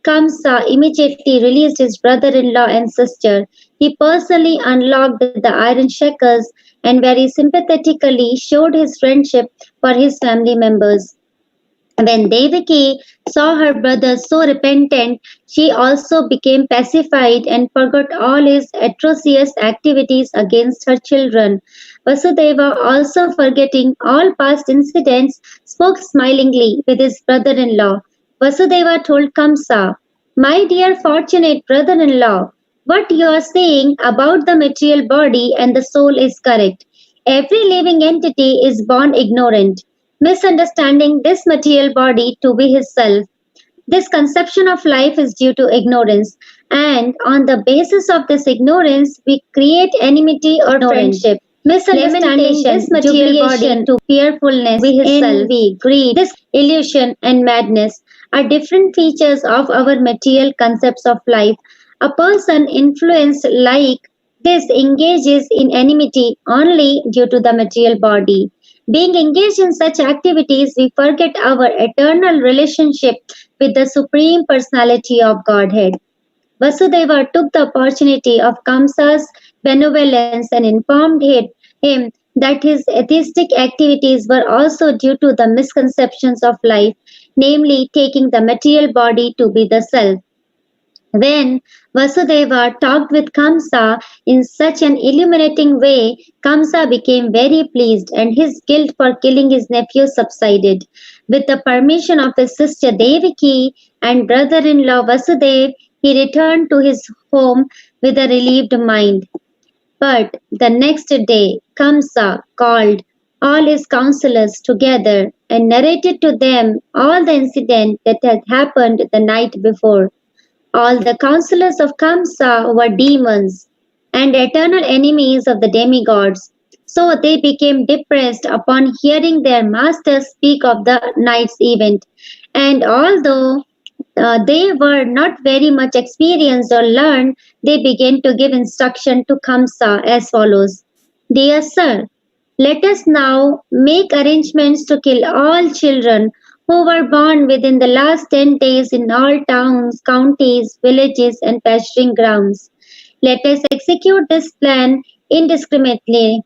Kamsa immediately released his brother-in-law and sister. He personally unlocked the iron shackles and very sympathetically showed his friendship for his family members. When Devaki saw her brother so repentant, she also became pacified and forgot all his atrocious activities against her children. Vasudeva, also forgetting all past incidents, spoke smilingly with his brother in law. Vasudeva told Kamsa, "My dear fortunate brother in law, what you are saying about the material body and the soul is correct. Every living entity is born ignorant, misunderstanding this material body to be his self. This conception of life is due to ignorance, and on the basis of this ignorance, we create enmity or friendship. Misunderstanding this material body to fearfulness, envy, greed, this illusion, and madness are different features of our material concepts of life. A person influenced like this engages in enmity only due to the material body. Being engaged in such activities, we forget our eternal relationship with the Supreme Personality of Godhead. Vasudeva took the opportunity of Kamsa's benevolence and informed him that his atheistic activities were also due to the misconceptions of life, namely taking the material body to be the self. When Vasudeva talked with Kamsa in such an illuminating way, Kamsa became very pleased and his guilt for killing his nephew subsided. With the permission of his sister Devaki and brother-in-law Vasudev, he returned to his home with a relieved mind. But the next day, Kamsa called all his counselors together and narrated to them all the incident that had happened the night before. All the counselors of Kamsa were demons and eternal enemies of the demigods. So they became depressed upon hearing their master speak of the night's event. And although they were not very much experienced or learned, they began to give instruction to Kamsa as follows. Dear sir, let us now make arrangements to kill all children who were born within the last 10 days in all towns, counties, villages, and pasturing grounds. Let us execute this plan indiscriminately.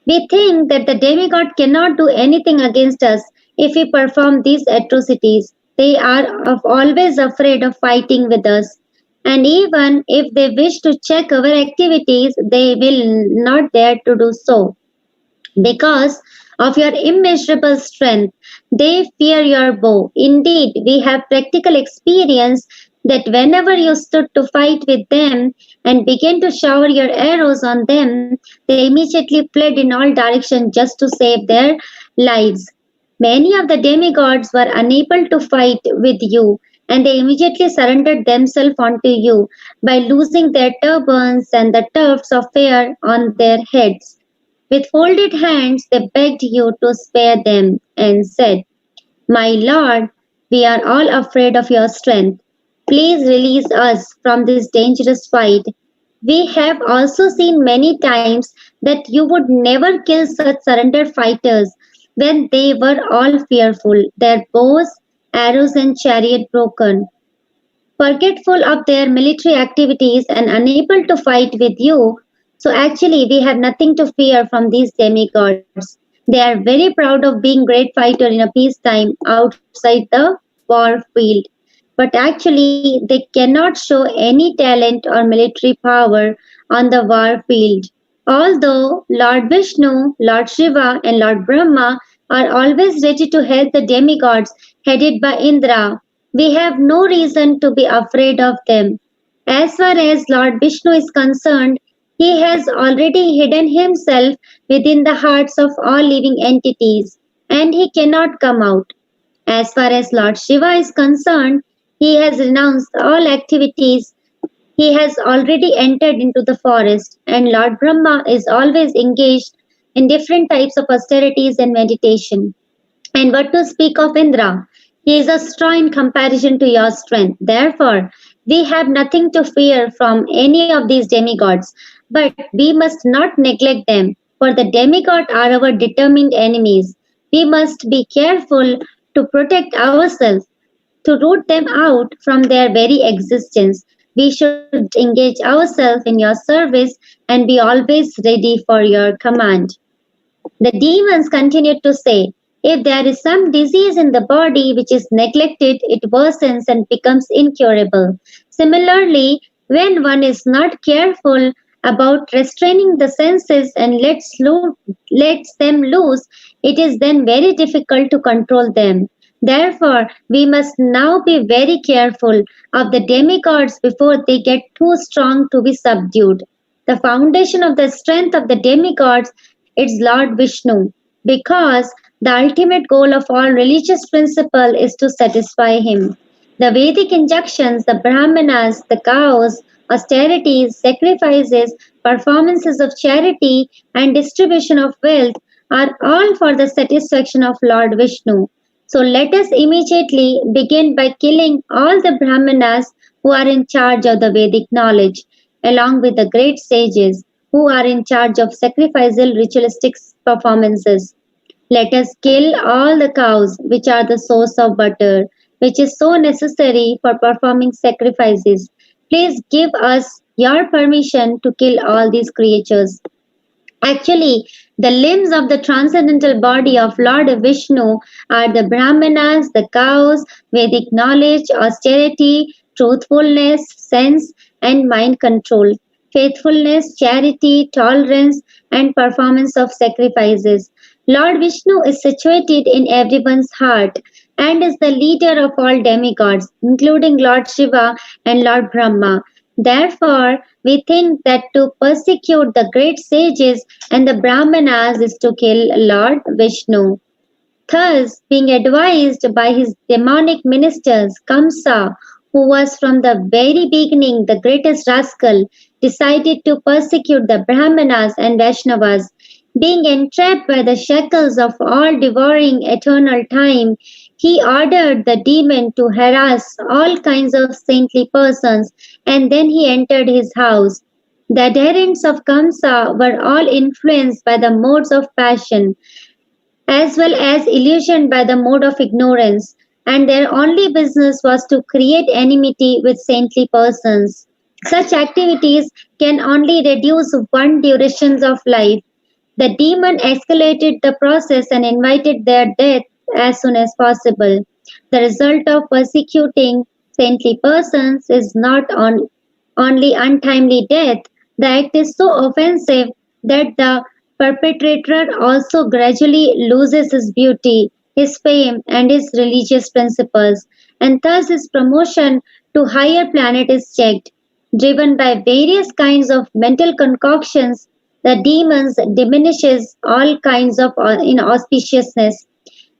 We think that the demigod cannot do anything against us if we perform these atrocities. They are always afraid of fighting with us. And even if they wish to check our activities, they will not dare to do so. Because of your immeasurable strength, they fear your bow. Indeed, we have practical experience that whenever you stood to fight with them and began to shower your arrows on them, they immediately fled in all directions just to save their lives. Many of the demigods were unable to fight with you, and they immediately surrendered themselves unto you by losing their turbans and the tufts of hair on their heads. With folded hands, they begged you to spare them and said, My Lord, we are all afraid of your strength. Please release us from this dangerous fight. We have also seen many times that you would never kill such surrendered fighters when they were all fearful, their bows, arrows, and chariot broken. Forgetful of their military activities and unable to fight with you. So actually, we have nothing to fear from these demigods. They are very proud of being great fighter in a peacetime outside the war field. But actually, they cannot show any talent or military power on the war field. Although Lord Vishnu, Lord Shiva, and Lord Brahma are always ready to help the demigods headed by Indra, we have no reason to be afraid of them. As far as Lord Vishnu is concerned, he has already hidden himself within the hearts of all living entities, and he cannot come out. As far as Lord Shiva is concerned, he has renounced all activities. He has already entered into the forest, and Lord Brahma is always engaged in different types of austerities and meditation. And what to speak of Indra? He is a straw in comparison to your strength. Therefore, we have nothing to fear from any of these demigods, but we must not neglect them, for the demigods are our determined enemies. We must be careful to protect ourselves to root them out from their very existence. We should engage ourselves in your service and be always ready for your command. The demons continued to say, if there is some disease in the body which is neglected, it worsens and becomes incurable. Similarly, when one is not careful about restraining the senses and lets them loose, it is then very difficult to control them. Therefore, we must now be very careful of the demigods before they get too strong to be subdued. The foundation of the strength of the demigods is Lord Vishnu, because the ultimate goal of all religious principle is to satisfy him. The Vedic injunctions, the Brahmanas, the cows, austerities, sacrifices, performances of charity, and distribution of wealth are all for the satisfaction of Lord Vishnu. So let us immediately begin by killing all the Brahmanas who are in charge of the Vedic knowledge, along with the great sages who are in charge of sacrificial ritualistic performances. Let us kill all the cows which are the source of butter, which is so necessary for performing sacrifices. Please give us your permission to kill all these creatures. Actually, the limbs of the transcendental body of Lord Vishnu are the Brahmanas, the cows, Vedic knowledge, austerity, truthfulness, sense, and mind control, faithfulness, charity, tolerance, and performance of sacrifices. Lord Vishnu is situated in everyone's heart and is the leader of all demigods, including Lord Shiva and Lord Brahma. Therefore, we think that to persecute the great sages and the Brahmanas is to kill Lord Vishnu. Thus, being advised by his demonic ministers, Kamsa, who was from the very beginning the greatest rascal, decided to persecute the Brahmanas and Vaishnavas. Being entrapped by the shackles of all devouring eternal time, he ordered the demon to harass all kinds of saintly persons, and then he entered his house. The adherents of Kamsa were all influenced by the modes of passion, as well as illusioned by the mode of ignorance, and their only business was to create enmity with saintly persons. Such activities can only reduce one durations of life. The demon escalated the process and invited their death as soon as possible. The result of persecuting saintly persons is not only untimely death, the act is so offensive that the perpetrator also gradually loses his beauty, his fame, and his religious principles, and thus his promotion to higher planet is checked. Driven by various kinds of mental concoctions, the demons diminishes all kinds of inauspiciousness.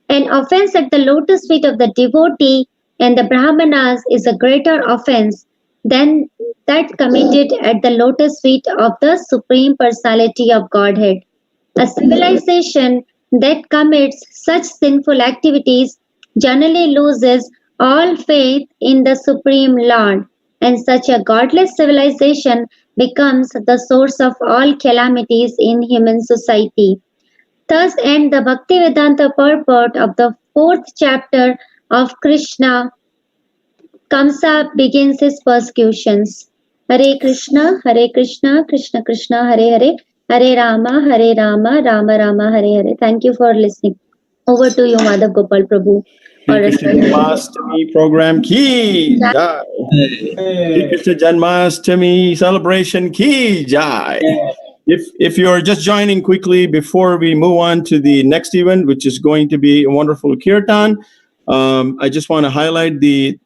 An offense at the lotus feet of the devotee and the Brahmanas is a greater offense than that committed at the lotus feet of the Supreme Personality of Godhead. A civilization that commits such sinful activities generally loses all faith in the Supreme Lord, and such a godless civilization becomes the source of all calamities in human society. Thus end the Bhaktivedanta purport of the fourth chapter of Krishna. Kamsa begins his persecutions. Hare Krishna, Krishna Krishna, Hare Hare, Hare Rama, Rama Rama, Hare Hare. Thank you for listening. Over to you, Madhav Gopal Prabhu. Krishna Janmastmi program ki jai. Krishna Janmastmi celebration ki jai. If you're just joining quickly before we move on to the next event, which is going to be a wonderful kirtan, I just want to highlight the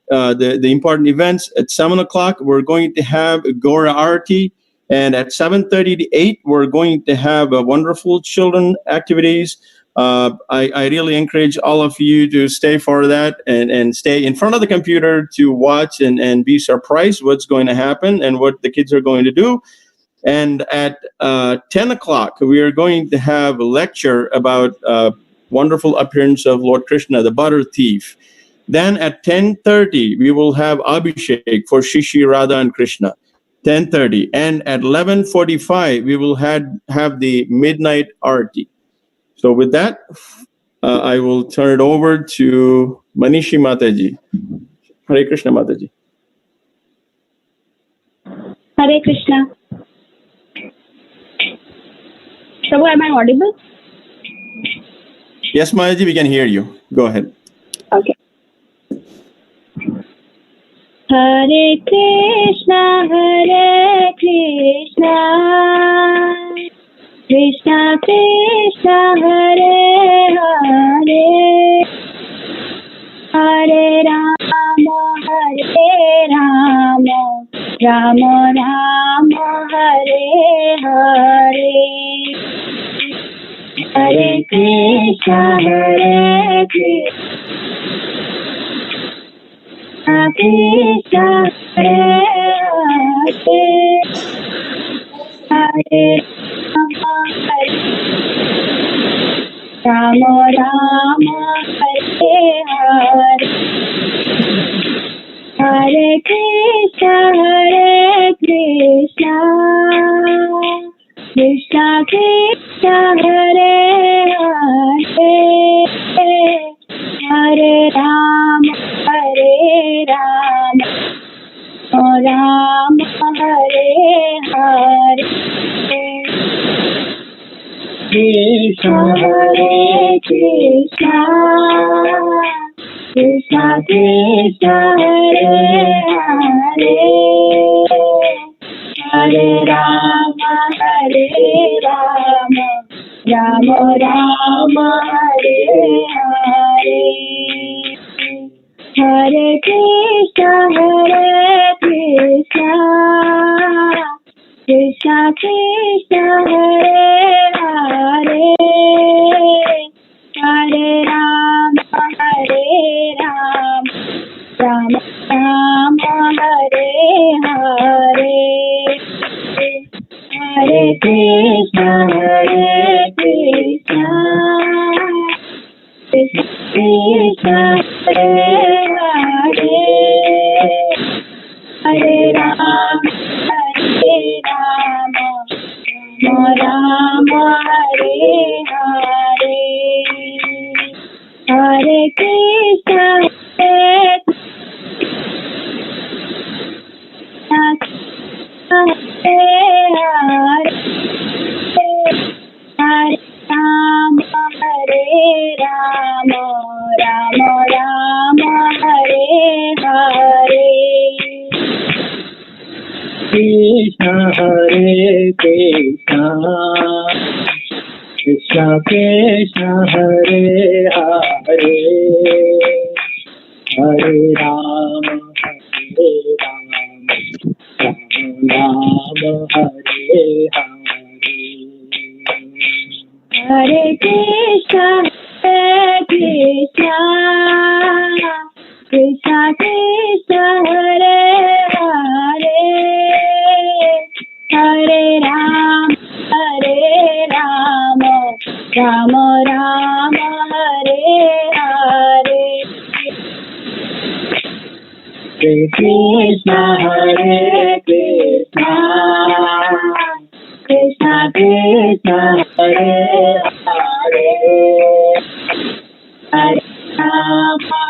important events. At 7:00, we're going to have Gora Arati, and at 7:30 to 8, we're going to have a wonderful children activities. I really encourage all of you to stay for that and stay in front of the computer to watch and be surprised what's going to happen and what the kids are going to do. And at 10:00, we are going to have a lecture about wonderful appearance of Lord Krishna, the butter thief. Then at 10:30, we will have Abhishek for Shishi, Radha, and Krishna. 10:30. And at 11:45, we will have the midnight arati. So with that, I will turn it over to Manishi Mataji. Hare Krishna, Mataji. Hare Krishna. Prabhu, am I audible? Yes, Mataji, we can hear you. Go ahead. Okay. Hare Krishna, Krishna Krishna, Hare Hare, Hare Rama, Rama Rama, Hare Hare. Hare Krishna, Krishna Hare Hare, Hare Rama, Rama Rama, Hare Hare. Hare Krishna, Krishna Krishna, Hare Hare, Hare Rama, Rama Hare Hare. Krishna Hare Krishna, Krishna Krishna, Hare Hare, Hare Rama, Rama Rama, Hare Hare. Hare Krishna, Krishna Krishna, Hare Hare, Hare Rama, Rama Rama, Hare Hare. Hare Krishna, Krishna Krishna, Hare Hare, Hare Rama, Rama Hare Hare. Hare Krishna, Hare Hare, Hare Rama, Rama Rama, Hare Hare. Krishna Hare Krishna, Krishna Krishna Hare Hare, Hare Rama, Rama Hare Hare. Hare Krishna, Krishna Krishna Krishna, Hare Hare, Hare Rama, Rama Rama, Hare Hare. Krishna Hare Krishna, Krishna Krishna Hare Hare, Hare Rama,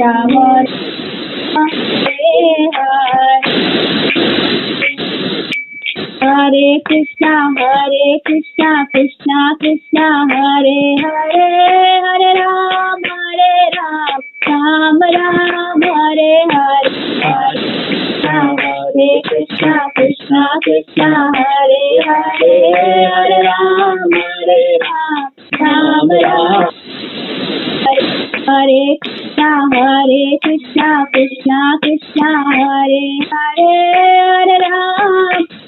Rama Hare Hare. Hare Krishna, Krishna Krishna, Hare Hare, Hare Rama, Rama Rama, Hare Hare. Hare Krishna, Krishna Hare Hare, Hare Rama, Rama Rama. Hare Krishna, Krishna Krishna, Hare Hare,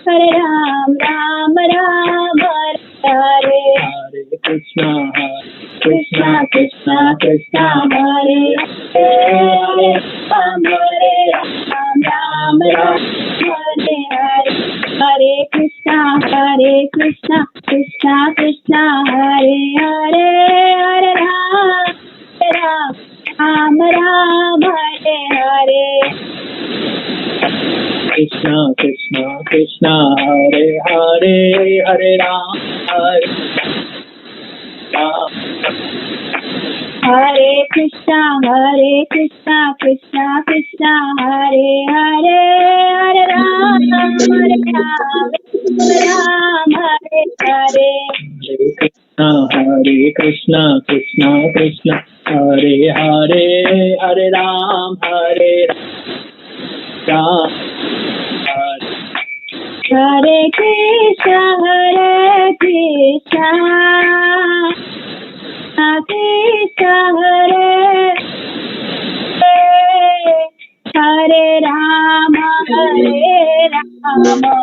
Hare Ram, Rama Rama, Hare. Hare Krishna, Krishna Krishna, Hare Hare, Hare Rama, Hare Hare. Hare Krishna, Krishna Krishna, Hare Hare, Hare Rama, Hare Hare. Krishna Krishna, Hare Hare, Hare Ram, Hare Krishna, Krishna Krishna, Hare Hare, Hare Rama, Rama, Hare Hare. Hare Krishna, Krishna Krishna, Hare Hare, Hare Ram, Hare Ram. Hare Krishna, Krishna Hare Hare Rama,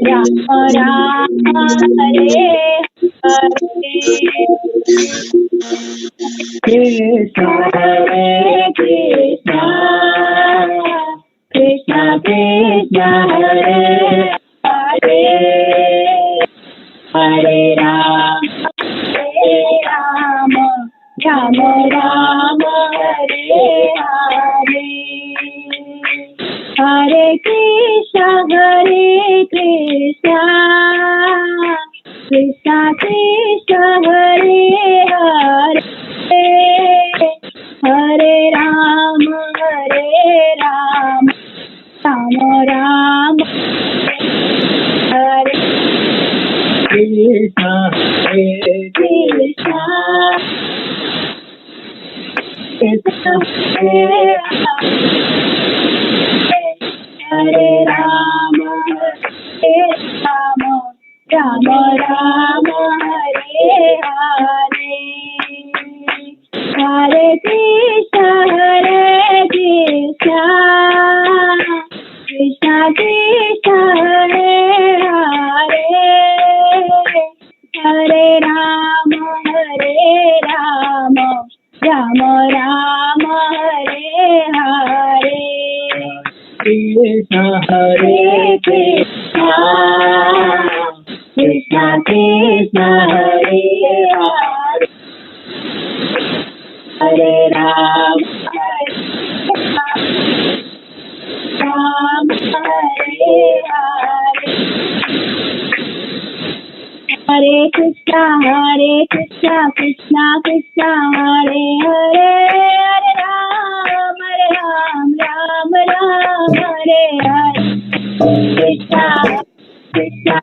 Rama Rama, Hare Hare. Krishna, Hare Krishna, Krishna Krishna, Hare Hare, Hare Rama, Rama Rama, Hare Hare. Hare Krishna, Krishna Krishna, Hare Hare, Hare Rama, Rama Rama, Hare Krishna, Hare Krishna, Krishna Hare Hare, Rama, Rama Rama, Hare Hare. Hare Krishna, Krishna Krishna, Hare Hare, Hare Rama, Rama Rama, Hare Hare. Krishna, Hare Krishna, Krishna Krishna, Hare Hare, Hare Rama, Rama, Hare Hare. Hare Krishna, Krishna Krishna, Hare Hare, Hare Rama, Rama Hare Hare. Krishna Krishna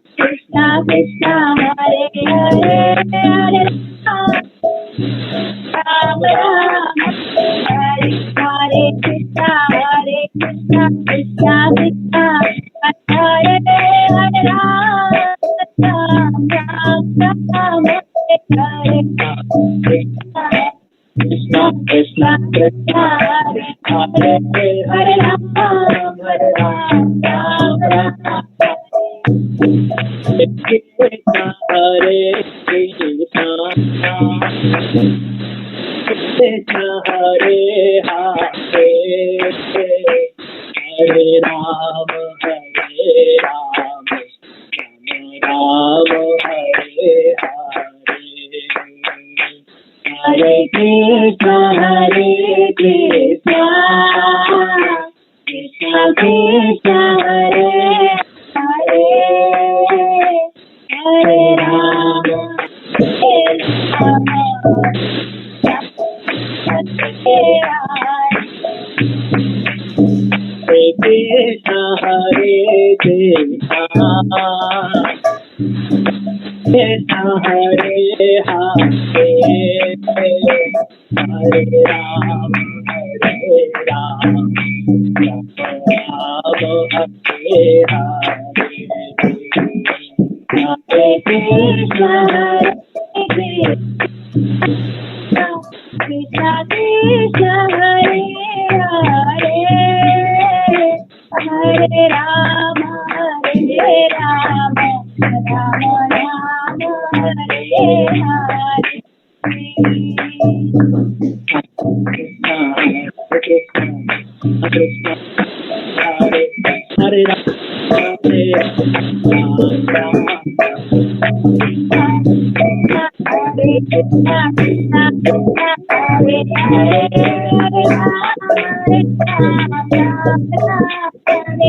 Krishna, Hare Hare, Hare Rama, Hare Hare. Krishna Krishna Krishna, Hare Hare, Rama, Hare Hare. Krishna Krishna Krishna, Hare Hare, Hare Rama, Rama. Krishna, Hare Krishna, Krishna Hare Hare, Hare Rama, Hare Rama, Rama Hare Hare. Hare Krishna, Krishna Krishna, Hare Hare, Hare Rama, Krishna, Hare Krishna, Krishna Hare Hare, Hare Ram, Hare Ram, Ram Hare Hare. Hare Krishna, Krishna Krishna, Hare Hare, Hare Rama, Rama Rama, Hare Hare. Krishna, Krishna, Krishna, Hare Hare Ram, Hare Ram, Hare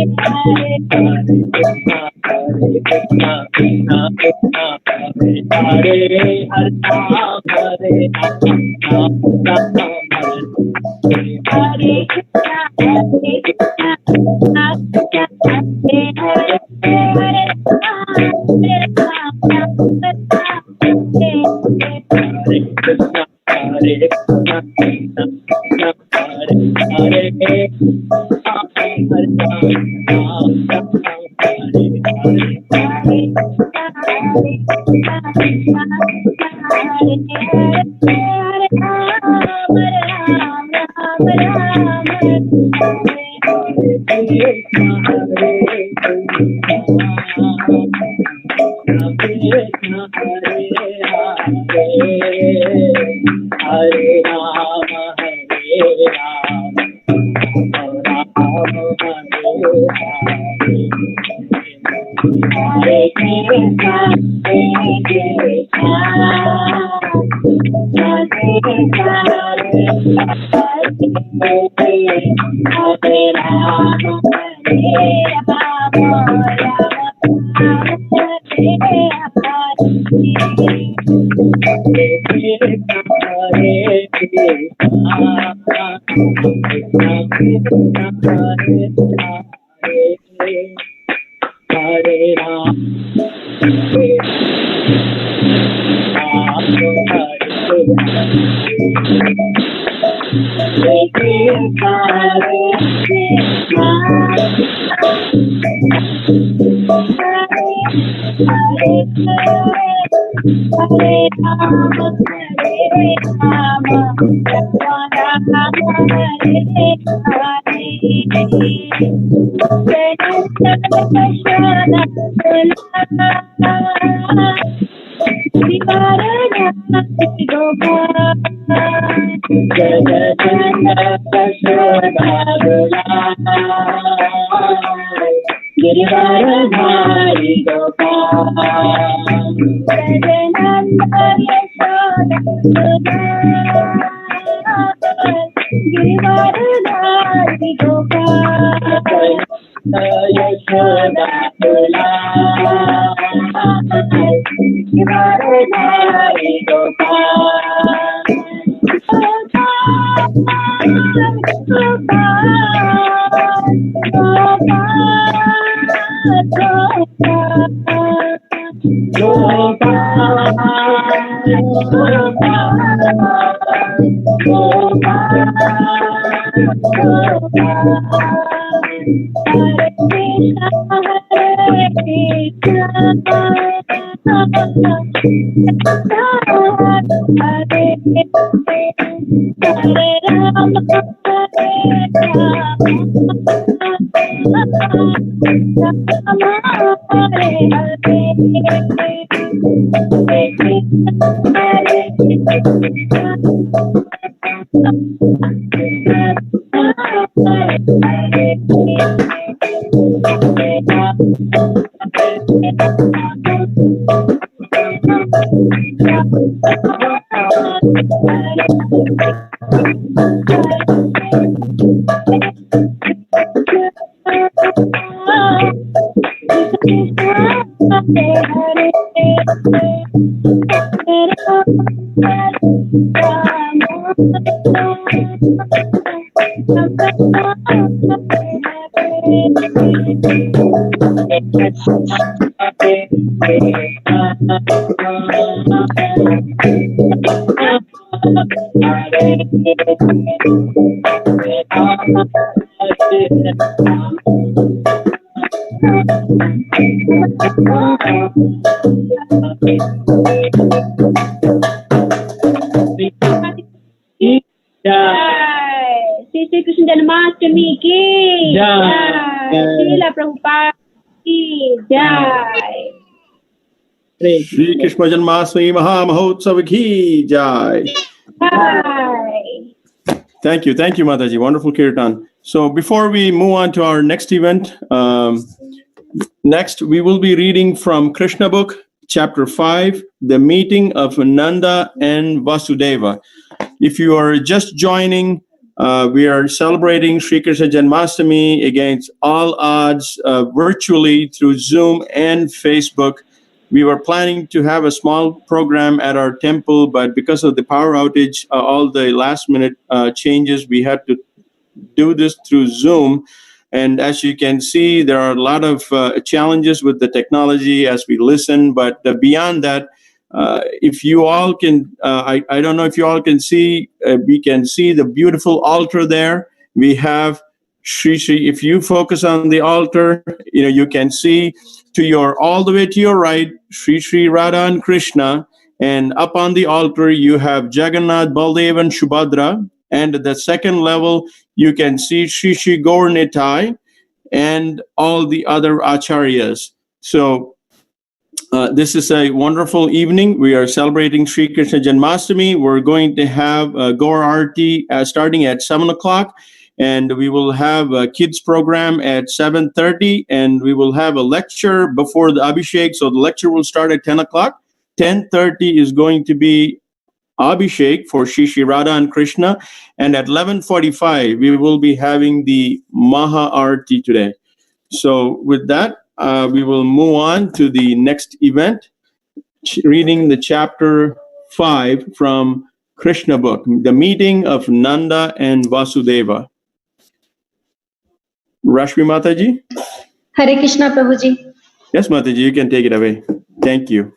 Shri Shri Krishna Janmashtami की जय। श्रील प्रभुपाद की जय। Shri Krishna Janmastmi Mahamahotsav ki jai. Thank you, Mataji. Wonderful kirtan. So before we move on to our next event, next we will be reading from Krishna book, chapter 5, the meeting of Nanda and Vasudeva. If you are just joining, We are celebrating Sri Krishna Janmastami against all odds virtually through Zoom and Facebook. We were planning to have a small program at our temple, but because of the power outage, all the last minute changes, we had to do this through Zoom. And as you can see, there are a lot of challenges with the technology as we listen. But beyond that, if you all can, I don't know if you all can see, we can see the beautiful altar there. We have Shri Shri. If you focus on the altar, you can see all the way to your right, Shri Shri Radha and Krishna. And up on the altar, you have Jagannath, Baldev, and Subhadra. And at the second level, you can see Shri Shri Gaur Nitai and all the other acharyas. So this is a wonderful evening. We are celebrating Sri Krishna Janmastami. We're going to have Gaur Arti starting at 7 o'clock. And we will have a kids program at 7:30. And we will have a lecture before the Abhishek. So the lecture will start at 10 o'clock. 10:30 is going to be Abhishek for Shri Shri Radha and Krishna. And at 11:45, we will be having the Maha Arti today. So with that, we will move on to the next event, reading the chapter 5 from Krishna book, the meeting of Nanda and Vasudeva. Rashmi Mataji? Hare Krishna, Prabhuji. Yes, Mataji, you can take it away. Thank you.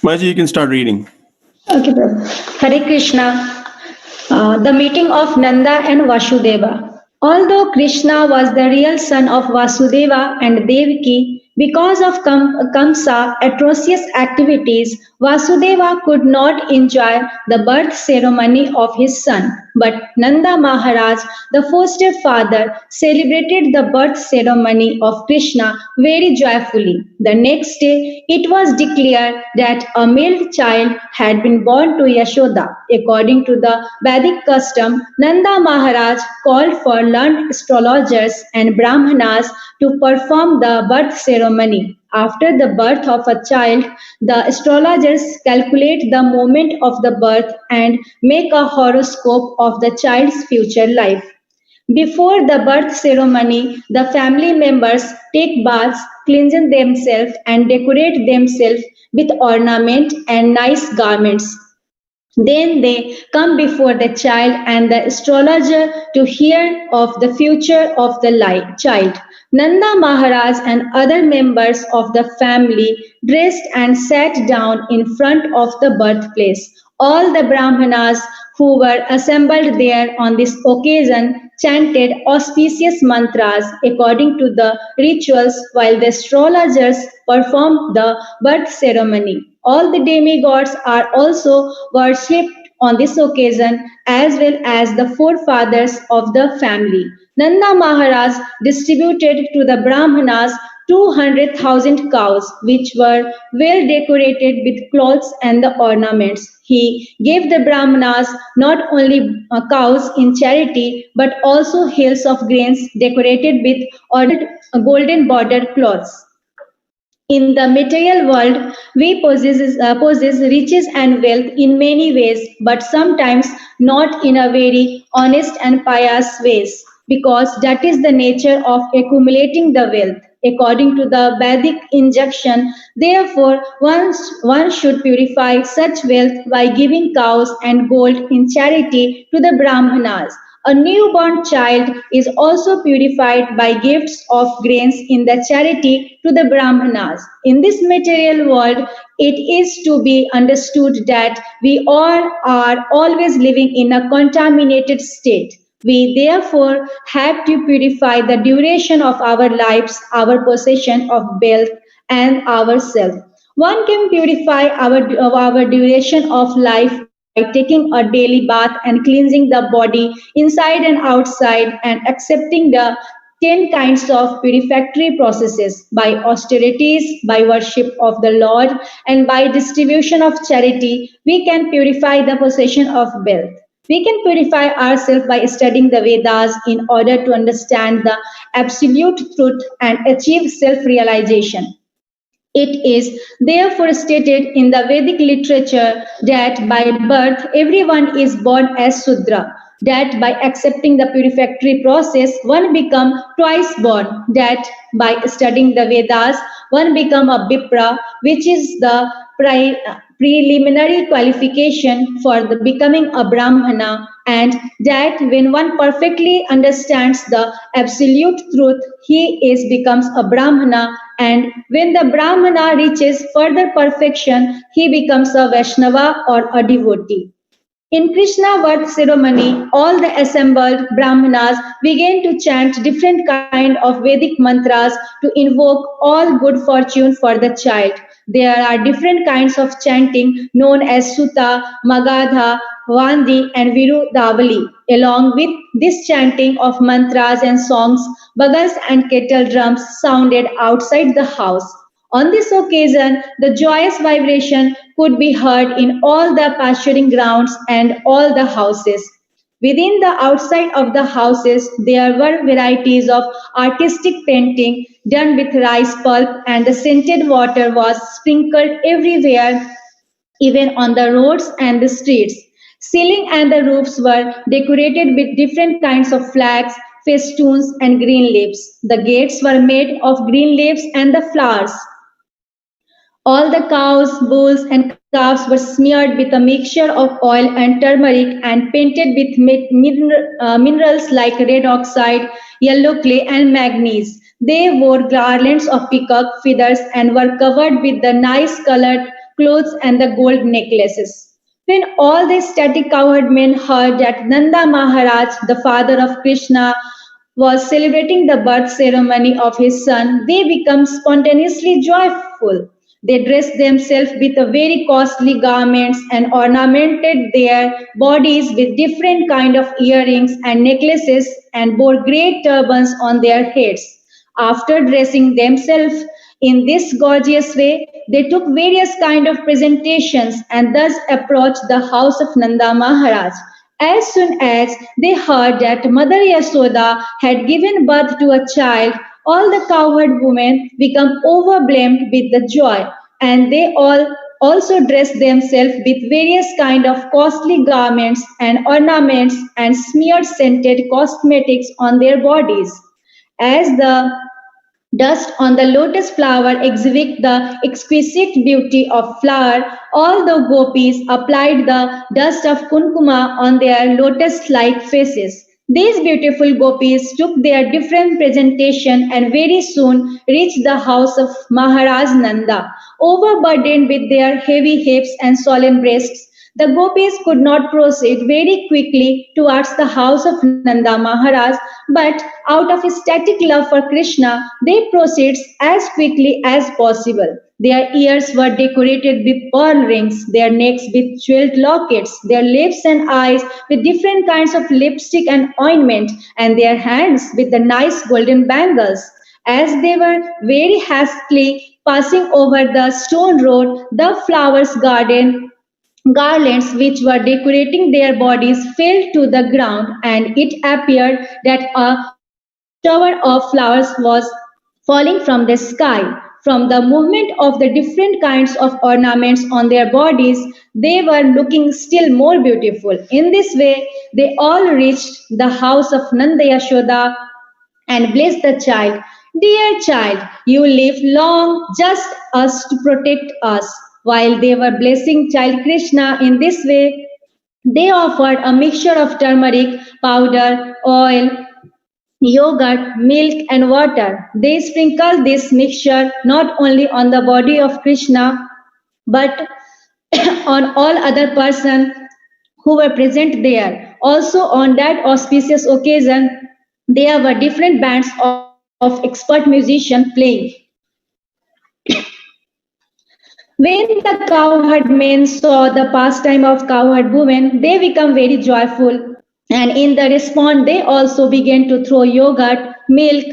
Mataji, you can start reading. Okay, Prabhu. Hare Krishna. The meeting of Nanda and Vasudeva. Although Krishna was the real son of Vasudeva and Devaki, because of Kamsa atrocious activities, Vasudeva could not enjoy the birth ceremony of his son. But Nanda Maharaj, the foster father, celebrated the birth ceremony of Krishna very joyfully. The next day, it was declared that a male child had been born to Yashoda. According to the Vedic custom, Nanda Maharaj called for learned astrologers and Brahmanas to perform the birth ceremony. After the birth of a child, the astrologers calculate the moment of the birth and make a horoscope of the child's future life. Before the birth ceremony, the family members take baths, cleanse themselves, and decorate themselves with ornament and nice garments. Then they come before the child and the astrologer to hear of the future of the child. Nanda Maharaj and other members of the family dressed and sat down in front of the birthplace. All the Brahmanas who were assembled there on this occasion chanted auspicious mantras according to the rituals while the astrologers performed the birth ceremony. All the demigods are also worshipped on this occasion as well as the forefathers of the family. Nanda Maharaj distributed to the Brahmanas 200,000 cows, which were well decorated with cloths and the ornaments. He gave the Brahmanas not only cows in charity, but also hills of grains decorated with golden bordered cloths. In the material world, we possess riches and wealth in many ways, but sometimes not in a very honest and pious ways, because that is the nature of accumulating the wealth. According to the Vedic injunction, therefore, one should purify such wealth by giving cows and gold in charity to the Brahmanas. A newborn child is also purified by gifts of grains in the charity to the Brahmanas. In this material world, it is to be understood that we all are always living in a contaminated state. We therefore have to purify the duration of our lives, our possession of wealth, and ourselves. One can purify our duration of life taking a daily bath and cleansing the body inside and outside and accepting the 10 kinds of purificatory processes by austerities, by worship of the Lord, and by distribution of charity, we can purify the possession of wealth. We can purify ourselves by studying the Vedas in order to understand the absolute truth and achieve self realization. It is therefore stated in the Vedic literature that by birth everyone is born as Sudra, that by accepting the purificatory process one become twice born, that by studying the Vedas one become a Vipra, which is the preliminary qualification for the becoming a Brahmana, and that when one perfectly understands the absolute truth, he is becomes a Brahmana, and when the Brahmana reaches further perfection, he becomes a Vaishnava or a devotee. In Krishna birth ceremony, all the assembled Brahmanas began to chant different kind of Vedic mantras to invoke all good fortune for the child. There are different kinds of chanting known as Sutta, Magadha, Vandi and Virudavali. Along with this chanting of mantras and songs, bagals and kettle drums sounded outside the house. On this occasion, the joyous vibration could be heard in all the pasturing grounds and all the houses. Within the outside of the houses, there were varieties of artistic painting done with rice pulp, and the scented water was sprinkled everywhere, even on the roads and the streets. Ceiling and the roofs were decorated with different kinds of flags, festoons, and green leaves. The gates were made of green leaves and the flowers. All the cows, bulls, and calves were smeared with a mixture of oil and turmeric and painted with minerals like red oxide, yellow clay, and manganese. They wore garlands of peacock feathers and were covered with the nice colored clothes and the gold necklaces. When all the ecstatic cowherd men heard that Nanda Maharaj, the father of Krishna, was celebrating the birth ceremony of his son, they became spontaneously joyful. They dressed themselves with a very costly garments and ornamented their bodies with different kind of earrings and necklaces and wore great turbans on their heads. After dressing themselves in this gorgeous way, they took various kind of presentations and thus approached the house of Nanda Maharaj. As soon as they heard that Mother Yasoda had given birth to a child, all the cowherd women became overwhelmed with the joy, and they all also dressed themselves with various kind of costly garments and ornaments and smeared scented cosmetics on their bodies. As the dust on the lotus flower exhibit the exquisite beauty of flower. All the gopis applied the dust of kunkuma on their lotus-like faces. These beautiful gopis took their different presentation and very soon reached the house of Maharaj Nanda. Overburdened with their heavy hips and solemn breasts, the gopis could not proceed very quickly towards the house of Nanda Maharaj, but out of ecstatic love for Krishna, they proceeded as quickly as possible. Their ears were decorated with pearl rings, their necks with jeweled lockets, their lips and eyes with different kinds of lipstick and ointment, and their hands with the nice golden bangles. As they were very hastily passing over the stone road, the flowers garden garlands which were decorating their bodies fell to the ground, and it appeared that a shower of flowers was falling from the sky. From the movement of the different kinds of ornaments on their bodies, they were looking still more beautiful. In this way, they all reached the house of Nanda Yashoda and blessed the child. Dear child, you live long just us to protect us. While they were blessing child Krishna in this way, they offered a mixture of turmeric powder, oil, yogurt, milk, and water. They sprinkled this mixture not only on the body of Krishna but on all other persons who were present there. Also, on that auspicious occasion, there were different bands of expert musicians playing. When the cowherd men saw the pastime of cowherd women, they became very joyful, and in the response, they also began to throw yogurt, milk,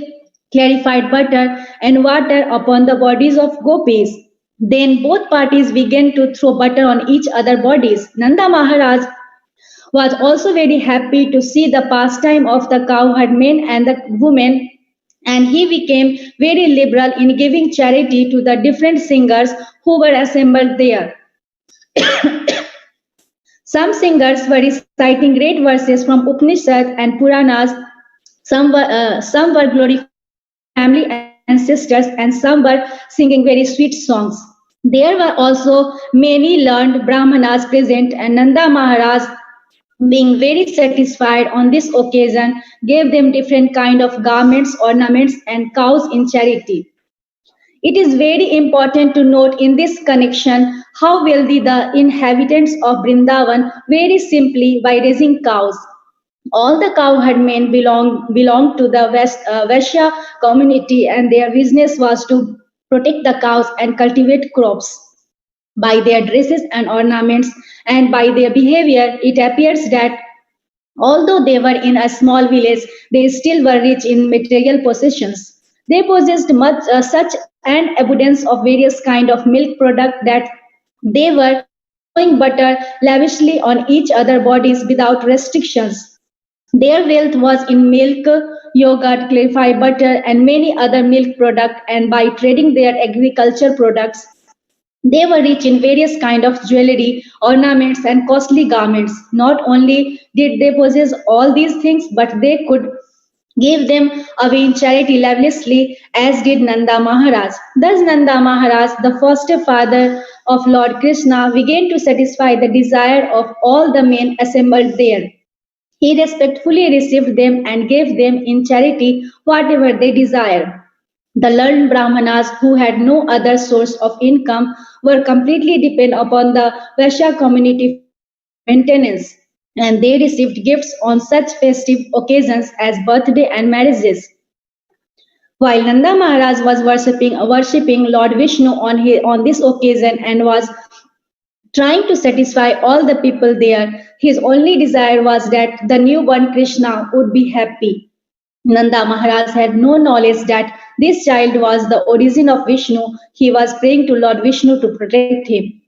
clarified butter, and water upon the bodies of gopis. Then both parties began to throw butter on each other bodies. Nanda Maharaj was also very happy to see the pastime of the cowherd men and the women, and he became very liberal in giving charity to the different singers who were assembled there. Some singers were reciting great verses from Upanishad and Puranas. Some were glorifying their family ancestors, and some were singing very sweet songs. There were also many learned Brahmanas present, and Nanda Maharaj, being very satisfied on this occasion, gave them different kind of garments, ornaments, and cows in charity. It is very important to note in this connection how wealthy the inhabitants of Brindavan very simply by raising cows. All the cowherd men belonged to the Vaishya community, and their business was to protect the cows and cultivate crops. By their dresses and ornaments and by their behavior, it appears that although they were in a small village, they still were rich in material possessions. They possessed such an abundance of various kind of milk product that they were throwing butter lavishly on each other bodies without restrictions. Their wealth was in milk, yogurt, clarified butter, and many other milk products, and by trading their agriculture products, they were rich in various kind of jewelry, ornaments, and costly garments. Not only did they possess all these things, but they could give them away in charity lavishly, as did Nanda Maharaj. Thus, Nanda Maharaj, the foster father of Lord Krishna, began to satisfy the desire of all the men assembled there. He respectfully received them and gave them in charity whatever they desired. The learned Brahmanas, who had no other source of income, were completely dependent upon the Vaishya community for their maintenance, and they received gifts on such festive occasions as birthday and marriages. While Nanda Maharaj was worshipping Lord Vishnu on this occasion and was trying to satisfy all the people there, his only desire was that the newborn Krishna would be happy. Nanda Maharaj had no knowledge that this child was the origin of Vishnu. He was praying to Lord Vishnu to protect him.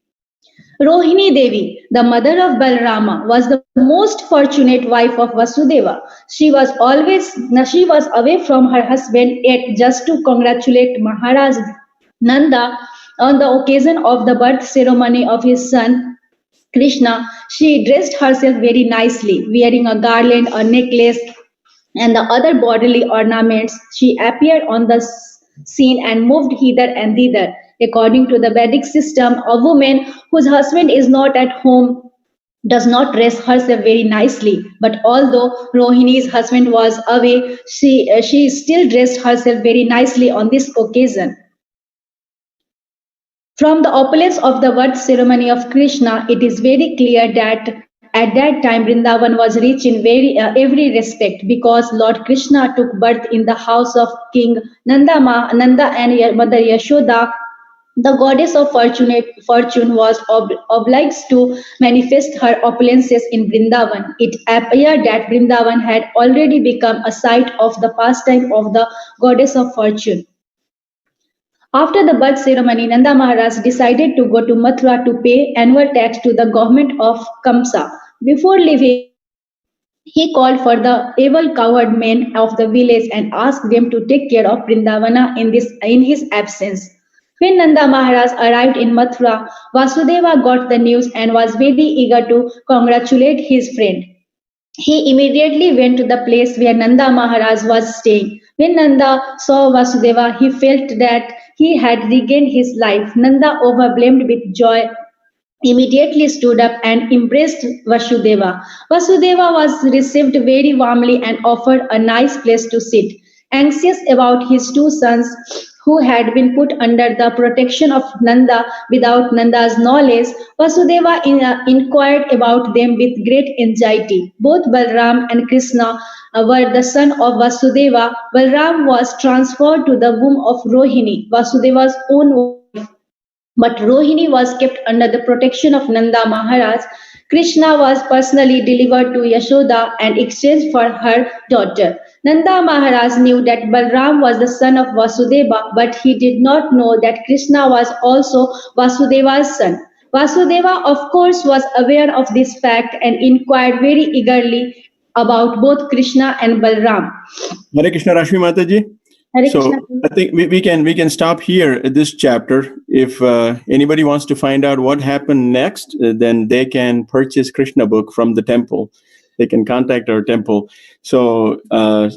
Rohini Devi, the mother of Balarama, was the most fortunate wife of Vasudeva. She was away from her husband yet just to congratulate Maharaj Nanda on the occasion of the birth ceremony of his son Krishna. She dressed herself very nicely, wearing a garland, a necklace, and the other bodily ornaments. She appeared on the scene and moved hither and thither. According to the Vedic system, a woman whose husband is not at home does not dress herself very nicely. But although Rohini's husband was away, she still dressed herself very nicely on this occasion. From the opulence of the birth ceremony of Krishna, it is very clear that at that time Vrindavan was rich in every respect because Lord Krishna took birth in the house of King Nanda and Mother Yashoda. The goddess of fortune was obliged to manifest her opulences in Vrindavan. It appeared that Vrindavan had already become a site of the pastime of the goddess of fortune. After the birth ceremony, Nanda Maharaj decided to go to Mathura to pay annual tax to the government of Kamsa. Before leaving, he called for the able cowherd men of the village and asked them to take care of Vrindavana in his absence. When Nanda Maharaj arrived in Mathura, Vasudeva got the news and was very eager to congratulate his friend. He immediately went to the place where Nanda Maharaj was staying. When Nanda saw Vasudeva, he felt that he had regained his life. Nanda, overwhelmed with joy, immediately stood up and embraced Vasudeva. Vasudeva was received very warmly and offered a nice place to sit. Anxious about his two sons, who had been put under the protection of Nanda without Nanda's knowledge, Vasudeva inquired about them with great anxiety. Both Balram and Krishna were the son of Vasudeva. Balram was transferred to the womb of Rohini, Vasudeva's own wife. But Rohini was kept under the protection of Nanda Maharaj. Krishna was personally delivered to Yashoda and exchanged for her daughter. Nanda Maharaj knew that Balram was the son of Vasudeva, but he did not know that Krishna was also Vasudeva's son. Vasudeva, of course, was aware of this fact and inquired very eagerly about both Krishna and Balram. Hare Krishna, Rashmi Mataji. So I think we can stop here at this chapter. If anybody wants to find out what happened next, then they can purchase Krishna book from the temple. They can contact our temple. So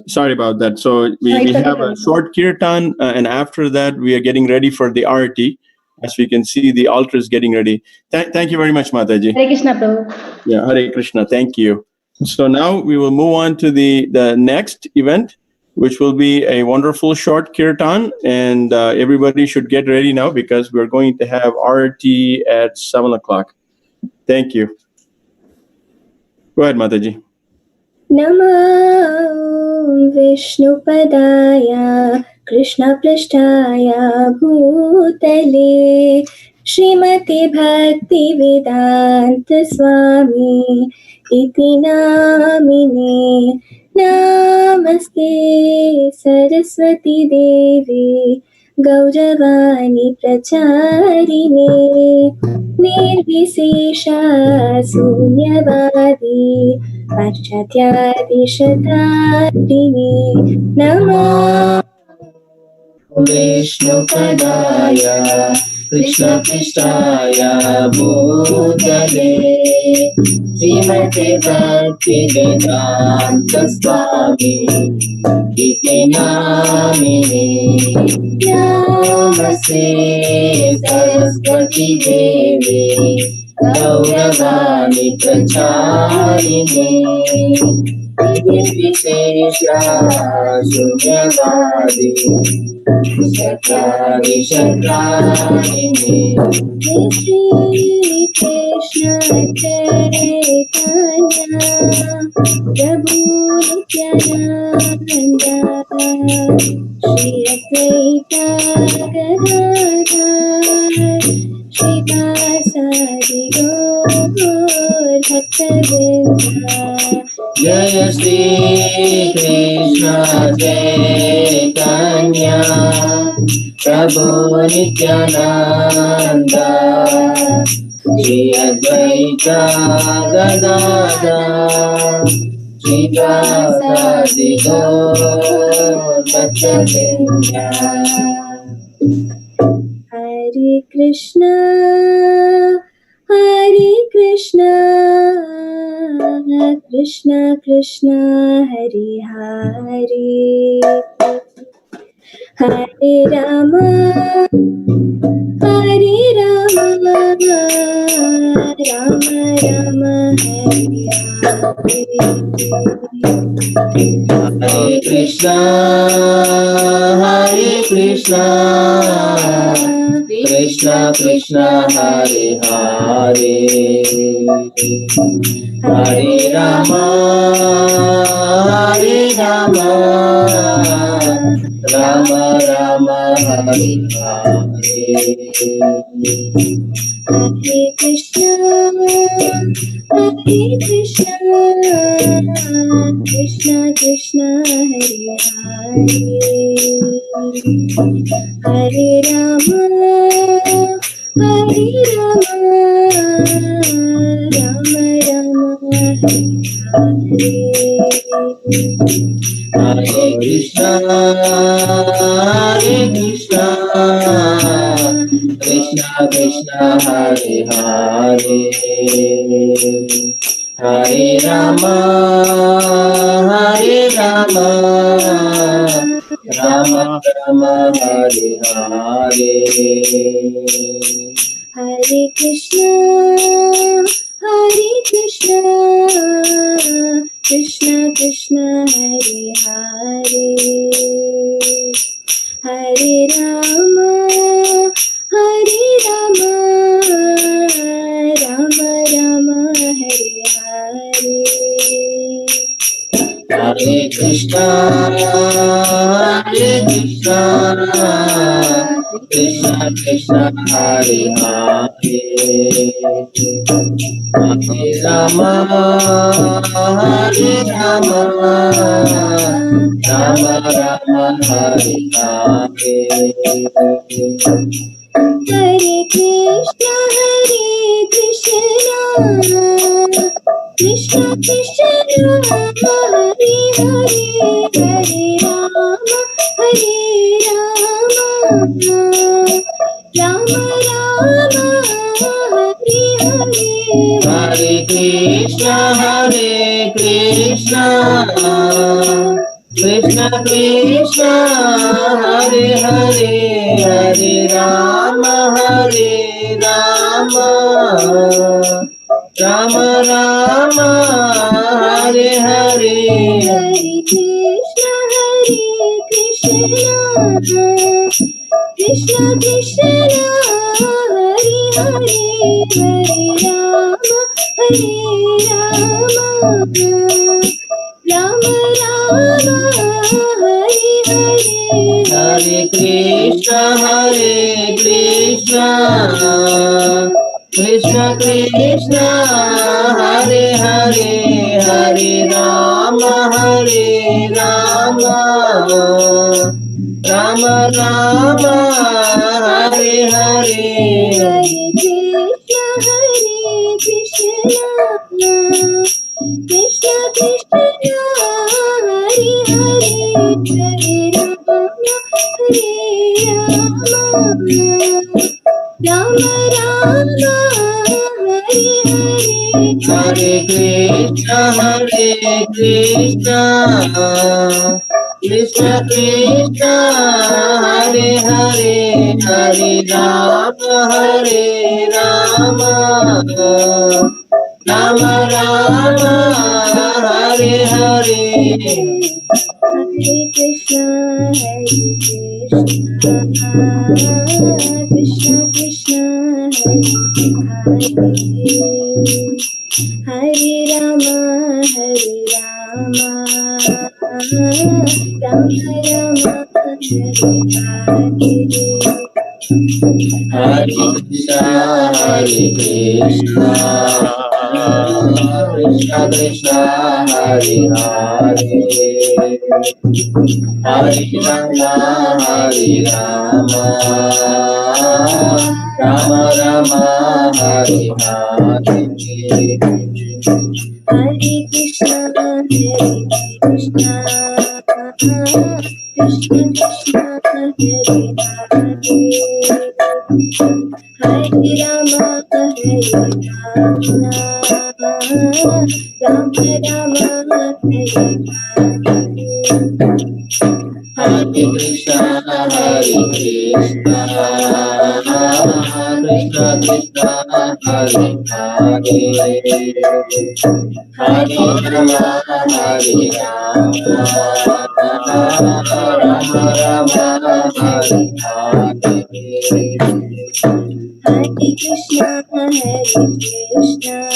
sorry about that. So we have a short kirtan, and after that we are getting ready for the arati. As we can see, the altar is getting ready. Thank you very much, Mataji. Hare Krishna, Prabhu. Yeah, Hare Krishna. Thank you. So now we will move on to the next event, which will be a wonderful short kirtan, and everybody should get ready now because we're going to have arati at 7:00. Thank you. Go ahead, Mataji. Namo Vishnupadaya Krishna Prishtaya Bhutale Srimati Bhakti Vedanta Swami Iti Namine Namaste Saraswati Devi Gauravani Pracharine Nirvisesha Sunyavadi Parchatyadishatadini Namo Vishnupadaya Krishna Prishtaya Bhutale Srimati Bhakti Vedanta Swami Iti Namine Namaste Saraswati Devi Gauravani Pracharine Nirvisesha Sunyavadi Shatrani Shatrani Shri Krishna Chaitanya Prabhu Nityananda Shri Advaita Gadadhar Shri Vasadi Gaur Bhaktavrinda Jaya Shri Krishna Chaitanya Prabhu Nityananda Shri Advaita Gadadhar Shri Vasadi Gaur Bhaktavrinda. Hare Krishna Krishna Krishna Hare Hare Hare Rama Rama Rama Hare Hare Krishna Krishna Krishna Hare Hare Hare Rama Rama Rama Hare Hare Hare Krishna Krishna Krishna Hare Hare Hare Rama Rama Rama Hare Hare Krishna Krishna Krishna Hare Hare Hare Rama Rama Rama Hare Hare Hare Krishna Krishna Krishna Hare Hare Hare Rama Rama Rama Hare Hare Hare Krishna Krishna Krishna Hare Hare, Hare Rama Hare Rama, Rama Rama Hare Hare. Hare Krishna, Krishna Krishna, Hare Hare, Hare Rama, Rama Rama, Hare Hare. Hare Krishna, Krishna Krishna, Hare Hare, Hare Rama, Rama Rama, Hare Hare. Hare Krishna, Krishna Krishna, Hare Hare, Hare Rama, Rama Rama, Hare Hare. Hare Krishna, Krishna Krishna, Hare Hare, Hare Rama, Rama Rama, Hare Hare. Hare Krishna, Krishna Krishna, Hare Hare, Hare Rama, Rama Rama, Hare Hare. Hare Krishna, Krishna Krishna, Hare Hare, Hare Rama, Rama Rama, Hare Hare. Hare Krishna, Krishna Krishna, Hare Rama, Rama Rama, Hare Krishna, Krishna Krishna, Hare Hare, Hare Rama, Rama Rama, Hare Hare. Hare Krishna, Krishna Krishna, Hare Hare, Hare Rama, Rama Rama, Hare Hare. Hare Krishna,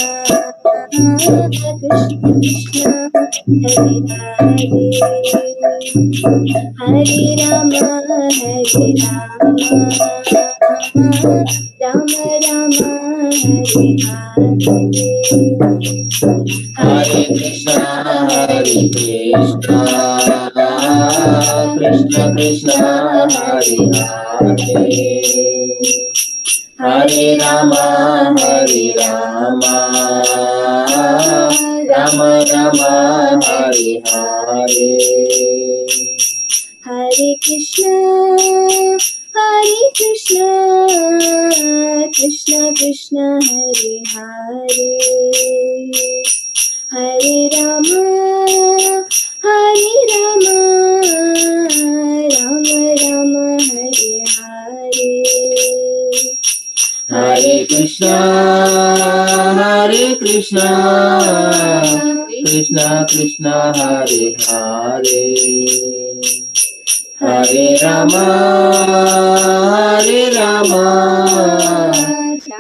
Krishna Krishna, Hare Hare, Hare Rama, Rama Rama, Hare Hare. Hare Krishna, Krishna Krishna, Hare Hare, Hare Rama, Rama Rama, Hare Hare. Hare Krishna, Krishna Krishna, Hare Hare, Hare Rama, Rama Rama, Hare Hare. Hare Krishna, Krishna Krishna, Hare Hare, Hare Rama, Rama Rama, Hare Hare. Hare Krishna, Krishna Krishna, Hare Hare, Hare Rama,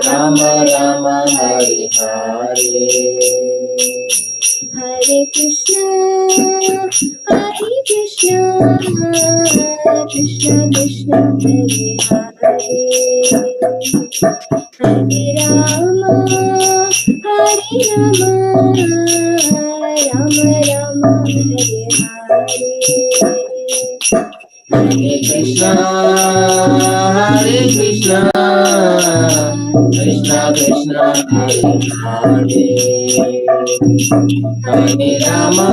Rama Rama, Hare Hare. Hare Krishna, Hare Krishna, Krishna Krishna, Hare Hare, Hare Rama,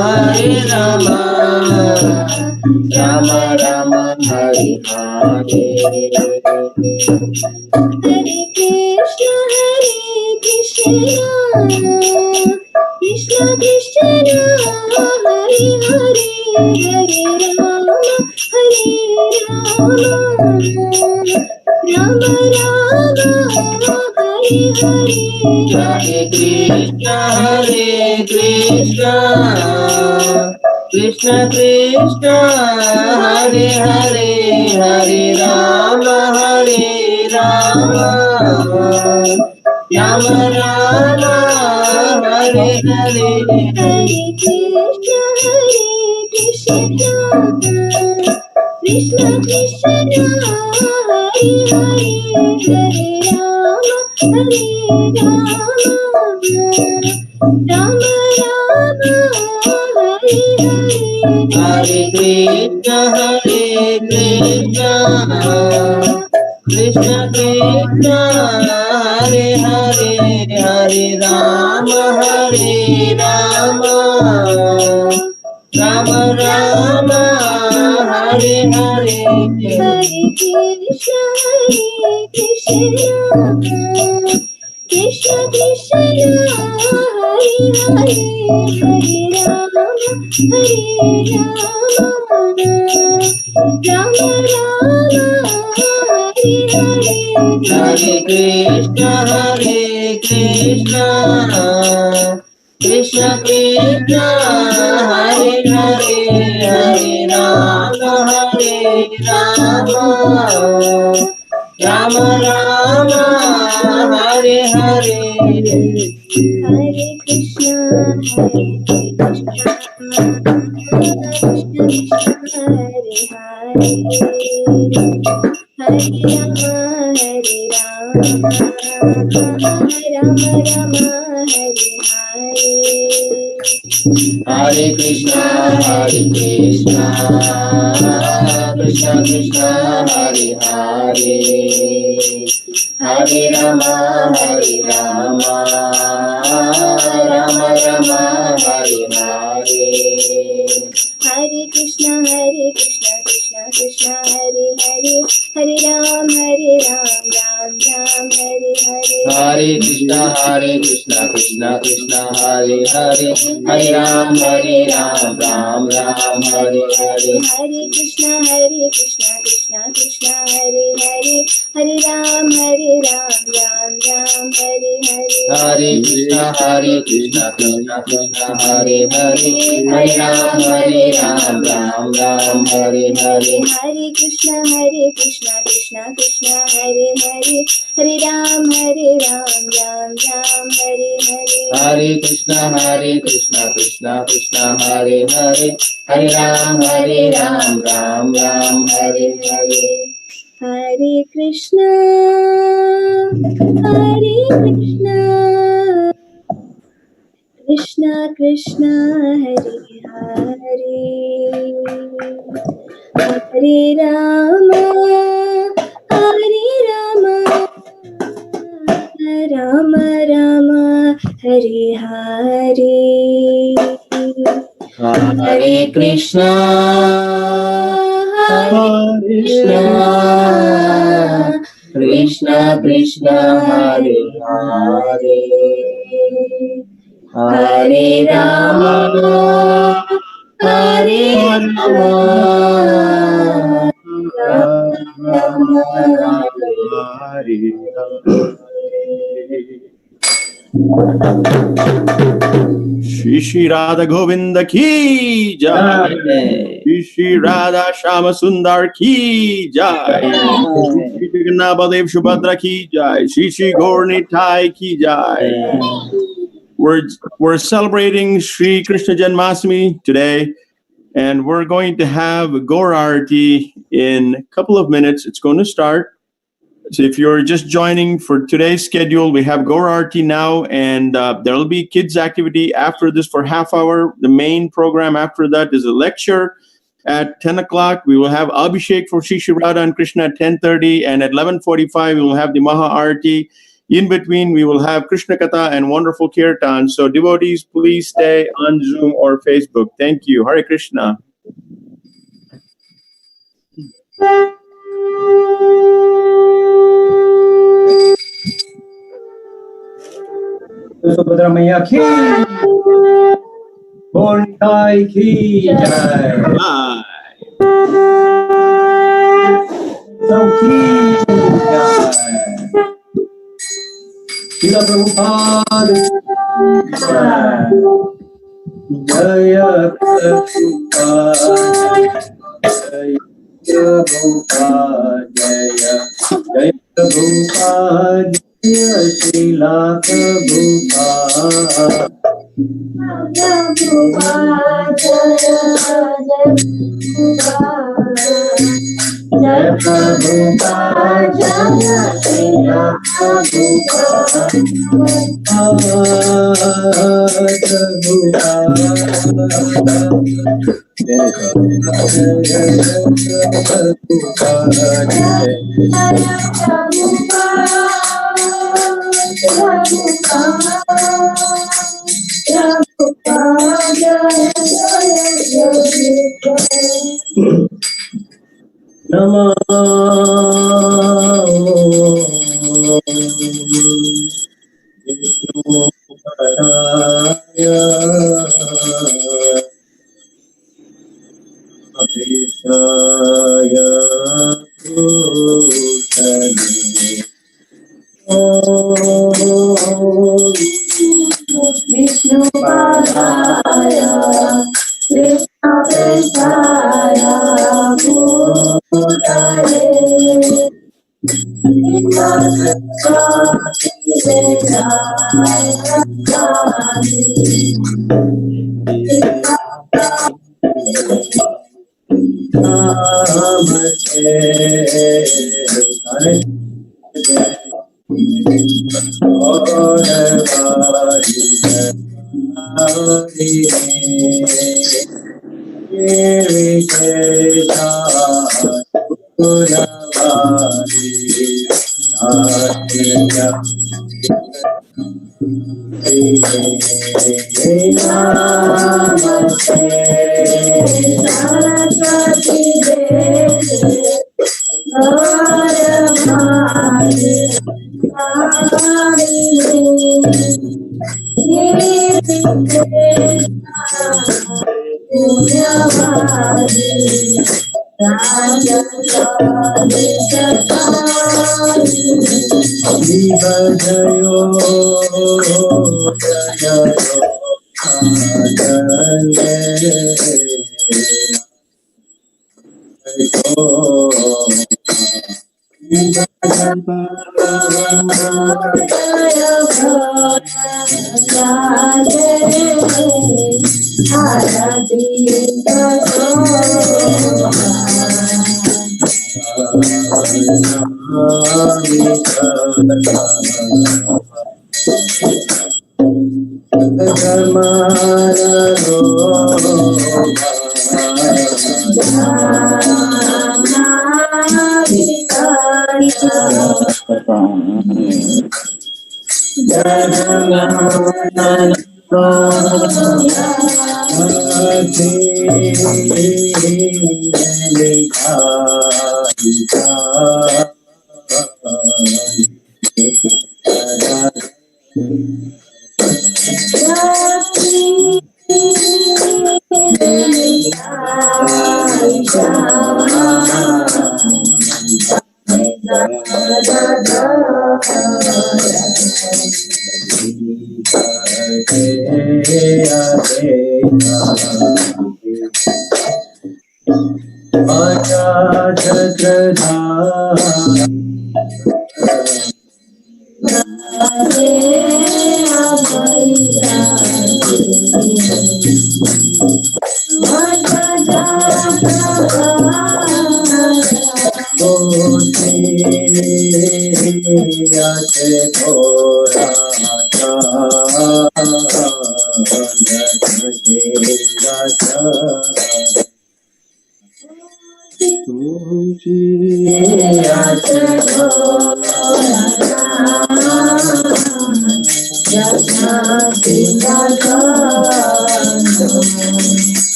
Hare Rama, Rama Rama, Hare Hare. Hare Krishna, Hare Krishna, Krishna Krishna, Hare Hare, Hare Rama, Hare Rama, Rama Rama, Hare Hare. Hare Krishna, Krishna Krishna, Hare Hare, Hare Rama, Rama Rama, Hare Hare. Hare Krishna, Krishna Krishna, Hare Hare, Hare Rama, Rama Rama, Hare Hare. Hare Krishna, Krishna Krishna, Hare Hare, Hare Rama, Rama Rama, Hare Hare. Hare Krishna, Krishna Krishna, Hare Hare, Hare Rama, Rama Rama, Hare Hare. Hare Krishna, Krishna Krishna, Hare Hare, Hare Rama, Rama Rama, Hare Hare. Hare Krishna, Krishna Krishna, Hare Hare, Hare Rama, Rama Rama, Hare Hare. Hare Krishna, Krishna Krishna, Hare Hare, Hare Rama, Rama Rama, Hare Hare. Hare Krishna, Krishna Krishna, Hare Hare, Hare Rama, Rama Rama, Hare Hare. Hare Krishna, Krishna Krishna, Hare Hare, Hare Ram, Ram Ram, Hare Hare. Hare Krishna, Krishna Krishna, Hare Hare, Hare Ram, Ram Ram, Hare Hare. Hare Krishna, Krishna Krishna, Hare Hare, Hare Ram, Ram Ram, Hare Hare. Hare Krishna, Krishna Krishna, Hare Hare, Hare Ram, Ram Ram, Hare Hare. Hare Krishna, Krishna Krishna, Hare Hare, Hare Ram, Ram Ram, Hare Hare. Hare Krishna, Krishna Krishna, Hare Hare, Hare Ram, Ram Ram, Hare Hare. Hare Krishna, Krishna Krishna, Hare Hare, Hare Rama, Rama Rama, Hare Hare. Hare Krishna, Krishna Krishna, Hare Hare, Hare Rama, Rama Shri Shri Radha Govinda ki jai. Shri Shri Radha Shama Sundar ki jai. Shri Jagannath Baladev Subhadra ki jai. Shri Shri Gaur Nitai ki jai. we're celebrating Sri Krishna Janmastmi today, and we're going to have a Gaur Arati in a couple of minutes. It's going to start. So if you're just joining for today's schedule, we have Gaur Arati now, and there will be kids activity after this for half hour. The main program after that is a lecture at 10 o'clock. We will have Abhishek for Shri Radha and Krishna at 10:30, and at 11:45 we will have the Maha Arati. In between, we will have Krishna Katha and wonderful Kirtan. So devotees, please stay on Zoom or Facebook. Thank you. Hare Krishna. Subhadramaya ki, Bonkai ki jai. Bye. Sauki jai. Srila Prabhupada jai. Jaya Prabhupada, Jaya Prabhupada, Jaya Prabhupada, Jaya Srila Prabhupada. Jai Prabhupada, Jaya Srila Prabhupada, Namo Vishnupadaya Abhishaya Bhutale Om Vishnupadaya Krishna-Krishaya Bhutale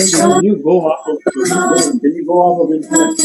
Can you go off of internet?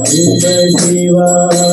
Shiva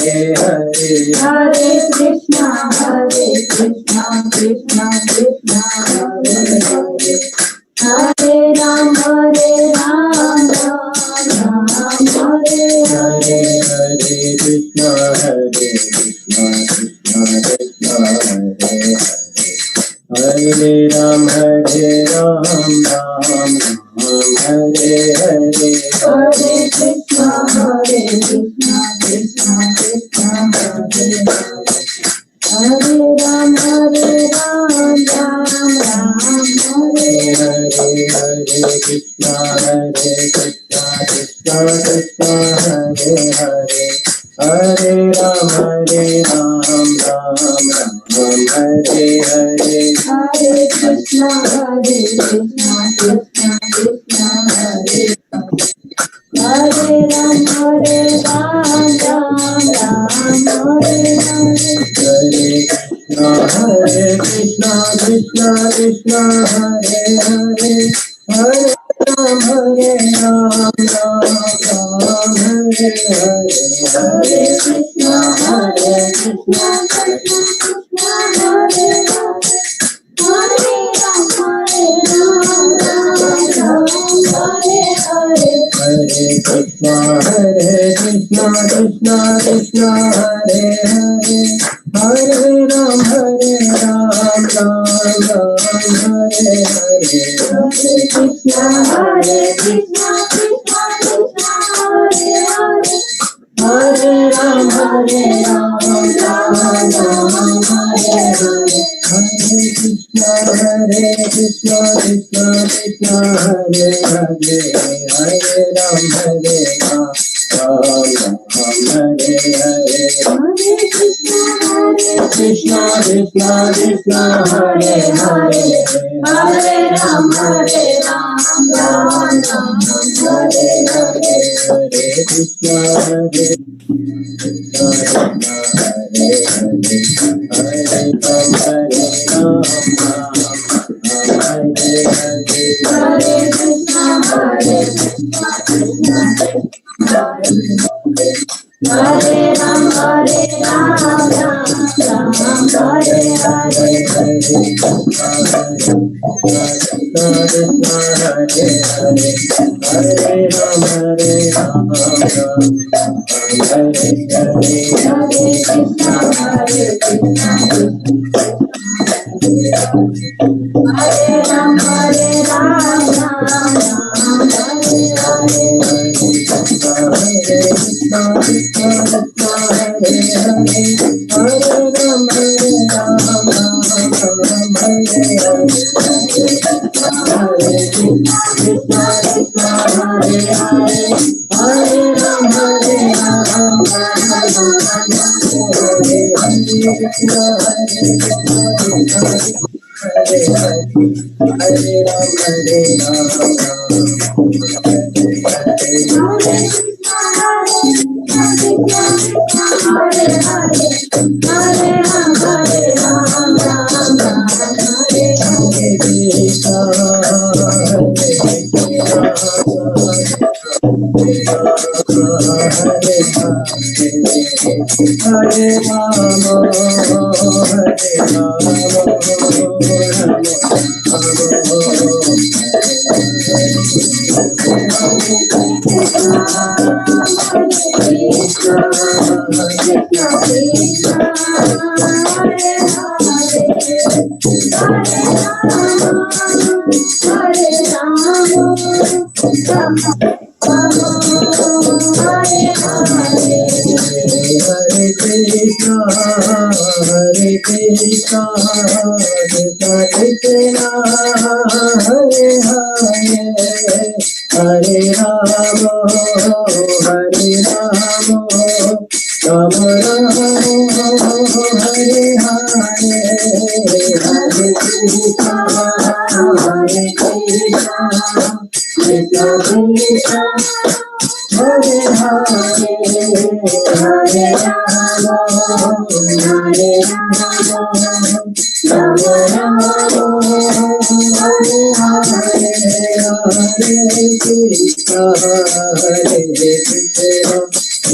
Hare Krishna, Krishna Krishna, Hare Hare, Hare Ram, Ram Hare Hare. Krishna, Krishna Krishna, Hare Ram, Ram Hare Hare. Hare Krishna, Krishna Krishna, Hare Hare, Hare Ram, Ram Hare Hare. Hare Krishna, Krishna Krishna, Hare Hare, Hare Ram, Ram Hare Hare. Hare Krishna, Krishna Krishna, Hare Hare, Hare Ram, Ram Hare Hare. Hare Krishna, Krishna Krishna, Hare Hare, Hare Ram, Ram Hare Hare. Hare Krishna, Krishna Krishna, Hare Hare, Hare Ram, Ram Hare Hare. Hare Krishna, Krishna Krishna, Hare Hare, Hare Ram, Ram Hare Hare. Hare Krishna, Krishna Krishna, Hare Hare, Hare Ram, Ram Hare Hare. Hare Krishna, Krishna Krishna, Hare Hare, Hare Ram, Ram Hare Hare. Hare Krishna, Krishna Krishna, Hare Hare, Hare Ram, Ram Hare Hare. Hare Krishna, Hare Krishna, Krishna Krishna, Hare Ram, Ram Hare Hare. Hare Krishna, Hare Ram, Ram Hare Hare.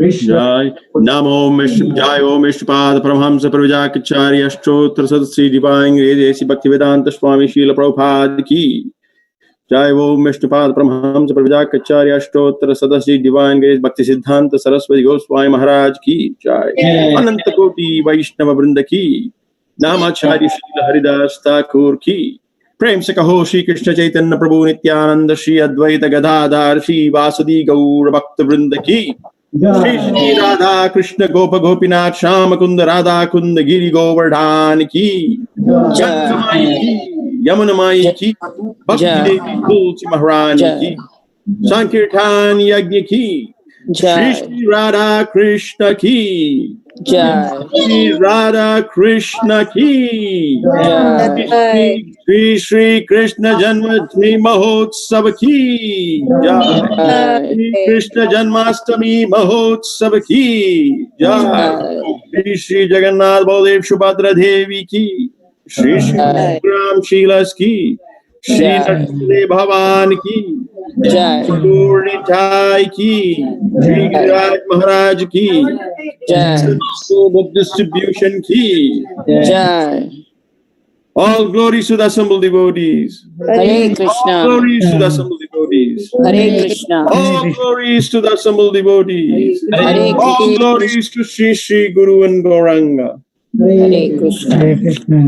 जय नमो जय ओम विष्णुपाद परमहंस प्रवजाकचार्य अष्टोत्तर सदस्य divine grace Bhaktivedanta स्वामी शील प्रभुपाद की जय ओम विष्णुपाद परमहंस प्रवजाकचार्य अष्टोत्तर सदस्य divine grace भक्ति सिद्धांत सरस्वती गोस्वामी महाराज की जय अनंत कोटि वैष्णव वृंद की नामाचार्य श्री हरिदास ठाकुर की प्रेम से कहो श्री कृष्ण चैतन्य प्रभु नित्यानंद श्री अद्वैत गदाधर श्री वासुदेव गौर भक्त वृंद की श्री श्री राधा कृष्ण गोप गोपीनाथ श्याम कुंद राधा कुंद गिरि गोवर्धन की गंगमाई की यमुनमाई की भक्ति देवी तुलसी महारानी की संकीर्तन यज्ञ की श्री श्री राधा कृष्ण की श्री राधा कृष्ण की श्री श्री कृष्ण जन्माष्टमी महोत्सव की श्री कृष्ण जन्माष्टमी महोत्सव की श्री श्री जगन्नाथ बलदेव सुभद्रा देवी की श्री श्री राम शीलस की श्री नरसिंह भगवान की पूर्णिठाई की श्री गिरिराज महाराज की बुक डिस्ट्रीब्यूशन की all glories to the assembled devotees. Hare Krishna. All glories to the assembled devotees. Hare Krishna. All glories to the assembled devotees. Hare All Krishna. glories to Sri Sri Guru and Gauranga. Hare Krishna. Hare Krishna.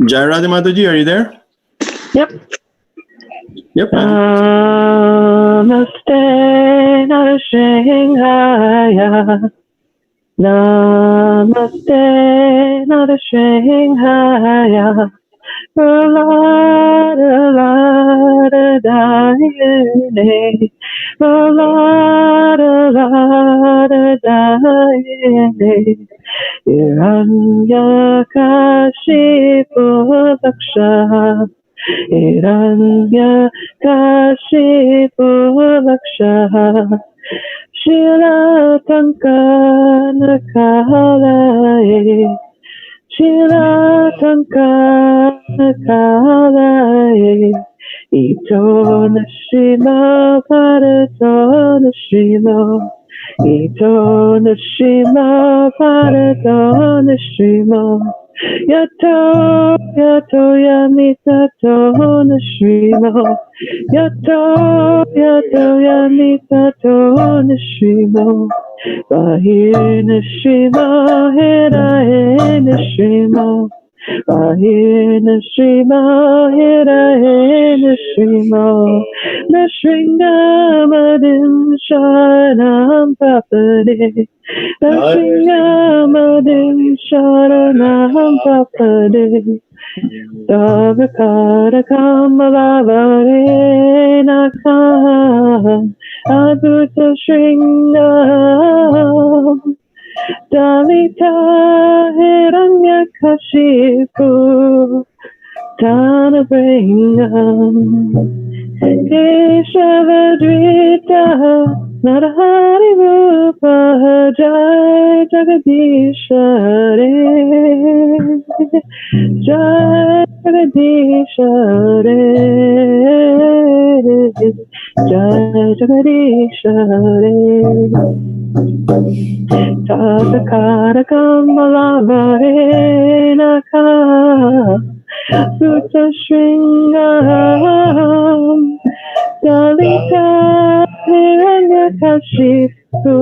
Jai Radha Mataji, are you there? Yep. Yep. Namaste Narashinghaya. Namaste Narashinghaya. Lada Dayane. Lada Dayane. Hiranyakashipu Laksha. Hiranyakashipu Laksha. Shilatankanakalaye. Shilatankanakalaye. Ito Nashima Bharato Nashima. Ito Nashima Bharato Nashima. Yato Yato Yamitato Nashima. Yato Yato Yamitato Nashima. Bahir Nashima Hirahe Nashima. Bahir Nashima Hirahe Nashima. Nashringamadin Sharanam Papade. Nashringamadin Sharanam Papade. Davakara Kamalavare Nakam Adhuta Shringam Dalita Hiranyakashipu Tanabringam Keshavadrita Narahari Rupa Jai Jagadishare Jai Jagadishare Jai Jagadishare Tatakara Kamalavare Nakam Sutta Shringam Dalita Hiranyakashipu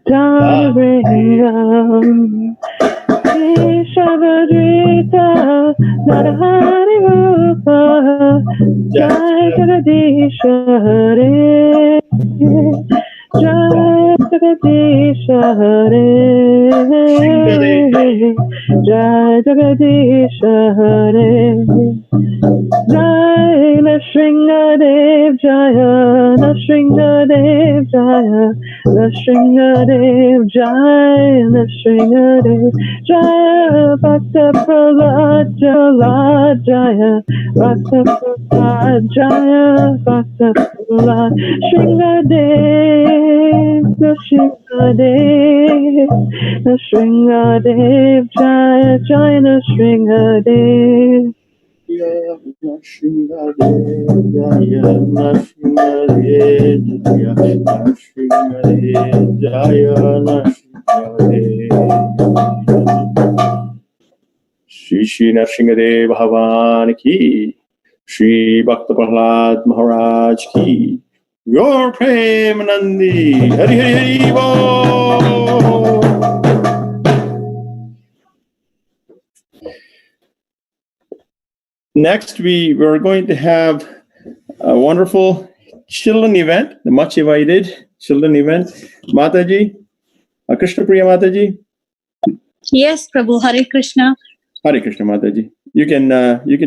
Tanabringam Keshavadrita Narahari Rupa Jai Jagadishare Jai Jagadishare Jai Jagadishare Jai Nashringadev Jaya Nashringadev Jaya Nashringadev Jai Nashringadev Jaya Bhakta Prahlad Jaya Bhakta Prahlad Jaya Bhakta Prahlad Shringadev Nashringadev Nashringadev Jaya Jaya Nashringadev Jaya Nashringadev Jaya Nashringadev Jaya Nashringadev Jaya Nashringadev. Shri Nrsingadev Bhagavan ki, Shri Bhakta Prahlad Maharaj ki, Your Premanandi, Hari Hari Hari Bol. Next, we are going to have a wonderful children event, the much invited children event. Mataji, Krishna Priya Mataji. Yes, Prabhu. Hare Krishna. Hare Krishna Mataji. You can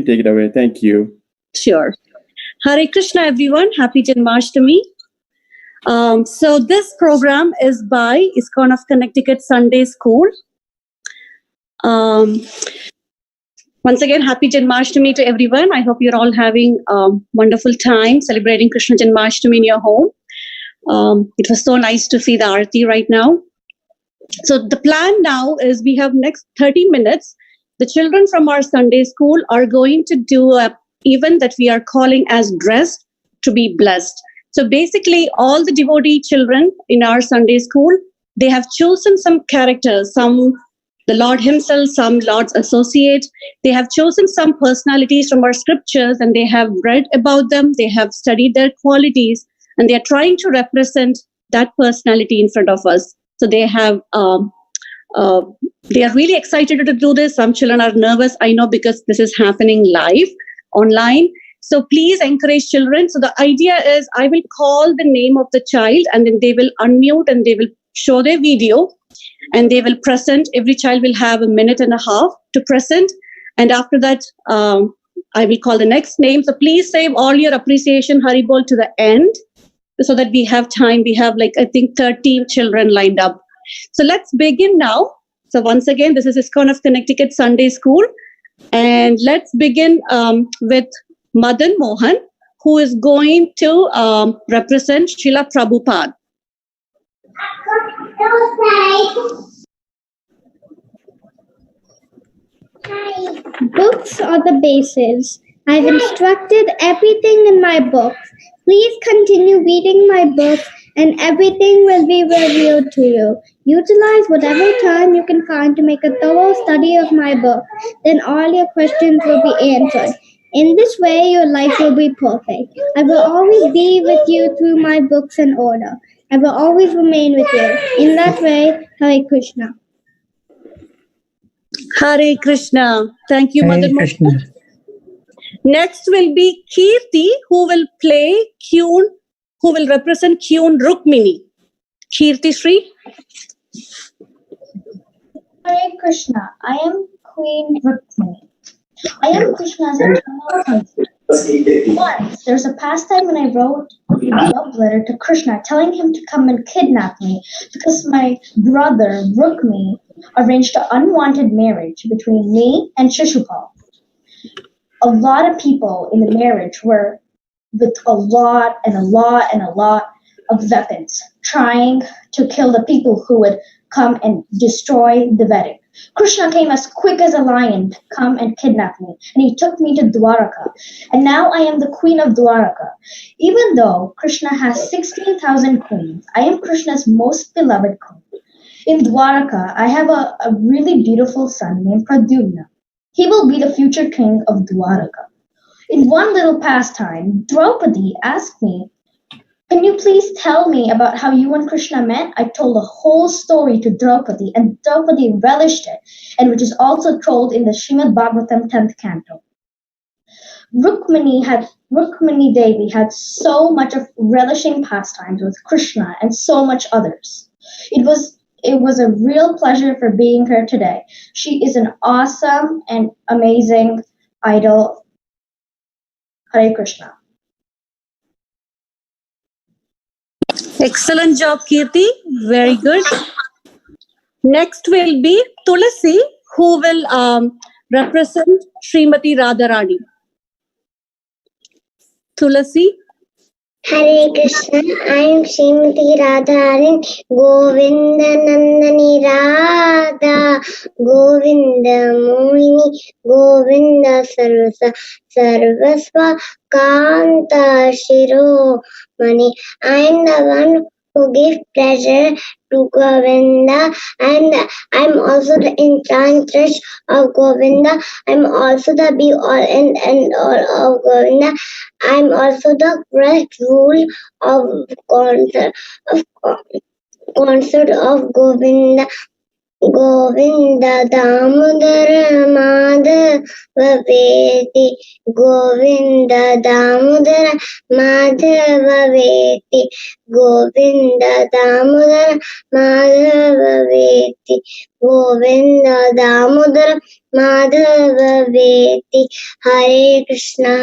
take it away. Thank you. Sure. Hare Krishna, everyone. Happy Janmashtami. So this program is by ISKCON of Connecticut Sunday School. Once again, happy Janmashtami to everyone. I hope you're all having a wonderful time celebrating Krishna Janmashtami in your home. It was so nice to see the Aarti right now. So the plan now is we have next 30 minutes. The children from our Sunday school are going to do an event that we are calling as Dressed to be Blessed. So basically, all the devotee children in our Sunday school, they have chosen some characters, some the Lord himself, some Lord's associate. They have chosen some personalities from our scriptures and they have read about them. They have studied their qualities and they are trying to represent that personality in front of us. So they have, they are really excited to do this. Some children are nervous, I know, because this is happening live online. So please encourage children. So the idea is I will call the name of the child and then they will unmute and they will show their video and they will present. Every child will have a minute and a half to present. And after that, I will call the next name. So please save all your appreciation Haribol to the end so that we have time. We have I think 13 children lined up. So let's begin now. So once again, this is ISKCON of Connecticut Sunday School. And let's begin with Madan Mohan, who is going to represent Srila Prabhupada. Books are the basis. I've instructed everything in my books. Please continue reading my books and everything will be revealed to you. Utilize whatever time you can find to make a thorough study of my book. Then all your questions will be answered. In this way, your life will be perfect. I will always be with you through my books and order. I will always remain with you. In that way, Hare Krishna. Hare Krishna. Thank you, Hare Madan Krishna. Mohan. Next will be Kirti, who will play Kyun, who will represent Kyun Rukmini. Kirti Sri. Hare Krishna. I am Queen Rukmini. I am Krishna's eternal consort. Once, there's a past time when I wrote a love letter to Krishna telling him to come and kidnap me because my brother, Rukmini, arranged an unwanted marriage between me and Shishupal. A lot of people in the marriage were with a lot of weapons, trying to kill the people who would come and destroy the wedding. Krishna came as quick as a lion to come and kidnap me, and he took me to Dwaraka. And now I am the queen of Dwaraka. Even though Krishna has 16,000 queens, I am Krishna's most beloved queen. In Dwaraka, I have a really beautiful son named Pradyumna. He will be the future king of Dwaraka. In one little pastime, Draupadi asked me, "Can you please tell me about how you and Krishna met?" I told the whole story to Draupadi, and Draupadi relished it, and which is also told in the Srimad Bhagavatam 10th canto. Rukmini Devi had so much of relishing pastimes with Krishna and so much others. It was a real pleasure for being here today. She is an awesome and amazing idol. Hare Krishna. Excellent job, Kirti. Very good. Next will be Tulasi, who will represent Srimati Radharani. Tulasi. Hare Krishna, I am Srimati Radharani, Govinda Nandani Radha, Govinda Mohini, Govinda Sarvasva Kanta Shiro Mani. I am the one who gives pleasure to Govinda, and I'm also the enchantress of Govinda. I'm also the be all and end all of Govinda. I'm also the first rule of concert of Govinda. Govinda Damodara Madhava Veti, Govinda Damodara Madhava Veti, Govinda Damodara Madhava Veti, Govinda Damodara Madhava Veti. Hare Krishna,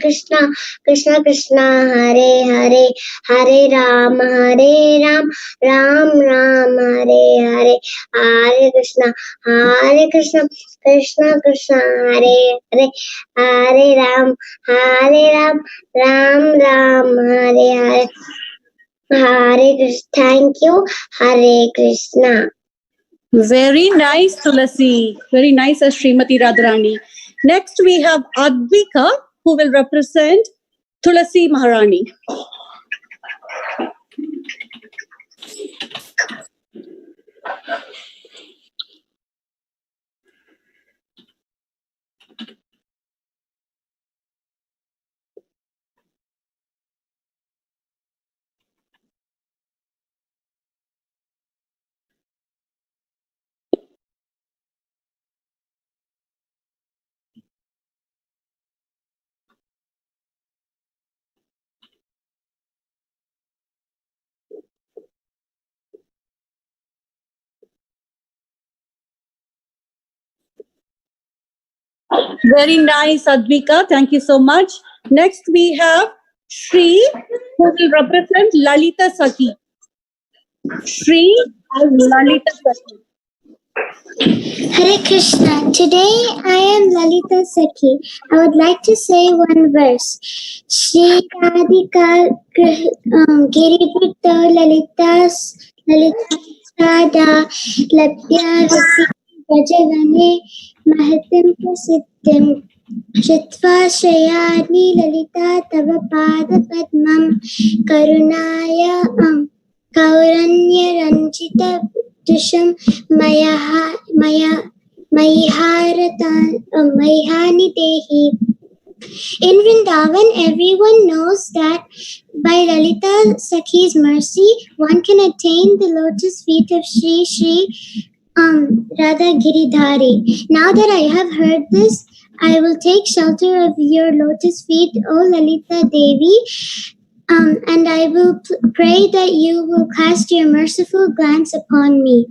Krishna Krishna, Hare Hare, Hare Ram, Ram Ram, Hare Hare. Hare Krishna, Krishna Krishna, Hare Hare, Hare Ram, Ram Ram, Hare Hare. Hare Krishna. Thank you. Hare Krishna. Very nice, Tulasi. Very nice as Srimati Radharani. Next, we have Advika, who will represent Tulasi Maharani. Very nice, Advika. Thank you so much. Next, we have Shri, who will represent Lalita Saki. Shri as Lalita Saki. Hare Krishna. Today I am Lalita Sakhi. I would like to say one verse. Shri Radhika Girivita Lalita Sada Labhya Rati Rajavane Mahatim Prasiddhim Shritva Shrayani Lalita Tava Pada Padmam Karunaya Kauranya Ranjita Dusham Mayhani Dehi. In Vrindavan, everyone knows that by Lalita Sakhi's mercy, one can attain the lotus feet of Shri Radha Giridhari. Now that I have heard this, I will take shelter of your lotus feet, O Lalita Devi, and I will pray that you will cast your merciful glance upon me.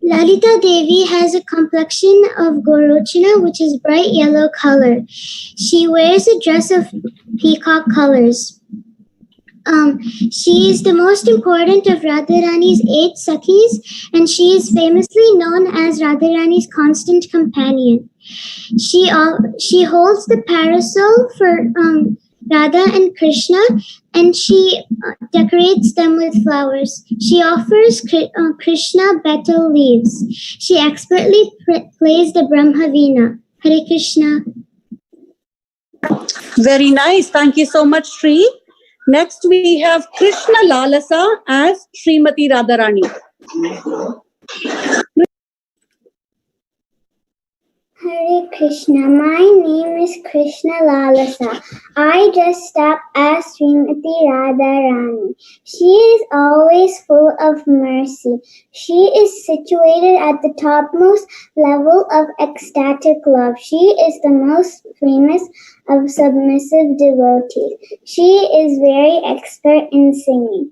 Lalita Devi has a complexion of Gorochana, which is bright yellow color. She wears a dress of peacock colors. She is the most important of Radharani's 8 Sakhis, and she is famously known as Radharani's constant companion. She holds the parasol for Radha and Krishna, and she decorates them with flowers. She offers Krishna betel leaves. She expertly plays the Brahma Veena. Hare Krishna. Very nice. Thank you so much, Shri. Next, we have Krishna Lalasa as Srimati Radharani. Hare Krishna. My name is Krishna Lalasa. I dressed up as Srimati Radharani. She is always full of mercy. She is situated at the topmost level of ecstatic love. She is the most famous of submissive devotees. She is very expert in singing.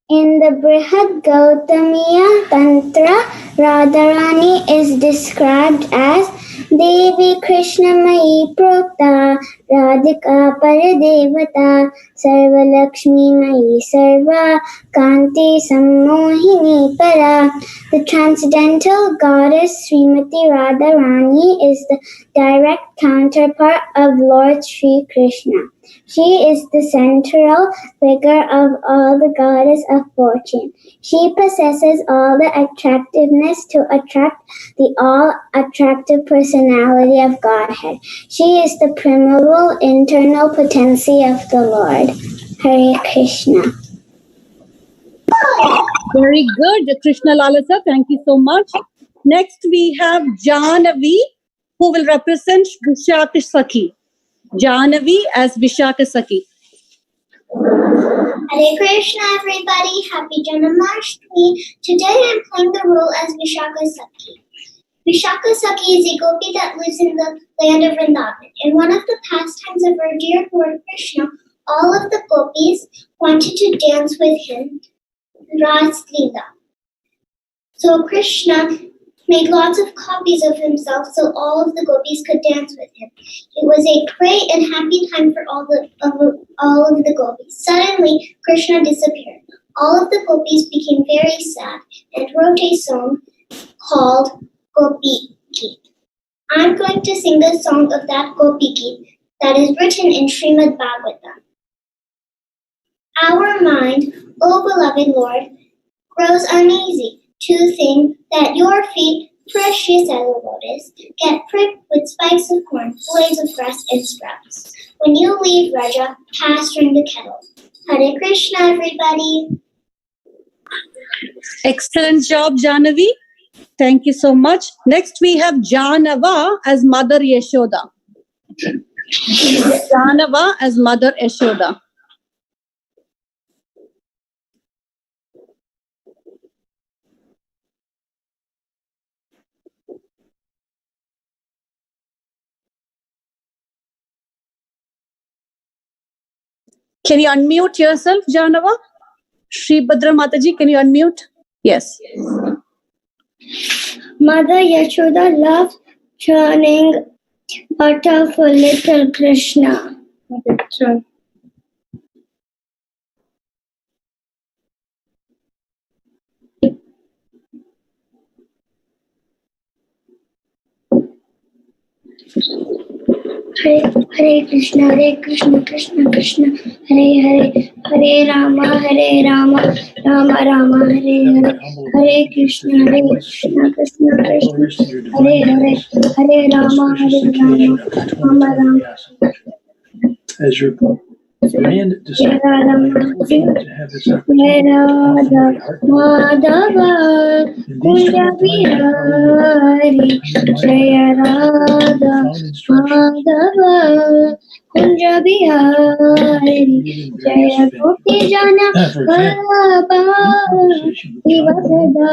In the Brihad Gautamiya Tantra, Radharani is described as Devi Krishna Mayi Prokta Radhika Paradevata Sarva Lakshmi Mayi Sarva Kanti Sammohini Para. The transcendental goddess Srimati Radharani is the direct counterpart of Lord Sri Krishna. She is the central figure of all the goddess of fortune. She possesses all the attractiveness to attract the all-attractive personality of Godhead. She is the primeval internal potency of the Lord. Hare Krishna. Very good, Krishna Lalasa. Thank you so much. Next, we have Jahnavi, who will represent Vishaka Sakhi. Jahnavi as Vishaka Sakhi. Hare Krishna, everybody. Happy Janmastmi. Today I'm playing the role as Vishaka Sakhi. Vishaka Sakhi is a gopi that lives in the land of Vrindavan. In one of the pastimes of our dear Lord Krishna, all of the gopis wanted to dance with him, Ras Leela. So Krishna made lots of copies of himself so all of the gopis could dance with him. It was a great and happy time for all of the gopis. Suddenly, Krishna disappeared. All of the gopis became very sad and wrote a song called Gopi Geet. I'm going to sing the song of that Gopi Geet that is written in Srimad Bhagavatam. Our mind, O beloved Lord, grows uneasy to think that your feet, precious as a lotus, get pricked with spikes of corn, blades of grass, and sprouts. When you leave Raja, pasturing the cattle. Hare Krishna, everybody. Excellent job, Jahnavi. Thank you so much. Next, we have Jahnava as Mother Yashoda. Jahnava as Mother Yashoda. Can you unmute yourself, Jahnava? Shri Bhadra Mataji, can you unmute? Yes. Mother Yashoda loved churning Utter for little Krishna. Hare Krishna, Krishna Krishna, Hare Hare, Hare Rama, Rama Rama, Hare Hare, Hare Krishna, Krishna Krishna, Hare Hare, Hare Rama, Rama Rama. As your grand disciple, I hope to have this opportunity Madhava, Kunja Bihari, Jaya Radha, Madhava, Kunja Bihari, Jaya Gopi Jana, Vallabha, Divasada,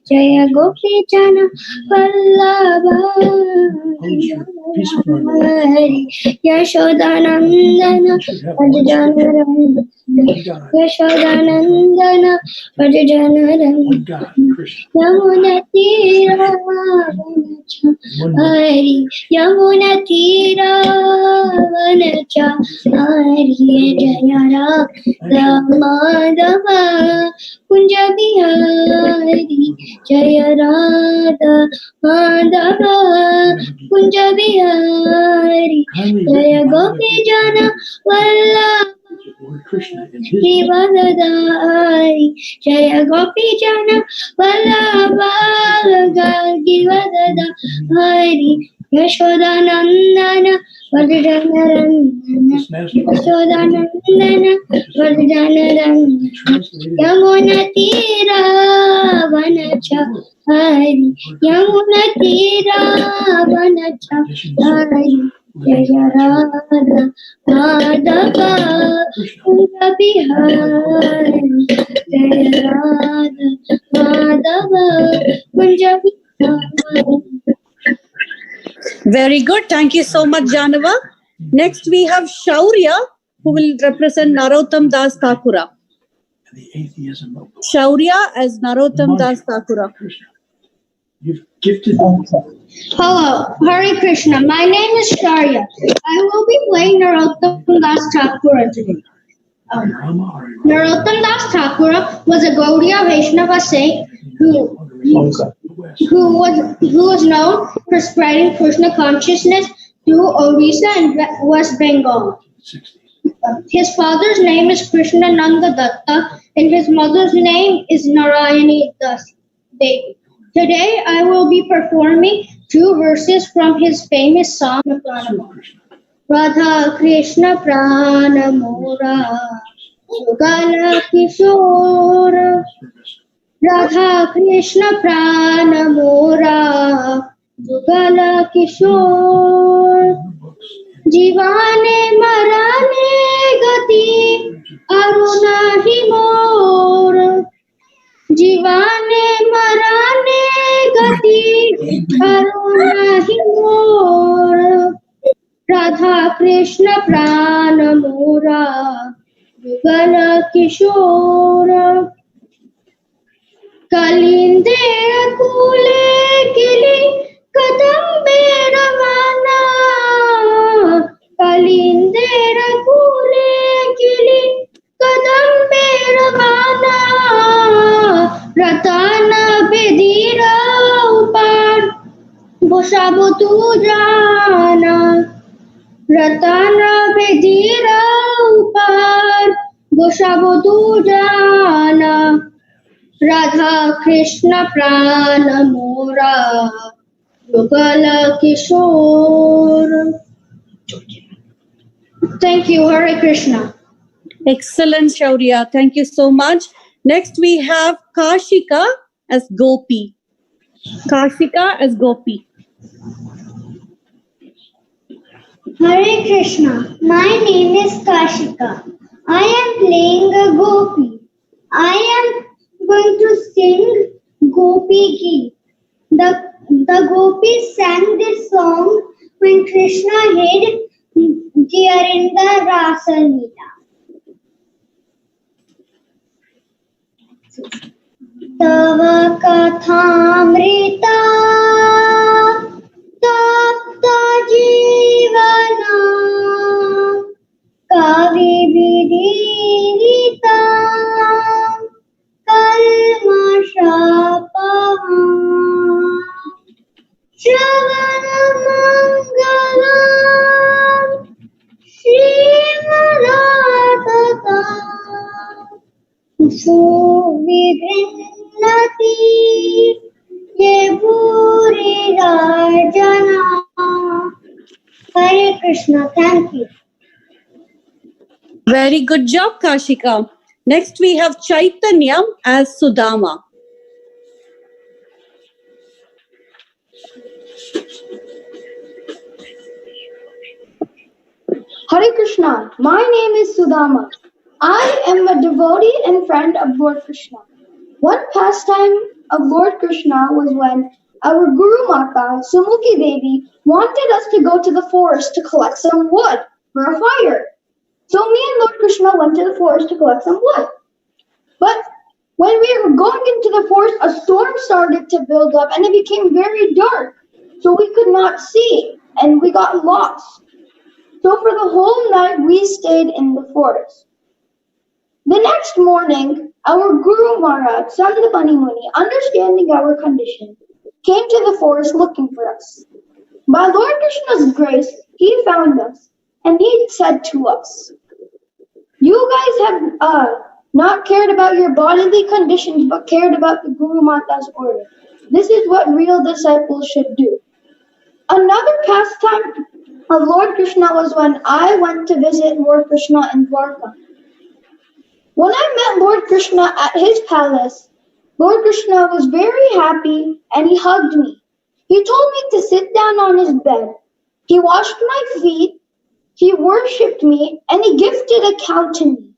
Jaya Gopi Jana, Vallabha, Yashodanandana, Vajjanarana, Yashodanandana, Vajjanarana, Yamunatira Vanacha, Hari, Yamunatira Vanacha, Hari, Jayara, Ramadava, Kunja Bihari, Jaya Radha, Madhava, Kunja Bihari, Jaya Gopi Jana, Vallabha, Divadadari, Jaya Gopi Jana, Vallabha, Divadadari, Yashodanandana, Vajjanarana, Yashodanandana, Vajjanarana, Yamunatira Vanacha, Hari, Yamunatira Vanacha, Hari, Jaya Radha, Madhava, Kunja Bihari, Jaya Radha, Madhava, Kunja Bihari. Very good. Thank you so much, Janava. Next, we have Shaurya, who will represent Narottam Das Thakura. Shaurya as Narottam Das Thakura. You've gifted. Hello, Hare Krishna. My name is Shaurya. I will be playing Narottam Das Thakura today. Narottam Das Thakura was a Gaudiya Vaishnava saint who was known for spreading Krishna consciousness through Orissa and West Bengal. His father's name is Krishna Nanda Datta and his mother's name is Narayani Das Devi. Today I will be performing 2 verses from his famous song Radha Krishna Prana Mora Sugala Kishora Radha Krishna Prana Mora Sugala Kishora Jivane Marane Gati Aruna Himora Jivane Marane Gati Aruna Himora Radha Krishna Prana Mora Yugala Kishora Kalindera Kule Kili Kadambe Ravana Kalindera Kule Kili Kadambe Ravana Ratana Bedira Upar Boshabo Tu Jana Ratana Bedira Upar Boshabo Tu Jana Radha Krishna Prana Mora Yugala Kishore. Thank you, Hare Krishna. Excellent, Shaurya. Thank you so much. Next, we have Kashika as Gopi. Kashika as Gopi. Hare Krishna. My name is Kashika. I am playing a Gopi. I am going to sing Gopi Geet. The Gopis sang this song when Krishna hid during the Rasa Leela. Tava Kathamrita Shravanamangalam Srimadasatam Suvidrinnati Ye Puri Rajana. Hare Krishna, thank you. Very good job, Kashika. Next, we have Chaitanya as Sudama. Hare Krishna, my name is Sudama. I am a devotee and friend of Lord Krishna. One pastime of Lord Krishna was when our Guru Mata, Sumukhi Devi, wanted us to go to the forest to collect some wood for a fire. So me and Lord Krishna went to the forest to collect some wood. But when we were going into the forest, a storm started to build up and it became very dark. So we could not see and we got lost. So for the whole night, we stayed in the forest. The next morning, our Guru Maharaj, Sandapani Muni, understanding our condition, came to the forest looking for us. By Lord Krishna's grace, he found us, and he said to us, "You guys have not cared about your bodily conditions, but cared about the Guru Mata's order. This is what real disciples should do." Another pastime of Lord Krishna was when I went to visit Lord Krishna in Dwarka. When I met Lord Krishna at his palace, Lord Krishna was very happy and he hugged me. He told me to sit down on his bed. He washed my feet, he worshipped me, and he gifted a cow to me.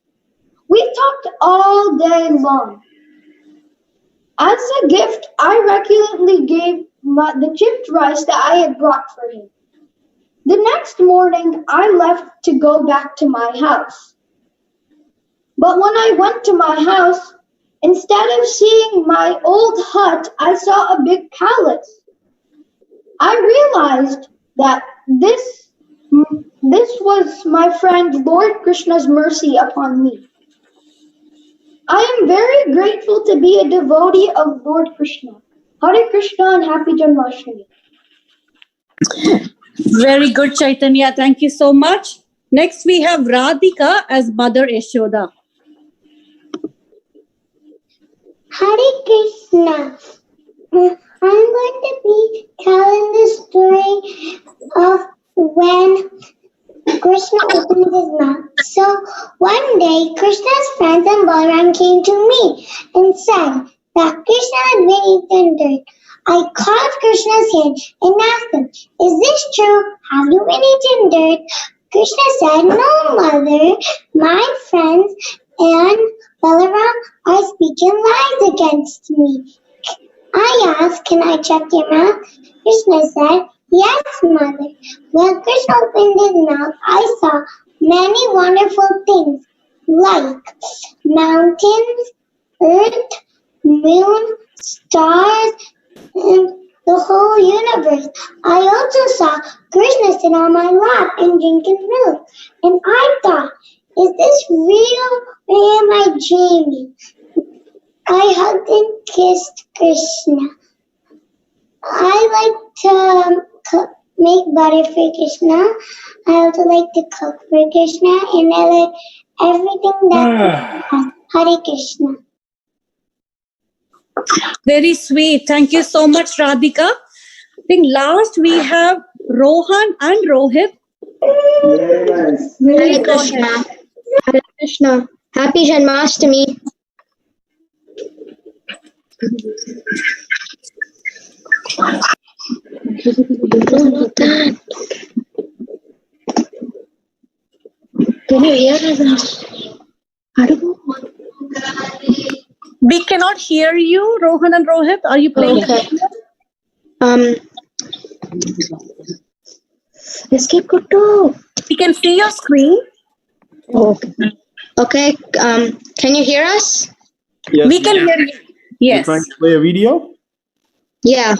We talked all day long. As a gift, I regularly gave the chipped rice that I had brought for him. The next morning, I left to go back to my house. But when I went to my house, instead of seeing my old hut, I saw a big palace. I realized that this was my friend Lord Krishna's mercy upon me. I am very grateful to be a devotee of Lord Krishna. Hare Krishna and happy Janmashtami. Very good, Chaitanya. Thank you so much. Next, we have Radhika as Mother Yashoda. Hare Krishna. I'm going to be telling the story of when Krishna opened his mouth. So one day, Krishna's friends and Balaram came to me and said that Krishna had been eaten dirt. I caught Krishna's hand and asked him, "Is this true? Have you been eaten dirt?" Krishna said, "No, mother. My friends and Balaram are speaking lies against me." I asked, "Can I check your mouth?" Krishna said, "Yes, mother." When Krishna opened his mouth, I saw many wonderful things like mountains, earth, moon, stars, and the whole universe. I also saw Krishna sit on my lap and drink his milk. And I thought, is this real or am I dreaming? I hugged and kissed Krishna. I like to make butter for Krishna. I also like to cook for Krishna, and I like everything that Hare Krishna. Very sweet. Thank you so much, Radhika. I think last we have Rohan and Rohit. Hare Krishna. Hare Krishna. Happy Janmashtami. Can you hear us? We cannot hear you, Rohan and Rohit. Are you playing? Okay. Escape Kutu. We can see your screen. Okay. Okay. Can you hear us? Yes. We can hear you. You're Yes. trying to play a video? Yeah.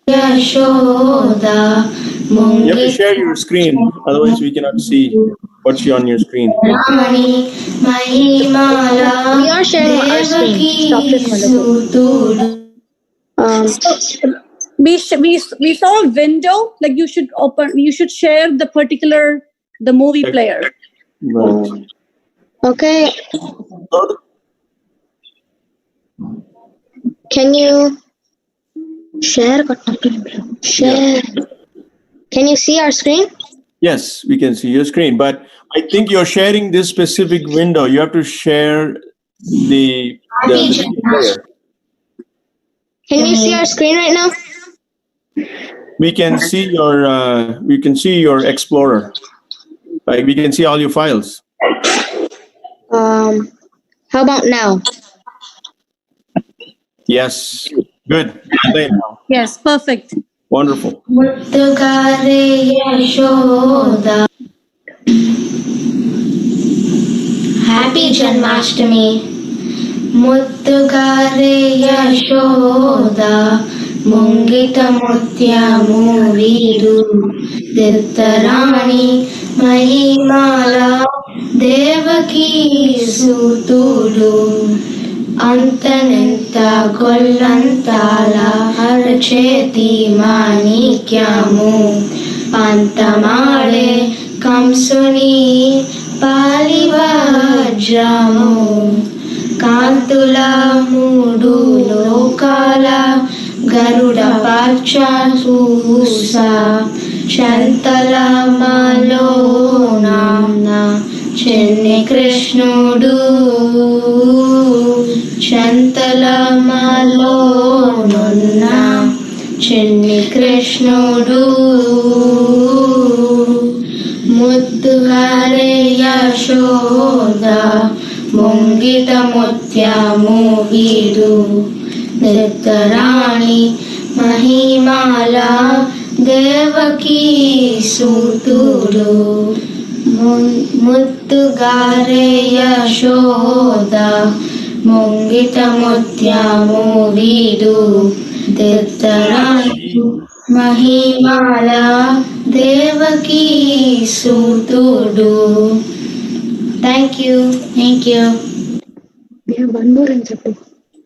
Yashoda You have to share your screen, otherwise we cannot see what's on your screen. We are sharing our screen. Stop it, We saw a window, like you should share the movie player. Right. Okay. Can you share? Share. Can you see our screen? Yes, we can see your screen, but I think you're sharing this specific window. You have to share the player. Can you see our screen right now? We can see your Explorer. Like we can see all your files. How about now? Yes. Good. Play now. Yes, perfect. Wonderful. Happy Janmashtami. Muttugare Yashoda. Mungita Mutyamu Vidu. Dittarani Mahimala. Devaki Sutudu. అంతనెంత కొల్లంతాల హరచేతి మాణిక్యము పంతమాడే కంసుని పాలివజ్రము కాంతుల మూడు లోకాల గరుడ పచ్చ చూస శంతల మలోన చెన్ని కృష్ణుడు శంతలమలోనున్న చిన్ని కృష్ణుడు ముద్దుగారే యశోద ముంగిట ముత్యము వీడు నిత్తరాణి మహిమాల దేవకీ సూతుడు ముద్దుగారే యశోద ముంగిట ముత్యము వీడు దిత్తరాణి మహిమాల దేవకీ సూతుడు. Thank you. We have one more in Chapter.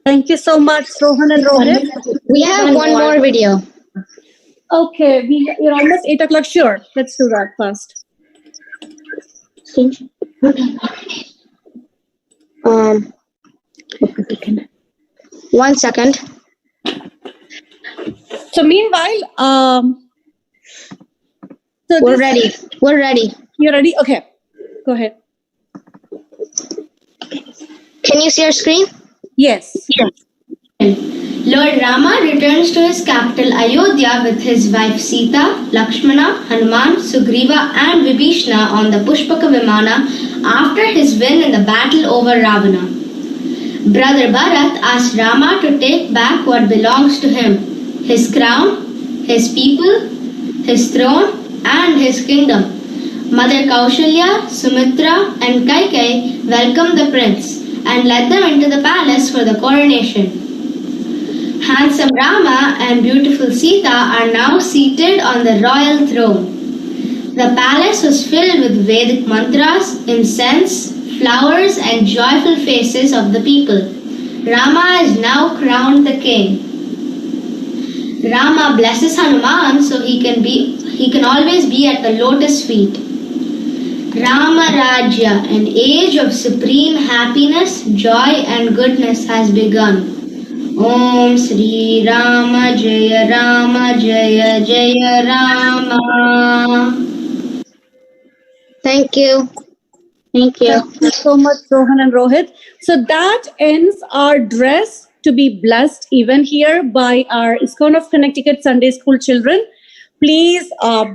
Thank you so much, Rohan and Rohit. We have one more video. Okay, we're almost 8 o'clock. Sure, let's do that first. One second. So meanwhile, we're ready. You're ready? Okay, go ahead. Can you see our screen? Yes. Lord Rama returns to his capital Ayodhya with his wife Sita, Lakshmana, Hanuman, Sugriva and Vibhishna on the Pushpaka Vimana after his win in the battle over Ravana. Brother Bharat asks Rama to take back what belongs to him, his crown, his people, his throne and his kingdom. Mother Kaushalya, Sumitra and Kaikai welcome the prince and led them into the palace for the coronation. Handsome Rama and beautiful Sita are now seated on the royal throne. The palace was filled with Vedic mantras, incense, flowers and joyful faces of the people. Rama is now crowned the king. Rama blesses Hanuman so he can always be at the lotus feet. Rama Rajya, an age of supreme happiness, joy and goodness has begun. Om Sri Rama Jaya Jaya Rama. Thank you. Thank you so much, Rohan and Rohit. So that ends our dress to be blessed even here by our ISKCON of Connecticut Sunday School children. Please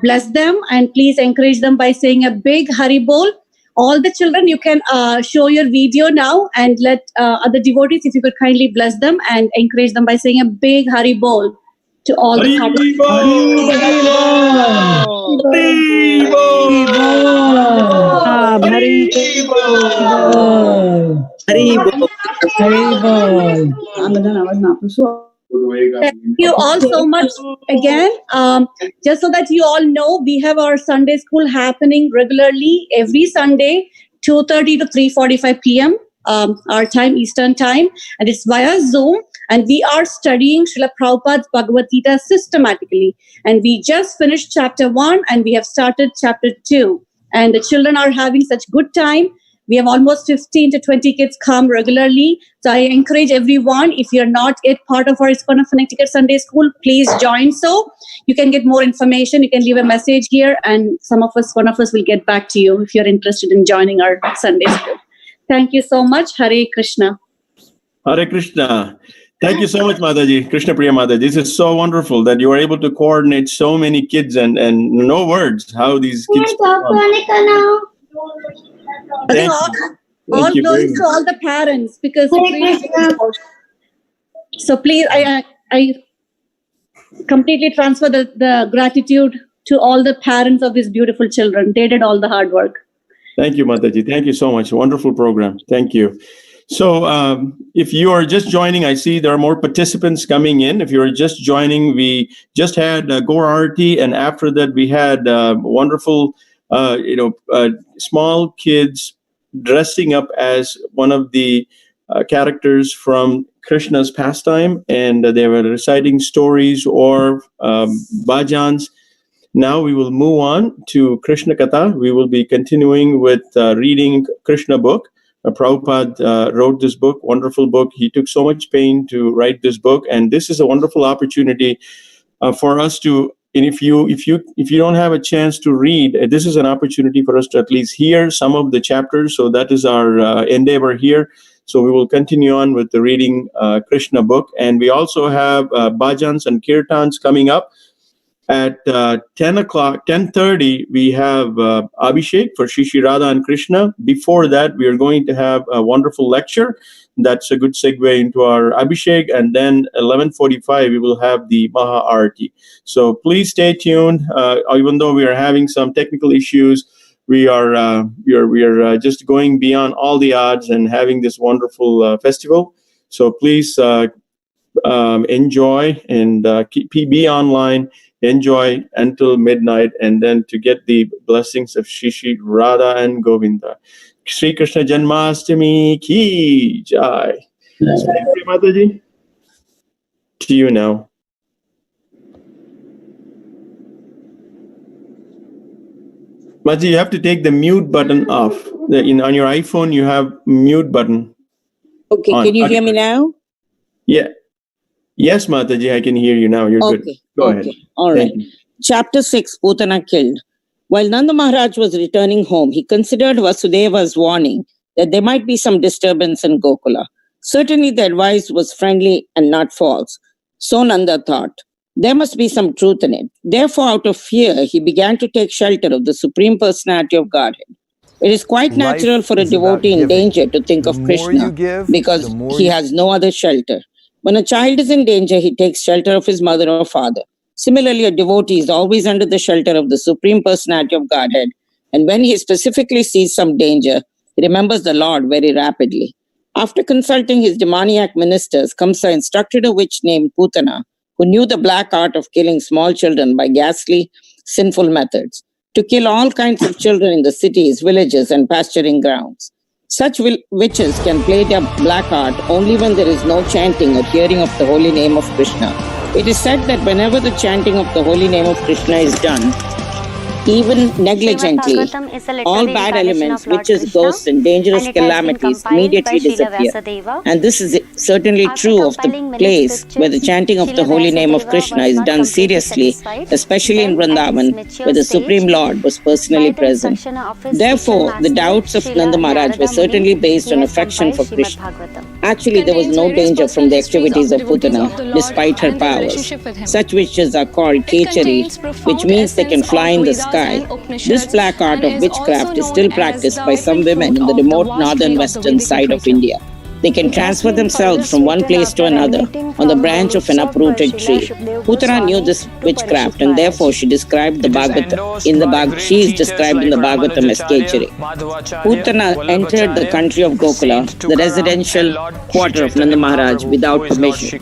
bless them and please encourage them by saying a big Haribol. All the children, you can show your video now and let other devotees, if you could kindly bless them and encourage them by saying a big Haribol to all the Thank you all so much again. Just so that you all know, we have our Sunday school happening regularly every Sunday, 2:30 to 3:45 p.m. Our time, Eastern time, and it's via Zoom. And we are studying Srila Prabhupada's Bhagavad Gita systematically. And we just finished chapter 1 and we have started chapter 2. And the children are having such good time. We have almost 15 to 20 kids come regularly. So I encourage everyone, if you're not yet part of our ISKCON of Connecticut Sunday School, please join. So you can get more information. You can leave a message here and one of us will get back to you if you're interested in joining our Sunday School. Thank you so much. Hare Krishna. Hare Krishna. Thank you so much, Mataji, Krishna Priya Mataji. This is so wonderful that you are able to coordinate so many kids and no words how these kids. Thank you. All glory to all the parents because so please I completely transfer the gratitude to all the parents of these beautiful children. They did all the hard work. Thank you, Mataji. Thank you so much. Wonderful program. Thank you. So if you are just joining, I see there are more participants coming in. If you're just joining, we just had Gaur Arati, and after that we had wonderful, small kids dressing up as one of the characters from Krishna's pastime, and they were reciting stories or bhajans. Now we will move on to Krishna Katha. We will be continuing with reading Krishna book. Prabhupada wrote this book, wonderful book. He took so much pain to write this book, and this is a wonderful opportunity for us to. And if you don't have a chance to read, this is an opportunity for us to at least hear some of the chapters. So that is our endeavor here. So we will continue on with the reading Krishna book, and we also have bhajans and kirtans coming up. At 10:30, we have Abhishek for Shri Radha and Krishna. Before that, we are going to have a wonderful lecture. That's a good segue into our Abhishek. And then 11:45, we will have the Maha Arati. So please stay tuned. Even though we are having some technical issues, we are just going beyond all the odds and having this wonderful festival. So please enjoy and be online. Enjoy until midnight, and then to get the blessings of Shri Radha and Govinda. Shri Krishna Janmastmi ki jai. Mataji, to you now. Mataji, you have to take the mute button off. On your iPhone, you have mute button. Okay, can you hear me now? Yeah. Yes, Mataji, I can hear you now. You're good. Go ahead. All right. Chapter 6, Putana killed. While Nanda Maharaj was returning home, he considered Vasudeva's warning that there might be some disturbance in Gokula. Certainly the advice was friendly and not false. So Nanda thought, there must be some truth in it. Therefore, out of fear, he began to take shelter of the Supreme Personality of Godhead. It is quite natural for a devotee in danger to think of Krishna because he has no other shelter. When a child is in danger, he takes shelter of his mother or father. Similarly, a devotee is always under the shelter of the Supreme Personality of Godhead. And when he specifically sees some danger, he remembers the Lord very rapidly. After consulting his demoniac ministers, Kamsa instructed a witch named Putana, who knew the black art of killing small children by ghastly, sinful methods, to kill all kinds of children in the cities, villages, and pasturing grounds. Such witches can play their black art only when there is no chanting or hearing of the holy name of Krishna. It is said that whenever the chanting of the holy name of Krishna is done, even negligently, all bad elements, witches, ghosts, and dangerous calamities immediately disappear. And this is certainly true of the place where the chanting of the holy name of Krishna is done seriously, especially in Vrindavan, where the Supreme Lord was personally present. Therefore, the doubts of Nanda Maharaj were certainly based on affection for Krishna. Actually, there was no danger from the activities of Putana, despite her powers. Such witches are called Kechari, which means they can fly in the sky. This black art of witchcraft is still practiced by some women in the remote northern western side of India. They can transfer themselves from one place to another on the branch of an uprooted tree. Putana knew this witchcraft, and therefore she described the Bhagavatam she is described in the Bhagavatam as Kechari. Putana entered the country of Gokula, the residential quarter of Nanda Maharaj, without permission.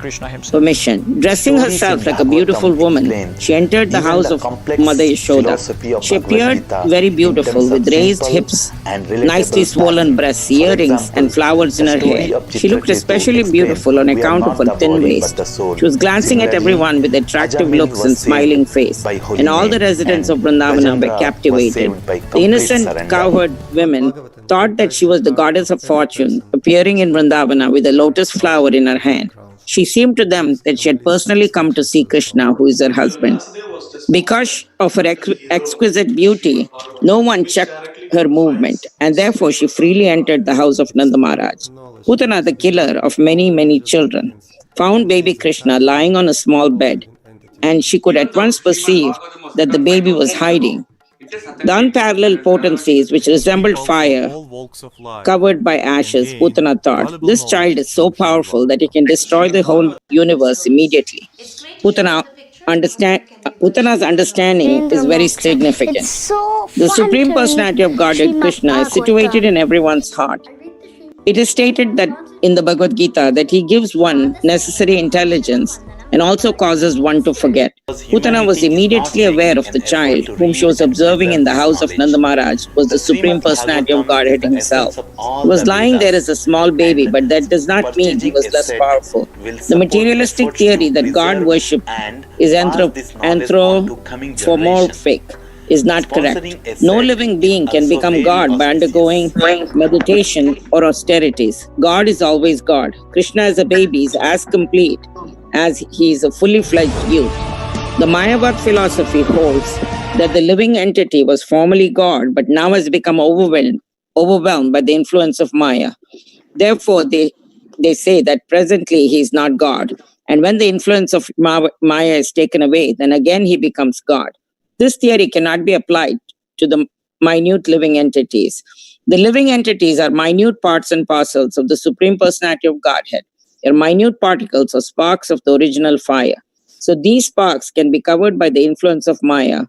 Dressing herself like a beautiful woman, she entered the house of Mother Yashoda. She appeared very beautiful with raised hips, nicely swollen breasts, earrings, and flowers in her hair. She looked especially beautiful on account of her thin waist. She was glancing at everyone with attractive looks and smiling face, and all the residents of Vrindavana were captivated. The innocent cowherd women thought that she was the goddess of fortune, appearing in Vrindavana with a lotus flower in her hand. She seemed to them that she had personally come to see Krishna, who is her husband. Because of her exquisite beauty, no one checked her movement, and therefore she freely entered the house of Nanda Maharaj. Putana, the killer of many, many children, found baby Krishna lying on a small bed, and she could at once perceive that the baby was hiding. The unparalleled potencies, which resembled fire covered by ashes, Putana thought, this child is so powerful that he can destroy the whole universe immediately. Putana's understanding is very significant. The Supreme Personality of Godhead, Krishna, is situated in everyone's heart. It is stated that in the Bhagavad Gita that he gives one necessary intelligence and also causes one to forget. Putana was immediately aware of the child whom she was observing in the house of Nanda Maharaj was the Supreme Personality of Godhead himself. He was lying there as a small baby, but that does not mean he was less powerful. The materialistic theory that God worship is anthropomorphic is not correct. No living being can become God by undergoing meditation or austerities. God is always God. Krishna as a baby is as complete as he is a fully fledged youth. The Mayavad philosophy holds that the living entity was formerly God, but now has become overwhelmed by the influence of Maya. Therefore, they say that presently he is not God. And when the influence of Maya is taken away, then again he becomes God. This theory cannot be applied to the minute living entities. The living entities are minute parts and parcels of the Supreme Personality of Godhead. They are minute particles or sparks of the original fire. So these sparks can be covered by the influence of Maya,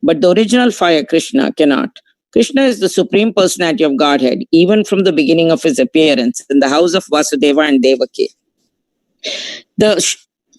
but the original fire, Krishna, cannot. Krishna is the Supreme Personality of Godhead, even from the beginning of his appearance in the house of Vasudeva and Devaki.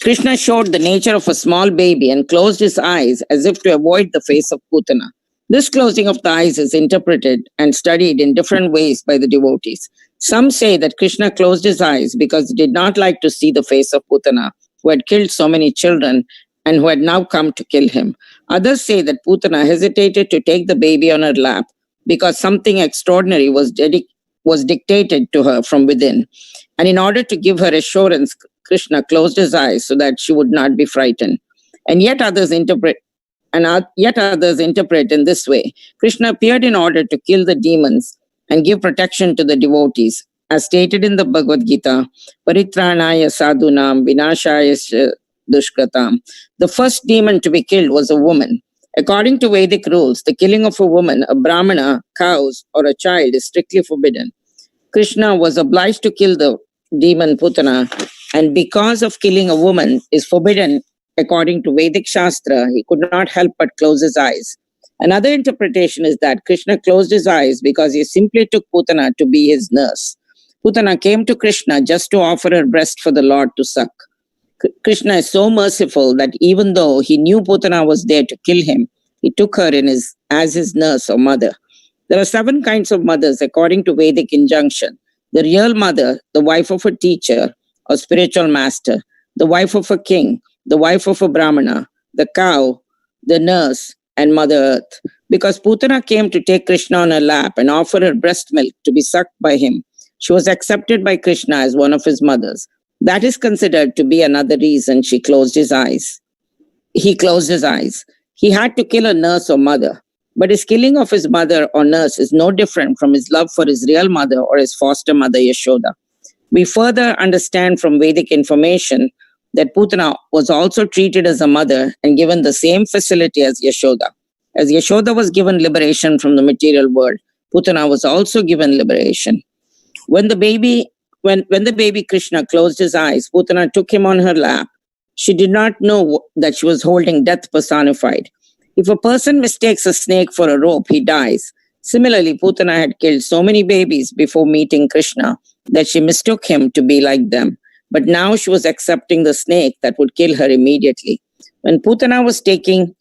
Krishna showed the nature of a small baby and closed his eyes as if to avoid the face of Putana. This closing of the eyes is interpreted and studied in different ways by the devotees. Some say that Krishna closed his eyes because he did not like to see the face of Putana, who had killed so many children and who had now come to kill him. Others say that Putana hesitated to take the baby on her lap because something extraordinary was dictated to her from within. And in order to give her assurance, Krishna closed his eyes so that she would not be frightened. And yet others interpret in this way. Krishna appeared in order to kill the demons and give protection to the devotees. As stated in the Bhagavad Gita, Paritranaya sadhunam vinashaya dushkratam. The first demon to be killed was a woman. According to Vedic rules, the killing of a woman, a brahmana, cows, or a child is strictly forbidden. Krishna was obliged to kill the demon Putana, and because of killing a woman is forbidden according to Vedic Shastra, he could not help but close his eyes. Another interpretation is that Krishna closed his eyes because he simply took Putana to be his nurse. Putana came to Krishna just to offer her breast for the Lord to suck. Krishna is so merciful that even though he knew Putana was there to kill him, he took her as his nurse or mother. There are 7 kinds of mothers according to Vedic injunction. The real mother, the wife of a teacher or spiritual master, the wife of a king, the wife of a brahmana, the cow, the nurse, and Mother Earth. Because Putana came to take Krishna on her lap and offer her breast milk to be sucked by him, she was accepted by Krishna as one of his mothers. That is considered to be another reason he closed his eyes. He had to kill a nurse or mother, but his killing of his mother or nurse is no different from his love for his real mother or his foster mother Yashoda. We further understand from Vedic information that Putana was also treated as a mother and given the same facility as Yashoda. As Yashoda was given liberation from the material world, Putana was also given liberation. When the baby when the baby Krishna closed his eyes, Putana took him on her lap. She did not know that she was holding death personified. If a person mistakes a snake for a rope, he dies. Similarly, Putana had killed so many babies before meeting Krishna that she mistook him to be like them. But now she was accepting the snake that would kill her immediately. When Putana was taking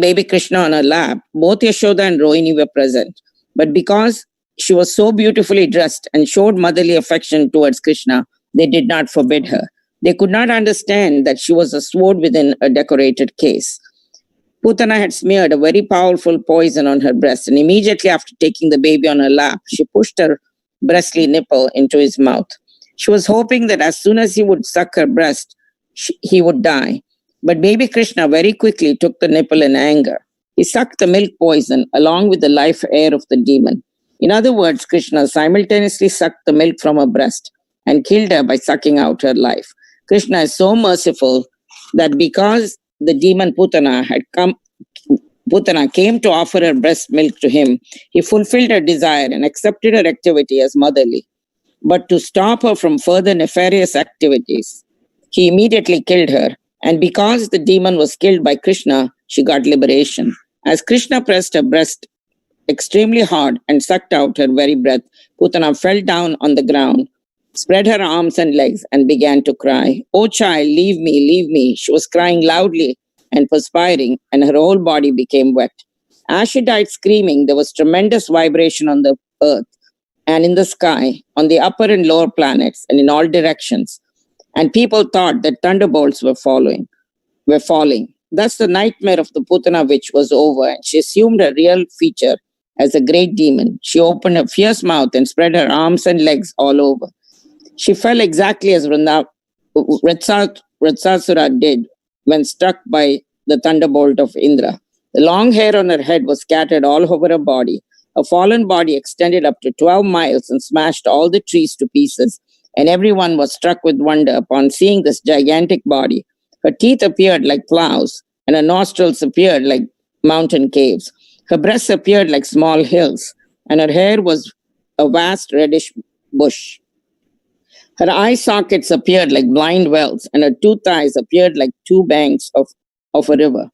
baby Krishna on her lap, both Yashoda and Rohini were present. But because she was so beautifully dressed and showed motherly affection towards Krishna, they did not forbid her. They could not understand that she was a sword within a decorated case. Putana had smeared a very powerful poison on her breast, and immediately after taking the baby on her lap, she pushed her breastly nipple into his mouth. She was hoping that as soon as he would suck her breast, he would die. But baby Krishna very quickly took the nipple in anger. He sucked the milk poison along with the life air of the demon. In other words, Krishna simultaneously sucked the milk from her breast and killed her by sucking out her life. Krishna is so merciful that because the demon Putana came to offer her breast milk to him, he fulfilled her desire and accepted her activity as motherly. But to stop her from further nefarious activities, he immediately killed her. And because the demon was killed by Krishna, she got liberation. As Krishna pressed her breast extremely hard and sucked out her very breath, Putana fell down on the ground, spread her arms and legs, and began to cry. "Oh child, leave me, leave me." She was crying loudly and perspiring, and her whole body became wet. As she died screaming, there was tremendous vibration on the earth and in the sky, on the upper and lower planets, and in all directions. And people thought that thunderbolts were falling. Thus the nightmare of the Putana witch was over, and she assumed her real feature as a great demon. She opened her fierce mouth and spread her arms and legs all over. She fell exactly as Vritsasura did when struck by the thunderbolt of Indra. The long hair on her head was scattered all over her body. Her fallen body extended up to 12 miles and smashed all the trees to pieces, and everyone was struck with wonder upon seeing this gigantic body. Her teeth appeared like plows, and her nostrils appeared like mountain caves. Her breasts appeared like small hills, and her hair was a vast reddish bush. Her eye sockets appeared like blind wells, and her two thighs appeared like two banks of a river.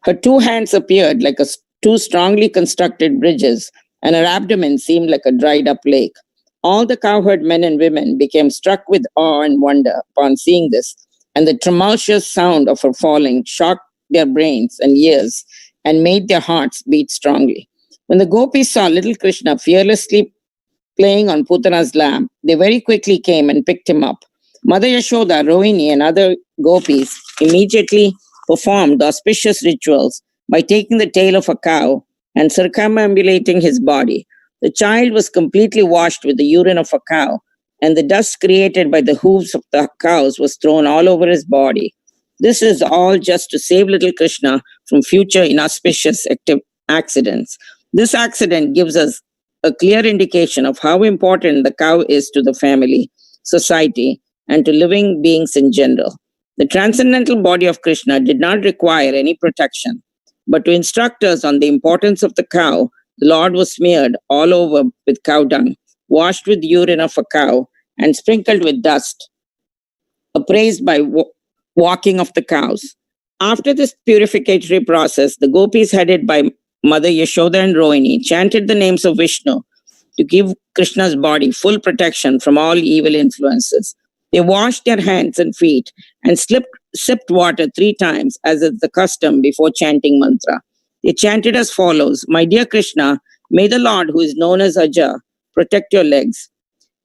Her two hands appeared like two strongly constructed bridges, and her abdomen seemed like a dried up lake. All the cowherd men and women became struck with awe and wonder upon seeing this, and the tumultuous sound of her falling shocked their brains and ears and made their hearts beat strongly. When the gopis saw little Krishna fearlessly playing on Putana's lap, they very quickly came and picked him up. Mother Yashoda, Rohini, and other gopis immediately performed the auspicious rituals by taking the tail of a cow and circumambulating his body. The child was completely washed with the urine of a cow, and the dust created by the hooves of the cows was thrown all over his body. This is all just to save little Krishna from future inauspicious accidents. This accident gives us a clear indication of how important the cow is to the family, society, and to living beings in general. The transcendental body of Krishna did not require any protection, but to instruct us on the importance of the cow, the Lord was smeared all over with cow dung, washed with urine of a cow, and sprinkled with dust, appraised by walking of the cows. After this purificatory process, the gopis headed by Mother Yashoda and Rohini chanted the names of Vishnu to give Krishna's body full protection from all evil influences. They washed their hands and feet and sipped water 3 times, as is the custom before chanting mantra. They chanted as follows: "My dear Krishna, may the Lord, who is known as Aja, protect your legs.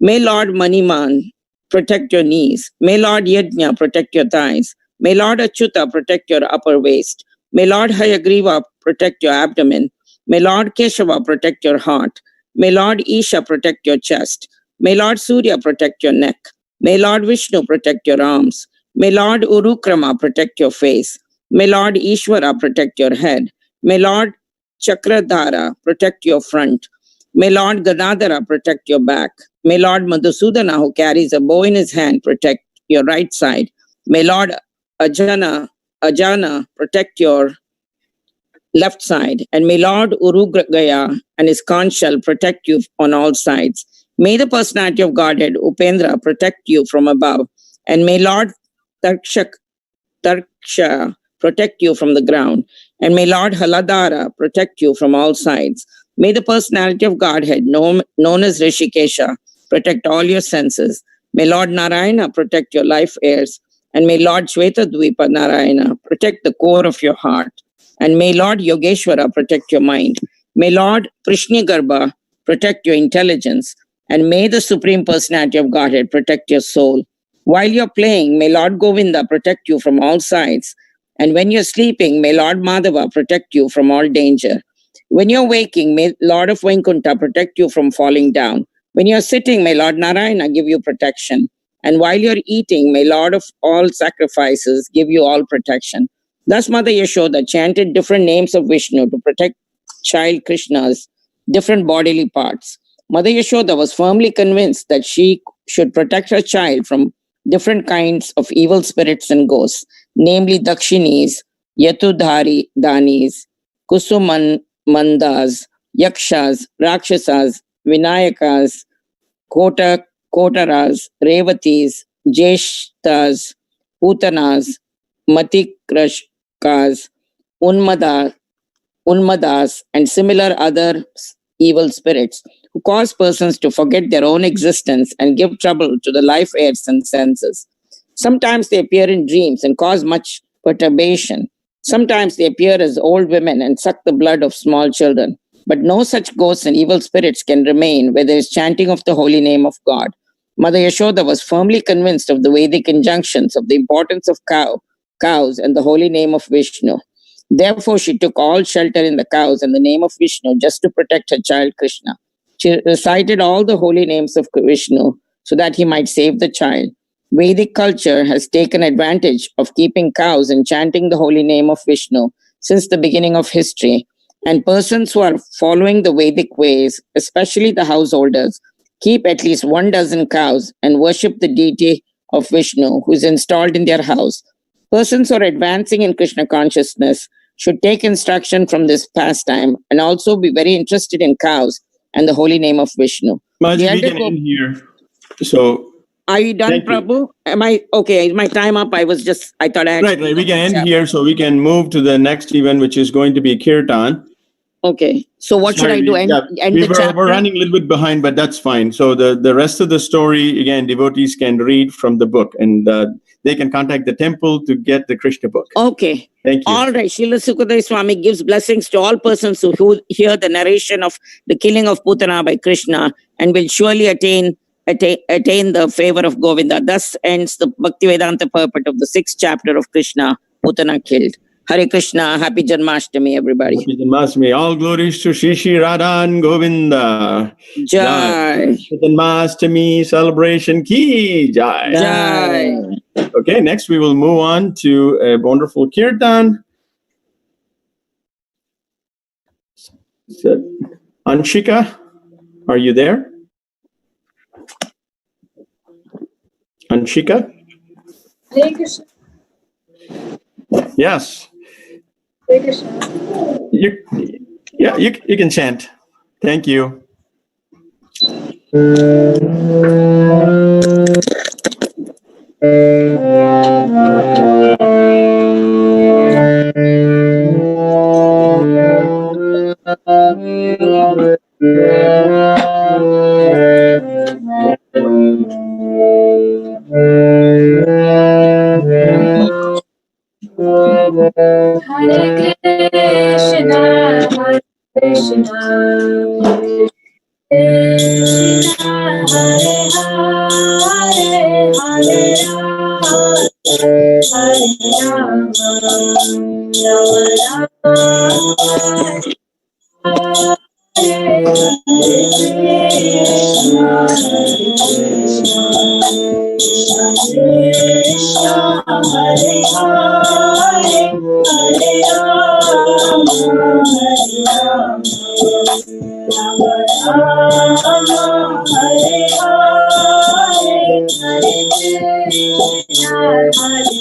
May Lord Maniman protect your knees. May Lord Yajna protect your thighs. May Lord Achyuta protect your upper waist. May Lord Hayagriva protect your abdomen. May Lord Keshava protect your heart. May Lord Isha protect your chest. May Lord Surya protect your neck. May Lord Vishnu protect your arms. May Lord Urukrama protect your face. May Lord Ishvara protect your head. May Lord Chakradhara protect your front. May Lord Ganadhara protect your back. May Lord Madhusudana, who carries a bow in his hand, protect your right side. May Lord Ajana protect your left side. And may Lord Urugaya and his conch shell protect you on all sides. May the personality of Godhead, Upendra, protect you from above, and may Lord Tarksha protect you from the ground, and may Lord Haladara protect you from all sides. May the personality of Godhead, known as Rishikesha, protect all your senses. May Lord Narayana protect your life airs, and may Lord Shvetadvipa Narayana protect the core of your heart, and may Lord Yogeshwara protect your mind. May Lord Prishnigarbha protect your intelligence, and may the Supreme Personality of Godhead protect your soul. While you're playing, may Lord Govinda protect you from all sides. And when you're sleeping, may Lord Madhava protect you from all danger. When you're waking, may Lord of Vaikuntha protect you from falling down. When you're sitting, may Lord Narayana give you protection. And while you're eating, may Lord of all sacrifices give you all protection. Thus, Mother Yashoda chanted different names of Vishnu to protect child Krishna's different bodily parts. Mother Yashoda was firmly convinced that she should protect her child from different kinds of evil spirits and ghosts, namely Dakshinis, Yatudhari Danis, Kusumandas, Yakshas, Rakshasas, Vinayakas, Kotaras, Revatis, Jeshtas, Putanas, Matikrashkas, Unmadas, and similar other evil spirits who cause persons to forget their own existence and give trouble to the life airs and senses. Sometimes they appear in dreams and cause much perturbation. Sometimes they appear as old women and suck the blood of small children. But no such ghosts and evil spirits can remain where there is chanting of the holy name of God. Mother Yashoda was firmly convinced of the Vedic injunctions of the importance of cows and the holy name of Vishnu. Therefore, she took all shelter in the cows and the name of Vishnu just to protect her child Krishna. She recited all the holy names of Vishnu so that he might save the child. Vedic culture has taken advantage of keeping cows and chanting the holy name of Vishnu since the beginning of history. And persons who are following the Vedic ways, especially the householders, keep at least 12 cows and worship the deity of Vishnu who is installed in their house. Persons who are advancing in Krishna consciousness should take instruction from this pastime and also be very interested in cows and the holy name of Vishnu. Maji, we can end here. So, are you done, Prabhu? Am I okay? Is my time up? I thought I had right. We can end here, so we can move to the next event, which is going to be Kirtan. Okay. So what should I do? End the chapter? We're running a little bit behind, but that's fine. So the rest of the story, again, devotees can read from the book, and they can contact the temple to get the Krishna book. Okay. Thank you. All right. Srila Sukadeva Swami gives blessings to all persons who hear the narration of the killing of Putana by Krishna and will surely attain the favor of Govinda. Thus ends the Bhaktivedanta purport of the 6th chapter of Krishna, Putana killed. Hare Krishna, happy Janmashtami, everybody. Happy Janmashtami. All glories to Shishi Radha and Govinda. Jai. Janmashtami celebration ki jai. Jai. Okay, next we will move on to a wonderful Kirtan. So, Anshika, are you there? Anshika? Hare Krishna. Yes. Hare Krishna. You can chant. Thank you. Hare Krishna, Hare Krishna, Krishna Hare Hare, Hare Rama, Hare Rama, Rama Hare Krishna, Krishna Hare Hare, Hare Rama, Hare Rama, Rama Hare Hare, Hare Krishna, Hare Krishna,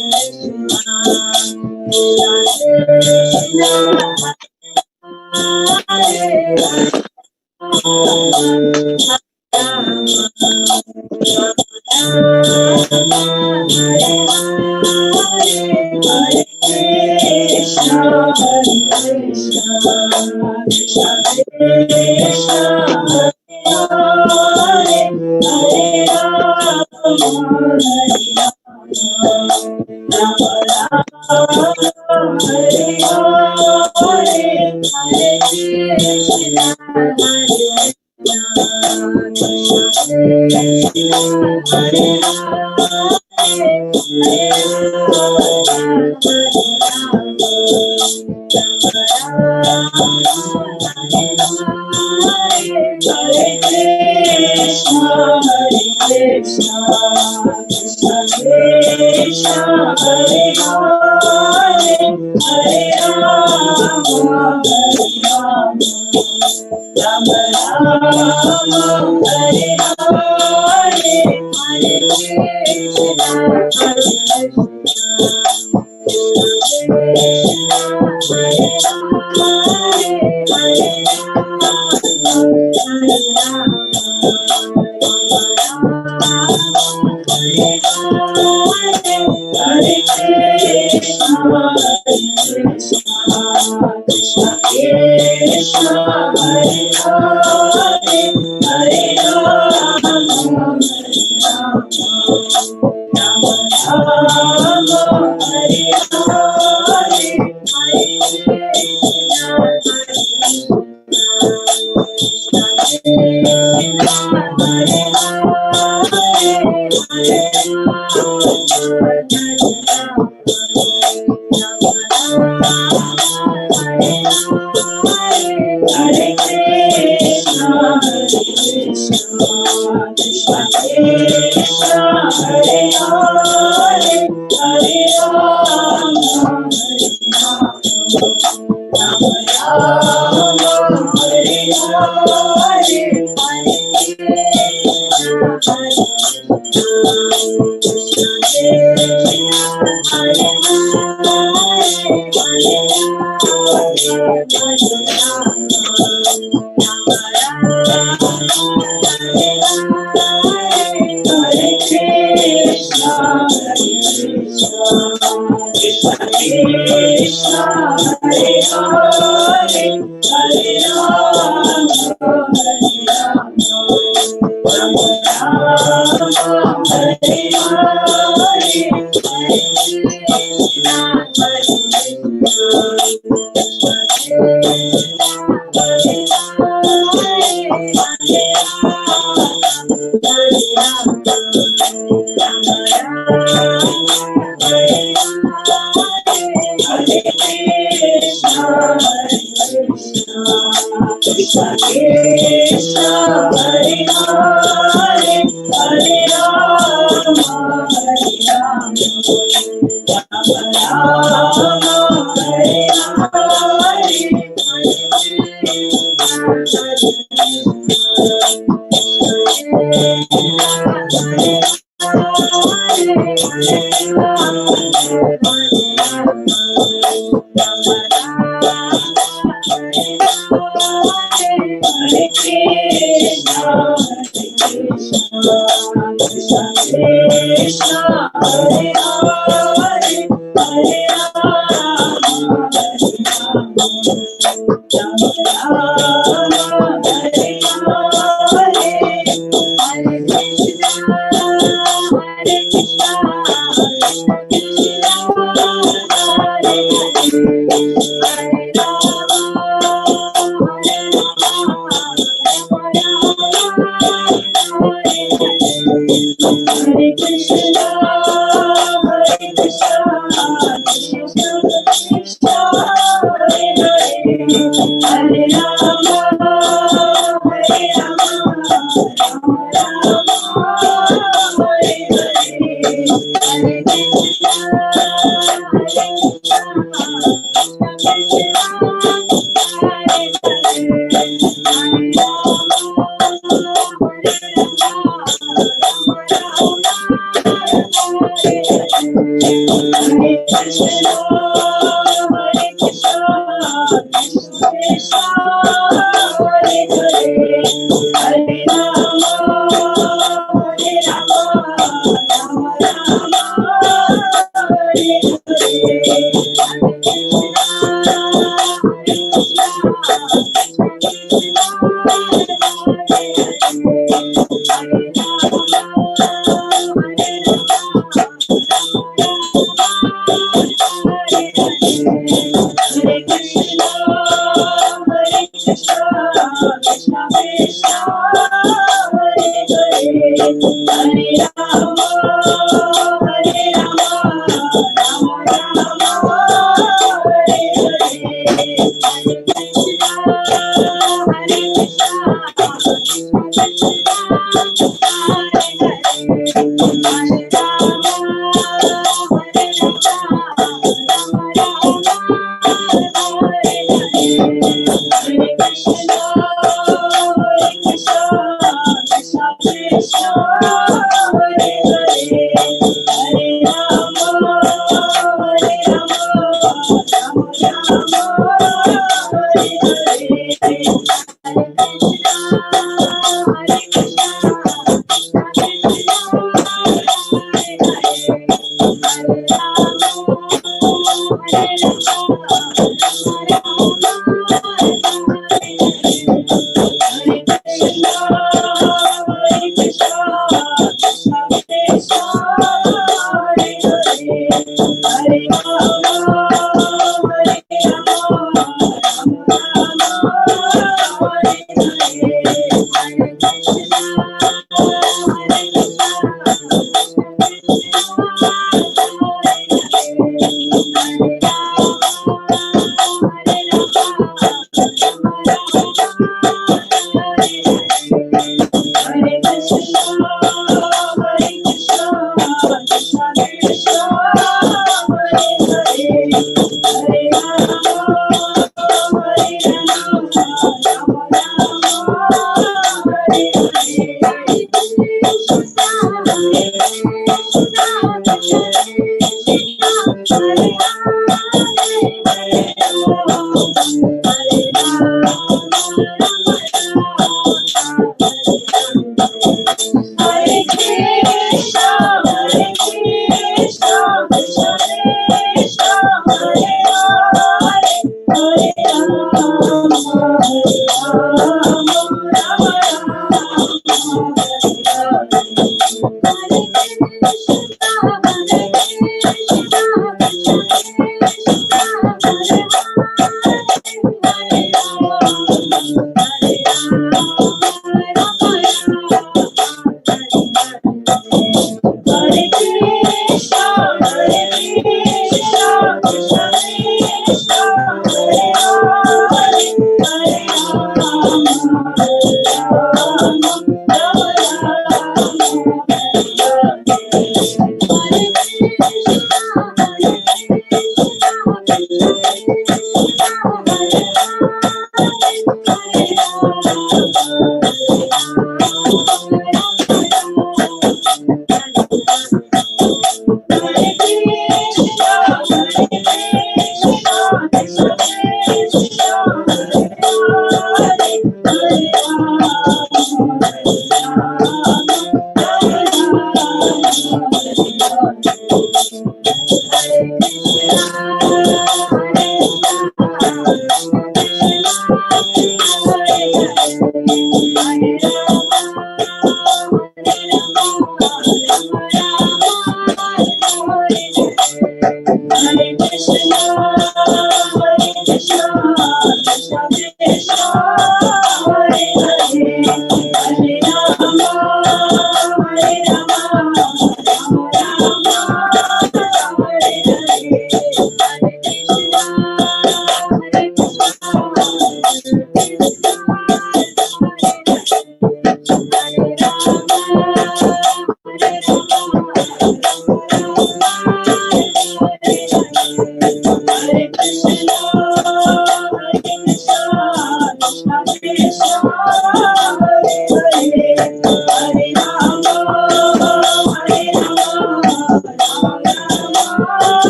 Hare Rama,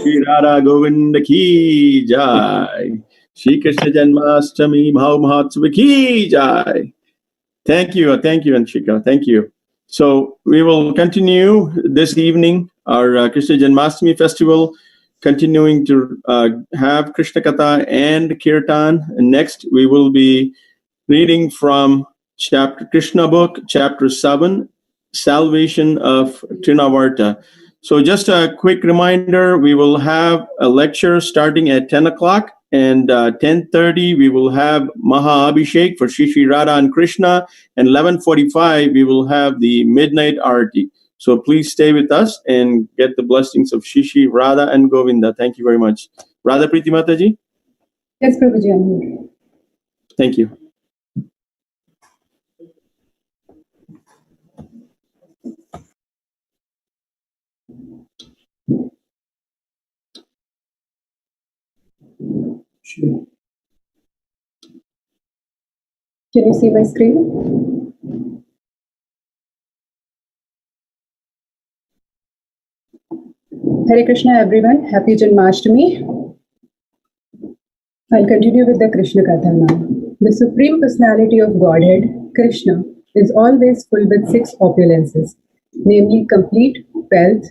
Shri Radha Govinda ki jai. Shri Krishna Janmastmi Mahatsav ki jai. Thank you, Anshika. Thank you. So we will continue this evening our Krishna Janmastmi festival, continuing to have Krishna Katha and Kirtan. And next, we will be reading from chapter Krishna book, chapter 7, Salvation of Trinavarta. So just a quick reminder, we will have a lecture starting at 10 o'clock, and 10:30 we will have Maha Abhishek for Shri Shri Radha and Krishna, and 11:45 we will have the midnight Arati. So please stay with us and get the blessings of Shri Shri Radha and Govinda. Thank you very much. Radha Priti Mataji? Yes, Prabhuji, I'm here. Thank you. Sure. Can you see my screen? Hare Krishna, everyone. Happy Janmashtami. I'll continue with the Krishna Katha now. The Supreme Personality of Godhead, Krishna, is always full with 6 opulences, namely complete wealth,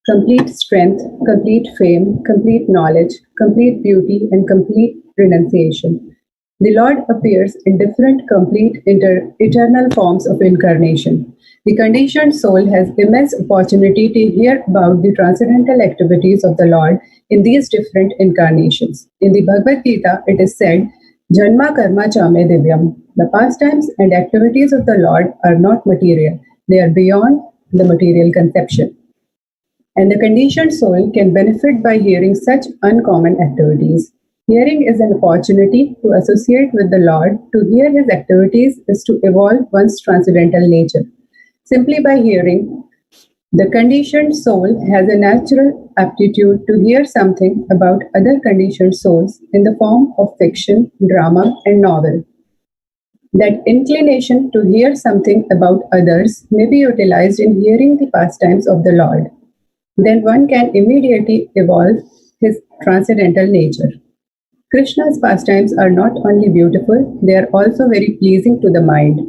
complete strength, complete fame, complete knowledge, complete beauty, and complete renunciation. The Lord appears in different complete eternal forms of incarnation. The conditioned soul has immense opportunity to hear about the transcendental activities of the Lord in these different incarnations. In the Bhagavad Gita, it is said, Janma karma chame divyam. The pastimes and activities of the Lord are not material. They are beyond the material conception. And the conditioned soul can benefit by hearing such uncommon activities. Hearing is an opportunity to associate with the Lord. To hear his activities is to evolve one's transcendental nature. Simply by hearing The conditioned soul has a natural aptitude to hear something about other conditioned souls in the form of fiction, drama, and novel. That inclination to hear something about others may be utilized in hearing the pastimes of the Lord. Then one can immediately evolve his transcendental nature. Krishna's pastimes are not only beautiful, they are also very pleasing to the mind.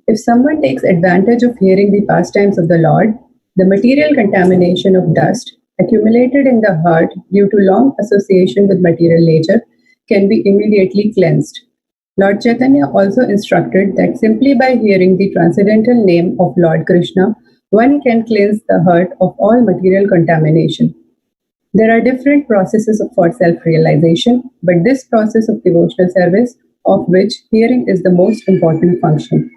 If someone takes advantage of hearing the pastimes of the Lord, the material contamination of dust accumulated in the heart due to long association with material nature can be immediately cleansed. Lord Chaitanya also instructed that simply by hearing the transcendental name of Lord Krishna, one can cleanse the heart of all material contamination. There are different processes for self-realization, but this process of devotional service, of which hearing is the most important function,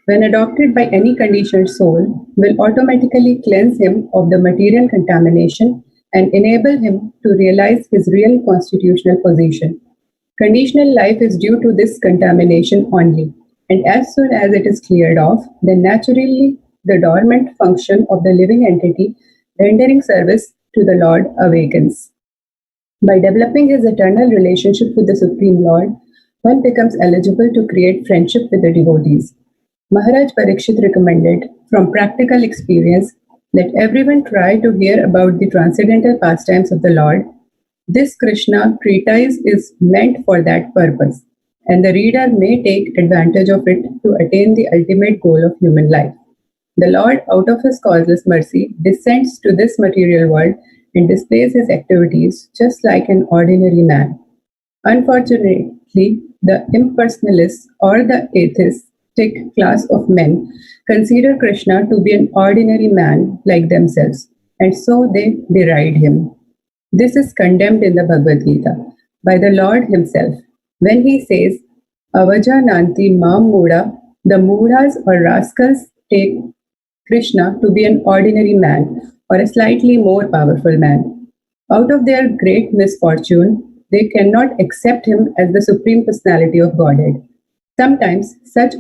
when adopted by any conditioned soul, will automatically cleanse him of the material contamination and enable him to realize his real constitutional position. Conditional life is due to this contamination only, and as soon as it is cleared off, then naturally the dormant function of the living entity rendering service to the Lord awakens. By developing his eternal relationship with the Supreme Lord, one becomes eligible to create friendship with the devotees. Maharaj Parikshit recommended from practical experience that everyone try to hear about the transcendental pastimes of the Lord. This Krishna treatise is meant for that purpose, and the reader may take advantage of it to attain the ultimate goal of human life. The Lord, out of his causeless mercy, descends to this material world and displays his activities just like an ordinary man. Unfortunately, the impersonalists or the atheistic class of men consider Krishna to be an ordinary man like themselves, and so they deride him. This is condemned in the Bhagavad Gita by the Lord himself when he says, Avajananti Mam Muda, the Mudas or rascals take Krishna to be an ordinary man or a slightly more powerful man. Out of their great misfortune, they cannot accept him as the Supreme Personality of Godhead. Sometimes such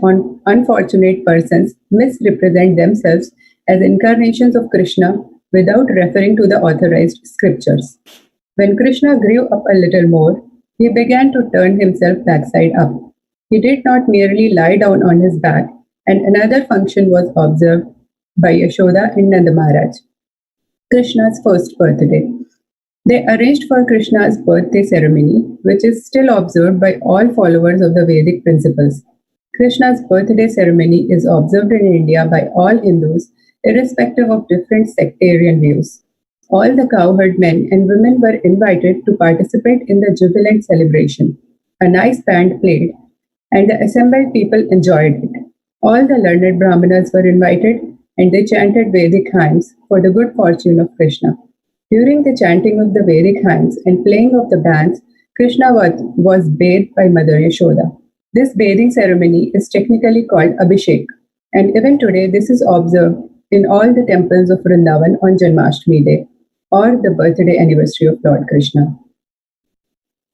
unfortunate persons misrepresent themselves as incarnations of Krishna without referring to the authorized scriptures. When Krishna grew up a little more, he began to turn himself backside up. He did not merely lie down on his back, and another function was observed by Yashoda and Nanda Maharaj, Krishna's first birthday. They arranged for Krishna's birthday ceremony, which is still observed by all followers of the Vedic principles. Krishna's birthday ceremony is observed in India by all Hindus, irrespective of different sectarian views. All the cowherd men and women were invited to participate in the jubilant celebration. A nice band played, and the assembled people enjoyed it. All the learned Brahmanas were invited, and they chanted Vedic hymns for the good fortune of Krishna. During the chanting of the Vedic hymns and playing of the bands, Krishna was bathed by Mother Yashoda. This bathing ceremony is technically called Abhishek, and even today this is observed in all the temples of Vrindavan on Janmastmi Day, or the birthday anniversary of Lord Krishna.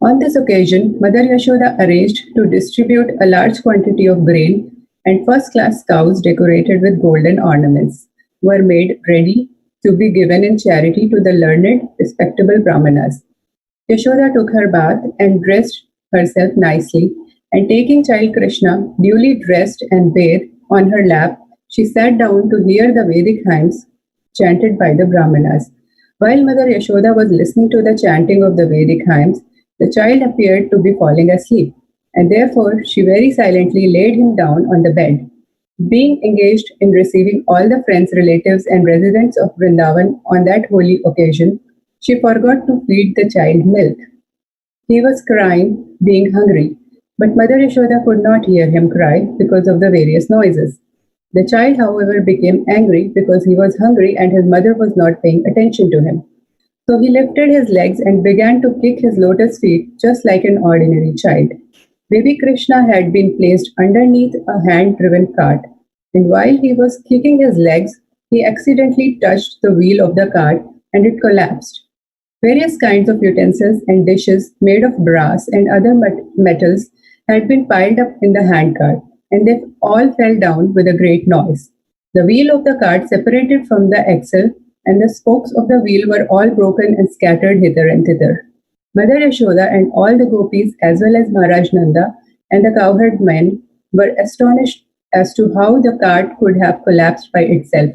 On this occasion, Mother Yashoda arranged to distribute a large quantity of grain, and first-class cows decorated with golden ornaments were made ready to be given in charity to the learned, respectable Brahmanas. Yashoda took her bath and dressed herself nicely, and taking child Krishna, duly dressed and bathed, on her lap, she sat down to hear the Vedic hymns chanted by the Brahmanas. While Mother Yashoda was listening to the chanting of the Vedic hymns, the child appeared to be falling asleep, and therefore she very silently laid him down on the bed. Being engaged in receiving all the friends, relatives, and residents of Vrindavan on that holy occasion, she forgot to feed the child milk. He was crying, being hungry, but Mother Yashoda could not hear him cry because of the various noises. The child, however, became angry because he was hungry and his mother was not paying attention to him. So he lifted his legs and began to kick his lotus feet just like an ordinary child. Baby Krishna had been placed underneath a hand-driven cart, and while he was kicking his legs, he accidentally touched the wheel of the cart and it collapsed. Various kinds of utensils and dishes made of brass and other metals had been piled up in the handcart, and they all fell down with a great noise. The wheel of the cart separated from the axle, and the spokes of the wheel were all broken and scattered hither and thither. Mother Yashoda and all the gopis, as well as Maharaj Nanda and the cowherd men, were astonished as to how the cart could have collapsed by itself.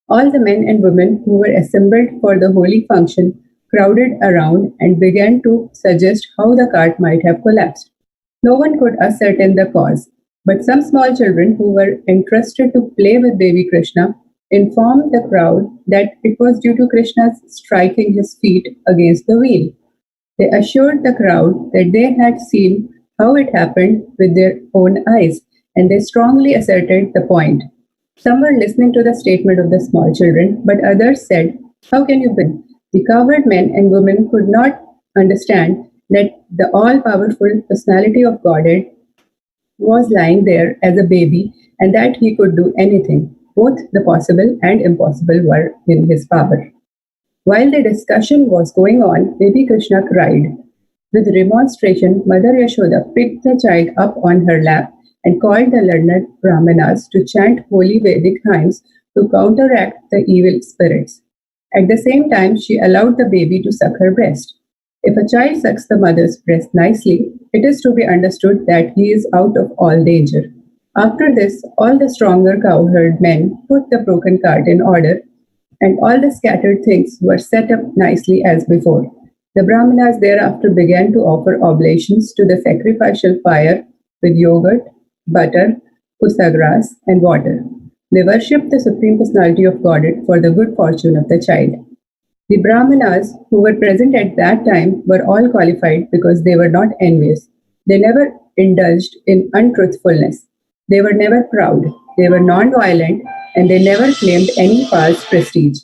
All the men and women who were assembled for the holy function crowded around and began to suggest how the cart might have collapsed. No one could ascertain the cause, but some small children who were entrusted to play with baby Krishna informed the crowd that it was due to Krishna's striking his feet against the wheel. They assured the crowd that they had seen how it happened with their own eyes, and they strongly asserted the point. Some were listening to the statement of the small children, but others said, "How can you win?" The cowherd men and women could not understand that the all-powerful personality of Godhead was lying there as a baby and that he could do anything. Both the possible and impossible were in his power. While the discussion was going on, baby Krishna cried. With remonstration, Mother Yashoda picked the child up on her lap and called the learned Brahmanas to chant holy Vedic hymns to counteract the evil spirits. At the same time, she allowed the baby to suck her breast. If a child sucks the mother's breast nicely, it is to be understood that he is out of all danger. After this, all the stronger cowherd men put the broken cart in order, and all the scattered things were set up nicely as before. The Brahmanas thereafter began to offer oblations to the sacrificial fire with yogurt, butter, pusa grass, and water. They worshipped the Supreme Personality of Godhead for the good fortune of the child. The Brahmanas who were present at that time were all qualified because they were not envious. They never indulged in untruthfulness. They were never proud. They were non-violent, and they never claimed any false prestige.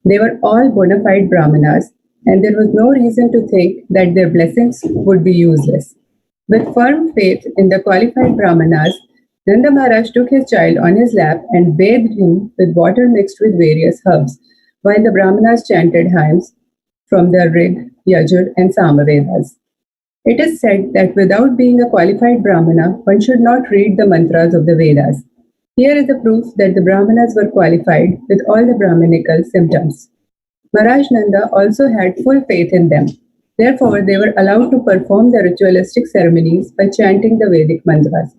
They were all bona fide Brahmanas, and there was no reason to think that their blessings would be useless. With firm faith in the qualified Brahmanas, Nanda Maharaj took his child on his lap and bathed him with water mixed with various herbs, while the Brahmanas chanted hymns from the Rig, Yajur, and Samavedas. It is said that without being a qualified Brahmana, one should not read the mantras of the Vedas. Here is the proof that the Brahmanas were qualified with all the Brahminical symptoms. Maharaj Nanda also had full faith in them. Therefore, they were allowed to perform the ritualistic ceremonies by chanting the Vedic mantras.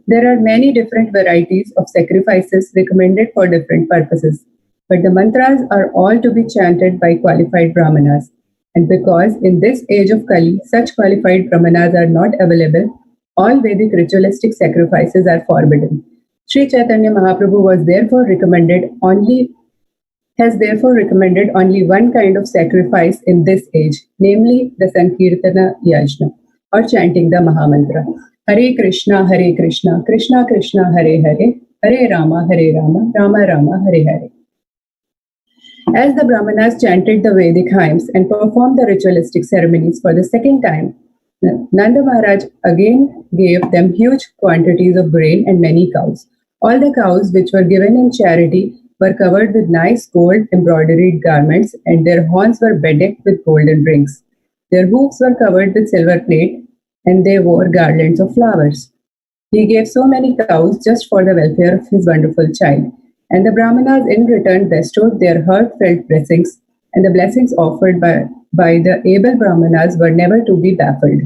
There are many different varieties of sacrifices recommended for different purposes, but the mantras are all to be chanted by qualified Brahmanas. And because in this age of Kali, such qualified Brahmanas are not available, all Vedic ritualistic sacrifices are forbidden. Sri Chaitanya Mahaprabhu has therefore recommended only one kind of sacrifice in this age, namely the Sankirtana Yajna, or chanting the Mahamantra. Hare Krishna, Krishna Krishna, Hare Hare, Hare Rama, Rama Rama, Hare Hare. As the Brahmanas chanted the Vedic hymns and performed the ritualistic ceremonies for the second time, Nanda Maharaj again gave them huge quantities of grain and many cows. All the cows which were given in charity were covered with nice gold embroidered garments, and their horns were bedecked with golden rings. Their hoofs were covered with silver plate, and they wore garlands of flowers. He gave so many cows just for the welfare of his wonderful child, and the Brahmanas in return bestowed their heartfelt blessings, and the blessings offered by the able Brahmanas were never to be baffled.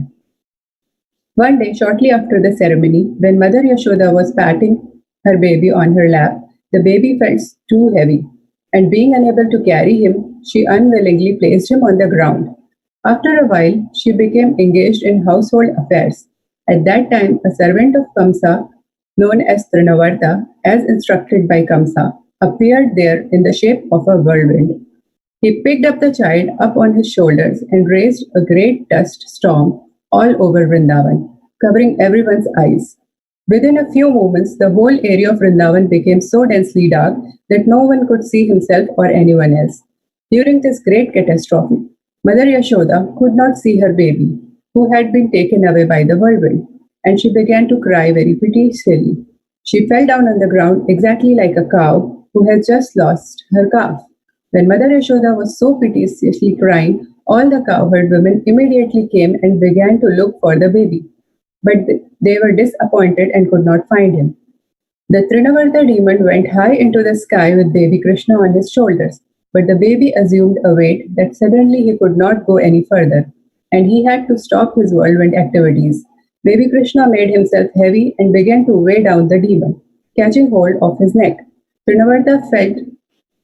One day, shortly after the ceremony, when Mother Yashoda was patting her baby on her lap, the baby felt too heavy, and being unable to carry him, she unwillingly placed him on the ground. After a while, she became engaged in household affairs. At that time, a servant of Kamsa, known as Trinavarta, as instructed by Kamsa, appeared there in the shape of a whirlwind. He picked up the child up on his shoulders and raised a great dust storm all over Vrindavan, covering everyone's eyes. Within a few moments, the whole area of Vrindavan became so densely dark that no one could see himself or anyone else. During this great catastrophe, Mother Yashoda could not see her baby, who had been taken away by the whirlwind, and she began to cry very piteously. She fell down on the ground exactly like a cow who has just lost her calf. When Mother Yashoda was so piteously crying, all the cowherd women immediately came and began to look for the baby. But they were disappointed and could not find him. The Trinavarta demon went high into the sky with baby Krishna on his shoulders, but the baby assumed a weight that suddenly he could not go any further, and he had to stop his whirlwind activities. Baby Krishna made himself heavy and began to weigh down the demon, catching hold of his neck. Trinavarta felt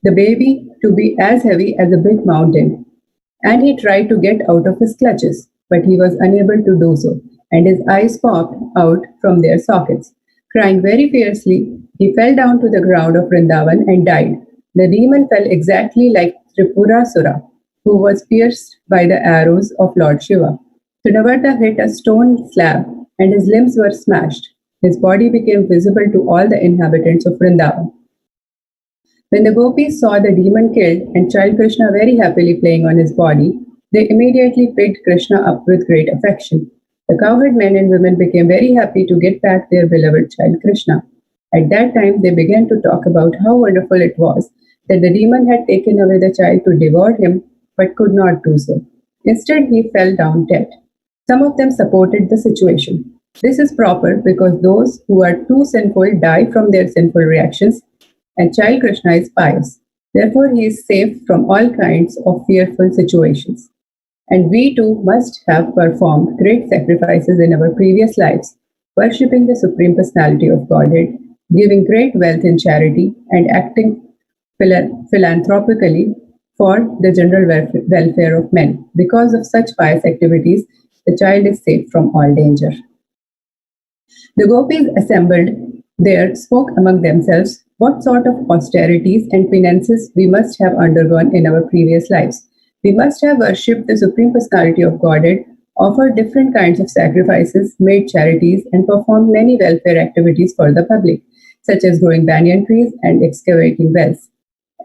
the baby to be as heavy as a big mountain, and he tried to get out of his clutches, but he was unable to do so, and his eyes popped out from their sockets. Crying very fiercely, he fell down to the ground of Vrindavan and died. The demon fell exactly like Tripurasura, who was pierced by the arrows of Lord Shiva. Trinavarta hit a stone slab, and his limbs were smashed. His body became visible to all the inhabitants of Vrindavan. When the gopis saw the demon killed and child Krishna very happily playing on his body, they immediately picked Krishna up with great affection. The cowherd men and women became very happy to get back their beloved child Krishna. At that time, they began to talk about how wonderful it was that the demon had taken away the child to devour him, but could not do so. Instead, he fell down dead. Some of them supported the situation. This is proper because those who are too sinful die from their sinful reactions, and child Krishna is pious. Therefore, he is safe from all kinds of fearful situations. And we too must have performed great sacrifices in our previous lives, worshipping the Supreme Personality of Godhead, giving great wealth in charity, and acting philanthropically for the general welfare of men. Because of such pious activities, the child is safe from all danger. The gopis assembled there spoke among themselves what sort of austerities and penances we must have undergone in our previous lives. We must have worshipped the Supreme Personality of Godhead, offered different kinds of sacrifices, made charities, and performed many welfare activities for the public, such as growing banyan trees and excavating wells.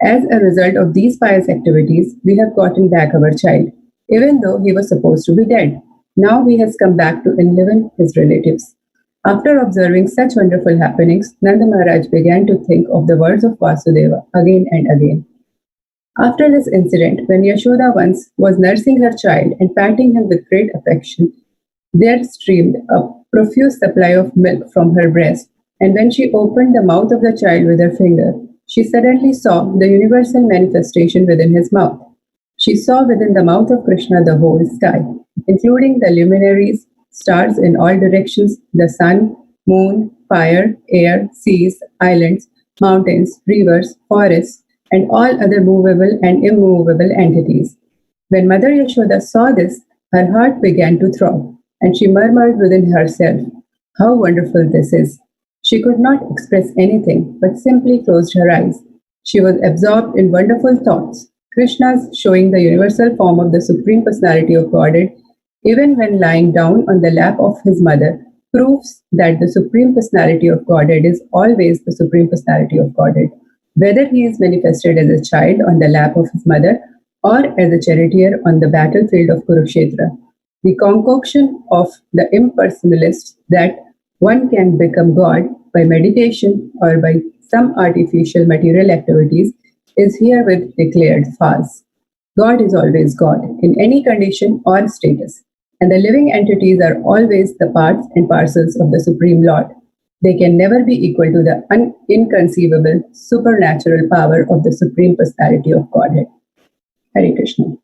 As a result of these pious activities, we have gotten back our child, even though he was supposed to be dead. Now he has come back to enliven his relatives. After observing such wonderful happenings, Nanda Maharaj began to think of the words of Vasudeva again and again. After this incident, when Yashoda once was nursing her child and patting him with great affection, there streamed a profuse supply of milk from her breast, and when she opened the mouth of the child with her finger, she suddenly saw the universal manifestation within his mouth. She saw within the mouth of Krishna the whole sky, including the luminaries, stars in all directions, the sun, moon, fire, air, seas, islands, mountains, rivers, forests, and all other movable and immovable entities. When Mother Yashoda saw this, her heart began to throb, and she murmured within herself, "How wonderful this is!" She could not express anything, but simply closed her eyes. She was absorbed in wonderful thoughts. Krishna's showing the universal form of the Supreme Personality of Godhead, even when lying down on the lap of his mother, proves that the Supreme Personality of Godhead is always the Supreme Personality of Godhead, whether he is manifested as a child on the lap of his mother or as a charioteer on the battlefield of Kurukshetra. The concoction of the impersonalists that one can become God by meditation or by some artificial material activities is herewith declared false. God is always God in any condition or status, and the living entities are always the parts and parcels of the Supreme Lord. They can never be equal to the inconceivable supernatural power of the Supreme Personality of Godhead. Hare Krishna.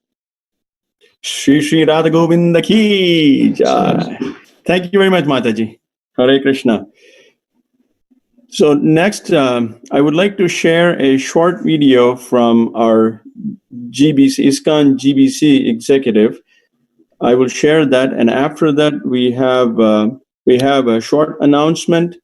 Shri Shri Radha Govinda Ki Jai. Thank you very much, Mataji. Hare Krishna. So next, I would like to share a short video from our GBC, ISKCON GBC executive. I will share that, and after that, we have a short announcement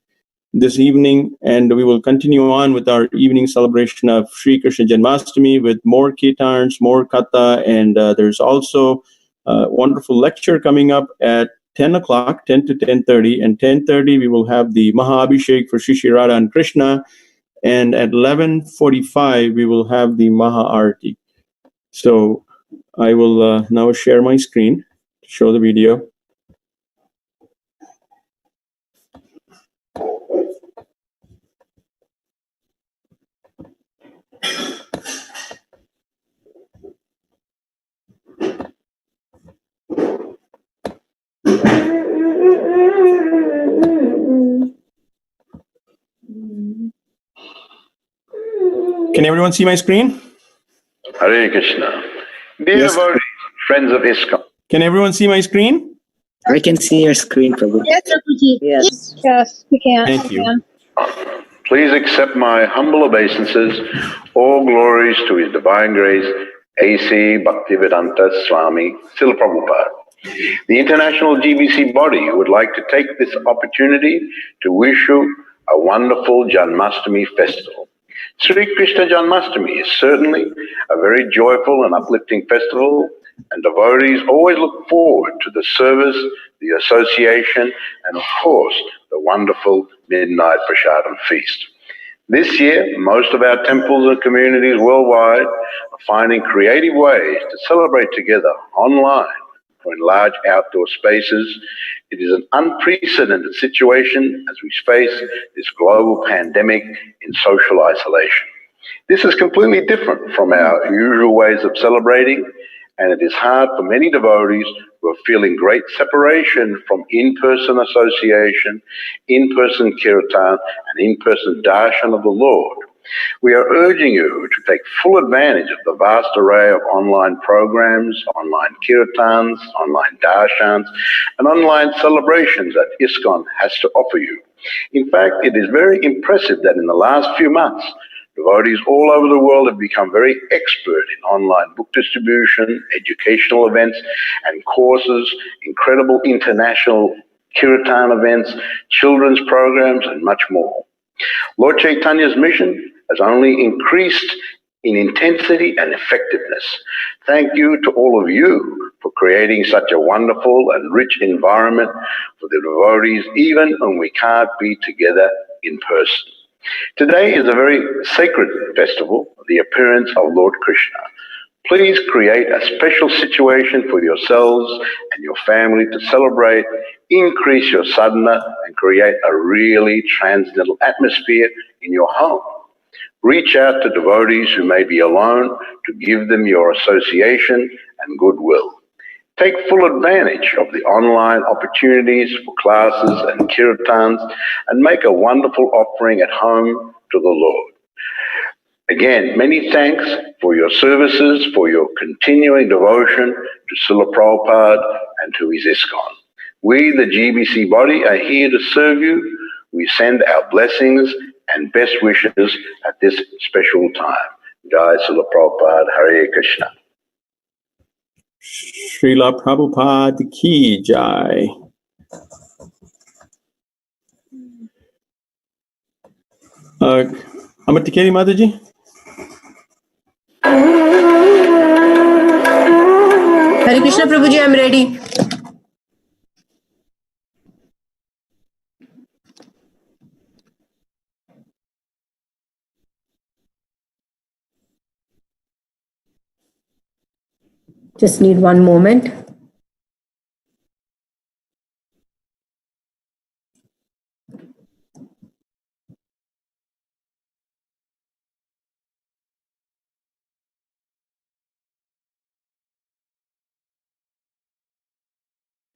this evening, and we will continue on with our evening celebration of Sri Krishna Janmastmi with more kirtans, more katha, and there's also a wonderful lecture coming up at 10 o'clock, 10 to 10:30, and 10:30 we will have the Maha Abhishek for Shri Shri Radha and Krishna, and at 11:45 we will have the Maha Arati. So I will now share my screen to show the video. Can everyone see my screen? Hare Krishna. Dear Yes. devotees, friends of ISKCON. Can everyone see my screen? I can see your screen, Prabhu. Yes, Prabhuji. Yes. Yes, we can. Thank you. Please accept my humble obeisances. All glories to His Divine Grace, A.C. Bhaktivedanta Swami Srila Prabhupada. The International GBC body would like to take this opportunity to wish you a wonderful Janmastmi festival. Sri Krishna Janmastmi is certainly a very joyful and uplifting festival, and devotees always look forward to the service, the association, and of course, the wonderful midnight prasadam feast. This year, most of our temples and communities worldwide are finding creative ways to celebrate together online or in large outdoor spaces. It is an unprecedented situation as we face this global pandemic in social isolation. This is completely different from our usual ways of celebrating, and it is hard for many devotees who are feeling great separation from in-person association, in-person kirtan, and in-person darshan of the Lord. We are urging you to take full advantage of the vast array of online programs, online kirtans, online darshans, and online celebrations that ISKCON has to offer you. In fact, it is very impressive that in the last few months, devotees all over the world have become very expert in online book distribution, educational events and courses, incredible international kirtan events, children's programs, and much more. Lord Chaitanya's mission has only increased in intensity and effectiveness. Thank you to all of you for creating such a wonderful and rich environment for the devotees, even when we can't be together in person. Today is a very sacred festival, the appearance of Lord Krishna. Please create a special situation for yourselves and your family to celebrate, increase your sadhana, and create a really transcendental atmosphere in your home. Reach out to devotees who may be alone to give them your association and goodwill. Take full advantage of the online opportunities for classes and kirtans and make a wonderful offering at home to the Lord. Again, many thanks for your services, for your continuing devotion to Srila Prabhupada and to his ISKCON. We, the GBC body, are here to serve you. We send our blessings and best wishes at this special time. Jai Srila Prabhupada, Hare Krishna. Srila Prabhupada Ki Jai. Amatikeri Mataji? Hare Krishna Prabhuji, I'm ready. Just need one moment.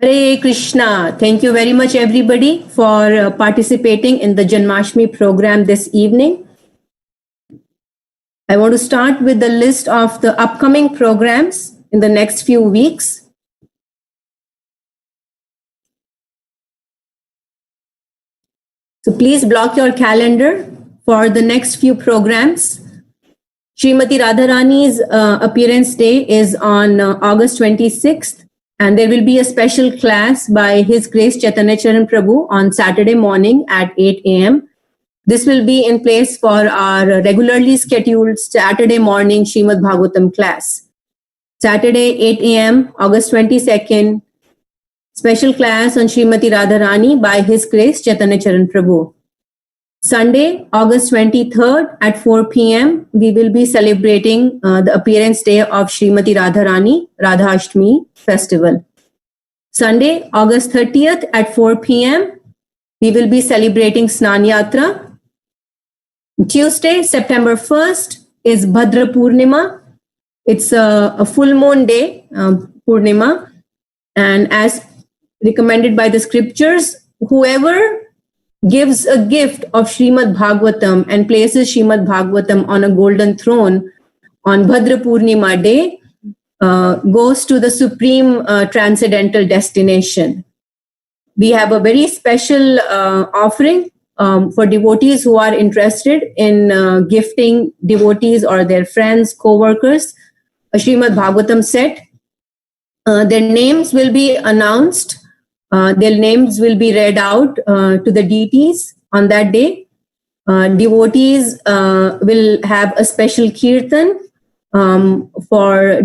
Hare Krishna. Thank you very much everybody for participating in the Janmastmi program this evening. I want to start with the list of the upcoming programs in the next few weeks. So please block your calendar for the next few programs. Srimati Radharani's appearance day is on August 26th, and there will be a special class by His Grace Chaitanya Charan Prabhu on Saturday morning at 8 a.m. This will be in place for our regularly scheduled Saturday morning Srimad Bhagavatam class. Saturday, 8 a.m., August 22nd, special class on Srimati Radharani by His Grace Chaitanya Charan Prabhu. Sunday, August 23rd at 4 p.m., we will be celebrating the appearance day of Srimati Radharani, Radhashtami festival. Sunday, August 30th at 4 p.m., we will be celebrating Snan Yatra. Tuesday, September 1st is Bhadra Purnima. It's a full moon day, Purnima. And as recommended by the scriptures, whoever gives a gift of Srimad Bhagavatam and places Srimad Bhagavatam on a golden throne on Bhadra Purnima day goes to the supreme transcendental destination. We have a very special offering for devotees who are interested in gifting devotees or their friends, co-workers, a Srimad Bhagavatam set. Their names will be announced. Their names will be read out to the deities on that day. Devotees will have a special kirtan for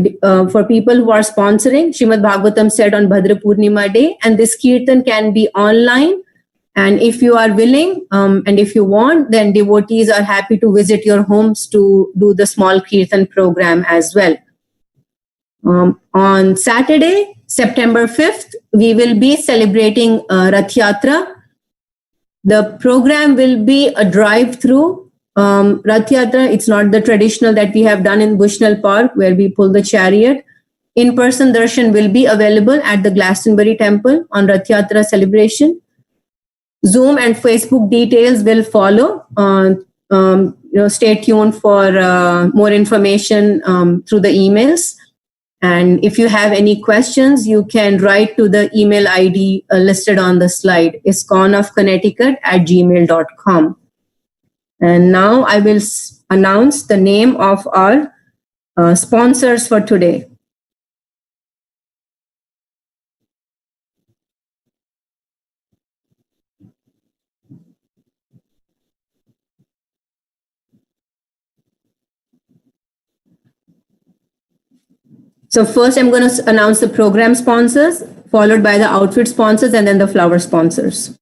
people who are sponsoring Srimad Bhagavatam set on Bhadra Purnima day, and this kirtan can be online. And if you are willing and if you want, then devotees are happy to visit your homes to do the small kirtan program as well. On Saturday, September 5th, we will be celebrating Rath Yatra. The program will be a drive-through Rath Yatra. It's not the traditional that we have done in Bushnell Park where we pull the chariot. In-person darshan will be available at the Glastonbury Temple on Rath Yatra celebration. Zoom and Facebook details will follow. Stay tuned for more information through the emails. And if you have any questions, you can write to the email ID listed on the slide, iskonofconnecticut@gmail.com. And now I will announce the name of our sponsors for today. So first I'm going to announce the program sponsors, followed by the outfit sponsors, and then the flower sponsors.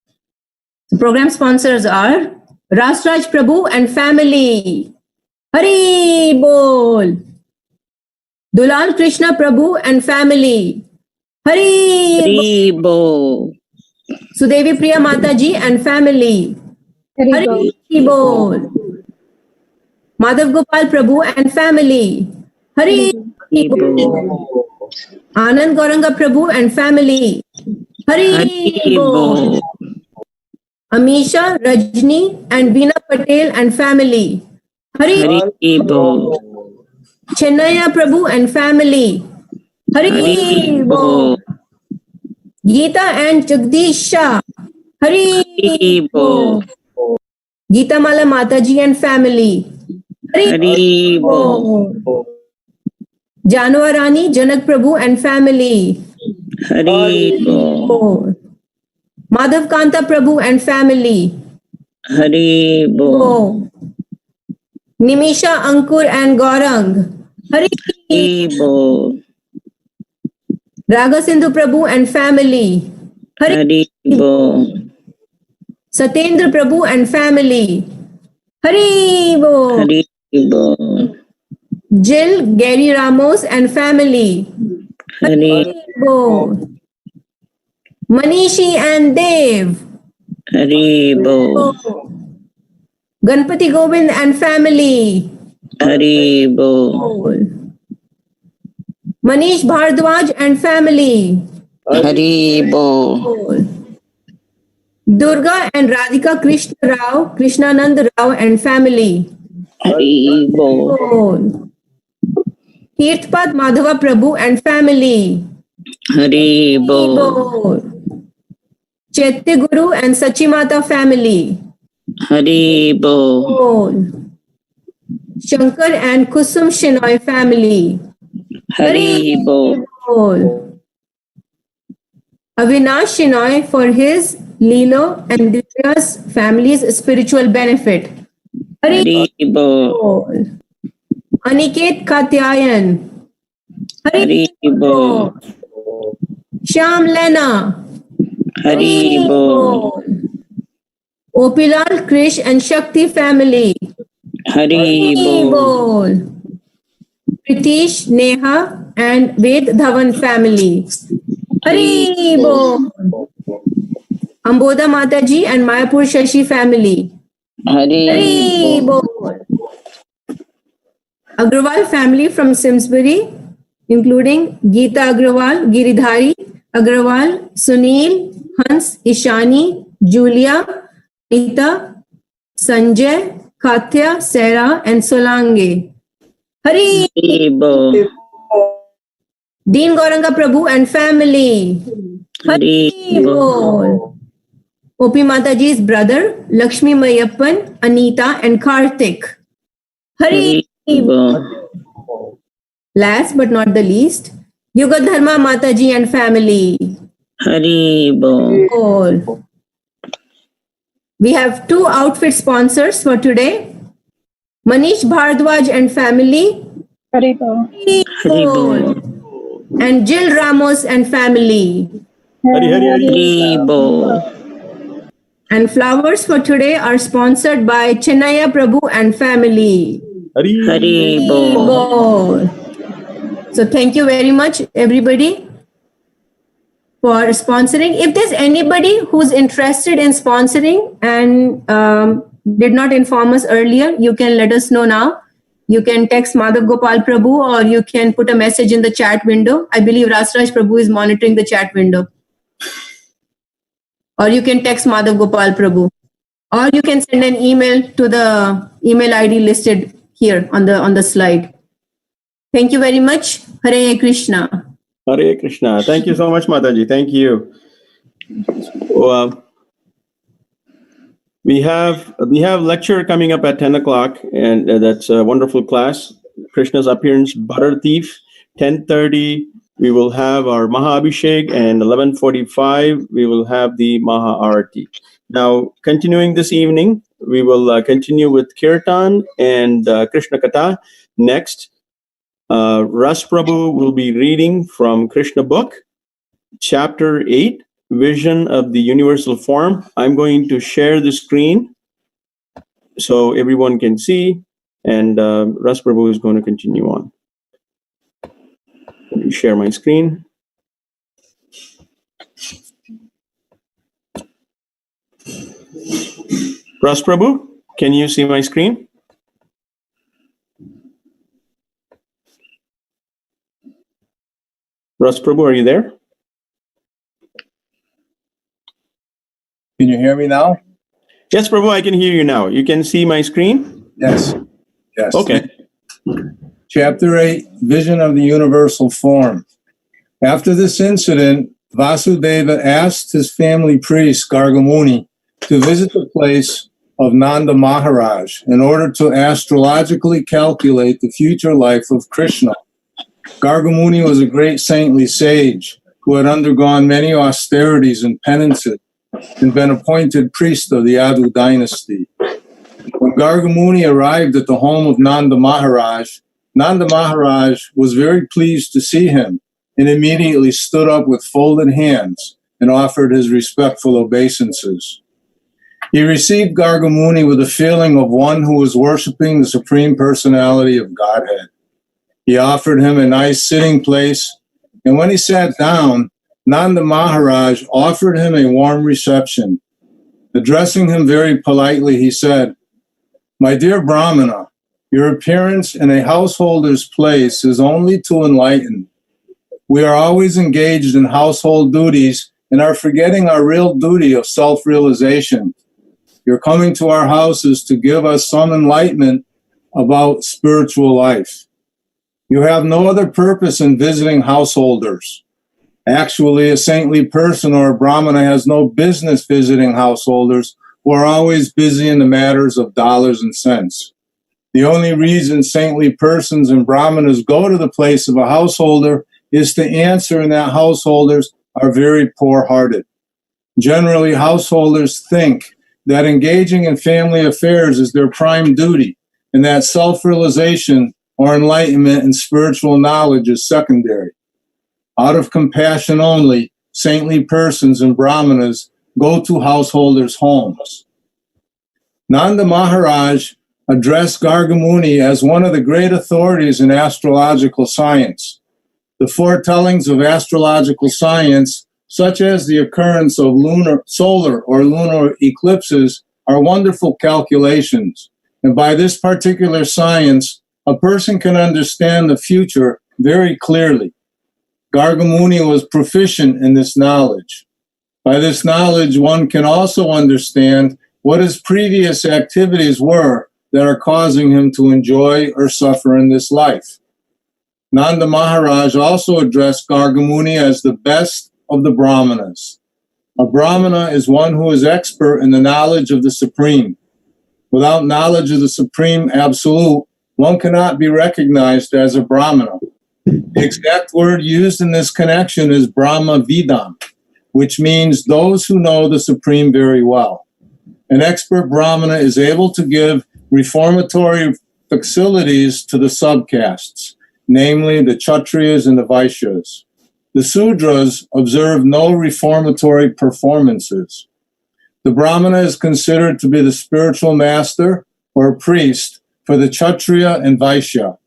The program sponsors are Rasraj Prabhu and family. Hari Bol. Dulal Krishna Prabhu and family. Hari Bol. Sudevi Priya Mataji and family. Hari Bol. Madhav Gopal Prabhu and family. Hari Bol. Anand Gauranga Prabhu and family. Hari Bol. Amisha, Rajni and Veena Patel and family. Hari Bol. Chennaya Prabhu and family. Hari Bol. Geeta and Jagdish Shah. Hari Bol. Geeta Mala Mataji and family. Hari Bol. Janwa Rani, Janak Prabhu and family. Hari Bol. Madhav Kanta Prabhu and family. Hari Bol. Nimisha, Ankur and Gaurang. Hari Bol. Raga Sindhu Prabhu and family. Hari Bol. Satendra Prabhu and family. Hari Bol. Hari Bol. Jill, Gary Ramos and family. Hari Bol. Manishi and Dev. Hari Bol. Ganpati Govind and family. Hari Bol. Manish Bhardwaj and family. Hari Bol. Durga and Radhika Krishna Rao, Krishnanand Rao and family. Hari Bol. Tirthpad Madhava Prabhu and family. Hari Bol. Chaitya Guru and Sachimata family. Hari Bol. Shankar and Kusum Shinoy family. Hari Bol. Avinash Shinoy for his Lilo and Divya's family's spiritual benefit. Hari Bol. Aniket Katyayan. Hari Bol. Shyam Lena. Hari Bol. Opilal, Krish and Shakti family. Hari Bol. Pritish, Neha and Ved Dhawan family. Hari Bol. Amboda Mataji and Mayapur Shashi family. Hari Bol. Agrawal family from Simsbury, including Geeta Agrawal, Giridhari Agrawal, Sunil, Hans, Ishani, Julia, Anita, Sanjay, Katya, Sarah, and Solange. Hari Bol. Dean Gauranga Prabhu and family. Hari Bol. Opi Mataji's brother, Lakshmi Mayappan, Anita, and Karthik. Hari Bol. Last but not the least, Yuga Dharma Mataji and family. Hari Bol. We have 2 outfit sponsors for today. Manish Bhardwaj and family. Hari Bol. And Jill Ramos and family. Hari Bol. And flowers for today are sponsored by Chennaya Prabhu and family. Hari Bol. So thank you very much, everybody, for sponsoring. If there's anybody who's interested in sponsoring and did not inform us earlier, you can let us know now. You can text Madhav Gopal Prabhu or you can put a message in the chat window. I believe Rasraj Prabhu is monitoring the chat window. Or you can text Madhav Gopal Prabhu. Or you can send an email to the email ID listed here on the slide. Thank you very much. Hare Krishna. Hare Krishna. Thank you so much, Mataji. Thank you. We have lecture coming up at 10 o'clock, and that's a wonderful class. Krishna's appearance, butter thief. 10:30, we will have our Maha Abhishek, and 11:45, we will have the Maha Arati. Now, continuing this evening, we will continue with Kirtan and Krishna Katha. Next, Ras Prabhu will be reading from Krishna book, chapter 8, Vision of the Universal Form. I'm going to share the screen so everyone can see, and Ras Prabhu is going to continue on. Let me share my screen. Ras Prabhu, can you see my screen? Ras Prabhu, are you there? Can you hear me now? Yes, Prabhu, I can hear you now. You can see my screen? Yes. Yes. Okay. Chapter 8, Vision of the Universal Form. After this incident, Vasudeva asked his family priest, Gargamuni, to visit the place of Nanda Maharaj in order to astrologically calculate the future life of Krishna. Gargamuni was a great saintly sage who had undergone many austerities and penances and been appointed priest of the Yadu dynasty. When Gargamuni arrived at the home of Nanda Maharaj was very pleased to see him and immediately stood up with folded hands and offered his respectful obeisances. He received Gargamuni with a feeling of one who was worshiping the Supreme Personality of Godhead. He offered him a nice sitting place, and when he sat down, Nanda Maharaj offered him a warm reception. Addressing him very politely, he said, "My dear Brahmana, your appearance in a householder's place is only to enlighten. We are always engaged in household duties and are forgetting our real duty of self-realization. Your coming to our house is to give us some enlightenment about spiritual life. You have no other purpose in visiting householders. Actually, a saintly person or a Brahmana has no business visiting householders who are always busy in the matters of dollars and cents. The only reason saintly persons and Brahmanas go to the place of a householder is to answer in that householders are very poor-hearted. Generally, householders think that engaging in family affairs is their prime duty, and that self-realization or enlightenment and spiritual knowledge is secondary. Out of compassion only, saintly persons and Brahmanas go to householders' homes." Nanda Maharaj addressed Gargamuni as one of the great authorities in astrological science. The foretellings of astrological science, such as the occurrence of solar or lunar eclipses, are wonderful calculations. And by this particular science, a person can understand the future very clearly. Gargamuni was proficient in this knowledge. By this knowledge, one can also understand what his previous activities were that are causing him to enjoy or suffer in this life. Nanda Maharaj also addressed Gargamuni as the best of the Brahmanas. A Brahmana is one who is expert in the knowledge of the Supreme. Without knowledge of the Supreme Absolute, one cannot be recognized as a Brahmana. The exact word used in this connection is Brahma Vidam, which means those who know the Supreme very well. An expert Brahmana is able to give reformatory facilities to the subcastes, namely the Kshatriyas and the Vaishyas. The Sudras observe no reformatory performances. The Brahmana is considered to be the spiritual master or priest for the Kshatriya and Vaishya.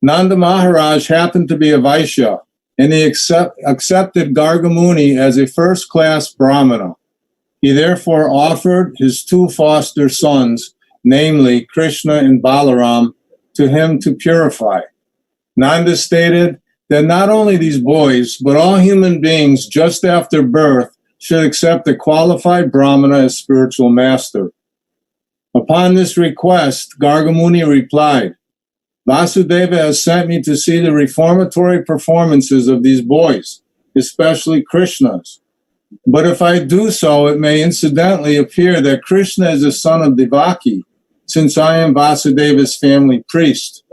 Nanda Maharaj happened to be a Vaishya, and he accepted Gargamuni as a first-class Brahmana. He therefore offered his two foster sons, namely Krishna and Balaram, to him to purify. Nanda stated that not only these boys, but all human beings just after birth should accept a qualified Brahmana as spiritual master. Upon this request, Gargamuni replied, Vasudeva has sent me to see the reformatory performances of these boys, especially Krishna's. But if I do so, it may incidentally appear that Krishna is the son of Devaki, since I am Vasudeva's family priest.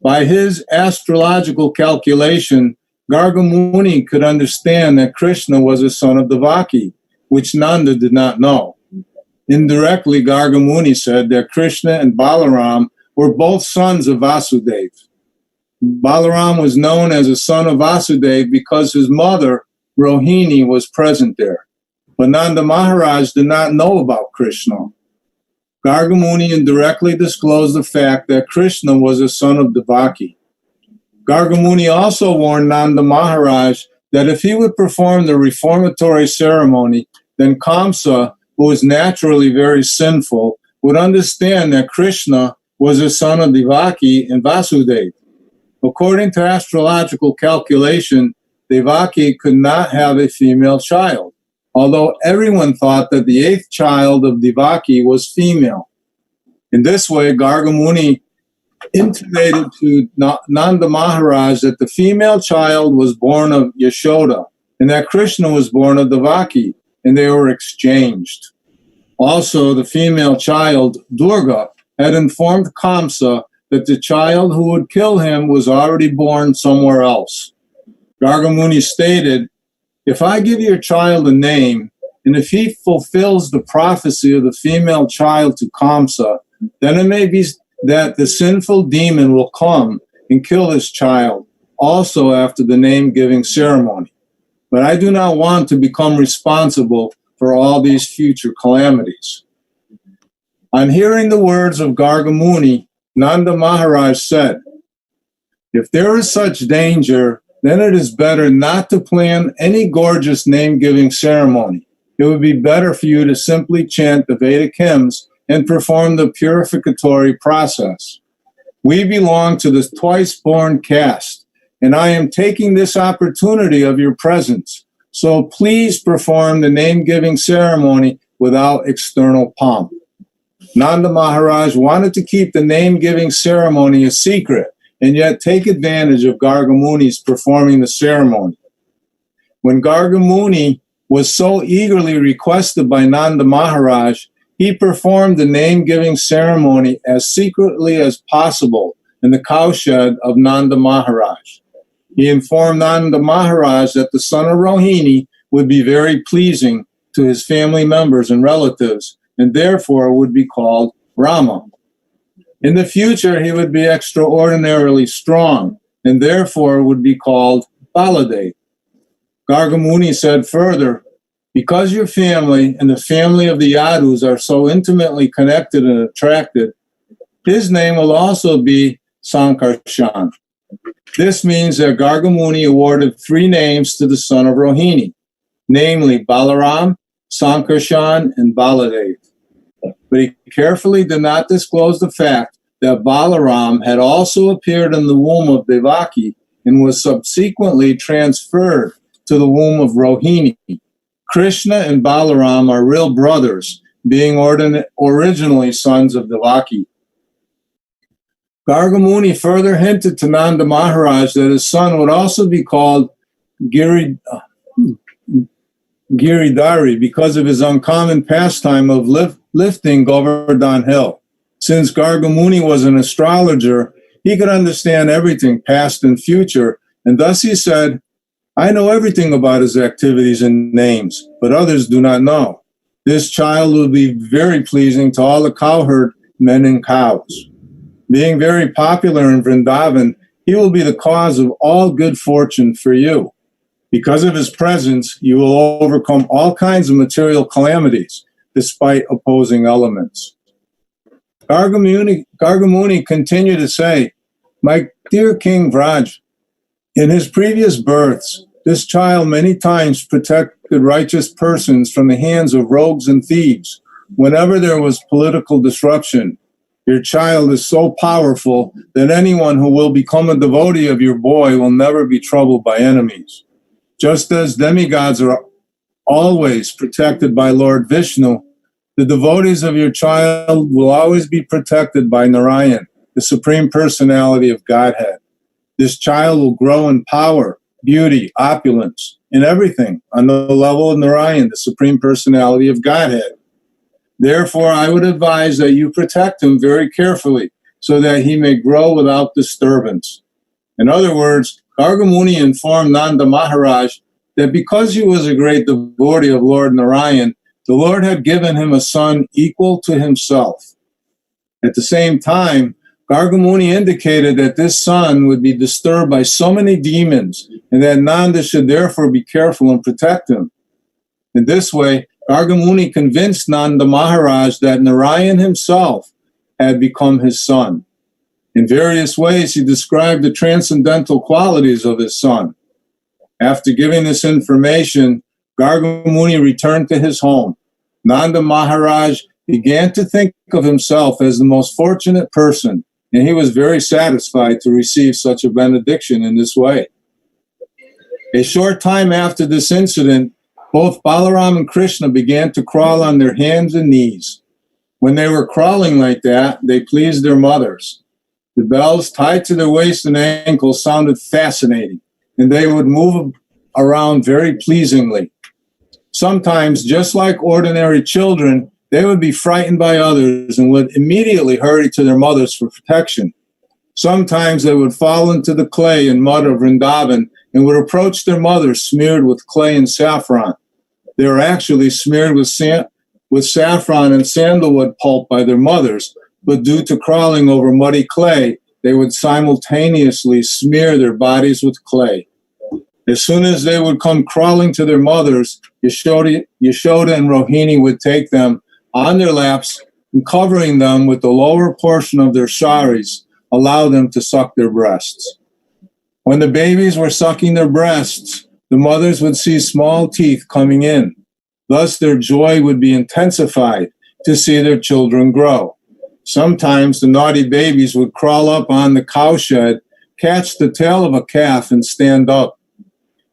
By his astrological calculation, Gargamuni could understand that Krishna was a son of Devaki, which Nanda did not know. Indirectly, Gargamuni said that Krishna and Balaram were both sons of Vasudeva. Balaram was known as a son of Vasudeva because his mother, Rohini, was present there. But Nanda Maharaj did not know about Krishna. Gargamuni indirectly disclosed the fact that Krishna was a son of Devaki. Gargamuni also warned Nanda Maharaj that if he would perform the reformatory ceremony, then Kamsa, who is naturally very sinful, would understand that Krishna was a son of Devaki and Vasudeva. According to astrological calculation, Devaki could not have a female child, although everyone thought that the eighth child of Devaki was female. In this way, Gargamuni intimated to Nanda Maharaj that the female child was born of Yashoda and that Krishna was born of Devaki, and they were exchanged. Also, the female child, Durga, had informed Kamsa that the child who would kill him was already born somewhere else. Gargamuni stated, if I give your child a name, and if he fulfills the prophecy of the female child to Kamsa, then it may be that the sinful demon will come and kill his child, also after the name-giving ceremony. But I do not want to become responsible for all these future calamities. On hearing the words of Gargamuni, Nanda Maharaj said, if there is such danger, then it is better not to plan any gorgeous name-giving ceremony. It would be better for you to simply chant the Vedic hymns and perform the purificatory process. We belong to the twice-born caste, and I am taking this opportunity of your presence. So please perform the name-giving ceremony without external pomp. Nanda Maharaj wanted to keep the name-giving ceremony a secret and yet take advantage of Gargamuni's performing the ceremony. When Gargamuni was so eagerly requested by Nanda Maharaj, he performed the name-giving ceremony as secretly as possible in the cowshed of Nanda Maharaj. He informed Nanda Maharaj that the son of Rohini would be very pleasing to his family members and relatives, and therefore would be called Rama. In the future, he would be extraordinarily strong, and therefore would be called Baladev. Gargamuni said further, because your family and the family of the Yadus are so intimately connected and attracted, his name will also be Sankarshan. This means that Gargamuni awarded 3 names to the son of Rohini, namely Balaram, Sankarshan, and Baladev. But he carefully did not disclose the fact that Balaram had also appeared in the womb of Devaki and was subsequently transferred to the womb of Rohini. Krishna and Balaram are real brothers, being originally sons of Devaki. Gargamuni further hinted to Nanda Maharaj that his son would also be called Giridhari because of his uncommon pastime of lifting Govardhan Hill. Since Gargamuni was an astrologer, he could understand everything, past and future, and thus he said, I know everything about his activities and names, but others do not know. This child will be very pleasing to all the cowherd men and cows. Being very popular in Vrindavan, he will be the cause of all good fortune for you. Because of his presence, you will overcome all kinds of material calamities, despite opposing elements. Gargamuni continued to say, My dear King Vraj, in his previous births, this child many times protected righteous persons from the hands of rogues and thieves whenever there was political disruption. Your child is so powerful that anyone who will become a devotee of your boy will never be troubled by enemies. Just as demigods are always protected by Lord Vishnu, the devotees of your child will always be protected by Narayan, the Supreme Personality of Godhead. This child will grow in power, beauty, opulence, in everything on the level of Narayan, the Supreme Personality of Godhead. Therefore, I would advise that you protect him very carefully so that he may grow without disturbance. In other words, Gargamuni informed Nanda Maharaj that because he was a great devotee of Lord Narayan, the Lord had given him a son equal to himself. At the same time, Gargamuni indicated that this son would be disturbed by so many demons and that Nanda should therefore be careful and protect him. In this way, Gargamuni convinced Nanda Maharaj that Narayan himself had become his son. In various ways, he described the transcendental qualities of his son. After giving this information, Gargamuni returned to his home. Nanda Maharaj began to think of himself as the most fortunate person, and he was very satisfied to receive such a benediction in this way. A short time after this incident, both Balaram and Krishna began to crawl on their hands and knees. When they were crawling like that, they pleased their mothers. The bells tied to their waist and ankles sounded fascinating, and they would move around very pleasingly. Sometimes, just like ordinary children, they would be frightened by others and would immediately hurry to their mothers for protection. Sometimes they would fall into the clay and mud of Vrindavan and would approach their mothers smeared with clay and saffron. They were actually smeared with saffron and sandalwood pulp by their mothers, but due to crawling over muddy clay, they would simultaneously smear their bodies with clay. As soon as they would come crawling to their mothers, Yashoda and Rohini would take them on their laps and covering them with the lower portion of their saris, allow them to suck their breasts. When the babies were sucking their breasts, the mothers would see small teeth coming in. Thus, their joy would be intensified to see their children grow. Sometimes the naughty babies would crawl up on the cowshed, catch the tail of a calf, and stand up.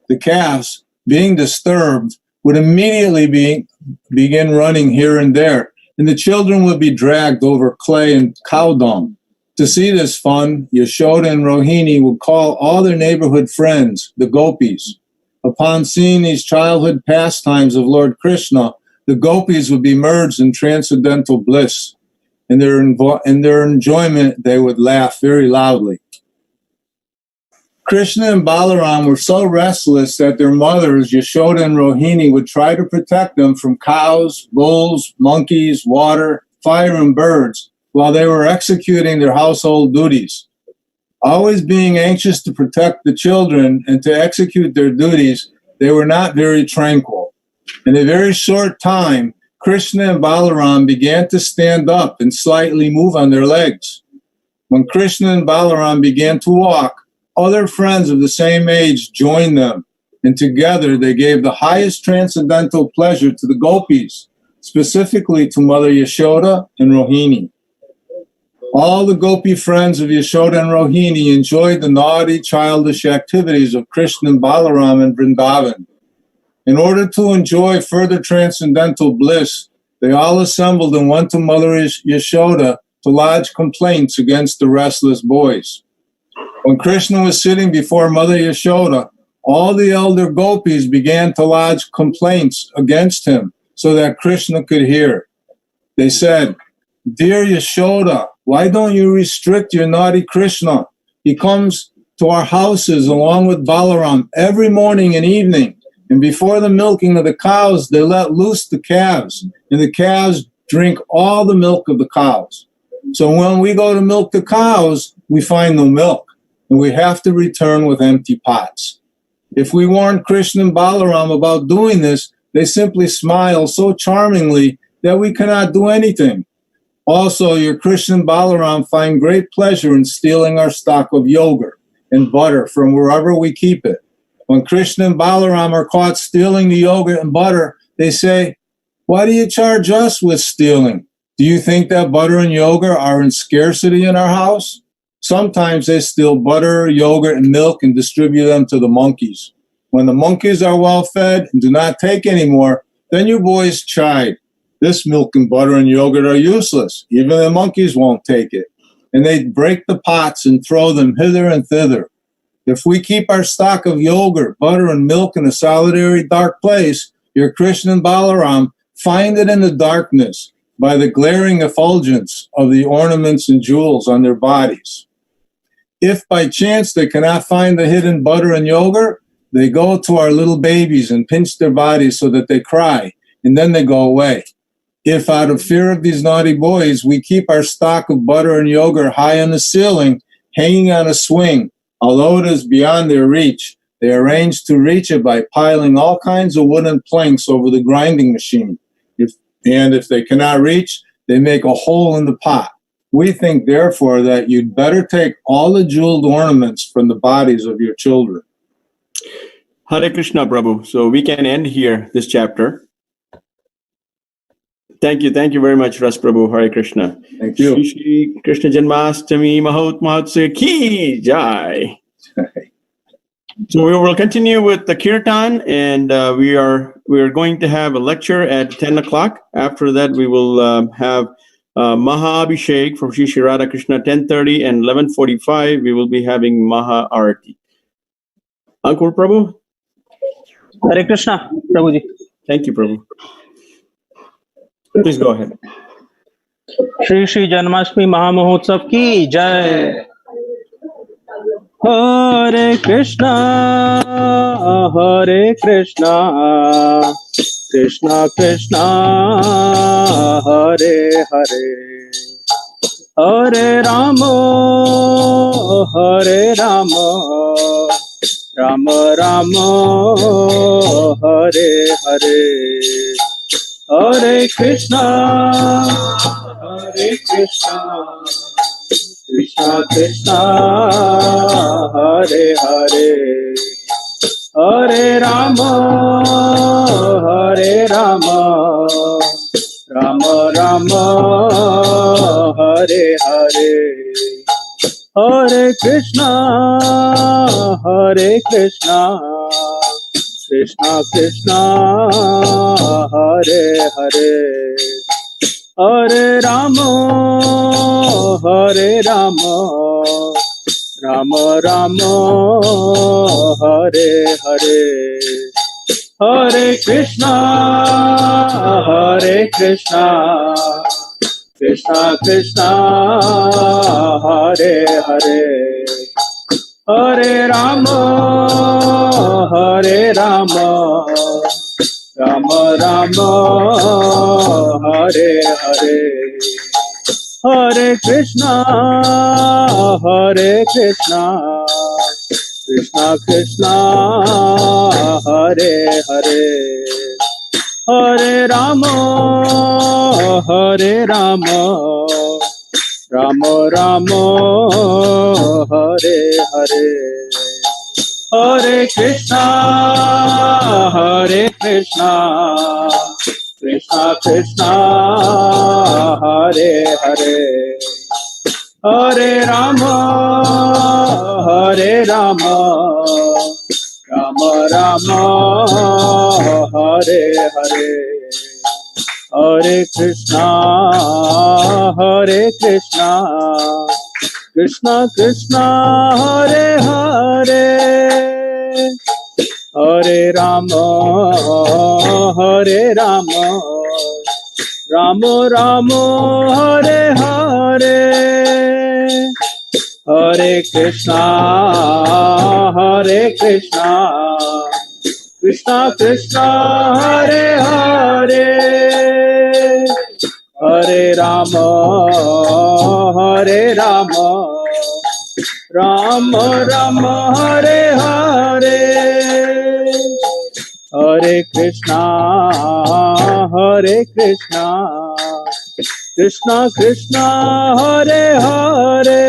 The calves, being disturbed, would immediately begin running here and there, and the children would be dragged over clay and cow dung. To see this fun, Yashoda and Rohini would call all their neighborhood friends, the gopis. Upon seeing these childhood pastimes of Lord Krishna, the gopis would be merged in transcendental bliss. In their enjoyment, they would laugh very loudly. Krishna and Balaram were so restless that their mothers, Yashoda and Rohini, would try to protect them from cows, bulls, monkeys, water, fire, and birds while they were executing their household duties. Always being anxious to protect the children and to execute their duties, they were not very tranquil. In a very short time, Krishna and Balaram began to stand up and slightly move on their legs. When Krishna and Balaram began to walk, other friends of the same age joined them, and together they gave the highest transcendental pleasure to the gopis, specifically to Mother Yashoda and Rohini. All the gopi friends of Yashoda and Rohini enjoyed the naughty, childish activities of Krishna and Balaram in Vrindavan. In order to enjoy further transcendental bliss, they all assembled and went to Mother Yashoda to lodge complaints against the restless boys. When Krishna was sitting before Mother Yashoda, all the elder gopis began to lodge complaints against him so that Krishna could hear. They said, "Dear Yashoda, why don't you restrict your naughty Krishna? He comes to our houses along with Balaram every morning and evening, and before the milking of the cows, they let loose the calves, and the calves drink all the milk of the cows. So when we go to milk the cows, we find no milk, and we have to return with empty pots. If we warn Krishna and Balaram about doing this, they simply smile so charmingly that we cannot do anything. Also, your Krishna and Balaram find great pleasure in stealing our stock of yogurt and butter from wherever we keep it. When Krishna and Balaram are caught stealing the yogurt and butter, they say, 'Why do you charge us with stealing? Do you think that butter and yogurt are in scarcity in our house?' Sometimes they steal butter, yogurt, and milk and distribute them to the monkeys. When the monkeys are well fed and do not take any more, then you boys chide. 'This milk and butter and yogurt are useless. Even the monkeys won't take it.' And they break the pots and throw them hither and thither. If we keep our stock of yogurt, butter, and milk in a solitary dark place, your Krishna and Balaram find it in the darkness by the glaring effulgence of the ornaments and jewels on their bodies. If by chance they cannot find the hidden butter and yogurt, they go to our little babies and pinch their bodies so that they cry, and then they go away. If out of fear of these naughty boys, we keep our stock of butter and yogurt high on the ceiling, hanging on a swing, although it is beyond their reach, they arrange to reach it by piling all kinds of wooden planks over the grinding machine. If they cannot reach, they make a hole in the pot. We think, therefore, that you'd better take all the jeweled ornaments from the bodies of your children." Hare Krishna, Prabhu. So we can end here this chapter. Thank you very much, Ras Prabhu. Hare Krishna. Thank you. Shri Shri Krishna Janmastmi Mahotsav Ki Jai. So we will continue with the kirtan, and we are going to have a lecture at 10 o'clock. After that, we will have Maha Abhishek from Shri Shri Radha Krishna 10:30, and 11:45 we will be having Maha Arati. Ankur Prabhu. Hare Krishna, Prabhuji. Thank you, Prabhu. Please go ahead. Shri Shri Janmastmi Mahamahotsav Ki Jai. Hare Krishna, Krishna Krishna, Hare Hare, Hare Rama, Rama Rama, Hare Hare, Hare Krishna, Krishna Krishna, Hare Hare, Hare Rama, Rama Rama, Hare Hare, Hare Krishna, Krishna Krishna, Hare Hare, Hare Rama, Rama Rama, Hare Hare, Hare Krishna, Krishna Krishna, Hare Hare, Hare Rama, Rama Rama, Hare Hare, Hare Krishna, Krishna Krishna, Hare Hare, Hare Rama, Rama Rama, Hare Hare, Hare Krishna, Krishna Krishna, Hare Hare, Hare Rama, Rama Rama, Hare Hare, Hare Krishna, Hare Krishna, Krishna Krishna, Hare Hare, Hare Rama, Hare Rama, Rama Rama, Hare Hare, Hare Krishna, Hare Krishna, Krishna Krishna, Hare Hare, Hare Rama, Hare Rama, Rama Rama, Hare Hare, Hare Krishna, Hare Krishna, Krishna Krishna, Hare Hare,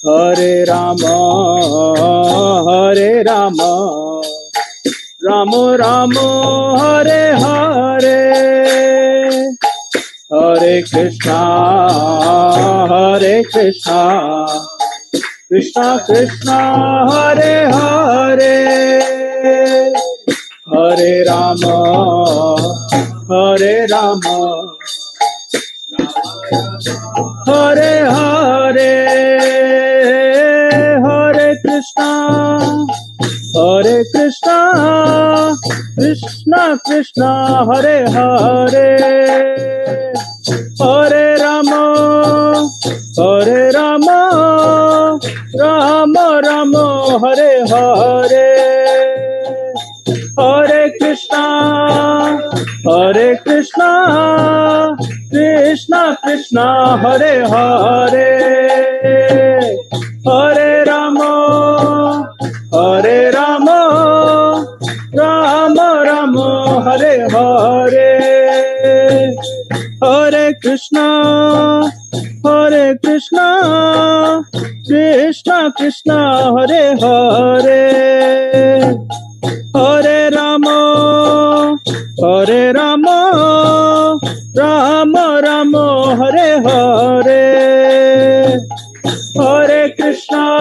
Hare Rama, Hare Rama, Rama Rama, Hare Hare, Hare Krishna, Hare Krishna, Krishna Krishna, Hare Hare, Hare Rama, Hare Rama, Hare Hare, Hare Krishna, Hare Krishna, Krishna Krishna, Hare Hare, Hare Rama, Hare Rama, Rama Rama, Hare Hare, Hare Krishna, Hare Krishna, Krishna Krishna, Hare Hare, Hare Rama, Hare Rama, Rama Rama, Hare Hare, Hare Krishna, Hare Krishna, Krishna Krishna, Hare Hare, Hare Rama, Hare Rama, Rama Rama, Hare Hare, Hare Krishna,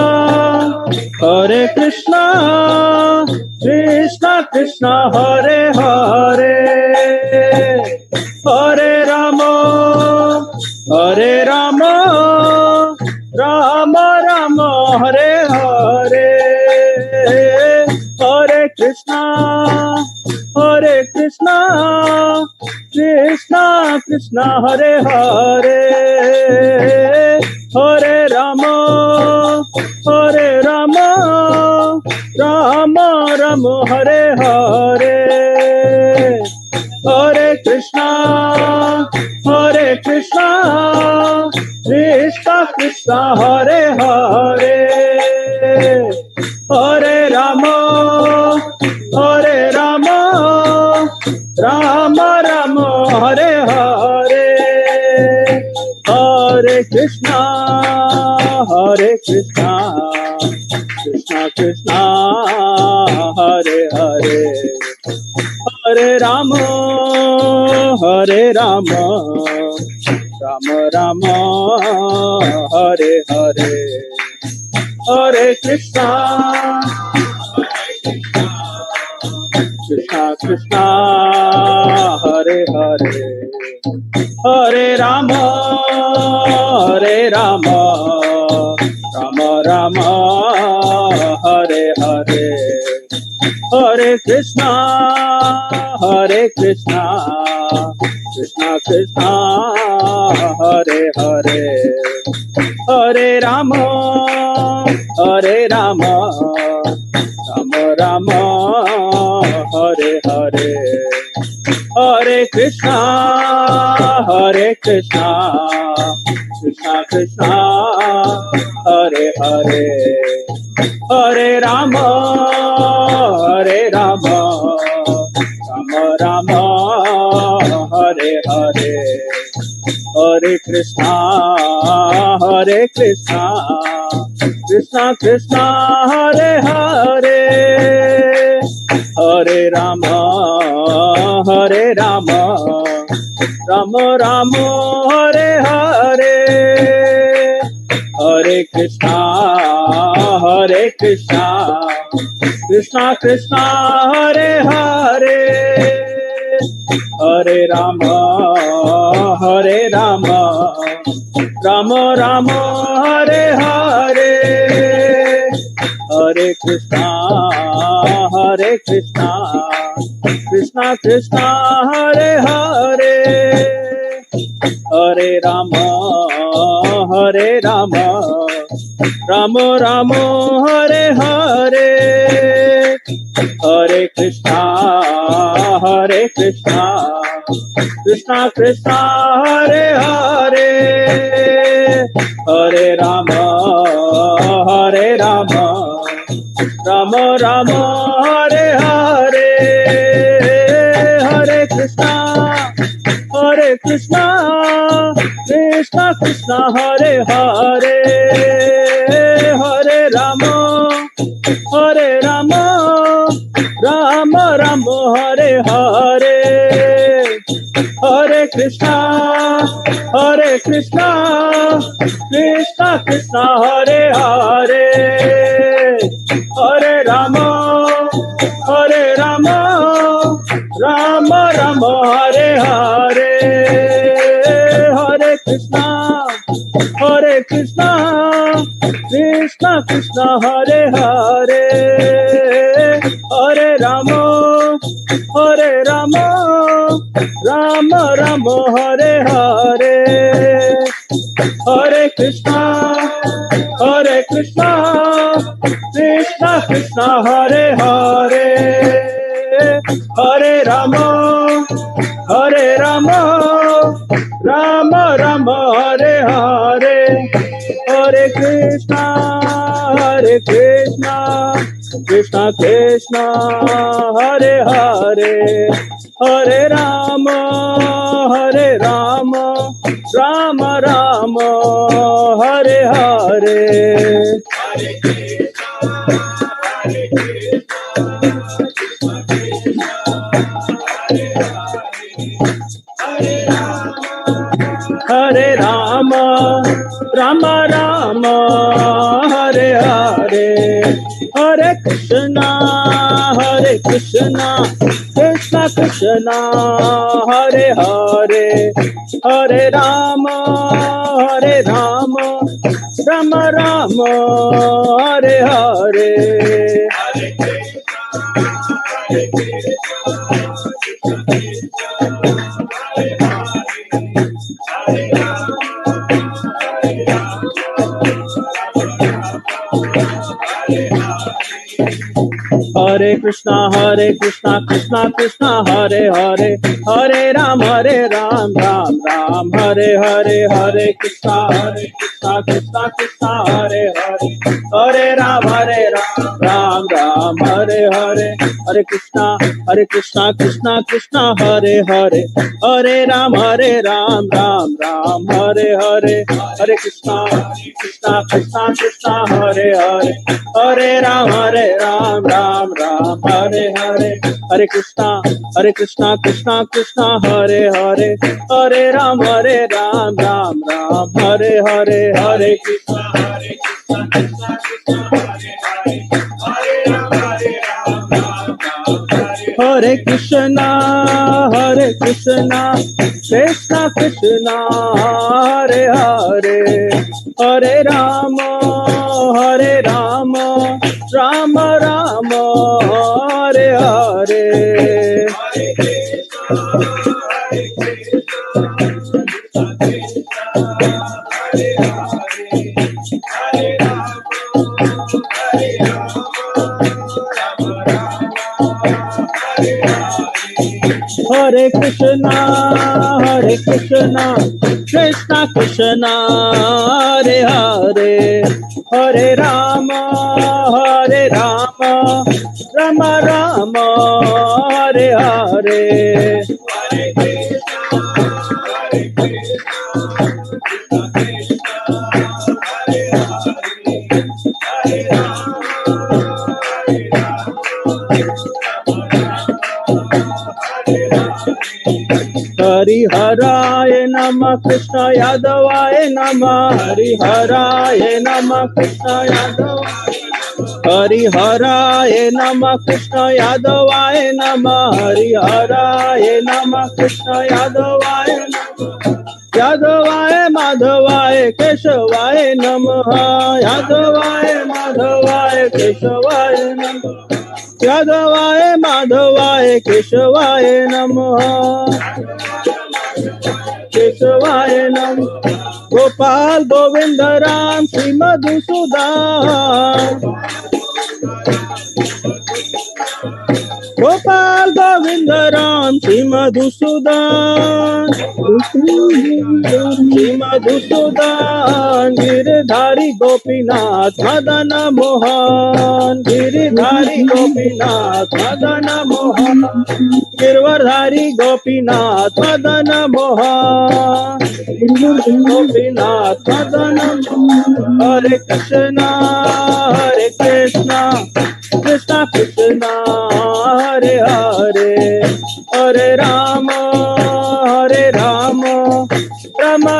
Hare Krishna, Krishna Krishna, Hare Hare, Hare Rama, Hare Rama, Rama Rama, Hare Hare, Hare Krishna, Hare Krishna, Krishna Krishna, Hare Hare, Hare Rama, Hare Rama, Rama Rama, Hare Hare, Hare Krishna, Hare Krishna, Krishna Krishna, Hare Hare, Hare Rama, Hare Rama, Rama Rama, Hare Hare, Hare Krishna, Hare Krishna, Krishna Krishna, Hare Hare, Hare Rama, Hare Rama, Rama Rama, Hare Hare, Hare Krishna, Krishna Krishna, Hare Hare, Hare Rama, Hare Rama, Rama Rama, Hare Hare, Hare Krishna, Hare Krishna, Krishna Krishna, Hare Hare, Hare Rama, Hare Rama, Rama Rama, Hare Hare, Hare Krishna, Hare Krishna, Krishna Krishna, Hare Hare, Hare Rama, Hare Rama, Rama Rama, Hare Hare, Hare Krishna, Hare Krishna, Krishna Krishna, Hare Hare, Hare Rama, Hare Rama, Rama Rama, Hare Hare, Hare Krishna, Hare Krishna, Krishna Krishna, Hare Hare, Hare Rama, Hare Rama, Rama Rama, Hare Hare, Hare Krishna, Krishna Krishna, Hare Hare, Hare Rama, Rama Rama, Hare Hare, Hare Krishna, Krishna Krishna, Hare Hare, Hare Rama, Rama Rama, Hare Hare, Hare Krishna, Krishna Krishna, Hare Hare, Hare Rama, Rama Rama, Hare Hare, Hare Krishna, Krishna Krishna, Hare Hare, Hare Rama, Rama Rama, Hare Hare, Hare Krishna, Krishna Krishna, Hare Hare, Hare Rama, Rama Rama, Hare Hare, Hare Krishna, Krishna Krishna, Hare Hare, Hare Rama, Rama Rama, Hare Hare, Hare Krishna, Krishna Krishna, Hare Hare, Hare Rama, Rama Rama, Hare Hare. Hare Rama, Rama Rama, Hare Hare, Hare Krishna, Krishna Krishna, Hare Hare, Hare Rama, Rama Rama, Hare Hare. Hare Krishna, Krishna Krishna, Hare Hare, Hare Ram, Ram Ram, Hare Hare, Hare Krishna, Krishna Krishna, Hare Hare, Hare Ram, Ram Ram, Hare Hare, Hare Krishna, Krishna Krishna, Hare Hare, Hare Ram, Ram Ram, Hare Hare, Hare Krishna, Krishna Krishna, Hare Hare, Hare Ram, Ram Ram, Hare Hare, Hare Krishna, Krishna Krishna, Hare Hare, Hare Ram, Ram Ram, Hare Hare, Hare Krishna, Hare Krishna, Krishna Krishna, Hare Hare, Hare Rama, Rama Rama, Hare Hare. Hare Krishna, Krishna Krishna, Hare Hare, Hare Rama, Rama Rama, Hare Hare. Hari Haraya Nama, Krishna Yadavaya Nama, Hari Haraya Nama, Krishna Yadavaya. Hariharaye Nama Krishna Yadavaye Nama Hariharaye Nama Krishna Yadavaye Nama Yadavaye Madhavaye Keshavaye Namaha Yadavaye Madhavaye Keshavaye Namaha Yadavaye Madhavaye Keshavaye Namaha Keshavaye Namaha Gopal Govinda Ram Sri Madhusudan Gopal Govinda Ram Sri Madhusudan Sri Madhusudan Giridhari Gopinath Madana Mohan Giridhari Gopinath Madana Mohan Girvardhari Gopinath Madana Mohan Gopinath Madana Mohan Hare Krishna Krishna Krishna Hare Hare Hare Rama Rama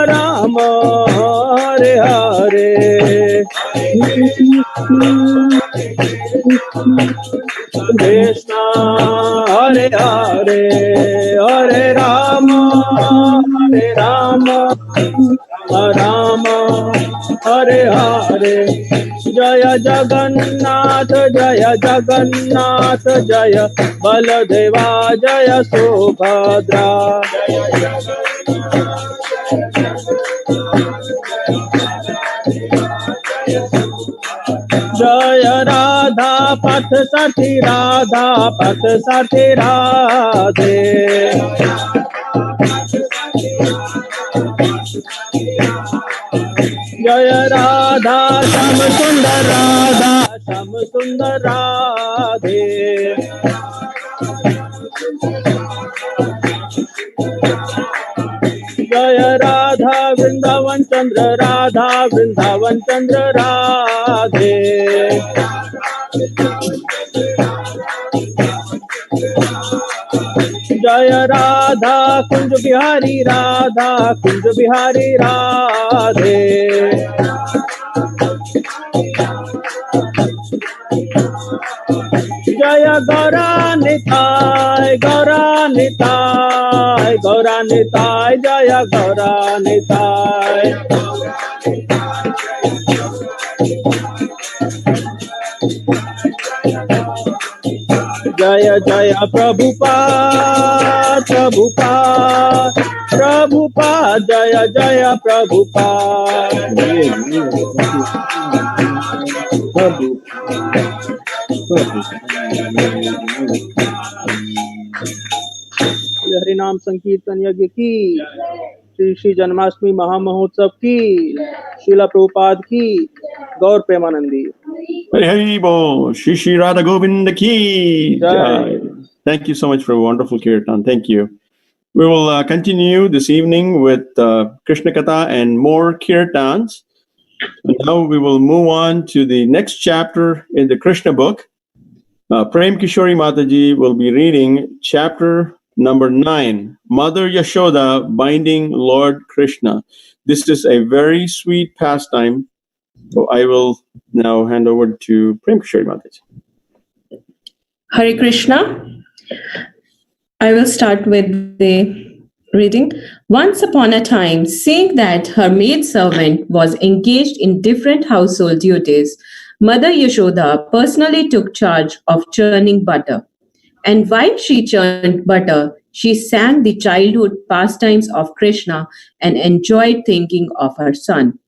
Rama Hare Hare Krishna Hare Hare Hare Rama Rama Hare Hare Jaya Jagannath Jaya Jagannath Jaya Baladeva Jaya Subhadra Jaya Radha Path Sathi Radha Path Sathi Radhe Jaya Radha Sham Sundar Radhe Jaya Radha Vrindavan Chandra Radhe Jaya Radha Kunj Bihari Radhe Jaya Gauranitai Jaya Gauranitai Jaya Jaya Prabhupada Jaya Jaya Prabhupada Hari नाम संकीर्तन यज्ञ की श्री श्री जन्माष्टमी महामहोत्सव की श्रीला प्रभुपाद की गौर Premanandi Hari Hari Bol, Shri Shri Radha Govinda Ki Jai. Thank you so much for a wonderful kirtan. Thank you. We will continue this evening with Krishna Katha and more kirtans. And now we will move on to the next chapter in the Krishna book. Prem Kishori Mataji will be reading chapter number 9, Mother Yashoda binding Lord Krishna. This is a very sweet pastime. So I will now hand over to Prem Kishori Mataji. Hare Krishna. I will start with the reading. Once upon a time, seeing that her maidservant was engaged in different household duties, Mother Yashoda personally took charge of churning butter. And while she churned butter, she sang the childhood pastimes of Krishna and enjoyed thinking of her son.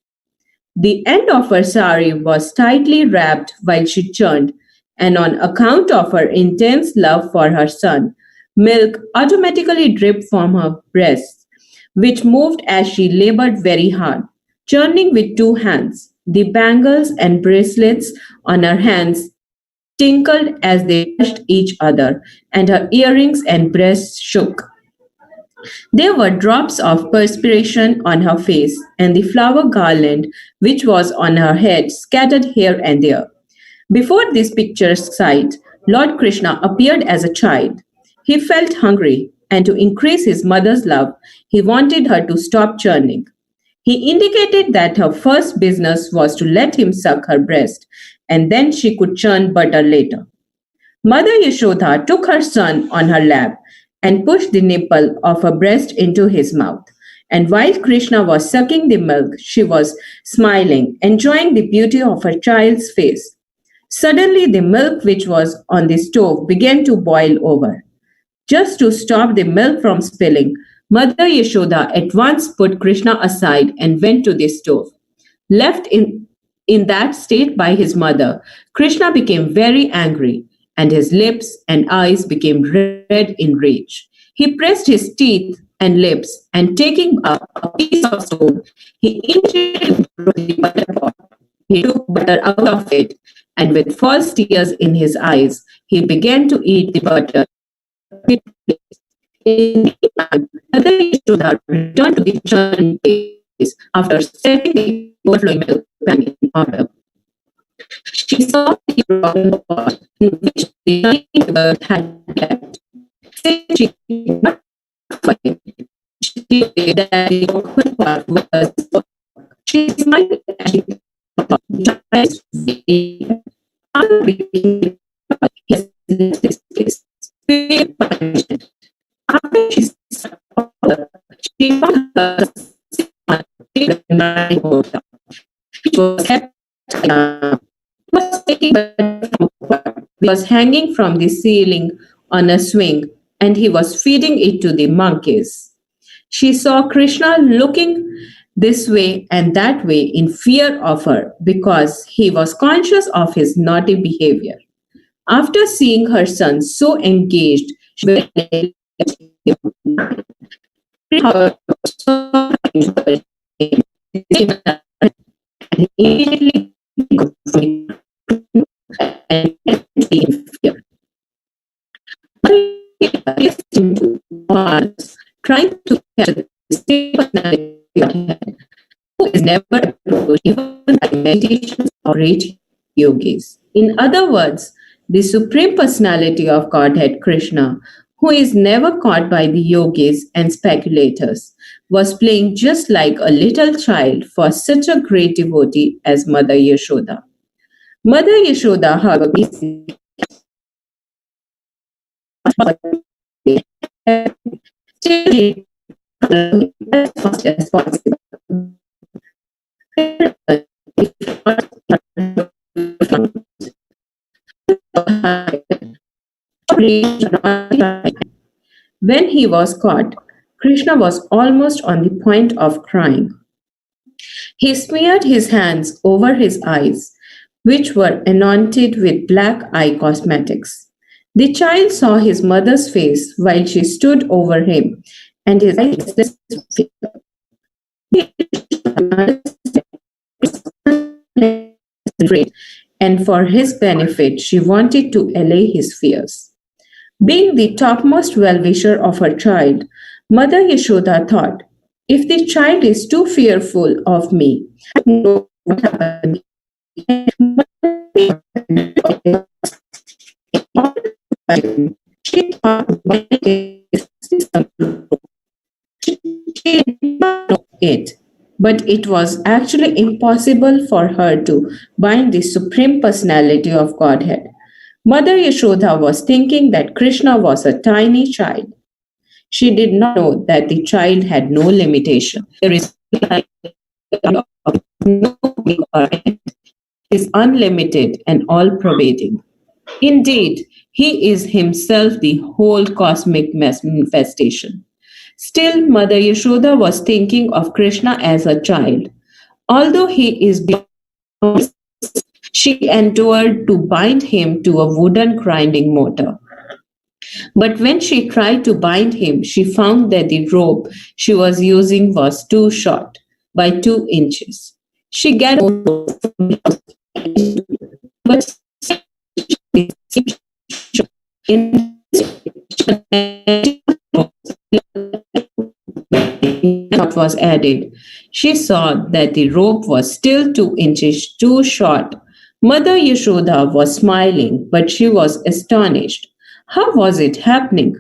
The end of her sari was tightly wrapped while she churned, and on account of her intense love for her son, milk automatically dripped from her breasts, which moved as she labored very hard, churning with 2 hands. The bangles and bracelets on her hands tinkled as they touched each other, and her earrings and breasts shook. There were drops of perspiration on her face, and the flower garland which was on her head scattered here and there. Before this picturesque sight, Lord Krishna appeared as a child. He felt hungry, and to increase his mother's love, he wanted her to stop churning. He indicated that her first business was to let him suck her breast, and then she could churn butter later. Mother Yashoda took her son on her lap and pushed the nipple of her breast into his mouth. And while Krishna was sucking the milk, she was smiling, enjoying the beauty of her child's face. Suddenly, the milk which was on the stove began to boil over. Just to stop the milk from spilling, Mother Yashoda at once put Krishna aside and went to the stove. Left in that state by his mother, Krishna became very angry, and his lips and eyes became red in rage. He pressed his teeth and lips, and taking up a piece of stone, he immediately broke the butter pot. He took butter out of it, and with false tears in his eyes, he began to eat the butter. In the meantime, Mother Yashoda returned to the churning place after setting the overflowing milk pan in order. She saw the broken pot in which the tiny bird had kept. Since she could not find it, she said that the broken pot was she smiled as she thought. After breaking the pot, he has left this place. After she saw she found her son she was kept was hanging from the ceiling on a swing, and he was feeding it to the monkeys. She saw Krishna looking this way and that way in fear of her because he was conscious of his naughty behavior. After seeing her son so engaged, she immediately and in fear. Was trying to catch the state personality who is never approached even by meditations or great yogis. In other words, the Supreme Personality of Godhead Krishna, who is never caught by the yogis and speculators, was playing just like a little child for such a great devotee as Mother Yashoda. Mother Yashoda, however, still as fast as possible. When he was caught, Krishna was almost on the point of crying. He smeared his hands over his eyes, which were anointed with black eye cosmetics. The child saw his mother's face while she stood over him, and his eyes and for his benefit, she wanted to allay his fears. Being the topmost well-wisher of her child, Mother Yashoda thought, if the child is too fearful of me, I know what happened. She thought she did not know it, but it was actually impossible for her to bind the Supreme Personality of Godhead. Mother Yashoda was thinking that Krishna was a tiny child. She did not know that the child had no limitation. There is no is unlimited and all-pervading. Indeed, he is himself the whole cosmic manifestation. Still, Mother Yashoda was thinking of Krishna as a child. Although he is beyond, she endeavored to bind him to a wooden grinding mortar. But when she tried to bind him, she found that the rope she was using was too short, by 2 inches. She gathered but what was added. She saw that the rope was still 2 inches too short. Mother Yashoda was smiling, but she was astonished. How was it happening?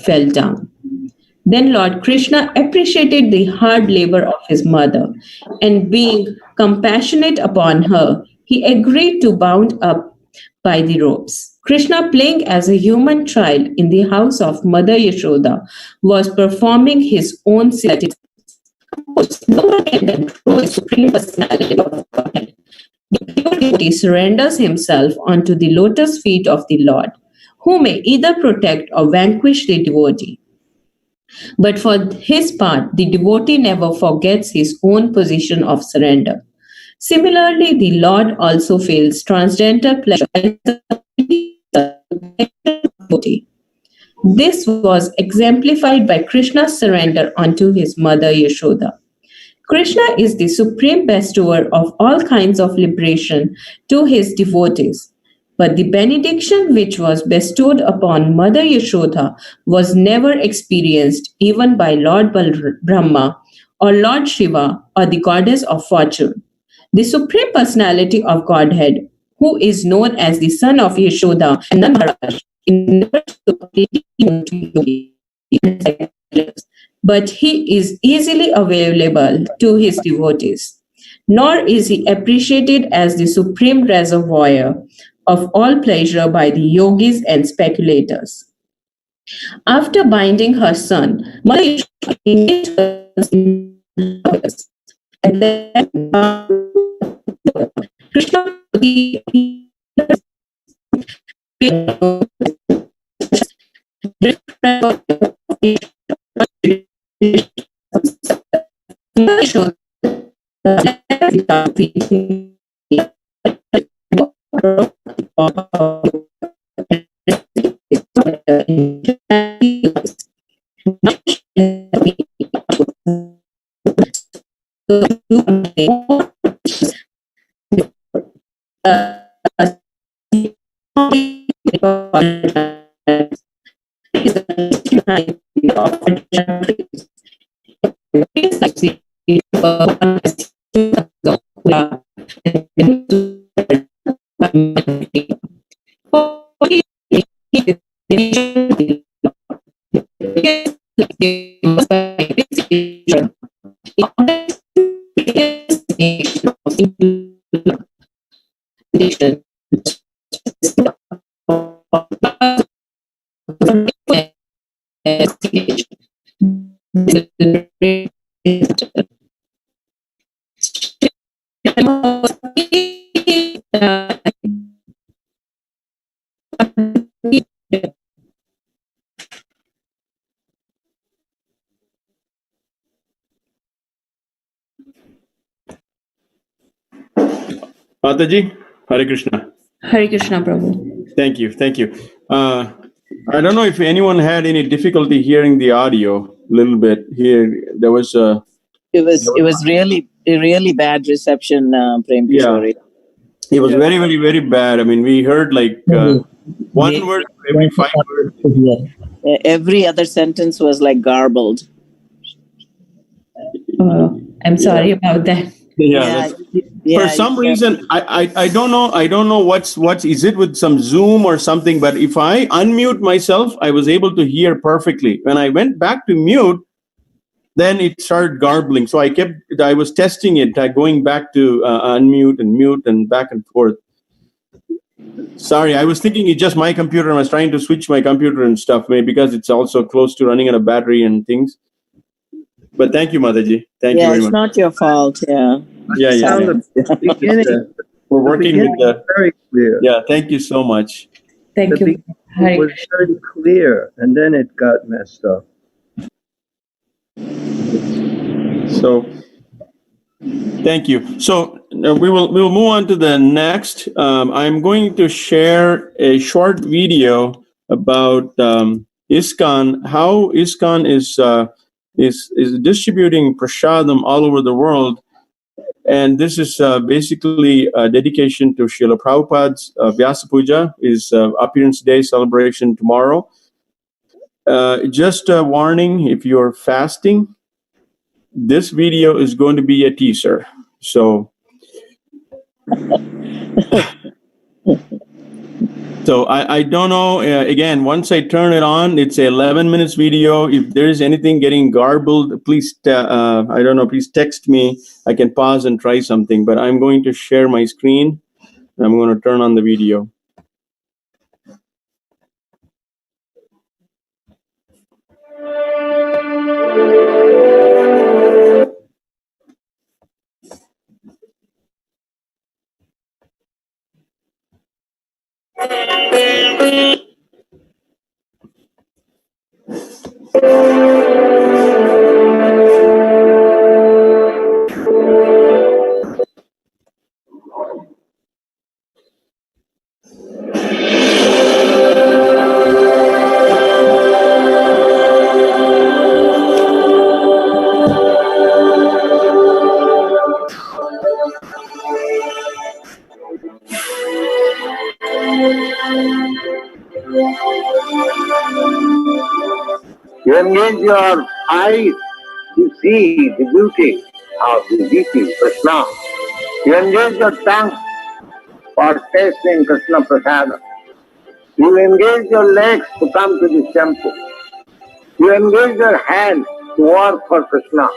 fell down. Then Lord Krishna appreciated the hard labor of his mother, and being compassionate upon her, he agreed to bound up by the ropes. Krishna, playing as a human child in the house of Mother Yashoda, was performing his own celestial. No one can control the supreme personality of God. Devotee surrenders himself onto the lotus feet of the Lord, who may either protect or vanquish the devotee. But for his part, the devotee never forgets his own position of surrender. Similarly, the Lord also feels transcendental pleasure as the devotee. This was exemplified by Krishna's surrender unto his mother Yashoda. Krishna is the supreme bestower of all kinds of liberation to his devotees. But the benediction which was bestowed upon Mother Yashoda was never experienced even by Lord Brahma or Lord Shiva or the goddess of fortune. The Supreme Personality of Godhead, who is known as the son of Yashoda and Nand Maharaj, never completely known to Yogi, but he is easily available to his devotees. Nor is he appreciated as the supreme reservoir of all pleasure by the yogis and speculators. After binding her son, Mother Yashoda engaged her in lovers, and then Krishna Mataji, Hare Krishna. Hare Krishna, Prabhu. Thank you. Thank you. I don't know if anyone had any difficulty hearing the audio a little bit here. There was a... It was really a really bad reception, Prem Kishore. It was very, very, very bad. I mean, we heard like one word every 5 words. Every other sentence was like garbled. Oh, I'm sorry about that. Yeah. For some reason, I don't know what's is it with some Zoom or something, but if I unmute myself, I was able to hear perfectly. When I went back to mute, then it started garbling. So I was testing it, going back to unmute and mute and back and forth. Sorry, I was thinking it's just my computer. I was trying to switch my computer and stuff, maybe because it's also close to running out of battery and things. But thank you, Mataji. Thank you very much. It's not your fault. Yeah. We're working with the... Very clear. Yeah, thank you so much. Thank you. It was very clear, and then it got messed up. So, thank you. So we'll move on to the next. I'm going to share a short video about ISKCON, how ISKCON is distributing prasadam all over the world. And this is basically a dedication to Srila Prabhupada's Vyasa Puja, his appearance day celebration tomorrow. Just a warning, if you're fasting, this video is going to be a teaser. So So I don't know. Again, once I turn it on, it's a 11 minutes video. If there is anything getting garbled, please, I don't know, please text me. I can pause and try something, but I'm going to share my screen. And I'm going to turn on the video. You engage your eyes to see the beauty of the deity Krishna. You engage your tongue for tasting Krishna Prasada. You engage your legs to come to this temple. You engage your hands to work for Krishna.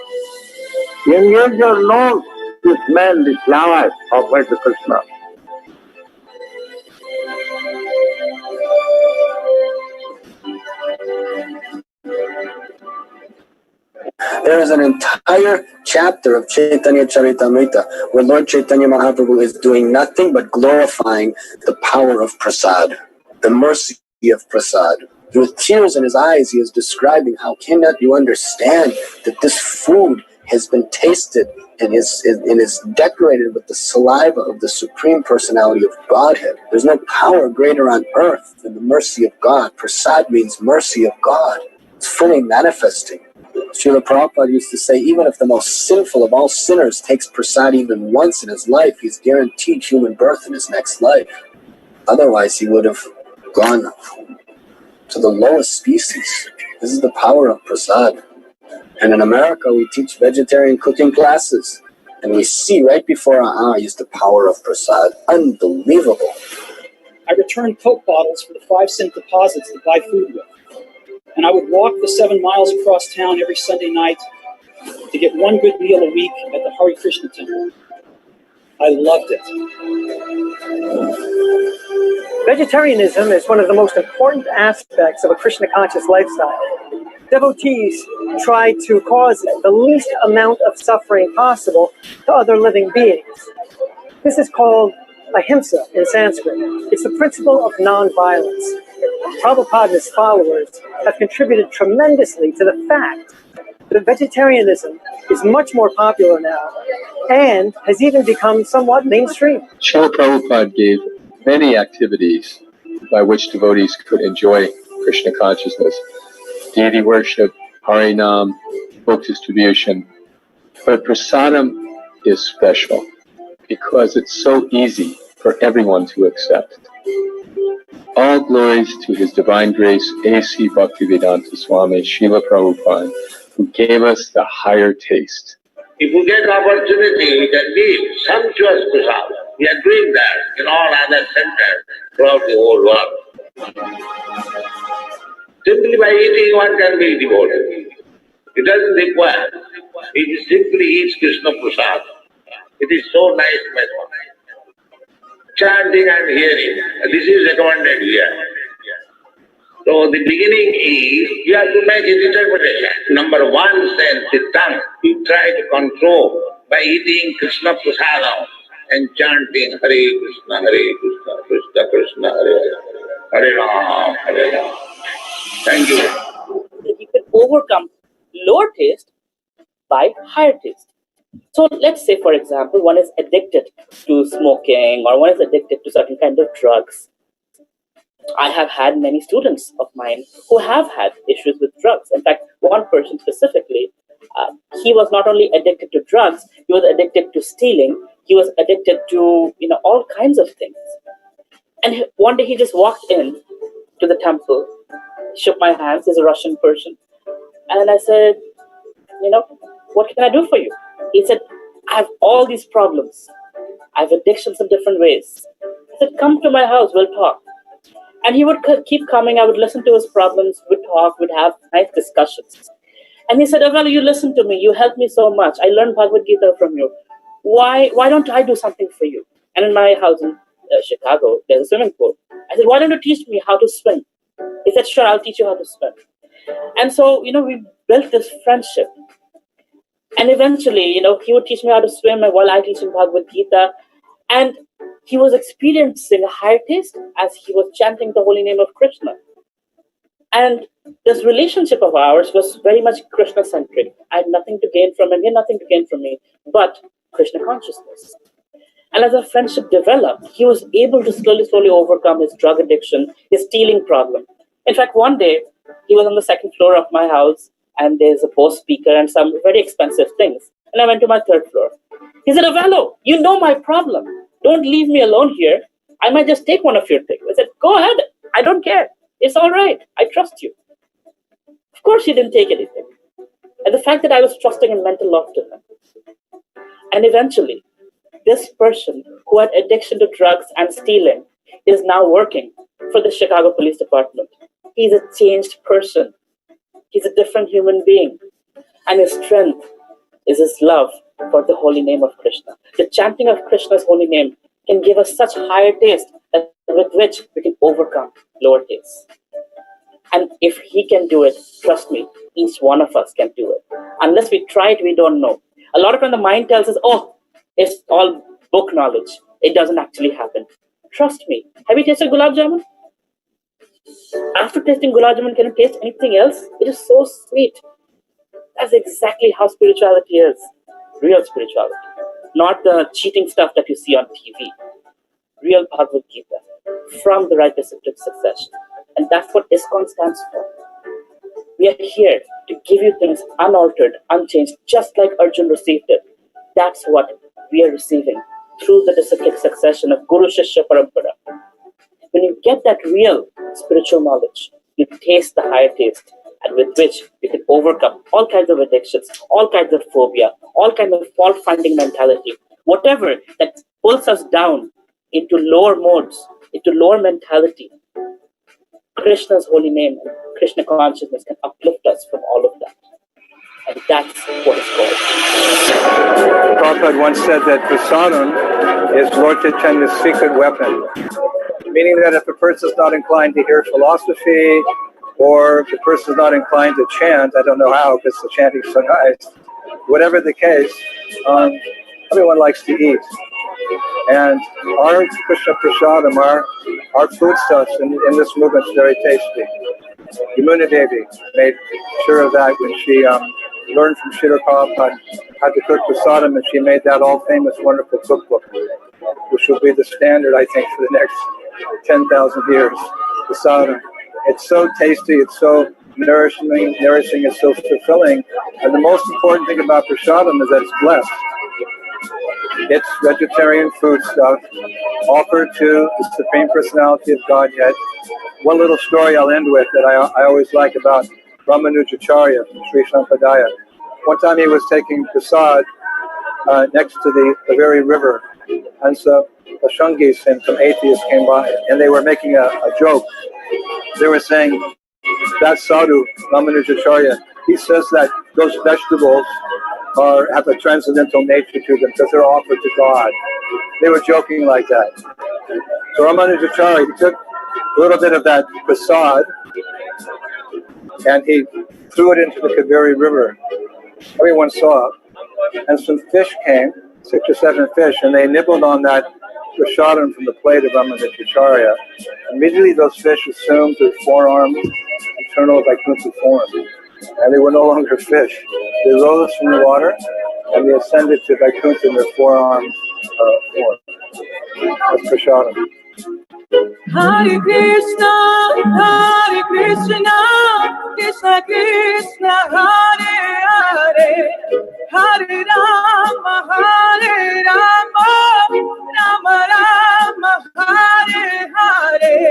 You engage your nose to smell the flowers offered to Krishna. There is an entire chapter of Chaitanya Charitamrita where Lord Chaitanya Mahaprabhu is doing nothing but glorifying the power of prasad, the mercy of prasad. With tears in his eyes, he is describing how cannot you understand that this food has been tasted and is decorated with the saliva of the Supreme Personality of Godhead. There's no power greater on earth than the mercy of God. Prasad means mercy of God. It's fully manifesting. Srila Prabhupada used to say, even if the most sinful of all sinners takes prasad even once in his life, he's guaranteed human birth in his next life. Otherwise, he would have gone to the lowest species. This is the power of prasad. And in America, we teach vegetarian cooking classes. And we see right before our eyes the power of prasad. Unbelievable. I returned Coke bottles for the 5-cent deposits to buy food with. And I would walk the 7 miles across town every Sunday night to get one good meal a week at the Hare Krishna temple. I loved it. Vegetarianism is one of the most important aspects of a Krishna conscious lifestyle. Devotees try to cause the least amount of suffering possible to other living beings. This is called ahimsa in Sanskrit. It's the principle of non-violence. Prabhupada and his followers have contributed tremendously to the fact that vegetarianism is much more popular now and has even become somewhat mainstream. Srila Prabhupada gave many activities by which devotees could enjoy Krishna consciousness. Deity worship, Harinam, book distribution. But prasadam is special because it's so easy for everyone to accept. All glories to His Divine Grace, A.C. Bhaktivedanta Swami Srila Prabhupada, who gave us the higher taste. If we get opportunity, we can give sumptuous prasad. We are doing that in all other centers throughout the whole world. Simply by eating, one can be devoted. It doesn't require. It simply eats Krishna prasad. It is so nice method. Chanting and hearing, this is recommended here. So the beginning is, you have to make a determination. Number one sense, the tongue, you try to control by eating Krishna prasadam and chanting Hare Krishna, Krishna Krishna, Hare Hare, Hare Ram, Hare Ram. Thank you. You can overcome lower taste by higher taste. So let's say, for example, one is addicted to smoking or one is addicted to certain kind of drugs. I have had many students of mine who have had issues with drugs. In fact, one person specifically, he was not only addicted to drugs, he was addicted to stealing, he was addicted to all kinds of things. And one day he just walked in to the temple, shook my hands, he's a Russian person, and I said, what can I do for you? He said, I have all these problems. I have addictions in different ways. I said, come to my house, we'll talk. And he would keep coming. I would listen to his problems, we'd talk, we'd have nice discussions. And he said, well, you listen to me. You helped me so much. I learned Bhagavad Gita from you. Why don't I do something for you? And in my house in Chicago, there's a swimming pool. I said, why don't you teach me how to swim? He said, sure, I'll teach you how to swim. And so, we built this friendship. And eventually, he would teach me how to swim while I teach him Bhagavad Gita. And he was experiencing a higher taste as he was chanting the holy name of Krishna. And this relationship of ours was very much Krishna-centric. I had nothing to gain from him, he had nothing to gain from me, but Krishna consciousness. And as our friendship developed, he was able to slowly overcome his drug addiction, his stealing problem. In fact, one day, he was on the second floor of my house, and there's a Bose speaker and some very expensive things. And I went to my third floor. He said, Avello, you know my problem. Don't leave me alone here. I might just take one of your things. I said, go ahead. I don't care. It's all right. I trust you. Of course, he didn't take anything. And the fact that I was trusting him meant a lot to him. And eventually, this person who had addiction to drugs and stealing is now working for the Chicago Police Department. He's a changed person. He's a different human being. And his strength is his love for the holy name of Krishna. The chanting of Krishna's holy name can give us such higher taste that with which we can overcome lower tastes. And if he can do it, trust me, each one of us can do it. Unless we try it, we don't know. A lot of times the mind tells us, oh, it's all book knowledge. It doesn't actually happen. Trust me. Have you tasted gulab jamun? After tasting gulab jamun, can you taste anything else? It is so sweet. That's exactly how spirituality is. Real spirituality. Not the cheating stuff that you see on TV. Real Bhagavad Gita from the right discipline succession. And that's what ISKCON stands for. We are here to give you things unaltered, unchanged, just like Arjun received it. That's what we are receiving through the disciplic succession of Guru Shishya Parampara. When you get that real spiritual knowledge, you taste the higher taste, and with which you can overcome all kinds of addictions, all kinds of phobia, all kinds of fault-finding mentality, whatever that pulls us down into lower modes, into lower mentality. Krishna's holy name and Krishna consciousness can uplift us from all of that. And that's what it's called. Prabhupada once said that prasadam is Lord Chaitanya's secret weapon, meaning that if a person is not inclined to hear philosophy, or if the person is not inclined to chant, I don't know how because the chanting is so nice, whatever the case, everyone likes to eat. And our Krishna prasadam, our foodstuffs in this movement is very tasty. Yamuna Devi made sure of that when she learned from Srila Prabhupada how to cook prasadam, and she made that all famous, wonderful cookbook, which will be the standard, I think, for the next 10,000 years. Prasadam. It's so tasty, it's so nourishing, it's so fulfilling. And the most important thing about prasadam is that it's blessed. It's vegetarian food stuff offered to the Supreme Personality of Godhead. One little story I'll end with that I always like about Ramanujacharya from Sri Sampradaya. One time he was taking prasad next to the very river, and so the Shungis and some atheists came by, and they were making a joke. They were saying, that sadhu, Ramanujacharya, he says that those vegetables have a transcendental nature to them because they're offered to God. They were joking like that. So Ramanujacharya, he took a little bit of that prasad and he threw it into the Kaveri River. Everyone saw it. And some fish came, 6 or 7 fish, and they nibbled on that prasadam from the plate of Ramanujacharya. Immediately those fish assumed their forearms eternal Vaikuntha form. And they were no longer fish. They rose from the water and they ascended to Vaikuntha in their forearms form. That's prasadam. Hare Krishna, Krishna Krishna, Hare Hare, Hare Rama, Rama Rama, Hare Hare.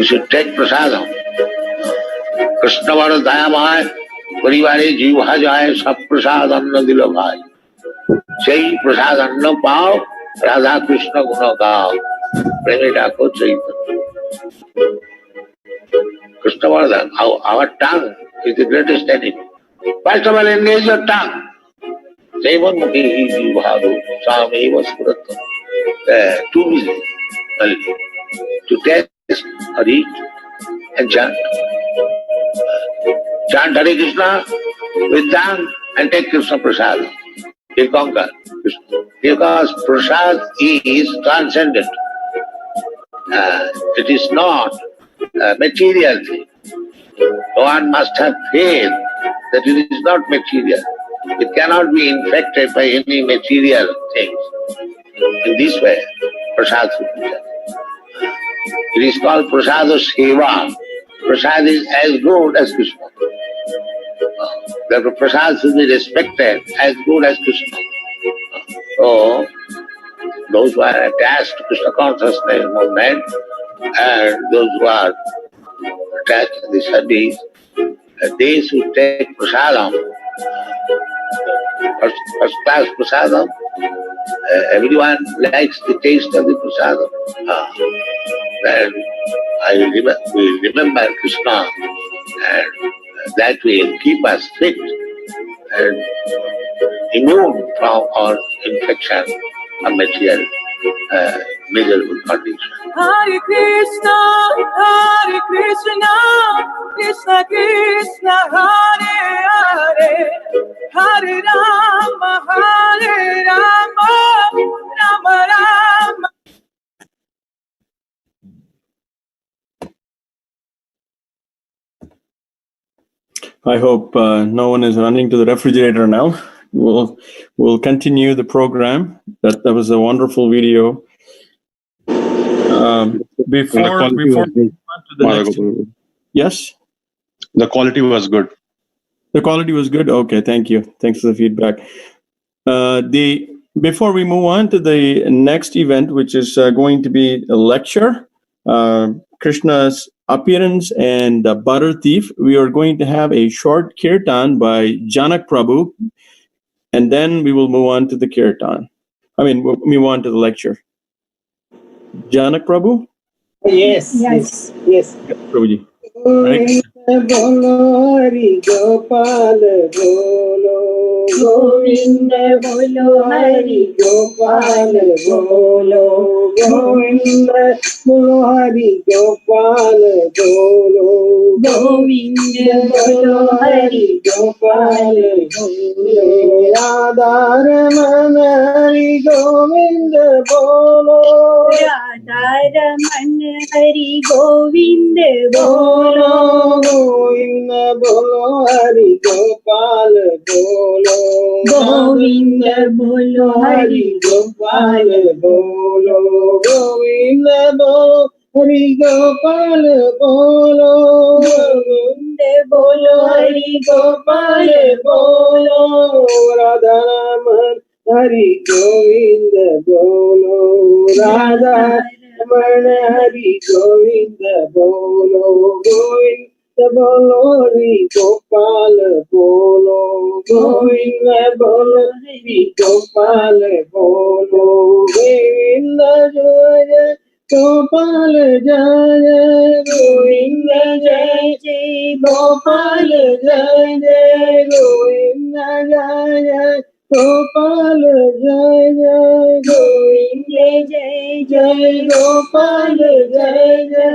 should take prasadam. Krishna bada dayamay, paribare jiva jay, sab prasad anna dilo bhai. Sei prasad anna pao, Radha Krishna guna gao. Premi Thakur Chaitanya. Krishna bada, our tongue is the greatest enemy. First of all, engage your tongue. Jaivanmukhi jivhadu, sameva spurattam. Too busy to taste or eat and chant. Chant Hare Krishna with tongue and take Krishna prasad. You conquer Krishna. Because prasad is transcendent. It is not a material thing. One must have faith that it is not material. It cannot be infected by any material things. In this way, prasad should be done. It is called prasada seva. Prasad is as good as Krishna. Therefore, prasad should be respected as good as Krishna. So, those who are attached to Krishna consciousness movement and those who are attached to the service, they should take prasadam, first class prasadam. Everyone likes the taste of the prasadam. Then we remember Krishna, and that will keep us fit and immune from all infection of material miserable condition. Hare Krishna, Krishna Krishna, Hare Hare, Hare Rama, Rama Rama. I hope no one is running to the refrigerator now. We'll continue the program. That was a wonderful video. Before we move on to the next, yes, the quality was good. The quality was good. Okay, thank you. Thanks for the feedback. Before we move on to the next event, which is going to be a lecture, Krishna's appearance and the butter thief, we are going to have a short kirtan by Janak Prabhu, and then we will move on to the kirtan. We'll move on to the lecture. Janak Prabhu? Yes. Prabhuji. Bolo Hari Gopal Bolo Govinda Bolo Hari Gopal Bolo Govinda Bolo Hari Gopal Bolo Govinda Bolo Hari Gopal Bolo Radha Ramana Hari Govinda Bolo Radha Ramana Hari Govinda Bolo Govinda Bolo Hari Gopal Bolo Govinda Bolo Hari Gopal Bolo Govinda Bolo Hari Gopal Bolo Govinda Bolo Hari Gopal Bolo Radha Raman Hari Govinda Bolo Radha Raman Hari Govinda Bolo Govinda Bolo Hari Gopal Bolo Govinda Bolo Hari Gopal Bolo Govinda Jaya Gopal Jaya Govinda Jaya Gopal Jaya Govinda Jaya Gopal Jaya Govinda Jaya Gopal Jaya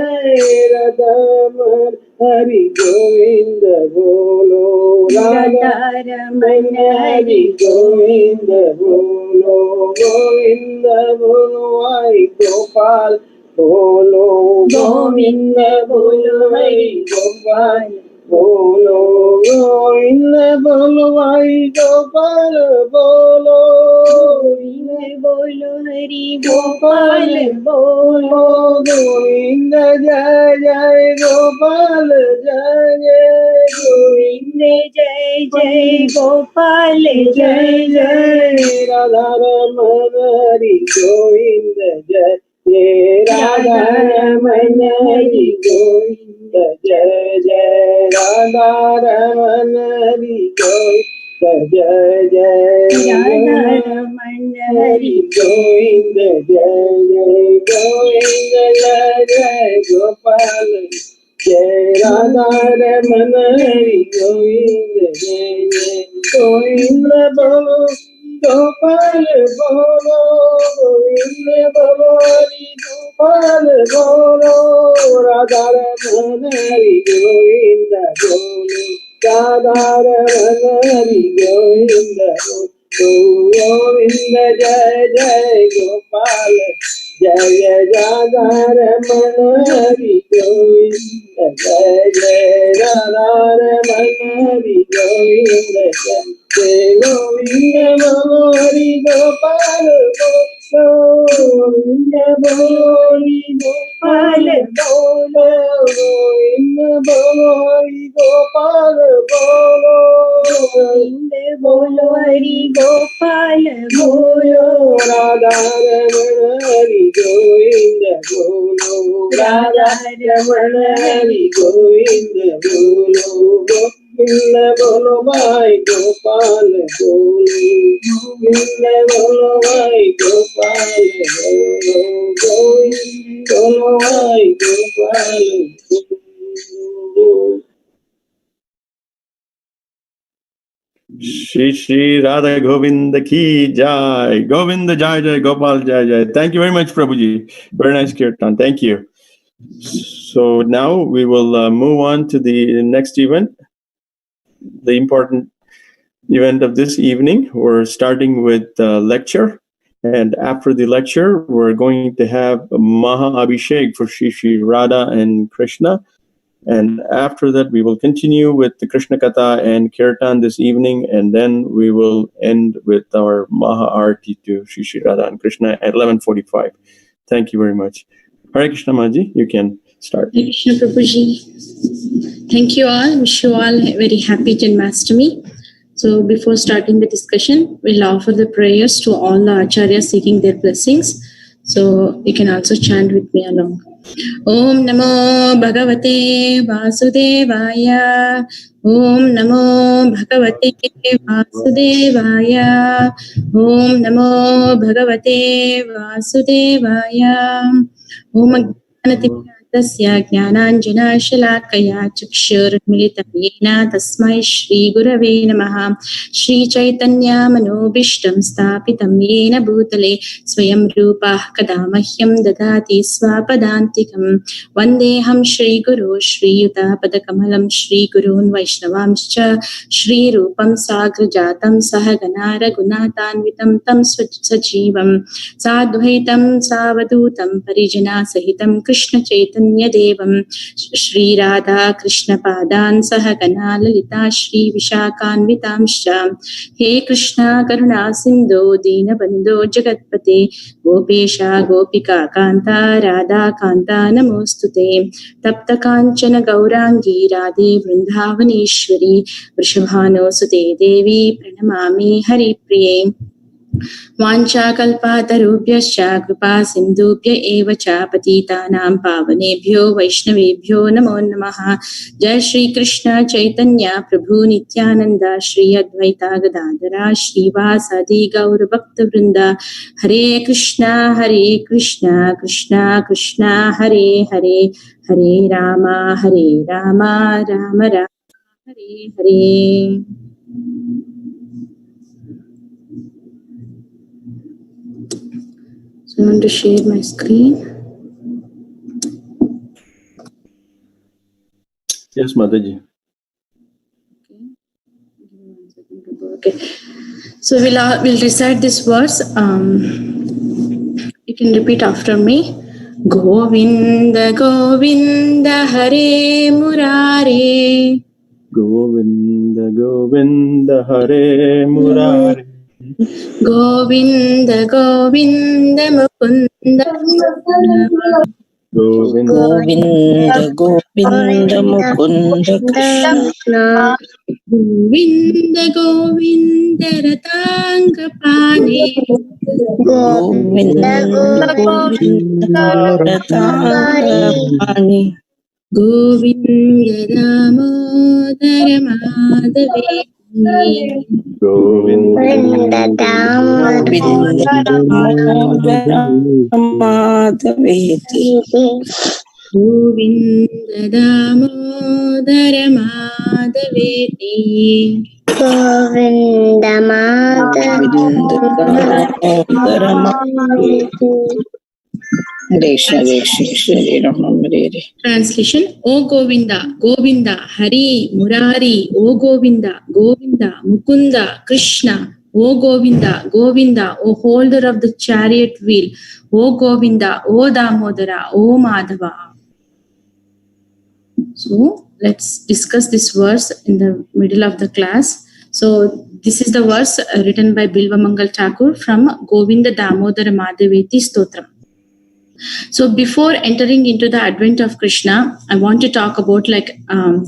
Radhaman Hari Govinda Bolo Radharaman Hari Govinda Bolo Govinda Bolo Hari Gopal Bolo Govinda Bolo Hari Gopal Bolo Govinda Bolo Hari Gopal Bolo Govinda Bolo Hari Gopal Bolo Govinda Jai Jai Gopal Jai Govinda Jai Jai Gopal Jai Jai Radha Raman Hari Govinda Jai Jai Radha Ramana Hari Govinda Jai Jai Radha Ramana Hari Govinda Jai Jai Radha Ramana Hari Govinda Jai Jai Govinda Jai Jai Gopal Jai Radha Ramana Hari Govinda Jai Jai Govinda Bolo Gopal Bolo Govinda Bolo Hari Gopal Bolo Radha Ramana Hari Govinda Bolo Radha Ramana Hari Govinda Bolo Govinda Jai Jai Gopal Jai Jai Radha Ramana Hari Govinda Jai Jai Radha Ramana Hari Govinda Jai Jai Govinda Bolo Hari Gopal Govinda Bolo Hari Gopal Bolo Govinda Bolo Hari Gopal Bolo Govinda Bolo Hari Gopal Bolo Radha Ramana Hari Govinda Bolo Radha Ramana Hari Govinda Bolo Govinda Bolo Bhai Gopal Bolo Govinda Bolo Bhai Gopal Bolo Govinda Bolo Bhai Gopal Bolo. Shri Shri Radha Govinda ki Jai. Govinda Jai Jai, Gopal Jai Jai. Thank you very much, Prabhuji. Very nice kirtan. Thank you. So now we will move on to the next event, the important event of this evening. We're starting with the lecture. And after the lecture, we're going to have Maha Abhishek for Shri Shri Radha and Krishna. And after that, we will continue with the Krishna Katha and Kirtan this evening, and then we will end with our Maha Arti to Shri Shri Radha and Krishna at 11:45. Thank you very much. Hare Krishna Maji, you can start. Hare Krishna Prabhuji. Thank you all. Wish you all a very happy Janmastmi. So before starting the discussion, we'll offer the prayers to all the acharyas seeking their blessings. So you can also chant with me along. Om Namo Bhagavate Vasudevaya. Om Namo Bhagavate Vasudevaya. Om Namo Bhagavate Vasudevaya. Om Tasya Jnananjana Shalakaya Chakshurmilitam Yena Tasmai Shri Gurave Namaha. Shri Chaitanya Manobishtam Stapitam Yena Bhutale Swayam Rupa Kadamahyam Dadati Swapadantikam Vandeham Shri Guru Shri Yuta Padakamalam Shri Gurun Vaishnavamscha Shri Rupam Sagrajatam Sahagana Raghunathanvitam Tam Sajivam Sadvaitam Savadutam Parijana Sahitam Krishna Chaitanya Devam Shri Radha Krishna Padan Sahagana Lalita Shri Vishakhanvitamscha. He Krishna Karuna Sindhu Dina Bandhu Jagatpate Gopesha Gopika Kanta Radha Kanta Namostute Tapta Kanchana Gaurangi Radhe Vrindavaneshwari Vrishabhano Sute Devi Pranamami Hari Priye. वाञ्छाकल्पातरुभ्यश्च कृपा सिन्धुभ्य एव च पतितानां पावनेभ्यो वैष्णवेभ्यो नमो नमः. जय श्री कृष्ण चैतन्य प्रभु नित्यानंद श्री अद्वैता गदाधरा श्रीवासादि गौर भक्त वृंद. हरे कृष्णा कृष्णा कृष्णा हरे हरे, हरे Ram Ram Ram Hare Hare. So I want to share my screen. Yes, Mataji. Okay. So we'll recite this verse. You can repeat after me. Govinda Govinda Hare Murare. Govinda Govinda Hare Murare. Govinda Govinda Mukunda. Govinda Govinda Mukunda Krishna. Govinda Govinda Ratanga Pane. Govinda Govinda Ratanga Pani. Govinda Damodara Madhaveti. Govinda Damodara Madhaveti. Govinda Damodara Madhaveti. Govinda Damodara Madhaveti. Translation: O Govinda, Govinda, Hari, Murari, O Govinda, Govinda, Mukunda, Krishna, O Govinda, Govinda, O holder of the chariot wheel, O Govinda, O Damodara, O Madhava. So let's discuss this verse in the middle of the class. So this is the verse written by Bilva Mangal Thakur from Govinda Damodara Madhaveti Stotram. So before entering into the advent of Krishna, I want to talk about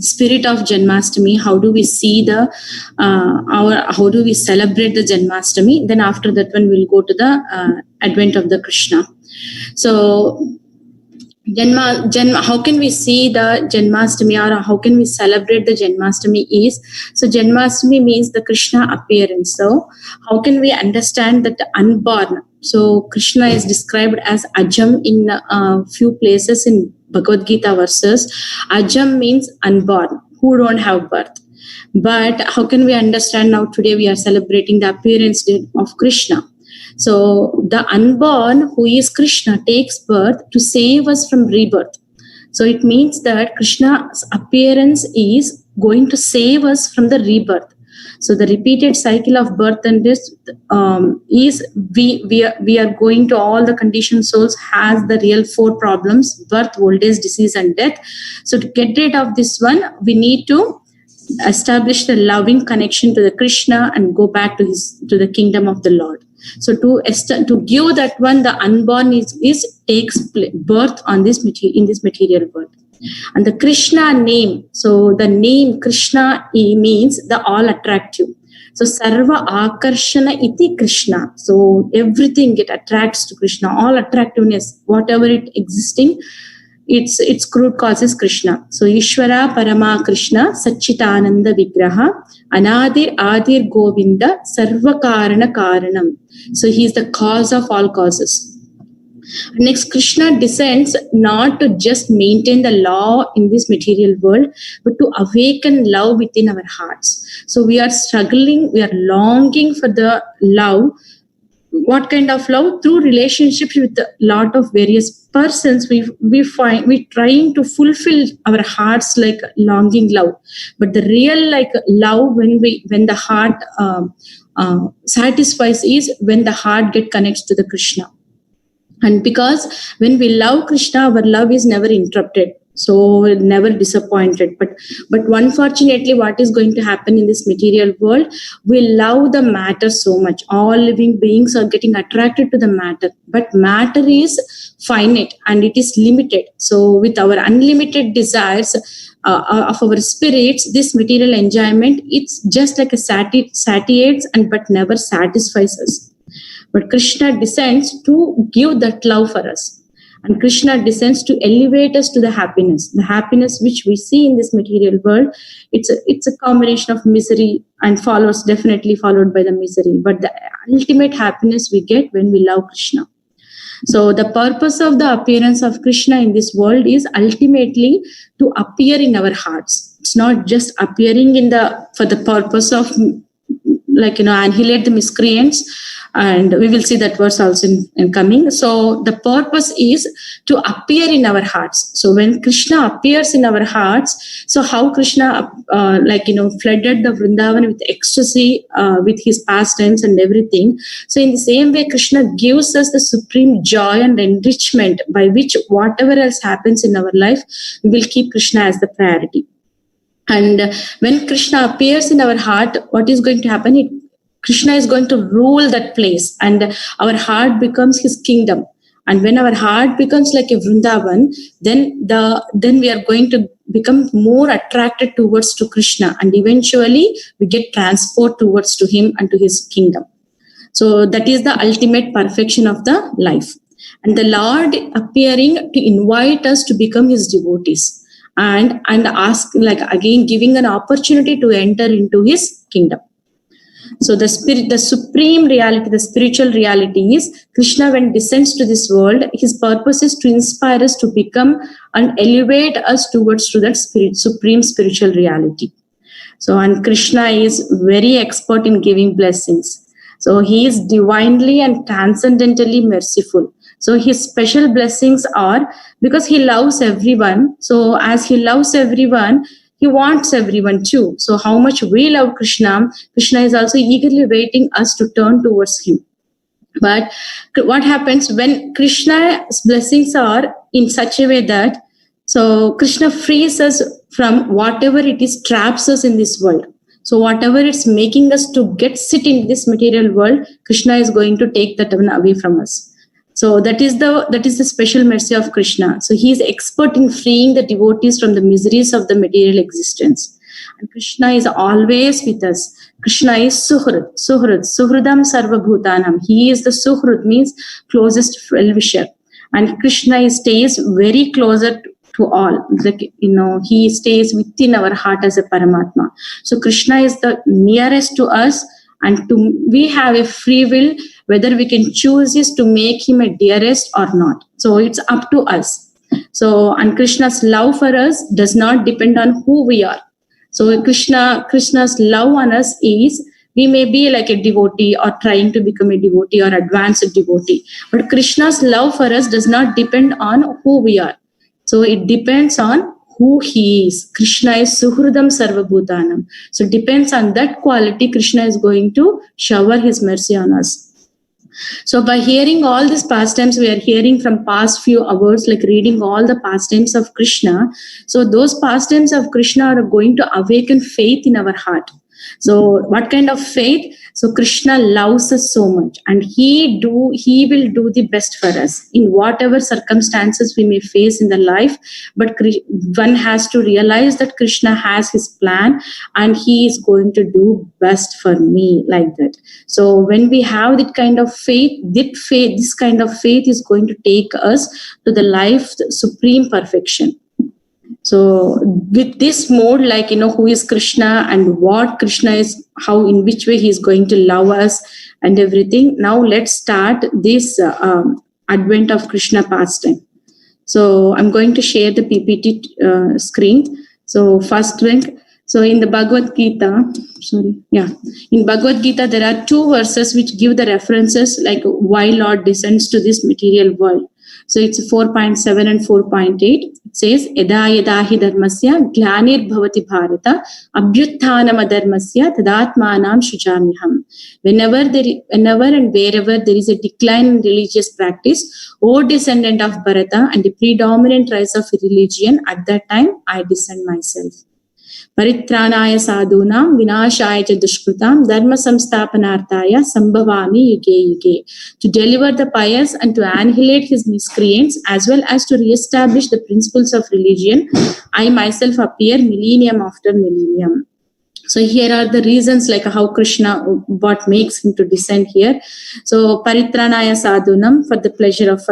spirit of Janmastami. How do we see the how do we celebrate the Janmastami? Then after that one we'll go to the advent of the Krishna. So how can we see the Janmastami, or how can we celebrate the Janmastami is, so Janmastami means the Krishna appearance. So how can we understand that the unborn? So Krishna is described as Ajam in a few places in Bhagavad Gita verses. Ajam means unborn, who don't have birth. But how can we understand now today we are celebrating the appearance date of Krishna? So the unborn, who is Krishna, takes birth to save us from rebirth. So it means that Krishna's appearance is going to save us from the rebirth. So the repeated cycle of birth and death is we are going to all the conditioned souls has the real four problems: birth, old age, disease, and death. So to get rid of this one, we need to establish the loving connection to the Krishna and go back to the kingdom of the Lord. So to give that one, the unborn takes birth on this in this material world. And the Krishna name, so the name Krishna means the all attractive. So Sarva Akarshana iti Krishna. So everything it attracts to Krishna, all attractiveness, whatever it existing, its crude cause is Krishna. So Ishvara Parama Krishna Satchitananda Vigraha Anadir Adir Govinda Sarva Karana Karanam. So he is the cause of all causes. Next, Krishna descends not to just maintain the law in this material world, but to awaken love within our hearts. So we are struggling, we are longing for the love. What kind of love? Through relationships with a lot of various persons, we trying to fulfill our hearts like longing love. But the real love, when the heart satisfies, is when the heart connects to the Krishna. And because when we love Krishna, our love is never interrupted, so never disappointed. But unfortunately, what is going to happen in this material world? We love the matter so much. All living beings are getting attracted to the matter, but matter is finite and it is limited. So with our unlimited desires of our spirits, this material enjoyment, it's just like a satiates and but never satisfies us. But Krishna descends to give that love for us. And Krishna descends to elevate us to the happiness. The happiness which we see in this material world, it's a combination of misery and definitely followed by the misery. But the ultimate happiness we get when we love Krishna. So the purpose of the appearance of Krishna in this world is ultimately to appear in our hearts. It's not just appearing for the purpose of annihilate the miscreants. And we will see that verse also in coming. So the purpose is to appear in our hearts. So when Krishna appears in our hearts, so how Krishna flooded the Vrindavan with ecstasy, with his pastimes and everything. So in the same way, Krishna gives us the supreme joy and enrichment by which whatever else happens in our life, we will keep Krishna as the priority. And when Krishna appears in our heart, what is going to happen? Krishna is going to rule that place, and our heart becomes his kingdom. And when our heart becomes like a Vrindavan, then we are going to become more attracted towards to Krishna, and eventually we get transport towards to him and to his kingdom. So that is the ultimate perfection of the life. And the Lord appearing to invite us to become his devotees, and ask, like, again giving an opportunity to enter into his kingdom. So the supreme reality, the spiritual reality is Krishna, when descends to this world, his purpose is to inspire us to become and elevate us towards to that supreme spiritual reality. So, and Krishna is very expert in giving blessings. So he is divinely and transcendently merciful. So his special blessings are because he loves everyone. So as he loves everyone, he wants everyone too. So how much we love Krishna, Krishna is also eagerly waiting us to turn towards him. But what happens when Krishna's blessings are in such a way that, so Krishna frees us from whatever it is traps us in this world. So whatever it's making us to sit in this material world, Krishna is going to take that away from us. So that is the special mercy of Krishna. So he is expert in freeing the devotees from the miseries of the material existence. And Krishna is always with us. Krishna is Suhrud, Suhrudam Sarva Bhutanam. He is the Suhrud, means closest well-wisher. And Krishna stays very closer to all. Like, he stays within our heart as a Paramatma. So Krishna is the nearest to us, and we have a free will whether we can choose is to make him a dearest or not. So it's up to us. So, and Krishna's love for us does not depend on who we are. So Krishna's love on us is, we may be like a devotee or trying to become a devotee or advanced devotee, but Krishna's love for us does not depend on who we are. So it depends on who he is. Krishna is Suhrudam Sarvabhutanam. So it depends on that quality. Krishna is going to shower his mercy on us. So by hearing all these pastimes, we are hearing from past few hours, like reading all the pastimes of Krishna. So those pastimes of Krishna are going to awaken faith in our heart. So what kind of faith? So Krishna loves us so much, and he will do the best for us in whatever circumstances we may face in the life. But one has to realize that Krishna has his plan, and he is going to do best for me, like that. So when we have that kind of faith, this kind of faith is going to take us to the life, the supreme perfection. So with this mode, like, who is Krishna and what Krishna is, how, in which way he is going to love us and everything. Now let's start this advent of Krishna pastime. So I'm going to share the PPT screen. So first link. So in the Bhagavad Gita, in Bhagavad Gita, there are two verses which give the references, like why Lord descends to this material world. So it's 4.7 and 4.8. It says, Yada yada hi dharmasya glanir bhavati bharata abhyutthanam adharmasya tadatmanam shujamiham. Whenever and wherever there is a decline in religious practice, O descendant of Bharata and the predominant rise of religion, at that time I descend myself. Paritranaya sadhunam vinashaya cha dushkrutam dharma samsthapanarthaya sambhavami yuge yuge. To deliver the pious and to annihilate his miscreants, as well as to re-establish the principles of religion, I myself appear millennium after millennium. So here are the reasons, like how Krishna, what makes him to descend here. So Paritranaya sadhunam, for the pleasure of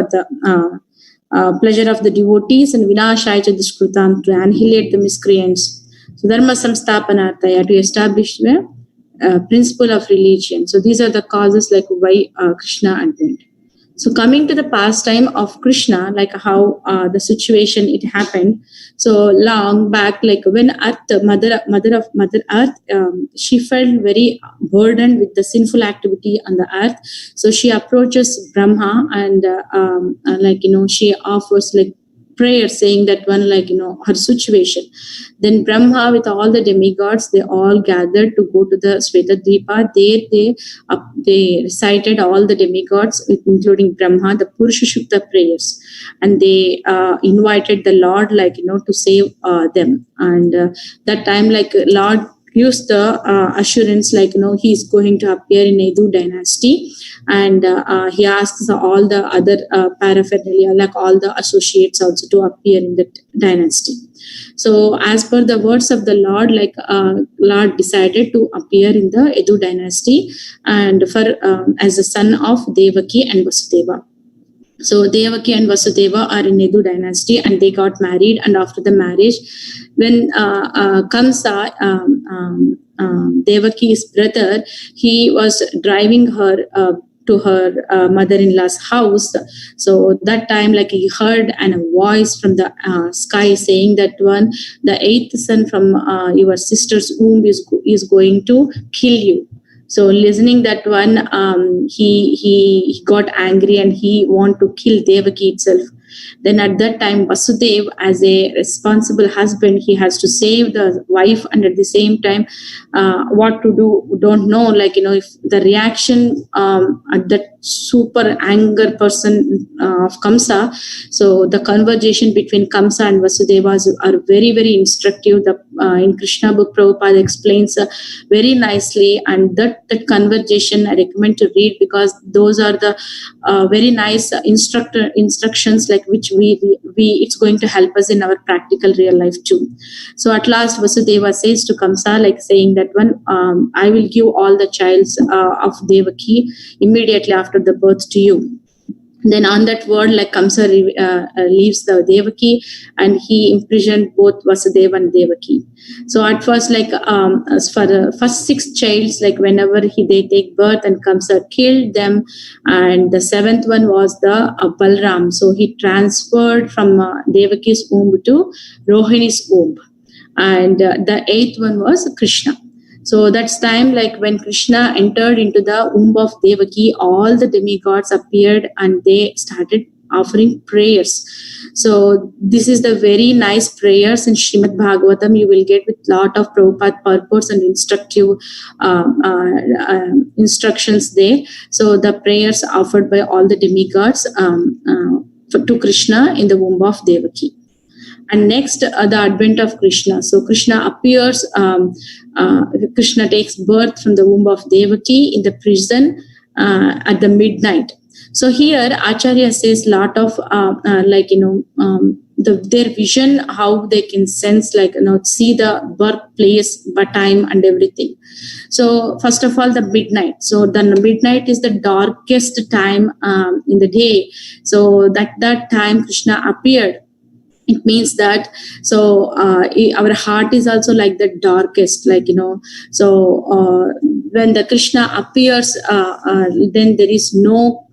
the devotees, and vinashaya cha dushkrutam, to annihilate the miscreants. So dharma samsthapanarthaya, to establish the principle of religion. So these are the causes, like why Krishna advent. So coming to the pastime of Krishna, like how the situation it happened. So long back, like when Earth, mother Earth, she felt very burdened with the sinful activity on the earth. So she approaches Brahma and she offers like prayer, saying that one, her situation. Then Brahma with all the demigods, they all gathered to go to the Svetadvipa. There they recited, all the demigods, including Brahma, the Purusha Shukta prayers, and they invited the Lord, to save them. And that time, Lord gives the assurance like, he is going to appear in Edu dynasty, and he asks all the other paraphernalia, like all the associates also to appear in that dynasty. So as per the words of the Lord, like Lord decided to appear in the Edu dynasty and for as the son of Devaki and Vasudeva. So Devaki and Vasudeva are in Edu dynasty and they got married, and after the marriage, when Kamsa, Devaki's brother, he was driving her to her mother-in-law's house. So that time, like, he heard a voice from the sky saying that the eighth son from your sister's womb is going to kill you. So listening that one, he got angry and he wanted to kill Devaki itself. Then at that time, Vasudev, as a responsible husband, he has to save the wife, and at the same time, what to do, don't know, like, if the reaction at that super anger person of Kamsa. So the conversation between Kamsa and Vasudeva are very, very instructive. In Krishna book, Prabhupada explains very nicely, and that conversation I recommend to read, because those are the very nice instructions, like which we it's going to help us in our practical real life too. So at last Vasudeva says to Kamsa, like saying that I will give all the childs of Devaki immediately after the birth to you. Then on that word, like, Kamsa leaves the Devaki and he imprisoned both Vasudeva and Devaki. So at first, like, as for the first 6 childs, like whenever they take birth, and Kamsa killed them, and the 7th one was the Balram. So he transferred from Devaki's womb to Rohini's womb, and the 8th one was Krishna. So that's time, like, when Krishna entered into the womb of Devaki, all the demigods appeared and they started offering prayers. So this is the very nice prayers in Srimad Bhagavatam. You will get with lot of Prabhupada purpose and instructive instructions there. So the prayers offered by all the demigods to Krishna in the womb of Devaki. And next, the advent of Krishna. So Krishna appears, Krishna takes birth from the womb of Devaki in the prison at the midnight. So here Acharya says lot of their vision, how they can sense, like, see the birthplace, time and everything. So first of all, the midnight. So the midnight is the darkest time in the day. So that time Krishna appeared. It means that, so our heart is also like the darkest, like, so when the Krishna appears, then there is no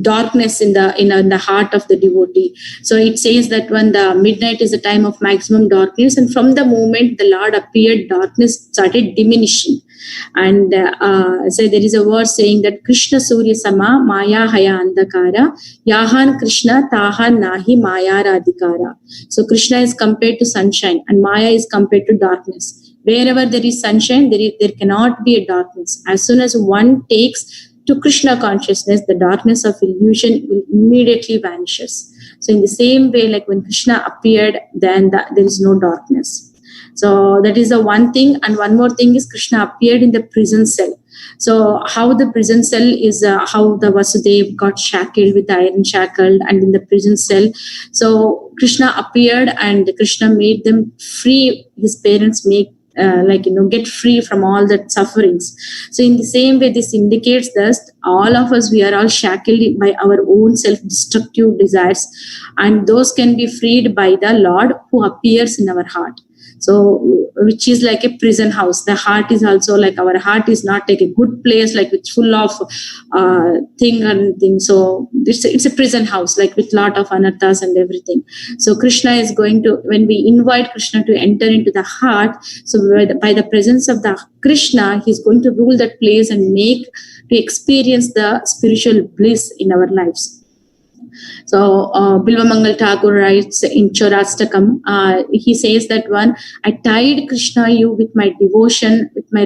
darkness in the heart of the devotee. So it says that when the midnight is the time of maximum darkness, and from the moment the Lord appeared, darkness started diminishing. And so there is a verse saying that Krishna Surya Sama Maya Haya Andakara Yahan Krishna Tahan Nahi Maya Radhikara. So Krishna is compared to sunshine and Maya is compared to darkness. Wherever there is sunshine, there cannot be a darkness. As soon as one takes to Krishna consciousness, the darkness of illusion will immediately vanishes. So in the same way, like when Krishna appeared, then there is no darkness. So that is the one thing. And one more thing is Krishna appeared in the prison cell. So how the prison cell is, how the Vasudev got shackled with the iron shackled and in the prison cell. So Krishna appeared and Krishna made them free. His parents get free from all that sufferings. So in the same way, this indicates that all of us, we are all shackled by our own self-destructive desires, and those can be freed by the Lord who appears in our heart. So, which is like a prison house. The heart is also like, our heart is not like a good place, like it's full of thing. So it's a prison house, like with lot of anarthas and everything. So Krishna is going to, when we invite Krishna to enter into the heart, so by the presence of the Krishna, he's going to rule that place and to experience the spiritual bliss in our lives. So Bilva Mangal Thakur writes in Chaurastakam, he says that I tied Krishna you with my devotion, with the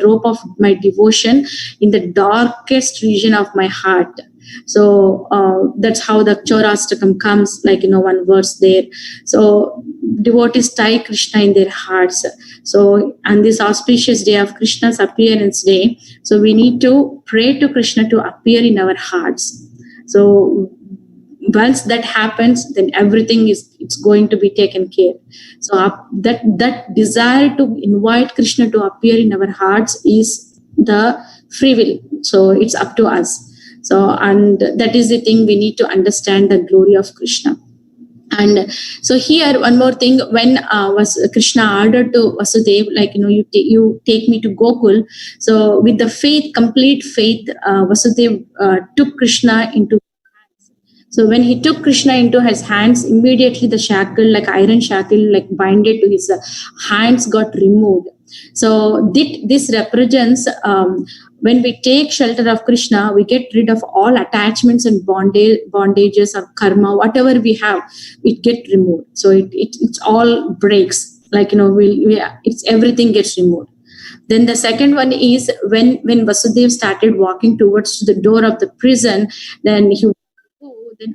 rope of my devotion in the darkest region of my heart. So that's how the Chaurashtakam comes, like, one verse there. So devotees tie Krishna in their hearts. So on this auspicious day of Krishna's appearance day, so we need to pray to Krishna to appear in our hearts. So once that happens, then everything it's going to be taken care. So that desire to invite Krishna to appear in our hearts is the free will. So it's up to us. So, and that is the thing we need to understand, the glory of Krishna. And so here, one more thing, when was Krishna ordered to Vasudev, like, you take me to Gokul. So with the faith, complete faith, Vasudev took Krishna into. So when he took Krishna into his hands, immediately the shackle, like iron shackle, like binded to his hands, got removed. So this represents, when we take shelter of Krishna, we get rid of all attachments and bondages or karma, whatever we have, it get removed. So it's all breaks, like, it's everything gets removed. Then the second one is when Vasudeva started walking towards the door of the prison, then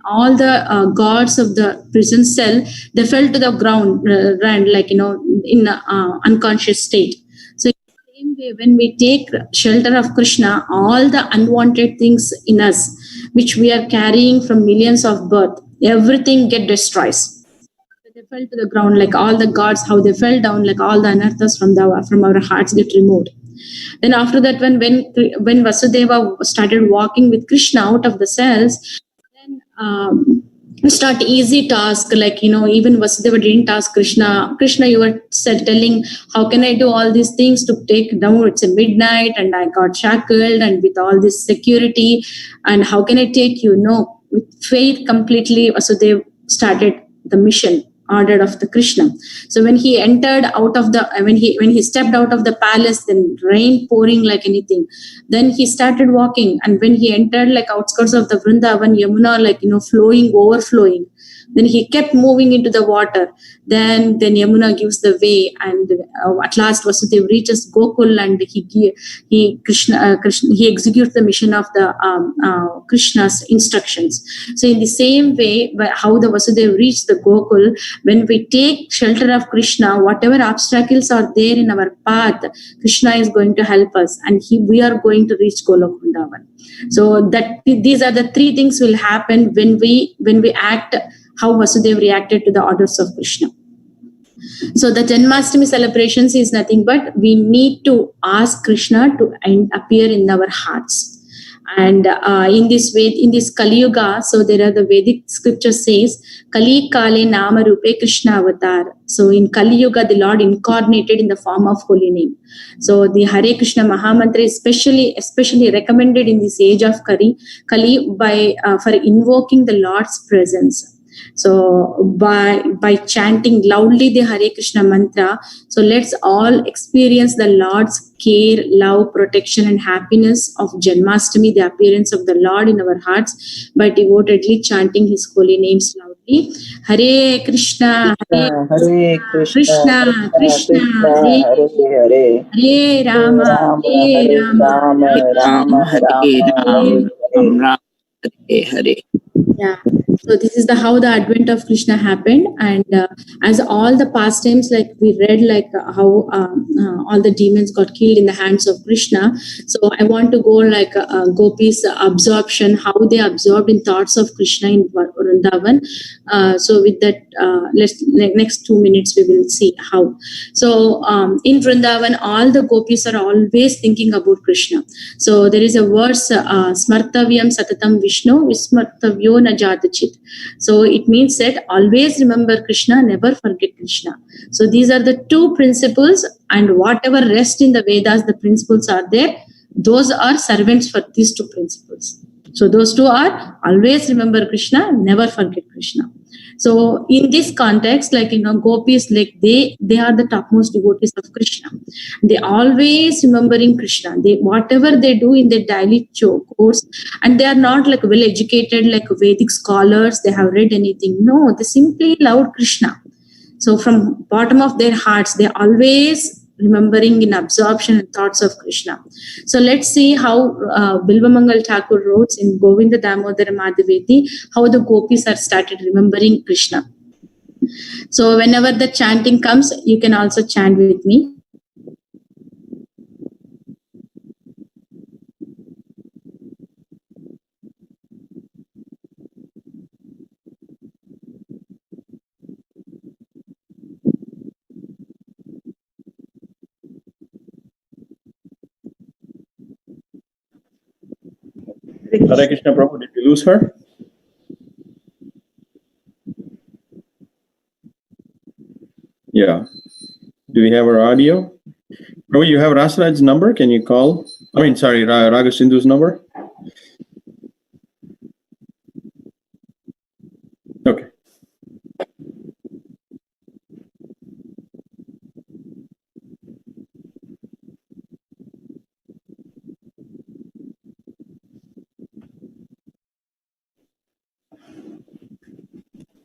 all the guards of the prison cell, they fell to the ground, like, in unconscious state. So in the same way, when we take shelter of Krishna, all the unwanted things in us, which we are carrying from millions of birth, everything get destroyed. So they fell to the ground, like all the gods, how they fell down, like all the anarthas from our hearts get removed. Then after that, when Vasudeva started walking with Krishna out of the cells, start easy task, like, even Vasudeva didn't ask Krishna, you were telling, how can I do all these things to take down, it's a midnight and I got shackled and with all this security, and how can I take you? No, with faith completely, Vasudeva started the mission ordered of the Krishna. So when he entered out of the, when he stepped out of the palace, then rain pouring like anything, then he started walking. And when he entered like outskirts of the Vrindavan, Yamuna, like, flowing, overflowing, then he kept moving into the water. Then Yamuna gives the way, and at last Vasudeva reaches Gokul, and he executes the mission of the Krishna's instructions. So in the same way, how the Vasudeva reached the Gokul, when we take shelter of Krishna, whatever obstacles are there in our path, Krishna is going to help us, and we are going to reach Golok Vrindavan. So that these are the three things will happen when we act how Vasudeva reacted to the orders of Krishna. So the Janmastmi celebrations is nothing but we need to ask Krishna to appear in our hearts. And in this way, in this Kali Yuga, so there are the Vedic scripture says, Kali Kale Nama Rupe Krishna Avatar. So in Kali Yuga, the Lord incarnated in the form of holy name. So the Hare Krishna Mahamantra is especially recommended in this age of Kali for invoking the Lord's presence. So by chanting loudly the Hare Krishna mantra, so let's all experience the Lord's care, love, protection and happiness of Janmastami, the appearance of the Lord in our hearts, by devotedly chanting his holy names loudly. Hare Krishna, Hare Krishna, Krishna Hare Hare Rama, Hare Rama, Rama Hare. Yeah. So this is how the advent of Krishna happened, and as all the pastimes, like we read, like how all the demons got killed in the hands of Krishna. So I want to go like Gopis' absorption, how they absorbed in thoughts of Krishna in Vrindavan. So with that, next 2 minutes we will see how. So in Vrindavan, all the Gopis are always thinking about Krishna. So there is a verse, Smartavyam Satatam Vishnu, Vismartavyo na Jatachit. So it means that always remember Krishna, never forget Krishna. So these are the two principles, and whatever rest in the Vedas, the principles are there, those are servants for these two principles. So those two are always remember Krishna, never forget Krishna. So in this context, like, Gopis, like they are the topmost devotees of Krishna. They always remembering Krishna. They, whatever they do in their daily course, and they are not like well educated, like Vedic scholars, they have read anything. No, they simply love Krishna. So from bottom of their hearts, they always remembering in absorption and thoughts of Krishna. So let's see how Bilvamangal Thakur wrote in Govinda Damodara Madhaveti, how the gopis are started remembering Krishna. So whenever the chanting comes, you can also chant with me. Hare Krishna Prabhu, did you lose her? Yeah. Do we have her audio? Prabhu, you have Rasaraj's number? Can you call? I mean, sorry, Raga Sindhu's number? Okay.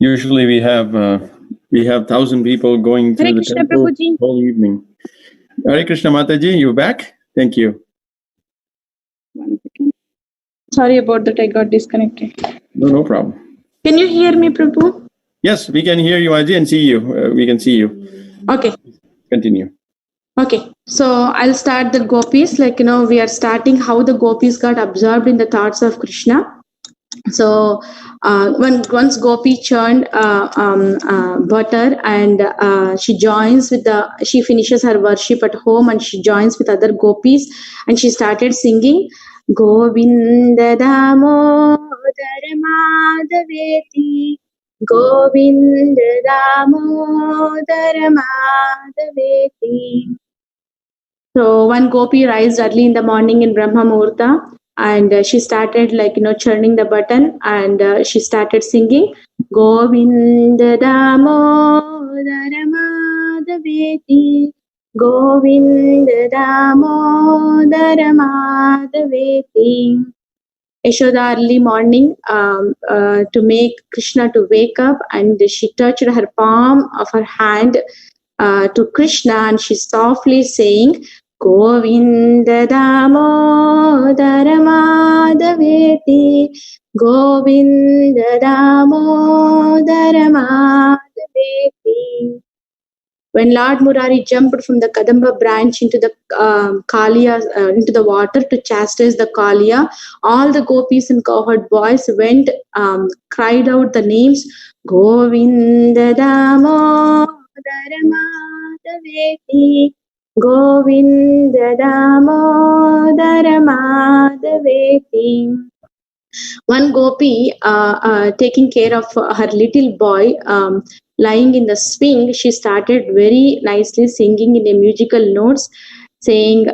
Usually we have 1,000 people going to the temple whole evening. Hare Krishna Mataji, you back? Thank you. Sorry about that, I got disconnected. No problem. Can you hear me, Prabhu? Yes, we can hear you, Aji, and see you. We can see you. Okay. Continue. Okay, so I'll start the gopis. We are starting how the gopis got absorbed in the thoughts of Krishna. So once Gopi churned butter, and she finishes her worship at home, and she joins with other gopis, and she started singing Govinda Damodara Madhaveti, Govinda Damodara Madhaveti. So one gopi raised early in the morning in Brahma Muhurta, and she started churning the button, and she started singing Govinda Damodara Madhaveti, Govinda Damodara Madhaveti. Yashoda early morning to make Krishna to wake up, and she touched her palm of her hand to Krishna, and she softly saying Govinda Damodara Madhaveti, Govinda Damodara Madhaveti. When Lord Murari jumped from the Kadamba branch into the into the water to chastise the Kaliya, all the gopis and cowherd boys went, cried out the names Govinda Damodara Madhaveti, Govinda Damodara Madhaveti. One gopi taking care of her little boy lying in the swing, she started very nicely singing in a musical notes, saying,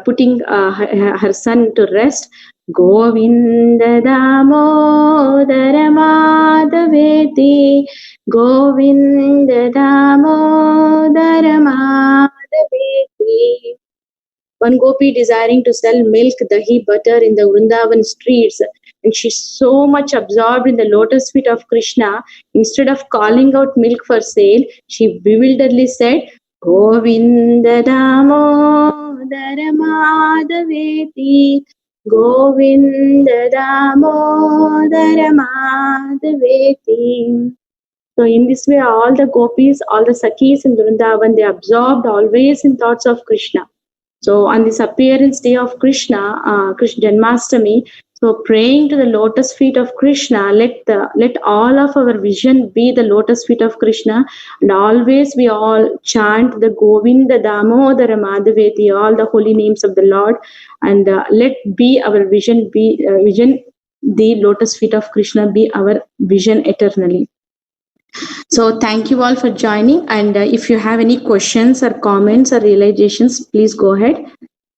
putting her son to rest. Govinda Damodara Madhaveti, Govinda Damodara Madhaveti. One gopi desiring to sell milk, dahi, butter in the Vrindavan streets, and she's so much absorbed in the lotus feet of Krishna, instead of calling out milk for sale, she bewilderedly said, Govinda Damodara Madhaveti, Govinda Damodara Madhaveti. So in this way, all the gopis, all the Sakhis in Vrindavan, they absorbed always in thoughts of Krishna. So on this appearance day of Krishna, Krishna Janmastmi, so praying to the lotus feet of Krishna, let all of our vision be the lotus feet of Krishna, and always we all chant the Govinda Damodara Madhaveti, all the holy names of the Lord, and let be our vision, the lotus feet of Krishna be our vision eternally. So thank you all for joining, and if you have any questions or comments or realizations, please go ahead.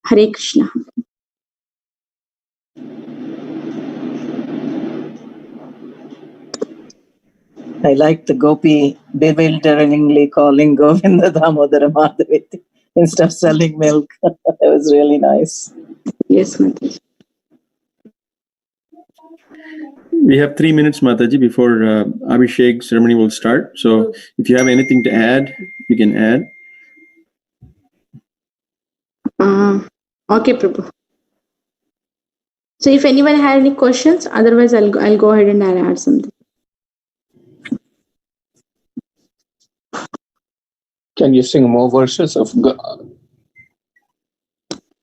Hare Krishna. I like the gopi bewilderingly calling Govinda Damodara Madhaveti instead of selling milk. That was really nice. Yes, Mataji. We have 3 minutes, Mataji, before Abhishek ceremony will start. So if you have anything to add, you can add. Okay, Prabhu. So if anyone had any questions, otherwise I'll go ahead and I'll add something. Can you sing more verses of God?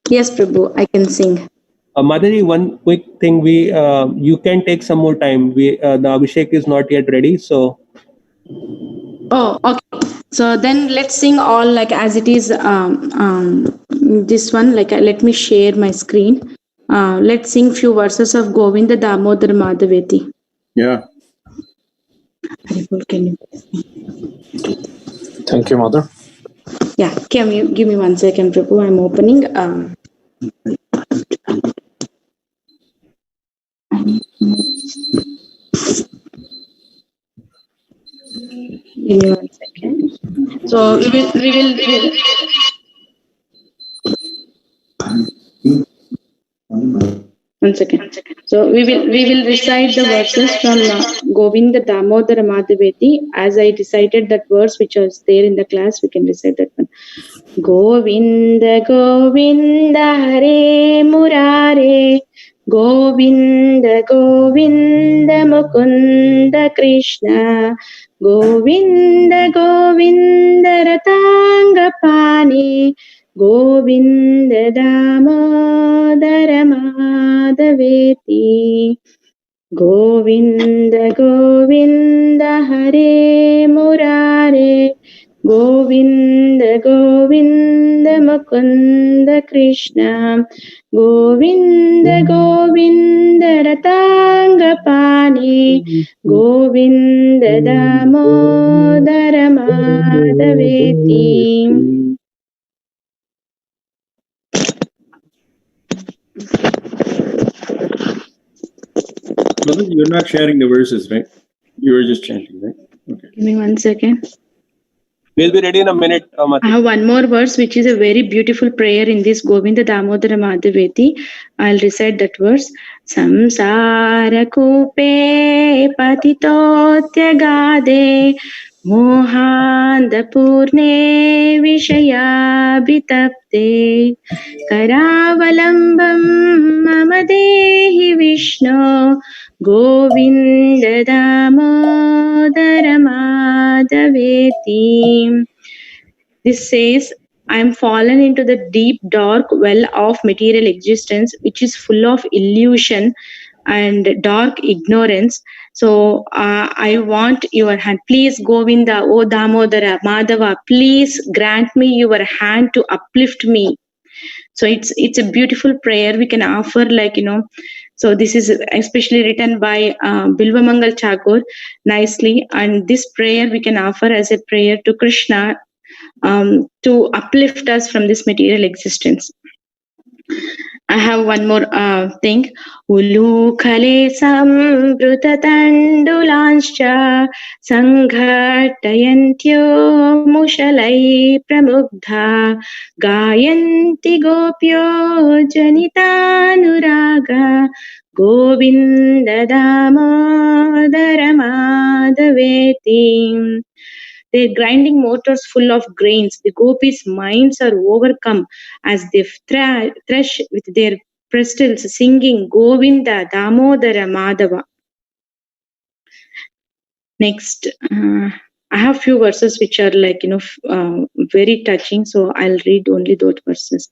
Yes, Prabhu, I can sing. Mataji, one quick thing, you can take some more time. The Abhishek is not yet ready, so. Oh, okay. So then let's sing all like as it is. This one, like let me share my screen. Let's sing few verses of Govinda Damodar Madhaveti. Yeah. Thank you, Mother. Yeah, can you give me 1 second, Prabhu? I'm opening. Give me 1 second. So we will. 1 second. So we will recite the verses from Govinda Damodar Madhaveti. As I recited that verse which was there in the class, we can recite that one. Govinda Govinda Hare Murare, Govinda Govinda Mukunda Krishna, Govinda Govinda Ratanga Pani, Govinda Damodara Madhaveti. Govinda Govinda Hare Murare, Govinda Govinda Mukunda Krishna, Govinda Govinda Ratanga Pani, Govinda Damodara Madhaveti. You're not sharing the verses, right? You were just chanting, right? Okay. Give me 1 second. We'll be ready in a minute. I have one more verse, which is a very beautiful prayer in this Govinda Damodara Madhaveti. I'll recite that verse. Samsara kupe patitotyagade mohanda purne vishayabhitapte karavalambam mama dehi Vishnu Govinda Damodara Madhaveti. This says, I am fallen into the deep, dark well of material existence, which is full of illusion and dark ignorance. So I want your hand. Please, Govinda, O Damodara, Madhava, please grant me your hand to uplift me. So it's a beautiful prayer we can offer, so this is especially written by Bilvamangal Chakor nicely, and this prayer we can offer as a prayer to Krishna to uplift us from this material existence. I have one more thing. Ulukhale sambrutta tandulanscha sanghatayantyo mushalai pramugdha gayanti gopyo janitanuraga Govinda Damodara Madhaveti. Their grinding motors full of grains, the gopis' minds are overcome as they thresh with their pestles, singing Govinda, Damodara, Madhava. Next, I have few verses which are very touching, so I'll read only those verses.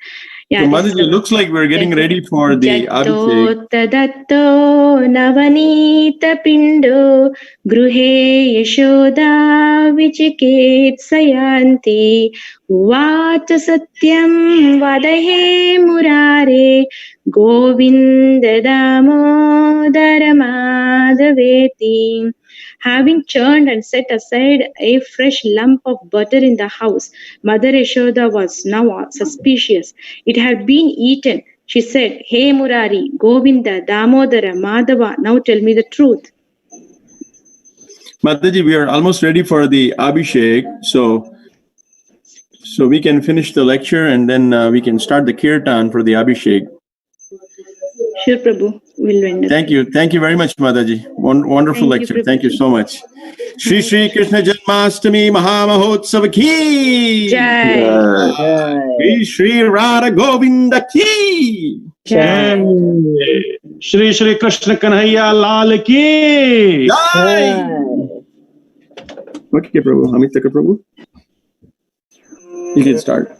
Yeah, so Mataji, it looks like we're getting ready for the Abhishek. Tadato navanita pindo gruhe yashoda vichiket sayanti vata satyam vadahe murare Govinda Damodara Madhaveti. Having churned and set aside a fresh lump of butter in the house, Mother Yashoda was now suspicious. It had been eaten. She said, Hey Murari, Govinda, Damodara, Madhava, now tell me the truth. Mataji, we are almost ready for the Abhishek, so we can finish the lecture and then we can start the kirtan for the Abhishek. Sure, Prabhu. We'll render. Thank you. Thank you very much, Mataji. Wonderful Thank you, lecture. Thank you so much. Shri Shri Krishna Janmastmi Mahamahotsav ki. Jai. Shri Shri Radha Govinda ki. Jai. Shri Shri Krishna Kanhaiya Lal ki. Jai. Okay, Prabhu. Amitaka Prabhu. You can start.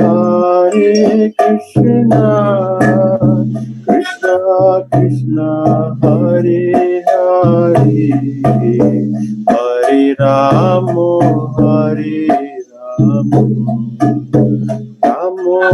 Hare Krishna, Krishna Krishna, Hare Hare, Hare Rama, Hare Rama, Rama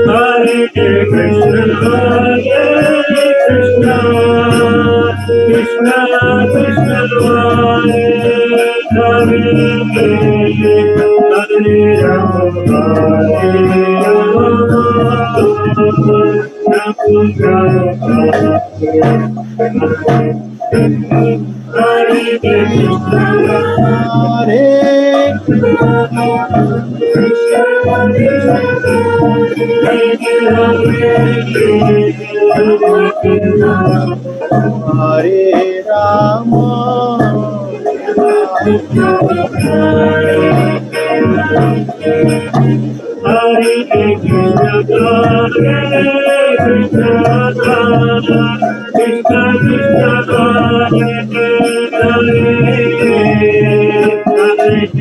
Hare Krishna, Hare Rama, Hare Krishna, Krishna Krishna, Hare Hare, Hare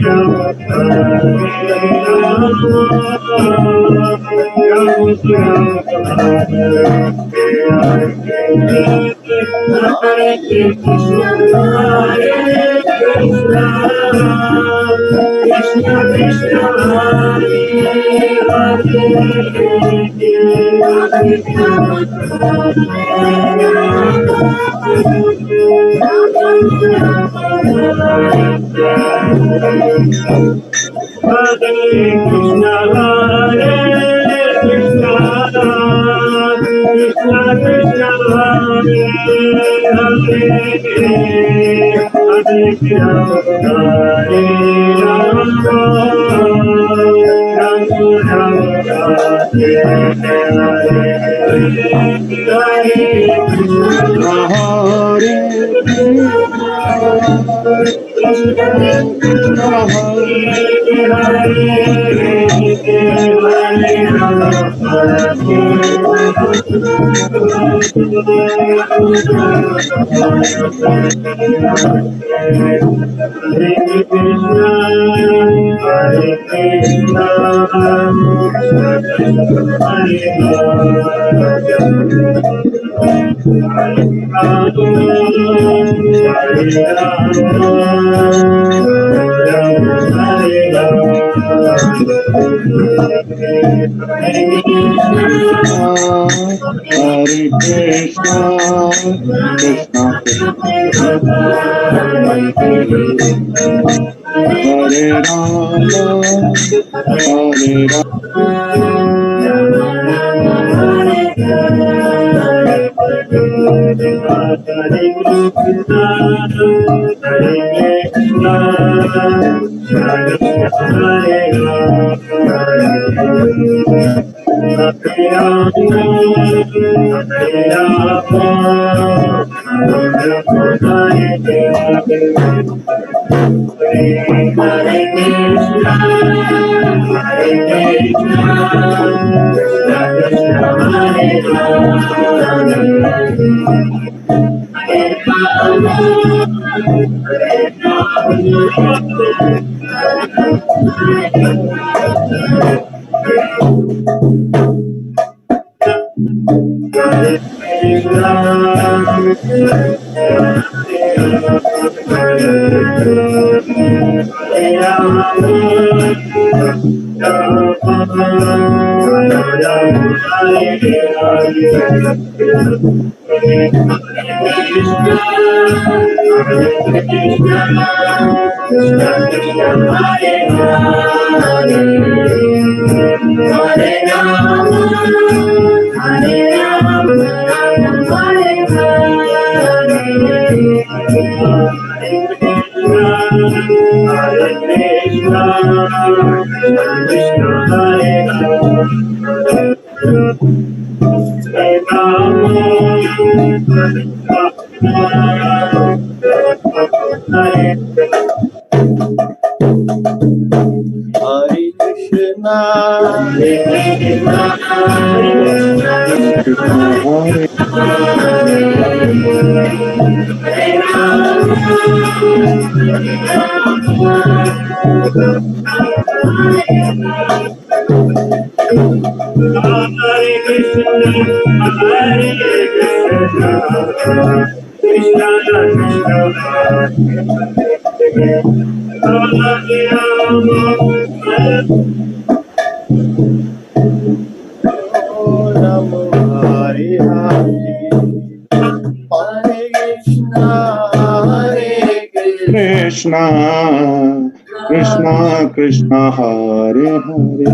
Krishna, Krishna, Krishna, Hare Hare,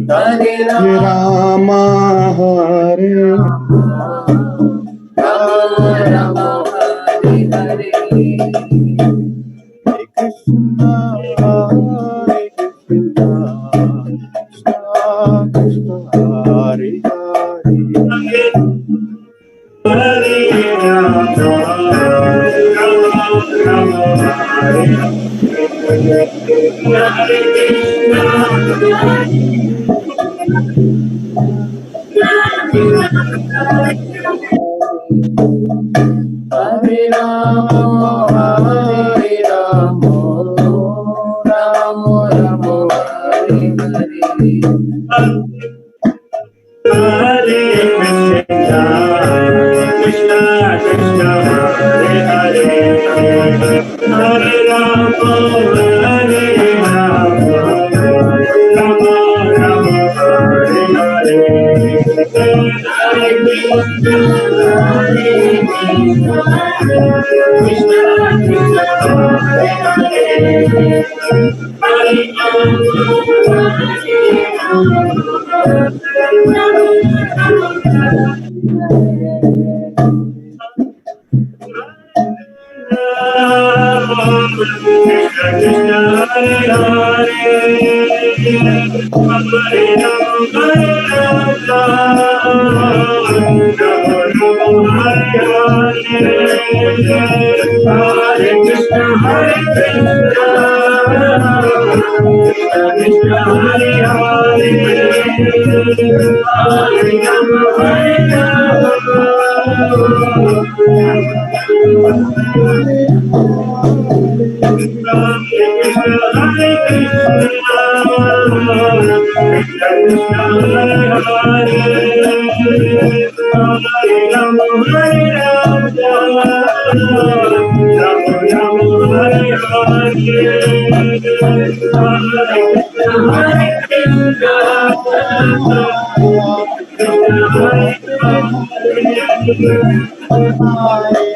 Hare Rama, Hare Rama, Hare Hare, Krishna, Hare Krishna, Krishna, Krishna, Hare Hare Krishna, Krishna Krishna, Hare Hare, Hare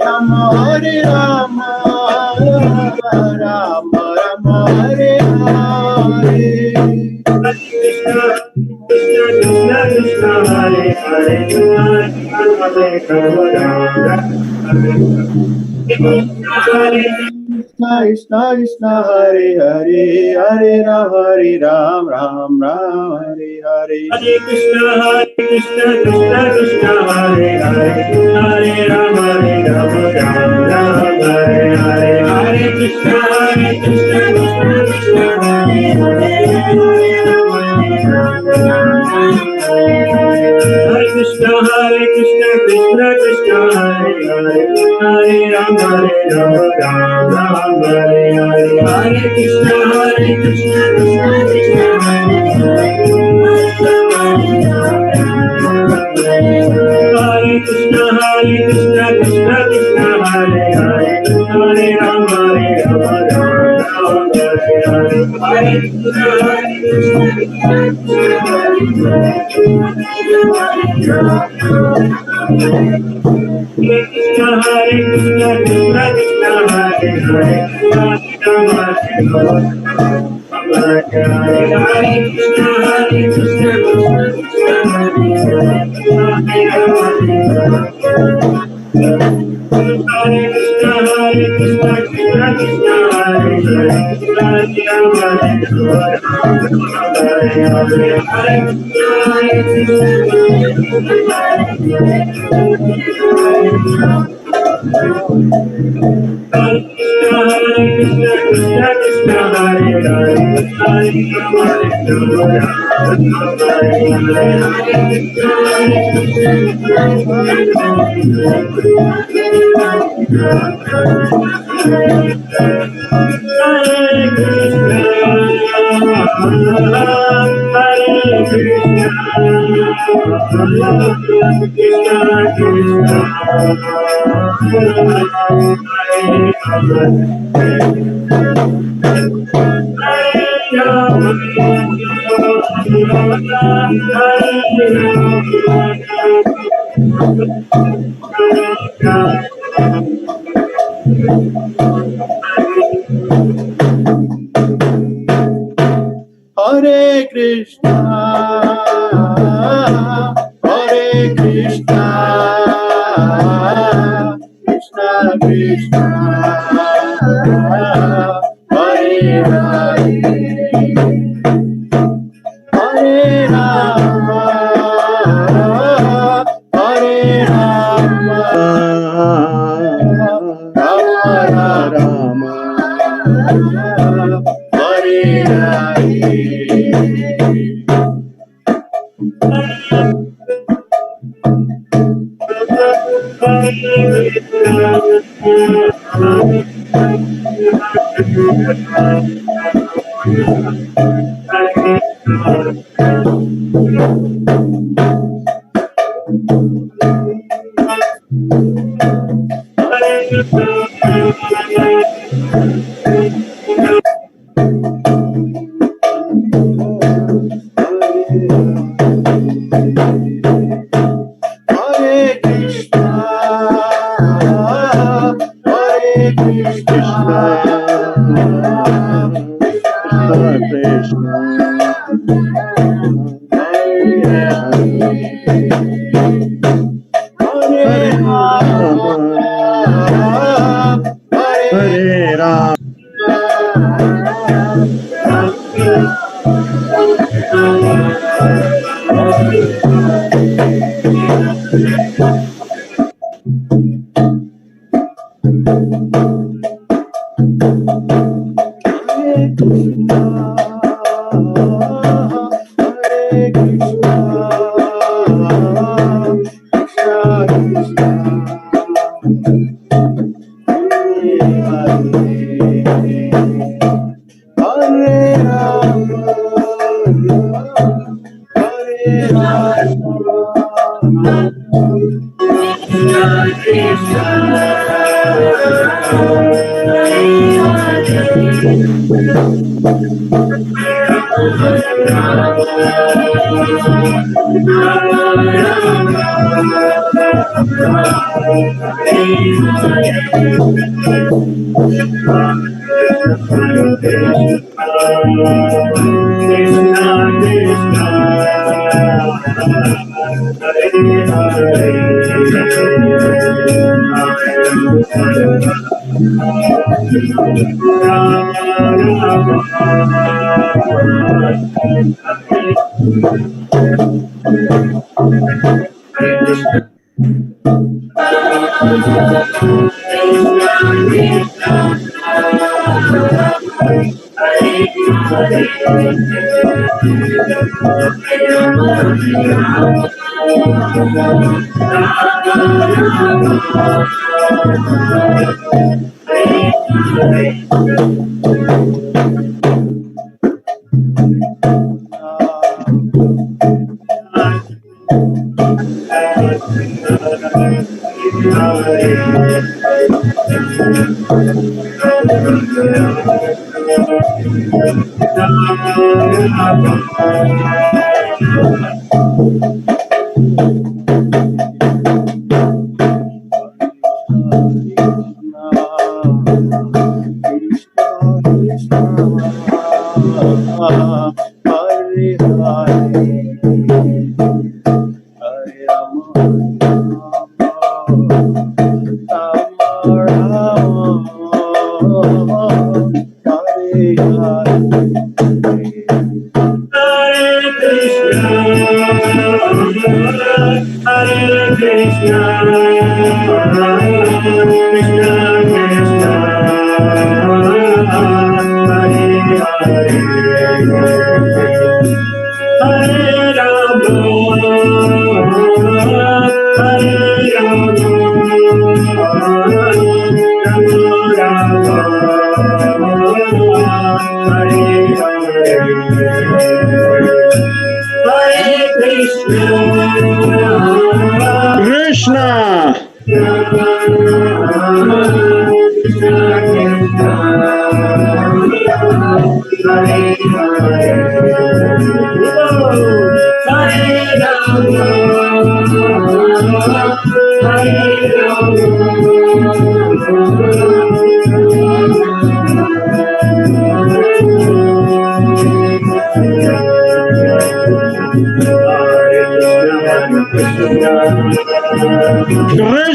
Rama, Hare Rama, Rama Rama, Hare Hare, Hare Krishna, Hare Krishna, Krishna Krishna, Hare Krishna Krishna, Hare Hare, Hare Ram, Ram Ram, Hare Hare. Hare Krishna, Krishna Krishna, Hare Hare, Hare Ram, Ram Ram, Hare Hare. Hare Krishna, Krishna Krishna, Hare Hare, Hare Ram, Hare Krishna, Krishna Krishna, Hare Hare, Hare Ram, Ram Ram, Hare Hare. Hare Krishna, Krishna Krishna, Hare Hare, Hare Krishna, Krishna Krishna, Hare Hare, Hare Ram, Ram Hare Hare. Hare Krishna, Hare Krishna, Krishna Krishna, Hare Hare, Hare Rama, Hare Rama, Rama Rama, Hare Hare.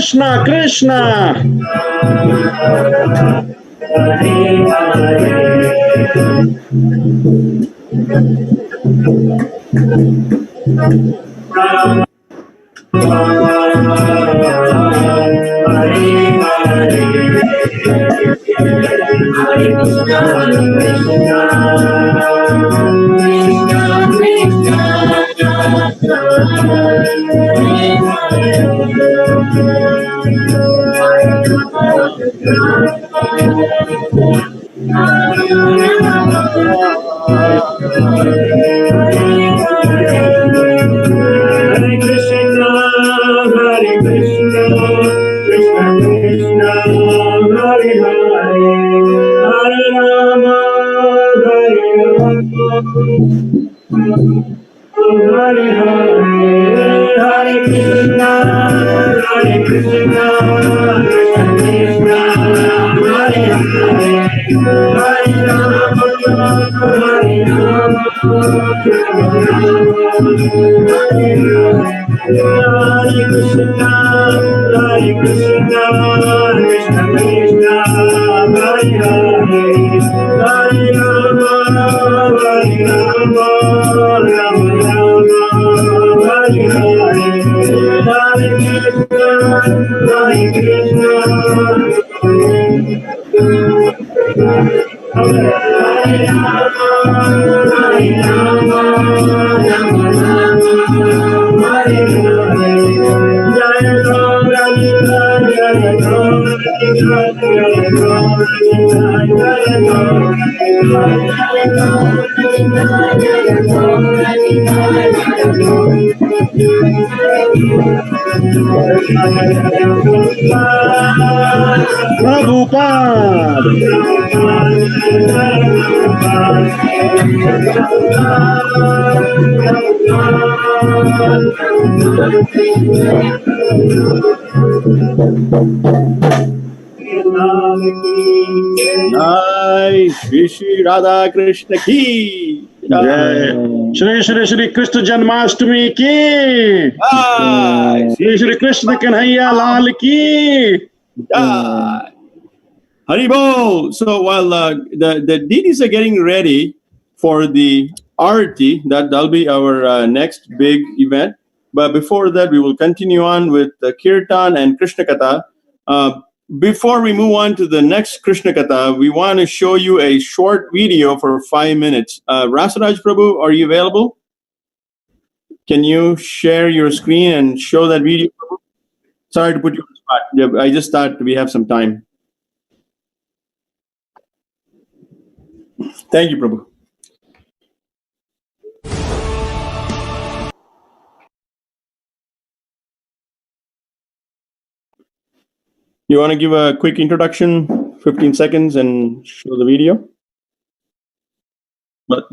Krishna, Krishna. Hare Krishna, Krishna Krishna, Jai Shri Shri Radha Krishna ki जय श्री श्री श्री कृष्ण जन्माष्टमी की Jai Shri Shri Krishna Kanhaiya Lal की Jai. Hari Bol. So while the deities are getting ready for the Arati, that'll be our next big event. But before that, we will continue on with the Kirtan and Krishna Katha. Before we move on to the next Krishna Katha, we want to show you a short video for 5 minutes. Rasaraj Prabhu, are you available? Can you share your screen and show that video? Sorry to put you on the spot. Yeah, I just thought we have some time. Thank you, Prabhu. You want to give a quick introduction, 15 seconds, and show the video? What?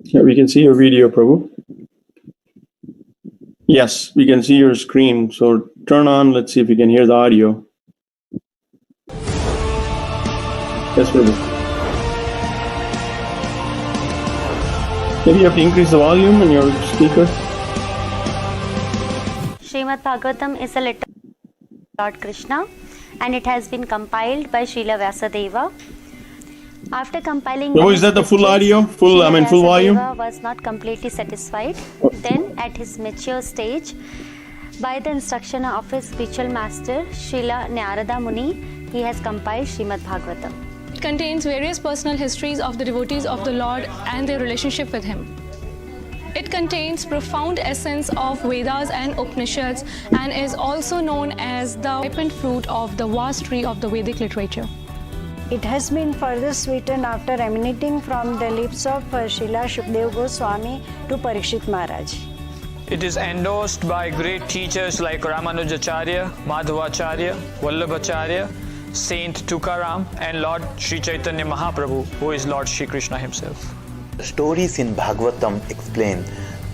Yeah, we can see your video, Prabhu. Yes, we can see your screen. So turn on. Let's see if we can hear the audio. Yes, Prabhu. Maybe you have to increase the volume in your speaker. Srimad Bhagavatam is a letter of Lord Krishna, and it has been compiled by Srila Vyasadeva. After compiling, Prabhu, is that the full audio? Full volume? Vyasadeva was not completely satisfied. Then, at his mature stage, by the instruction of his spiritual master, Srila Narada Muni, he has compiled Srimad Bhagavatam. It contains various personal histories of the devotees of the Lord and their relationship with him. It contains profound essence of Vedas and Upanishads and is also known as the ripened fruit of the vast tree of the Vedic literature. It has been further sweetened after emanating from the lips of Srila Shukdev Goswami to Parikshit Maharaj. It is endorsed by great teachers like Ramanujacharya, Madhavacharya, Vallabhacharya, Saint Tukaram, and Lord Sri Chaitanya Mahaprabhu, who is Lord Sri Krishna himself. The stories in Bhagavatam explain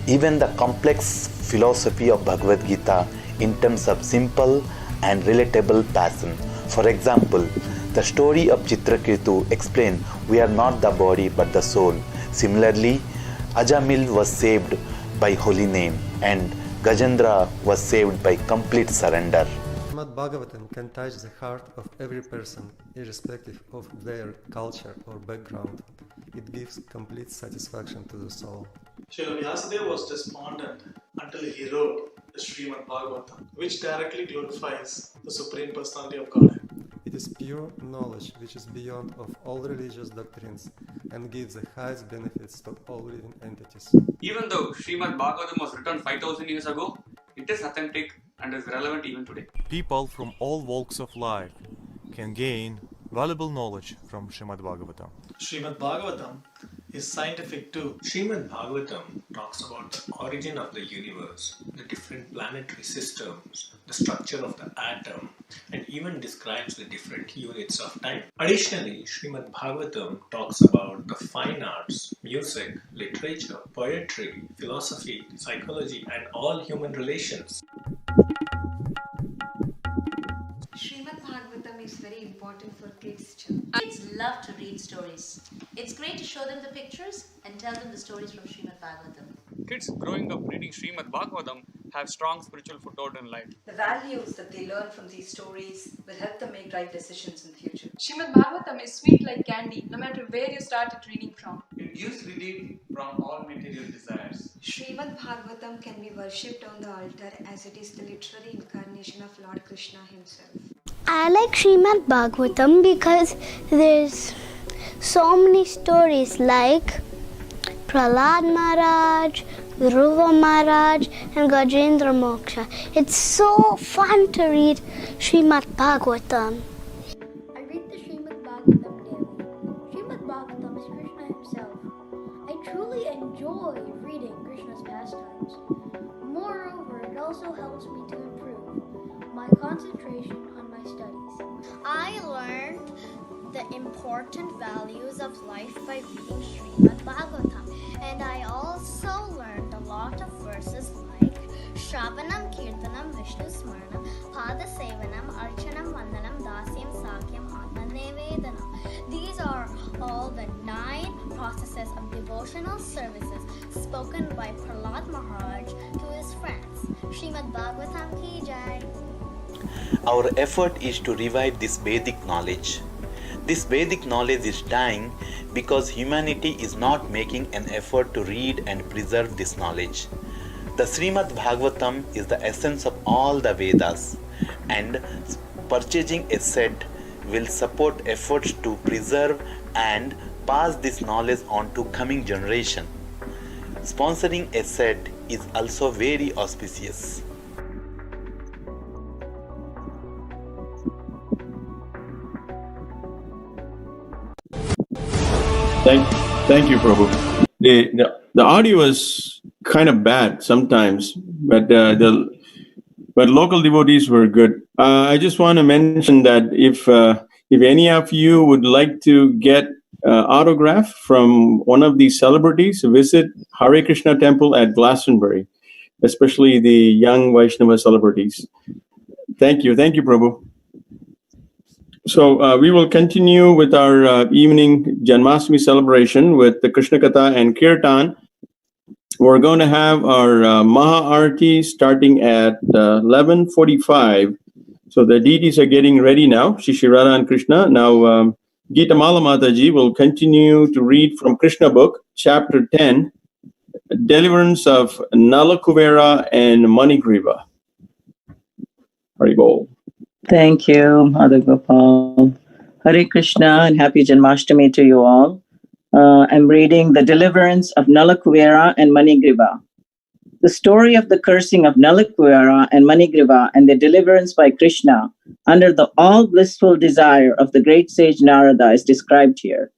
even the complex philosophy of Bhagavad Gita in terms of simple and relatable passion. For example, the story of Chitraketu explains we are not the body but the soul. Similarly, Ajamil was saved by holy name, and Gajendra was saved by complete surrender. Srimad Bhagavatam can touch the heart of every person, irrespective of their culture or background. It gives complete satisfaction to the soul. Srila Vyasadeva was despondent until he wrote the Srimad Bhagavatam, which directly glorifies the Supreme Personality of Godhead. It is pure knowledge which is beyond of all religious doctrines and gives the highest benefits to all living entities. Even though Srimad Bhagavatam was written 5,000 years ago, it is authentic and is relevant even today. People from all walks of life can gain valuable knowledge from Srimad Bhagavatam. Srimad Bhagavatam is scientific too. Srimad Bhagavatam talks about the origin of the universe, the different planetary systems, the structure of the atom, and even describes the different units of time. Additionally, Srimad Bhagavatam talks about the fine arts, music, literature, poetry, philosophy, psychology, and all human relations. Srimad Bhagavatam is very important for kids too. Kids love to read stories. It's great to show them the pictures and tell them the stories from Srimad Bhagavatam. Kids growing up reading Srimad Bhagavatam have strong spiritual foothold in life. The values that they learn from these stories will help them make right decisions in the future. Srimad Bhagavatam is sweet like candy, no matter where you started reading from. It gives relief from all material desires. Srimad Bhagavatam can be worshipped on the altar as it is the literary incarnation of Lord Krishna himself. I like Srimad Bhagavatam because there's so many stories like Prahlad Maharaj, Dhruva Maharaj and Gajendra Moksha. It's so fun to read Srimad Bhagavatam. I read the Srimad Bhagavatam daily. Srimad Bhagavatam is Krishna himself. I truly enjoy reading Krishna's pastimes. Moreover, it also helps me to improve my concentration on my studies. I learned the important values of life by reading Srimad Bhagavatam, and I also learned a lot of verses like Shravanam, Kirtanam, Vishnu Smaranam, Pada Sevanam, Archanam, Vandanam, Dasyam, Sakyam, Atma Nevedanam. These are all the 9 processes of devotional services spoken by Prahlad Maharaj to his friends. Srimad Bhagavatam ki jai. Our effort is to revive this Vedic knowledge. This Vedic knowledge is dying because humanity is not making an effort to read and preserve this knowledge. The Srimad Bhagavatam is the essence of all the Vedas, and purchasing a set will support efforts to preserve and pass this knowledge on to coming generation. Sponsoring a set is also very auspicious. Thank you, Prabhu. The audio is kind of bad sometimes, but local devotees were good. I just want to mention that if any of you would like to get autograph from one of these celebrities, visit Hare Krishna Temple at Glastonbury, especially the young Vaishnava celebrities. Thank you, Prabhu. So we will continue with our evening Janmastmi celebration with the Krishna Katha and Kirtan. We're going to have our Maha Arati starting at 11:45. So the deities are getting ready now, Shri Radha and Krishna. Now Gita Mala Mataji will continue to read from Krishna book, chapter 10, Deliverance of Nalakuvera and Manigriva. Haribol. Thank you, Mother Gopal. Hare Krishna and happy Janmashtami to you all. I'm reading The Deliverance of Nalakuvera and Manigriva. The story of the cursing of Nalakuvera and Manigriva and their deliverance by Krishna under the all-blissful desire of the great sage Narada is described here.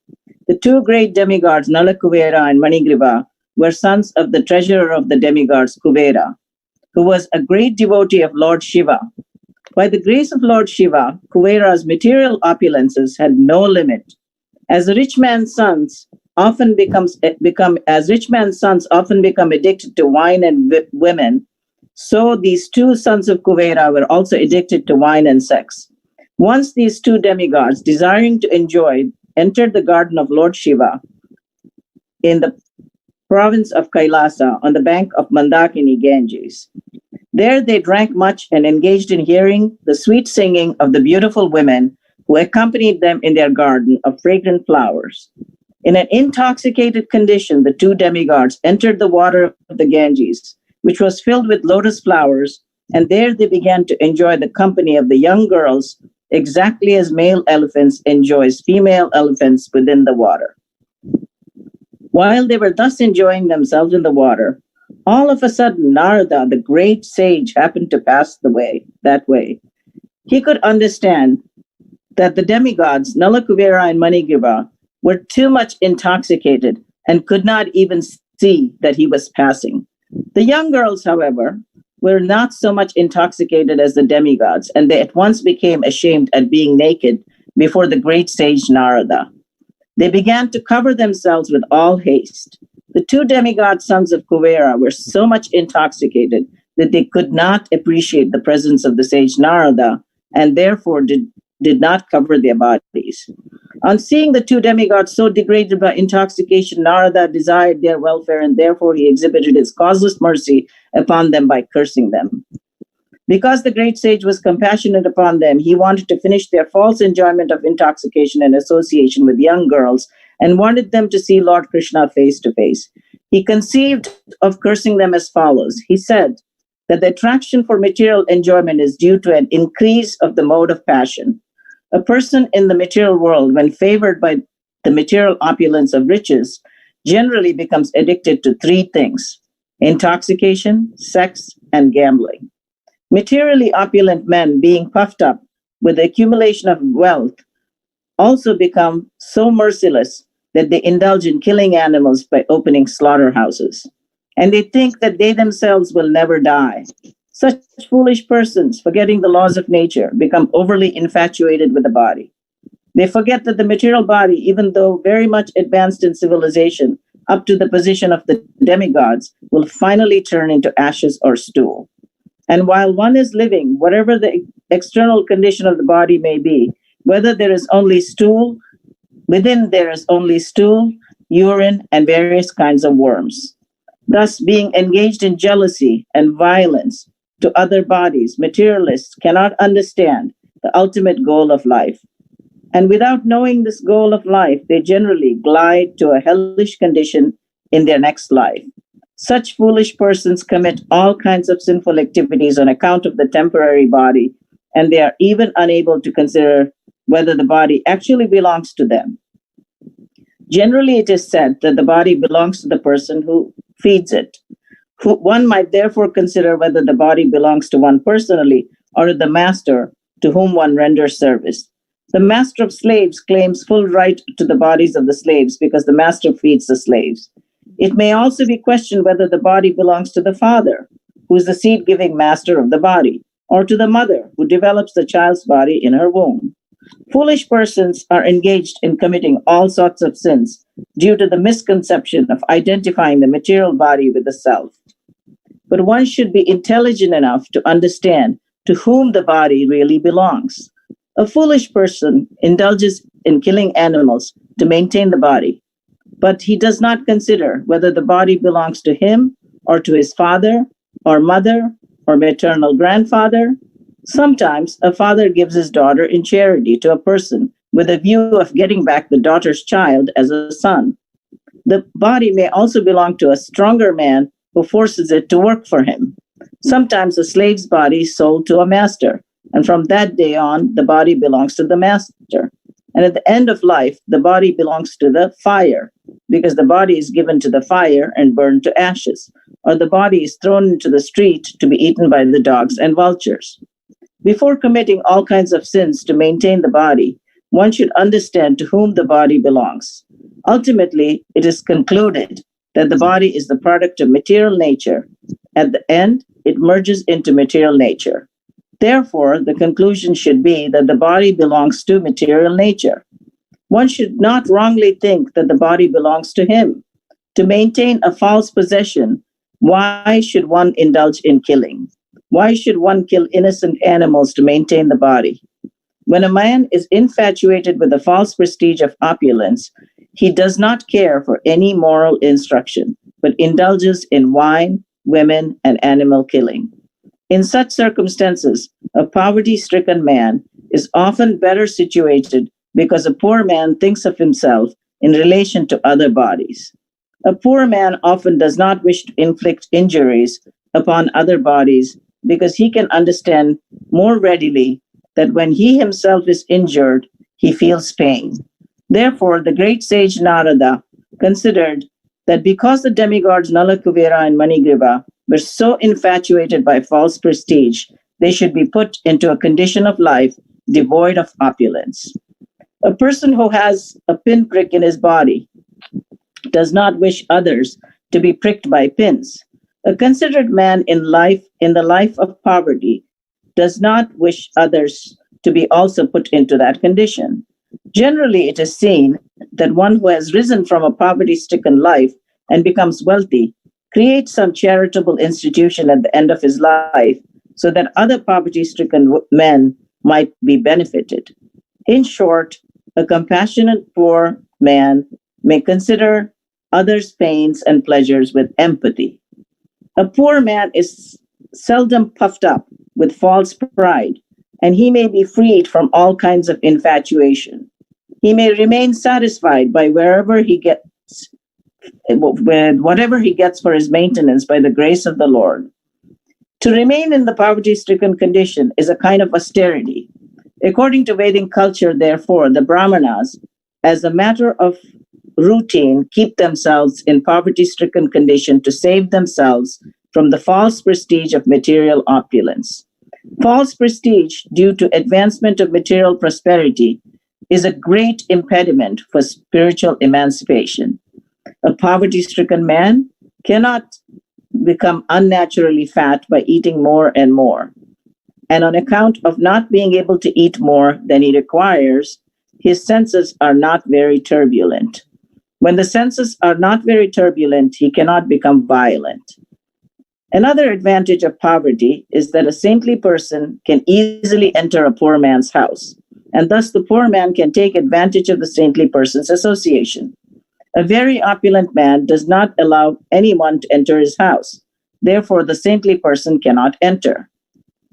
The 2 great demigods, Nalakuvera and Manigriva, were sons of the treasurer of the demigods, Kuvera, who was a great devotee of Lord Shiva. By the grace of Lord Shiva, Kuvera's material opulences had no limit. As rich man's sons often become addicted to wine and women, so these 2 sons of Kuvera were also addicted to wine and sex. Once these 2 demigods, desiring to enjoy, entered the garden of Lord Shiva in the province of Kailasa, on the bank of Mandakini Ganges. There they drank much and engaged in hearing the sweet singing of the beautiful women who accompanied them in their garden of fragrant flowers. In an intoxicated condition, the two demigods entered the water of the Ganges, which was filled with lotus flowers, and there they began to enjoy the company of the young girls, exactly as male elephants enjoys female elephants within the water. While they were thus enjoying themselves in the water, all of a sudden Narada, the great sage, happened to pass that way. He could understand that the demigods, Nalakuvera and Manigriva, were too much intoxicated and could not even see that he was passing. The young girls, however, were not so much intoxicated as the demigods, and they at once became ashamed at being naked before the great sage Narada. They began to cover themselves with all haste. The two demigod sons of Kuvera were so much intoxicated that they could not appreciate the presence of the sage Narada, and therefore did not cover their bodies. On seeing the two demigods so degraded by intoxication, Narada desired their welfare, and therefore he exhibited his causeless mercy upon them by cursing them. Because the great sage was compassionate upon them, he wanted to finish their false enjoyment of intoxication and association with young girls and wanted them to see Lord Krishna face to face. He conceived of cursing them as follows. He said that the attraction for material enjoyment is due to an increase of the mode of passion. A person in the material world, when favored by the material opulence of riches, generally becomes addicted to three things: intoxication, sex, and gambling. Materially opulent men, being puffed up with the accumulation of wealth, also become so merciless that they indulge in killing animals by opening slaughterhouses. And they think that they themselves will never die. Such foolish persons, forgetting the laws of nature, become overly infatuated with the body. They forget that the material body, even though very much advanced in civilization, up to the position of the demigods, will finally turn into ashes or stool. And while one is living, whatever the external condition of the body may be, whether there is only stool, within there is only stool, urine, and various kinds of worms. Thus, being engaged in jealousy and violence to other bodies, materialists cannot understand the ultimate goal of life. And without knowing this goal of life, they generally glide to a hellish condition in their next life. Such foolish persons commit all kinds of sinful activities on account of the temporary body, and they are even unable to consider whether the body actually belongs to them. Generally, it is said that the body belongs to the person who feeds it. One might therefore consider whether the body belongs to one personally or to the master to whom one renders service. The master of slaves claims full right to the bodies of the slaves because the master feeds the slaves. It may also be questioned whether the body belongs to the father, who is the seed-giving master of the body, or to the mother, who develops the child's body in her womb. Foolish persons are engaged in committing all sorts of sins due to the misconception of identifying the material body with the self. But one should be intelligent enough to understand to whom the body really belongs. A foolish person indulges in killing animals to maintain the body, but he does not consider whether the body belongs to him or to his father or mother or maternal grandfather. Sometimes a father gives his daughter in charity to a person with a view of getting back the daughter's child as a son. The body may also belong to a stronger man who forces it to work for him. Sometimes a slave's body is sold to a master, and from that day on, the body belongs to the master. And at the end of life, the body belongs to the fire, because the body is given to the fire and burned to ashes, or the body is thrown into the street to be eaten by the dogs and vultures. Before committing all kinds of sins to maintain the body, one should understand to whom the body belongs. Ultimately, it is concluded that the body is the product of material nature. At the end, it merges into material nature. Therefore, the conclusion should be that the body belongs to material nature. One should not wrongly think that the body belongs to him. To maintain a false possession, why should one indulge in killing? Why should one kill innocent animals to maintain the body? When a man is infatuated with the false prestige of opulence, he does not care for any moral instruction. but indulges in wine, women, and animal killing. In such circumstances, a poverty-stricken man is often better situated because a poor man thinks of himself in relation to other bodies. A poor man often does not wish to inflict injuries upon other bodies because he can understand more readily that when he himself is injured, he feels pain. Therefore, the great sage Narada considered that because the demigods Nala, Kuvera, and Manigriva were so infatuated by false prestige, they should be put into a condition of life devoid of opulence. A person who has a pinprick in his body does not wish others to be pricked by pins. A considered man in the life of poverty does not wish others to be also put into that condition. Generally, it is seen that one who has risen from a poverty-stricken life and becomes wealthy creates some charitable institution at the end of his life so that other poverty-stricken men might be benefited. In short, a compassionate poor man may consider others' pains and pleasures with empathy. A poor man is seldom puffed up with false pride, and he may be freed from all kinds of infatuation. He may remain satisfied by wherever he gets, with whatever he gets for his maintenance by the grace of the Lord. To remain in the poverty-stricken condition is a kind of austerity. According to Vedic culture, therefore, the Brahmanas, as a matter of routine, keep themselves in poverty-stricken condition to save themselves from the false prestige of material opulence. False prestige due to advancement of material prosperity is a great impediment for spiritual emancipation. A poverty-stricken man cannot become unnaturally fat by eating more and more. And on account of not being able to eat more than he requires, his senses are not very turbulent. When the senses are not very turbulent, he cannot become violent. Another advantage of poverty is that a saintly person can easily enter a poor man's house, and thus the poor man can take advantage of the saintly person's association. A very opulent man does not allow anyone to enter his house. Therefore, the saintly person cannot enter.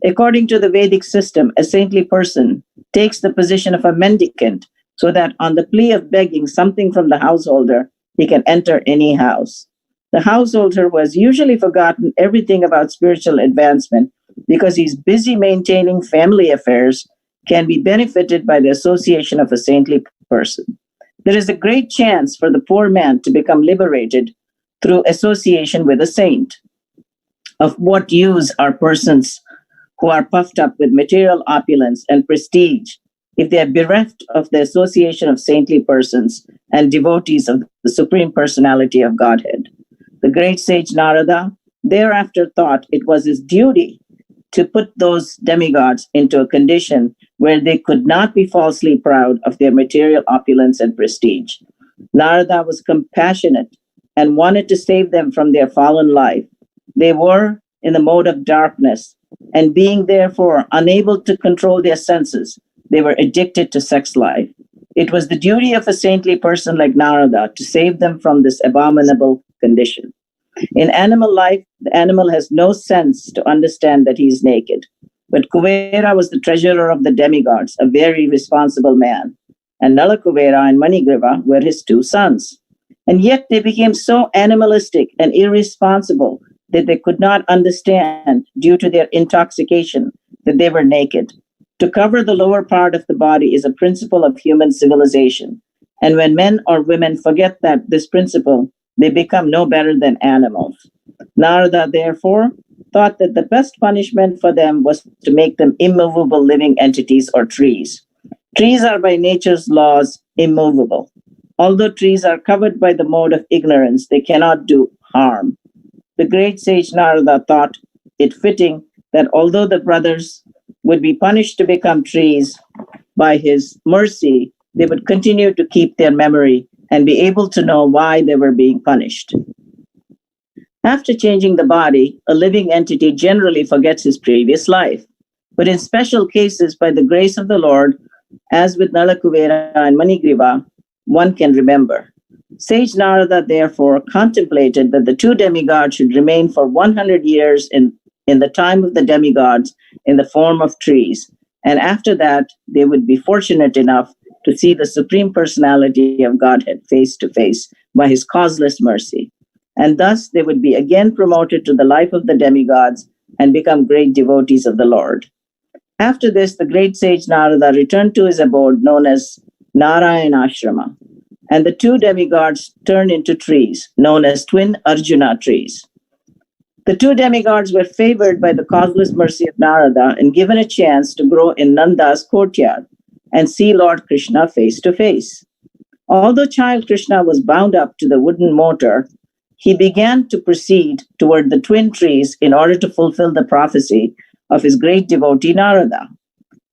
According to the Vedic system, a saintly person takes the position of a mendicant so that on the plea of begging something from the householder, he can enter any house. The householder who has usually forgotten everything about spiritual advancement because he's busy maintaining family affairs can be benefited by the association of a saintly person. There is a great chance for the poor man to become liberated through association with a saint. Of what use are persons who are puffed up with material opulence and prestige if they are bereft of the association of saintly persons and devotees of the Supreme Personality of Godhead? The great sage Narada thereafter thought it was his duty to put those demigods into a condition where they could not be falsely proud of their material opulence and prestige. Narada was compassionate and wanted to save them from their fallen life. They were in the mode of darkness, and being therefore unable to control their senses, they were addicted to sex life. It was the duty of a saintly person like Narada to save them from this abominable condition. In animal life, the animal has no sense to understand that he is naked. But Kuvera was the treasurer of the demigods, a very responsible man. And Nala Kuvera and Manigriva were his two sons. And yet they became so animalistic and irresponsible that they could not understand, due to their intoxication, that they were naked. To cover the lower part of the body is a principle of human civilization. And when men or women forget that this principle, they become no better than animals. Narada, therefore, thought that the best punishment for them was to make them immovable living entities or trees. Trees are by nature's laws immovable. Although trees are covered by the mode of ignorance, they cannot do harm. The great sage Narada thought it fitting that although the brothers would be punished to become trees, by his mercy, they would continue to keep their memory and be able to know why they were being punished. After changing the body, a living entity generally forgets his previous life. But in special cases, by the grace of the Lord, as with Nala Kuvera and Manigriva, one can remember. Sage Narada therefore contemplated that the two demigods should remain for 100 years in the time of the demigods in the form of trees, and after that they would be fortunate enough to see the Supreme Personality of Godhead face to face by his causeless mercy. And thus they would be again promoted to the life of the demigods and become great devotees of the Lord. After this, the great sage Narada returned to his abode known as Narayana Ashrama, and the two demigods turned into trees known as twin Arjuna trees. The two demigods were favored by the causeless mercy of Narada and given a chance to grow in Nanda's courtyard and see Lord Krishna face to face. Although child Krishna was bound up to the wooden motor, he began to proceed toward the twin trees in order to fulfill the prophecy of his great devotee Narada.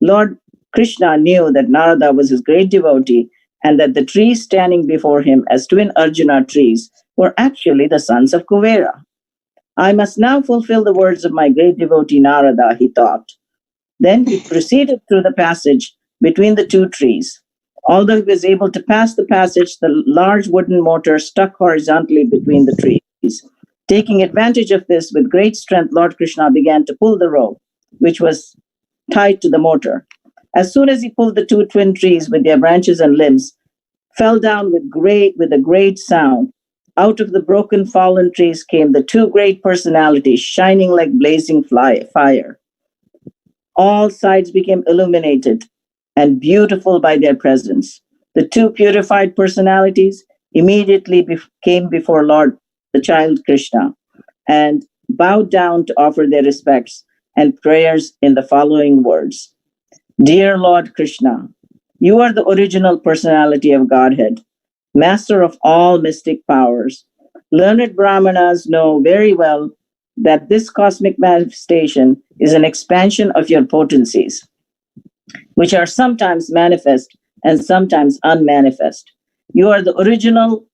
Lord Krishna knew that Narada was his great devotee and that the trees standing before him as twin Arjuna trees were actually the sons of Kuvera. I must now fulfill the words of my great devotee Narada, he thought. Then he proceeded through the passage between the two trees. Although he was able to pass the passage, the large wooden motor stuck horizontally between the trees. Taking advantage of this, with great strength, Lord Krishna began to pull the rope, which was tied to the motor. As soon as he pulled, the two twin trees with their branches and limbs fell down with a great sound. Out of the broken fallen trees came the two great personalities, shining like blazing fire. All sides became illuminated and beautiful by their presence. The two purified personalities immediately came before Lord, the child Krishna, and bowed down to offer their respects and prayers in the following words. Dear Lord Krishna, you are the original personality of Godhead, master of all mystic powers. Learned Brahmanas know very well that this cosmic manifestation is an expansion of your potencies, which are sometimes manifest and sometimes unmanifest. You are the original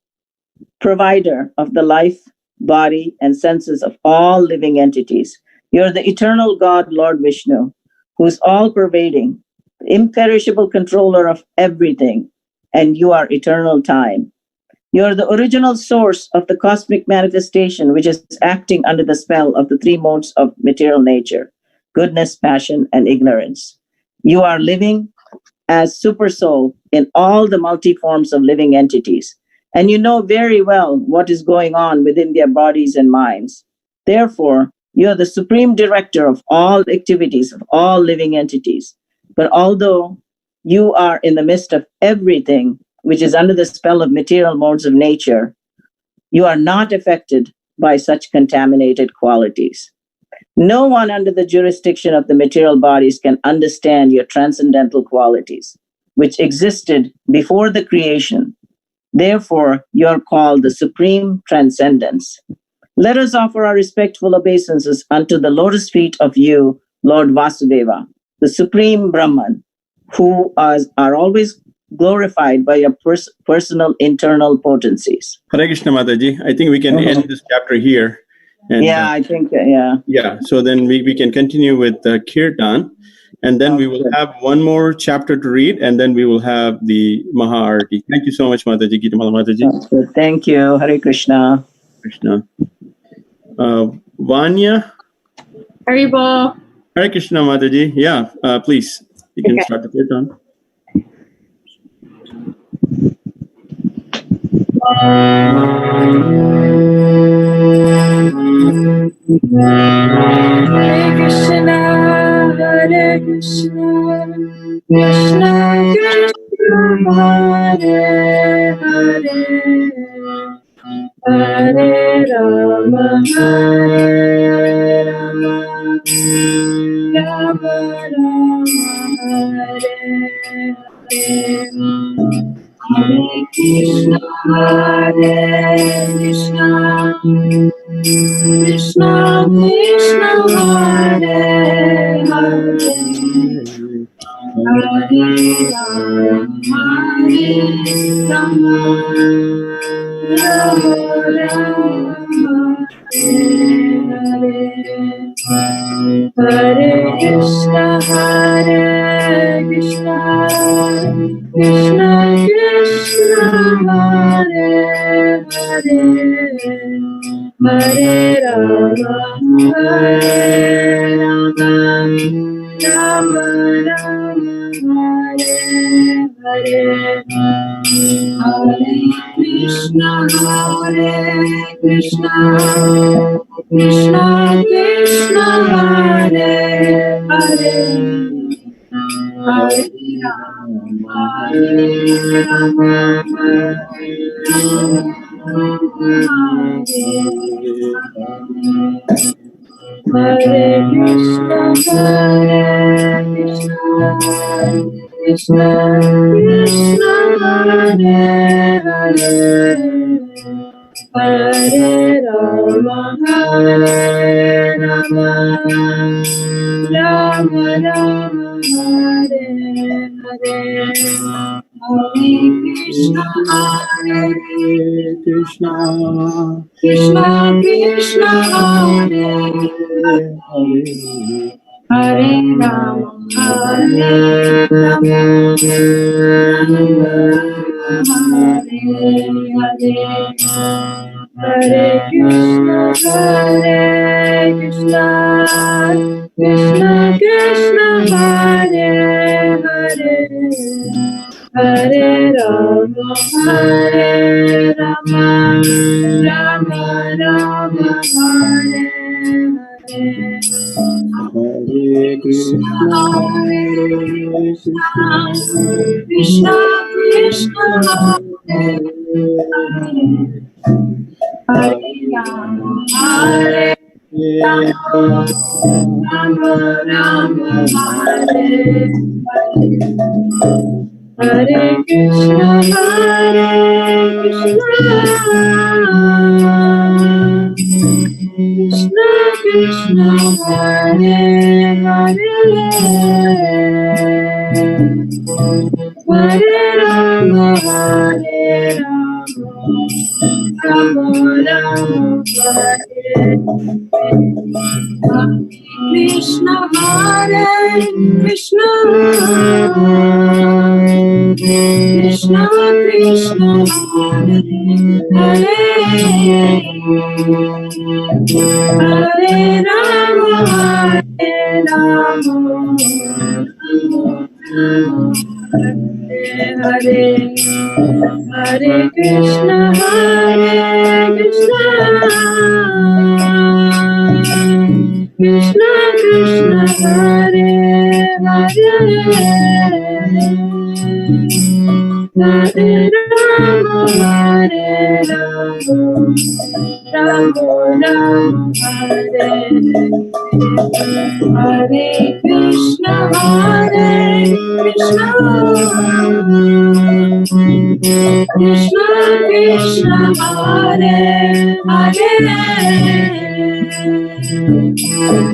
provider of the life, body, and senses of all living entities. You are the eternal God, Lord Vishnu, who is all-pervading, the imperishable controller of everything, and you are eternal time. You are the original source of the cosmic manifestation, which is acting under the spell of the three modes of material nature, goodness, passion, and ignorance. You are living as supersoul in all the multi-forms of living entities, and you know very well what is going on within their bodies and minds. Therefore, you are the supreme director of all activities of all living entities. But although you are in the midst of everything, which is under the spell of material modes of nature, you are not affected by such contaminated qualities. No one under the jurisdiction of the material bodies can understand your transcendental qualities, which existed before the creation. Therefore, you are called the supreme transcendence. Let us offer our respectful obeisances unto the lotus feet of you, Lord Vasudeva, the supreme Brahman, who are always glorified by your personal internal potencies. Hare Krishna Mataji, I think we can end this chapter here. And, I think, yeah. Yeah, so then we can continue with Kirtan, and then we will have one more chapter to read, and then we will have the Maha-arati. Thank you so much, Mataji. Gita Mala Mataji. Thank you. Hare Krishna. Krishna. Vanya. Haribo. Hare Krishna Mataji. Yeah, please. You can start the Kirtan. Hare Krishna, Hare Krishna, Krishna Krishna, Hare Hare, Hare Rama, Hare Rama, Rama Rama, Hare Hare. Hare Krishna, Hare Krishna, Krishna Krishna, Hare Hare, Hare Rama, Hare Rama, Rama Rama, Hare Hare. Hare Krishna, Hare Krishna, Krishna Krishna, Hare Hare Rama, Hare Rama, Rama Rama, Hare Hare, Hare Krishna, Hare Krishna, Krishna Krishna, Hare Hare, Hare Rama, Hare Rama, Hare Krishna, Hare Krishna, Krishna Krishna, Hare Hare, Hare Rama, Hare Rama, Rama Rama, Hare Hare, Hare Krishna, Hare Krishna, Krishna Krishna, Hare Hare, Hare Rama, Hare Rama, Rama Rama, Hare Hare, Hare Krishna, Hare Krishna, Krishna Krishna, Hare Hare, Hare Rama, Hare Rama, Rama Rama, Hare Hare, Hare Krishna, Hare Krishna, Krishna Krishna, Hare Hare, Hare Rama, Hare Rama, Rama Rama, Hare Hare, Hare Krishna, Hare Krishna, Krishna Krishna, Hare Hare, Hare Rama, Hare Rama, Rama Rama, Hare Krishna, Hare Krishna, Krishna Krishna, Hare Hare, Hare Rama, Hare Rama, Hare Hare Krishna, Hare Krishna, Krishna Krishna, Hare Hare, Hare Rama, Hare Rama, Rama Rama, Hare Hare Krishna, Hare Krishna, Krishna Krishna, Hare Hare,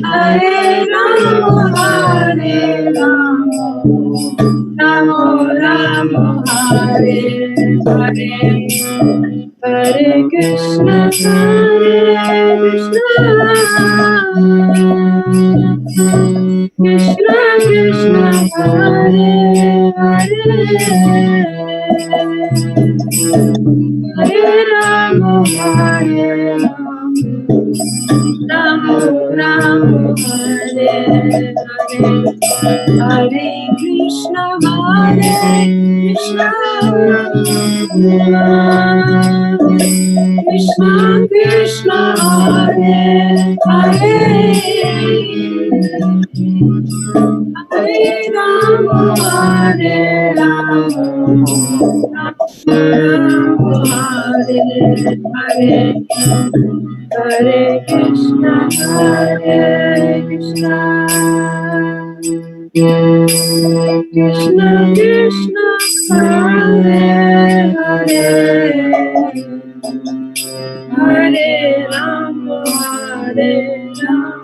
Hare Rama, Hare Rama, Rama Rama, Hare Hare, Hare Krishna, Hare Krishna, Krishna Krishna, Hare Hare, Hare Rama, Hare Rama, Rama Hare Hare, Hare Krishna, Hare Krishna, Krishna Krishna, Hare Hare, Hare Rama, Hare Rama, Rama Hare Hare, Hare Krishna, Hare Krishna, Krishna Krishna, Hare Hare, Hare Rama, Hare Rama,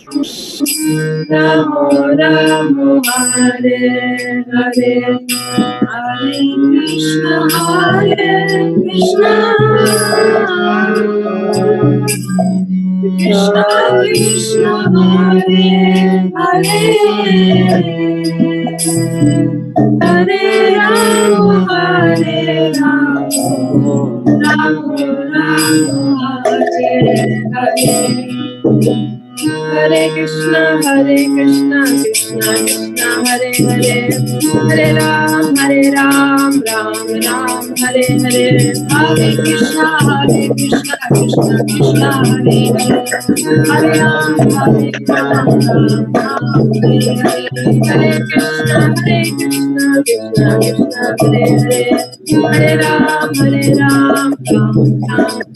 Rama Rama, Hare Hare, Hare Krishna, Hare Krishna, Krishna Krishna, Hare Hare, Hare Rama, Hare Rama, Rama Rama, Hare Hare Krishna, Krishna Krishna, Hare Hare, Hare Ram, Ram Ram, Hare Hare, Hare Krishna, Krishna Krishna, Hare Hare, Hare Ram, Ram Hare Hare, Hare Krishna, Krishna Krishna, Hare Hare, Hare Ram, Ram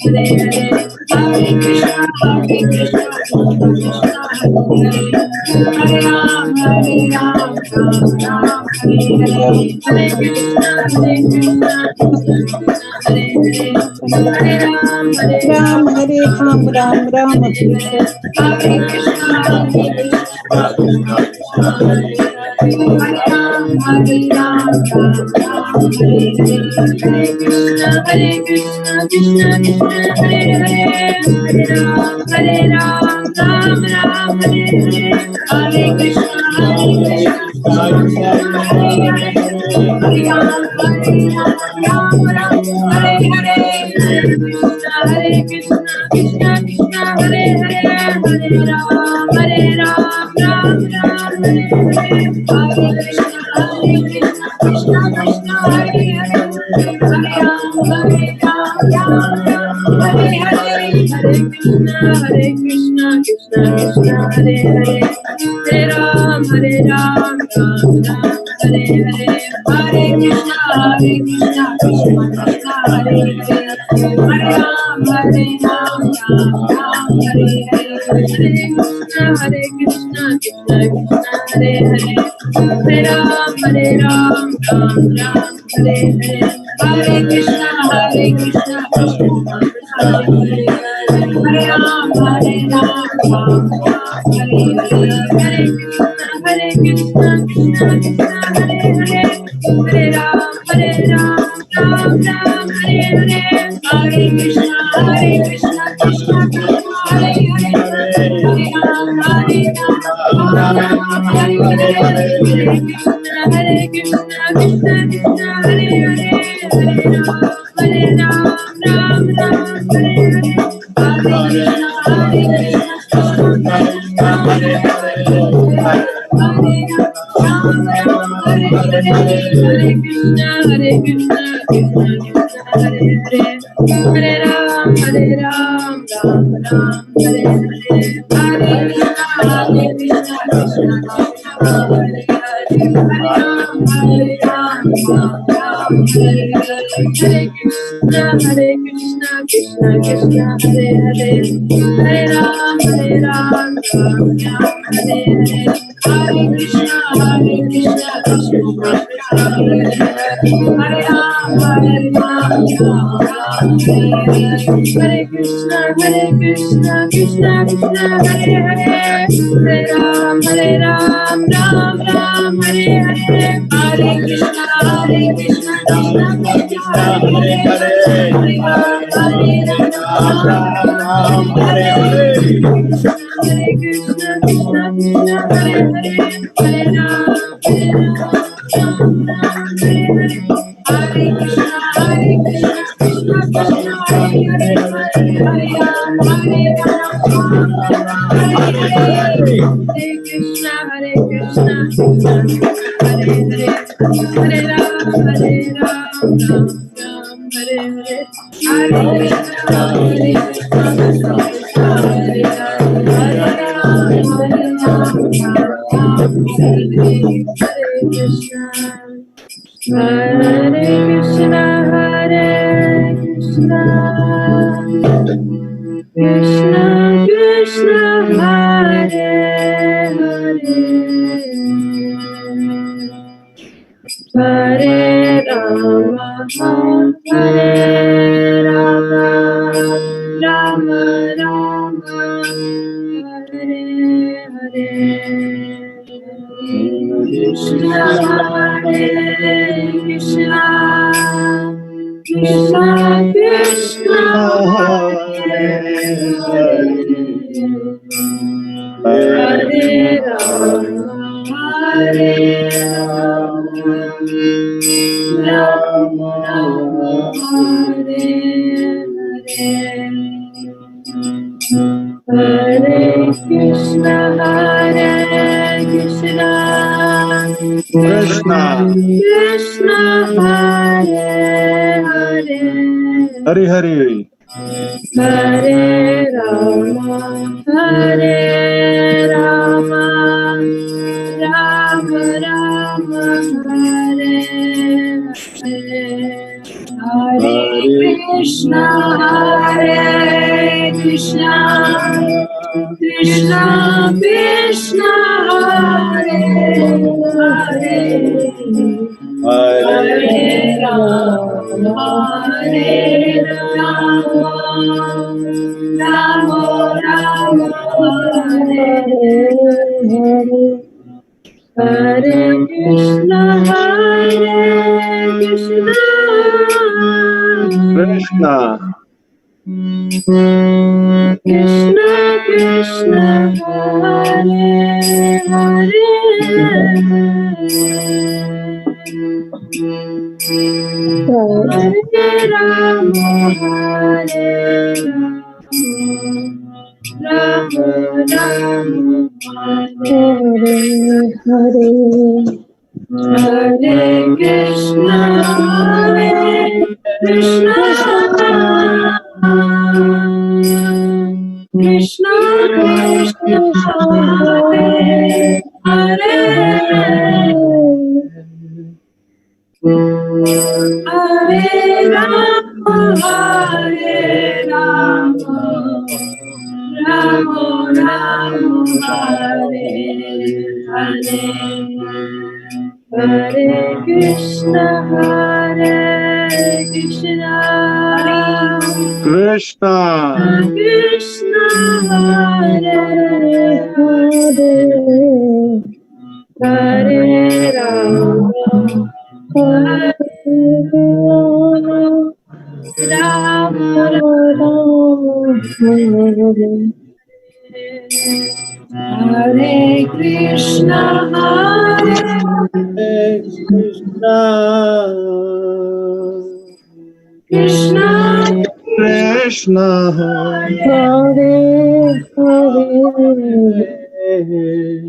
Hare Hare, Hare Krishna, Krishna Hare Ram, Ram Hare Hare, Hare Krishna, Krishna Hare Hare, Hare Ram, Ram Hare Ram, Ram Hare Krishna, Hare Ram, Ram Hare Hare, Hare Krishna, Krishna Hare Hare, Hare Ram, Ram Hare Hare, Hare Krishna, Hare Ram, Ram Hare Hare, Hare Krishna, Krishna Hare Hare, Hare Ram, Ram Hare Hare, Hare Krishna, Krishna Hare Hare, Hare Ram, Hare Hare, Hare Krishna, Krishna Hare Hare, Hare Ram, Ram Hare Hare, Hare Krishna, Krishna Hare Hare, Hare Ram, Ram Hare Hare, Hare Krishna, Krishna Hare Hare, Hare Ram, Ram Hare Hare, Hare Krishna, Krishna Hare Hare, Hare Ram, Ram Hare Hare, Hare Krishna, Krishna Hare Hare, Hare Ram, Ram Hare Hare, Hare Krishna, Krishna Hare Hare, Hare Ram, Ram Hare Hare, Hare Krishna, Krishna Hare Hare, Hare Ram, Ram Hare Hare, Hare Krishna, Krishna Hare Hare, Hare Ram, Ram Hare Hare, Hare Krishna, Krishna Hare Ram, Ram Hare Hare, Hare Krishna, Krishna Hare Hare, Hare Ram, Ram Hare Hare, Hare Krishna, Krishna Hare Ram, Ram Hare Hare, Hare Krishna, Krishna Hare Hare, Hare Ram, Ram Hare Hare, Hare Krishna, Krishna Hare Hare, Hare Ram, Ram Hare Hare, Hare Krishna, Krishna Hare Hare, Hare Ram, Ram Hare Hare, Hare Krishna, Krishna Hare Hare, Hare Ram, Hare Krishna, Krishna Hare Hare, Hare Ram, Ram Hare Hare, Hare Krishna, Hare Krishna, Krishna Krishna Hare Hare, Hare Rama, Hare Rama, Rama Rama, Hare Hare, Krishna Hare Krishna, Krishna Krishna Hare Hare, Hare Rama, Hare Rama, Rama Rama, Hare Hare. Krishna. Krishna Hare Hare Hari Hari. Hare Rama Hare Rama Rama Rama Hare Hare Hare Krishna Hare Krishna Krishna Krishna Hare Hare Hare Rama Hare Rama Rama Rama Hare Hare Hare Krishna Krishna. Krishna Krishna Hare Hare Hare Rama Hare Rama Rama Hare Hare Hare Krishna Hare Krishna Krishna Krishna Hare Hare Hare Rama Hare Rama Rama Rama Hare Hare Hare Krishna Hare Krishna Krishna. Krishna Hare Hare Hare Rama Hare Rama Rama Hare Hare Krishna Hare Krishna. Krishna Krishna. Hare Hare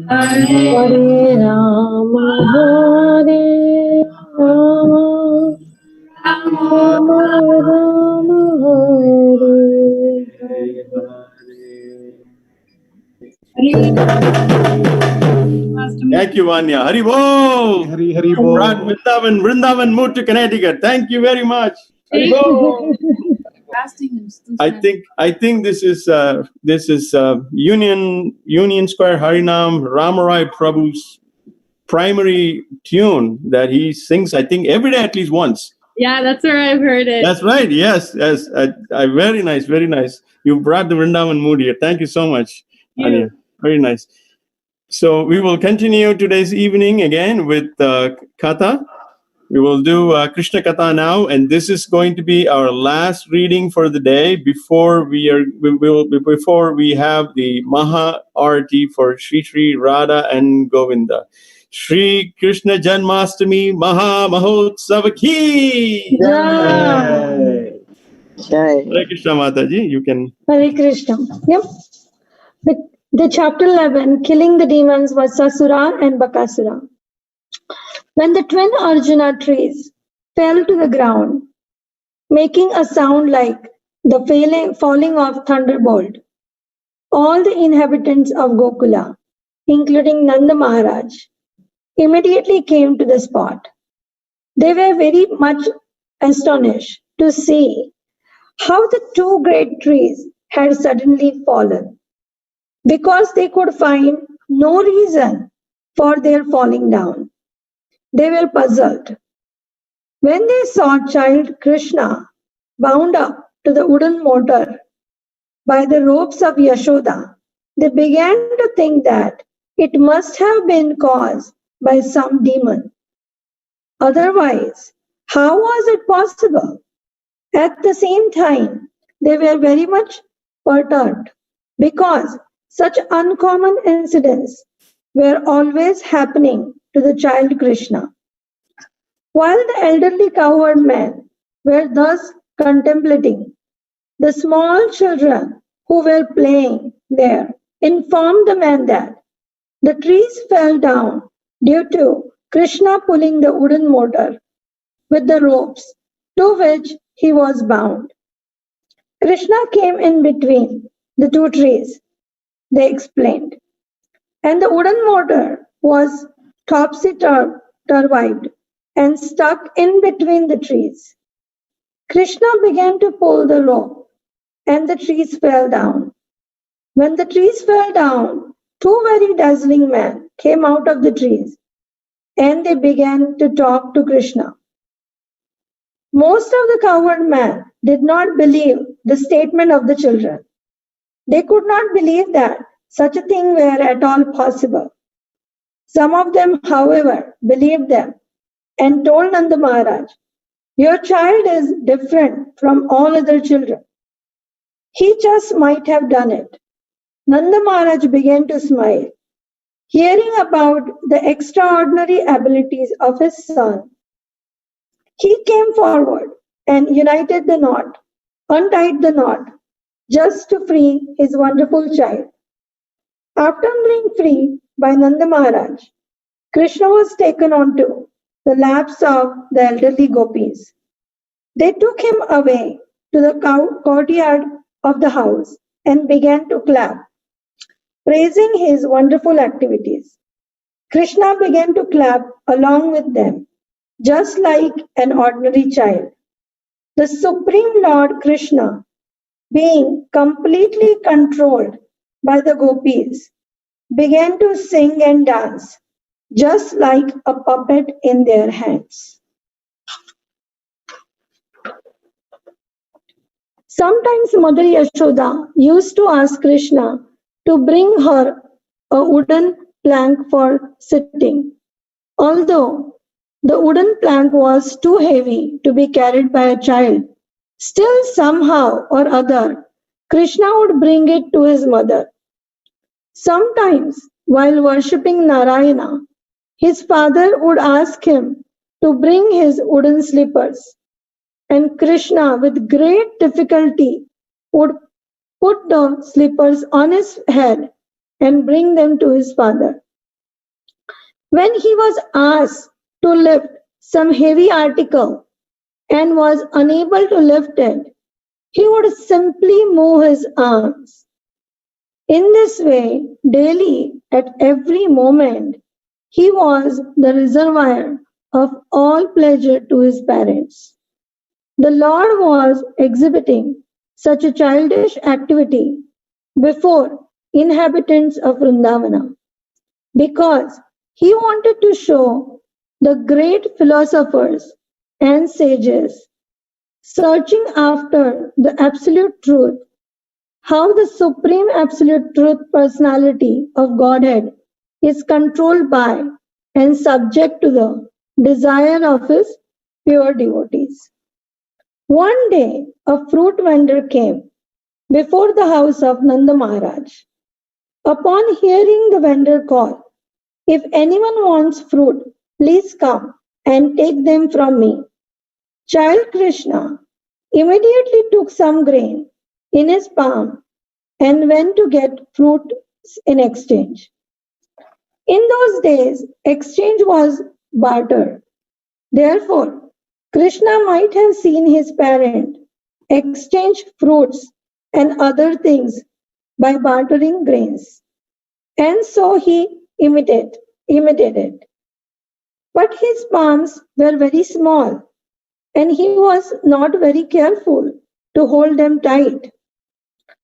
Hare Rama Hare Rama Rama Rama Hare Thank you, Vanya. Hari Bol. Hari Hari Bol. Brought Vrindavan moved to Connecticut. Thank you very much. Hari Bol. I think this is Union Square Harinam Ramarai Prabhu's primary tune that he sings, I think, every day at least once. Yeah, that's where I've heard it. That's right. Yes. Very nice. Very nice. You brought the Vrindavan mood here. Thank you so much, Anya. Very nice. So we will continue today's evening again with Katha. We will do Krishna Katha now, and this is going to be our last reading for the day before we have the Maha Arati for Shri Shri Radha and Govinda. Shri Krishna Janmastmi Maha Mahotsav Ki Jai. Hare Krishna Mataji, you can. Hare Krishna. Yep. The chapter 11, Killing the Demons, was Sasura and Bakasura. When the twin Arjuna trees fell to the ground, making a sound like the falling of thunderbolt, all the inhabitants of Gokula, including Nanda Maharaj, immediately came to the spot. They were very much astonished to see how the two great trees had suddenly fallen, because they could find no reason for their falling down. They were puzzled. When they saw child Krishna bound up to the wooden motor by the ropes of Yashoda, they began to think that it must have been caused by some demon. Otherwise, how was it possible? At the same time, they were very much perturbed because such uncommon incidents were always happening to the child Krishna. While the elderly cowherd men were thus contemplating, the small children who were playing there informed the man that the trees fell down due to Krishna pulling the wooden motor with the ropes to which he was bound. Krishna came in between the two trees, they explained, and the wooden motor was topsy-turvy and stuck in between the trees. Krishna began to pull the rope, and the trees fell down. When the trees fell down, two very dazzling men came out of the trees, and they began to talk to Krishna. Most of the coward men did not believe the statement of the children. They could not believe that such a thing were at all possible. Some of them, however, believed them and told Nanda Maharaj, "Your child is different from all other children. He just might have done it." Nanda Maharaj began to smile. Hearing about the extraordinary abilities of his son, he came forward and united the knot, untied the knot, just to free his wonderful child. After being free by Nanda Maharaj, Krishna was taken onto the laps of the elderly gopis. They took him away to the courtyard of the house and began to clap, praising his wonderful activities. Krishna began to clap along with them, just like an ordinary child. The Supreme Lord Krishna, being completely controlled by the gopis, began to sing and dance, just like a puppet in their hands. Sometimes Mother Yashoda used to ask Krishna to bring her a wooden plank for sitting. Although the wooden plank was too heavy to be carried by a child, still somehow or other, Krishna would bring it to his mother. Sometimes, while worshipping Narayana, his father would ask him to bring his wooden slippers, and Krishna, with great difficulty, would put the slippers on his head and bring them to his father. When he was asked to lift some heavy article and was unable to lift it, he would simply move his arms. In this way, daily, at every moment, he was the reservoir of all pleasure to his parents. The Lord was exhibiting such a childish activity before inhabitants of Vrindavana because he wanted to show the great philosophers and sages searching after the absolute truth, how the supreme absolute truth personality of Godhead is controlled by and subject to the desire of his pure devotees. One day, a fruit vendor came before the house of Nanda Maharaj. Upon hearing the vendor call, "If anyone wants fruit, please come and take them from me," Child Krishna immediately took some grain in his palm and went to get fruit in exchange. In those days, exchange was barter. Therefore, Krishna might have seen his parent exchange fruits and other things by bartering grains, and so he imitated. But his palms were very small, and he was not very careful to hold them tight.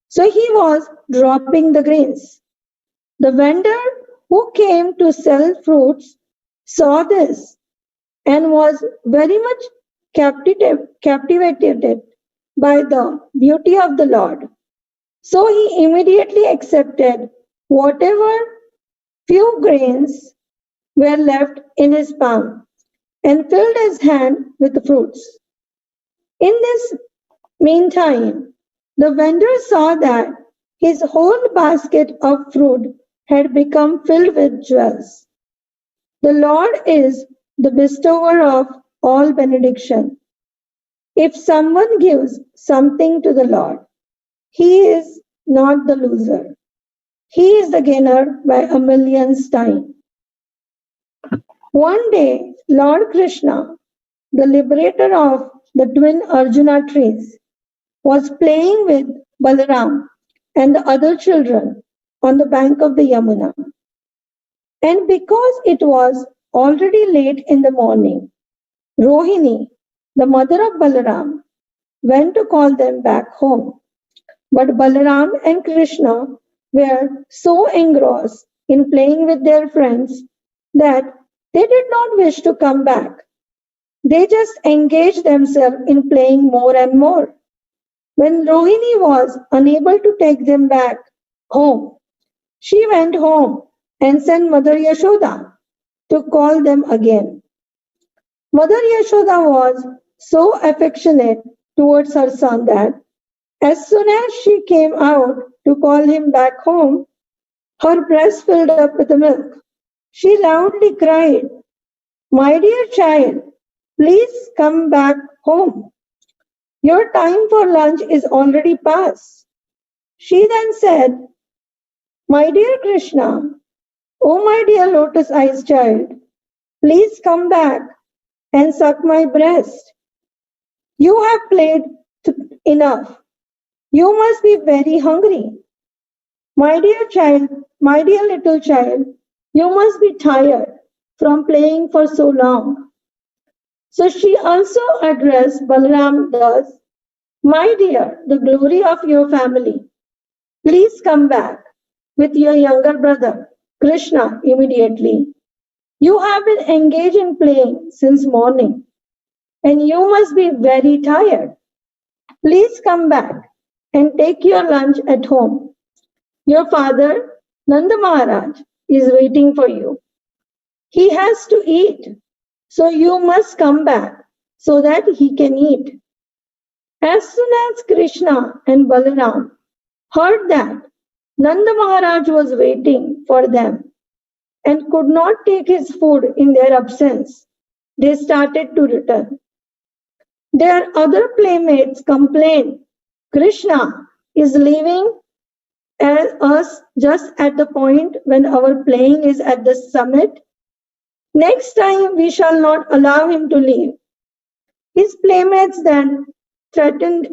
So he was dropping the grains. The vendor who came to sell fruits saw this and was very much captivated by the beauty of the Lord. So he immediately accepted whatever few grains were left in his palm and filled his hand with fruits. In this meantime, the vendor saw that his whole basket of fruit had become filled with jewels. The Lord is the bestower of all benediction. If someone gives something to the Lord, he is not the loser. He is the gainer by a million's time. One day, Lord Krishna, the liberator of the twin Arjuna trees, was playing with Balaram and the other children on the bank of the Yamuna. And because it was already late in the morning, Rohini, the mother of Balaram, went to call them back home. But Balaram and Krishna were so engrossed in playing with their friends that they did not wish to come back. They just engaged themselves in playing more and more. When Rohini was unable to take them back home, she went home and sent Mother Yashoda to call them again. Mother Yashoda was so affectionate towards her son that as soon as she came out to call him back home, her breast filled up with milk. She loudly cried, "My dear child, please come back home. Your time for lunch is already past." She then said, "My dear Krishna, oh my dear lotus-eyed child, please come back and suck my breast. You have played enough. You must be very hungry. My dear child, my dear little child, you must be tired from playing for so long." So she also addressed Balaram thus, "My dear, the glory of your family, please come back with your younger brother, Krishna, immediately. You have been engaged in playing since morning, and you must be very tired. Please come back and take your lunch at home. Your father, Nanda Maharaj, is waiting for you. He has to eat, so you must come back so that he can eat." As soon as Krishna and Balaram heard that Nanda Maharaj was waiting for them and could not take his food in their absence, they started to return. Their other playmates complained, "Krishna is leaving us just at the point when our playing is at the summit. Next time we shall not allow him to leave." His playmates then threatened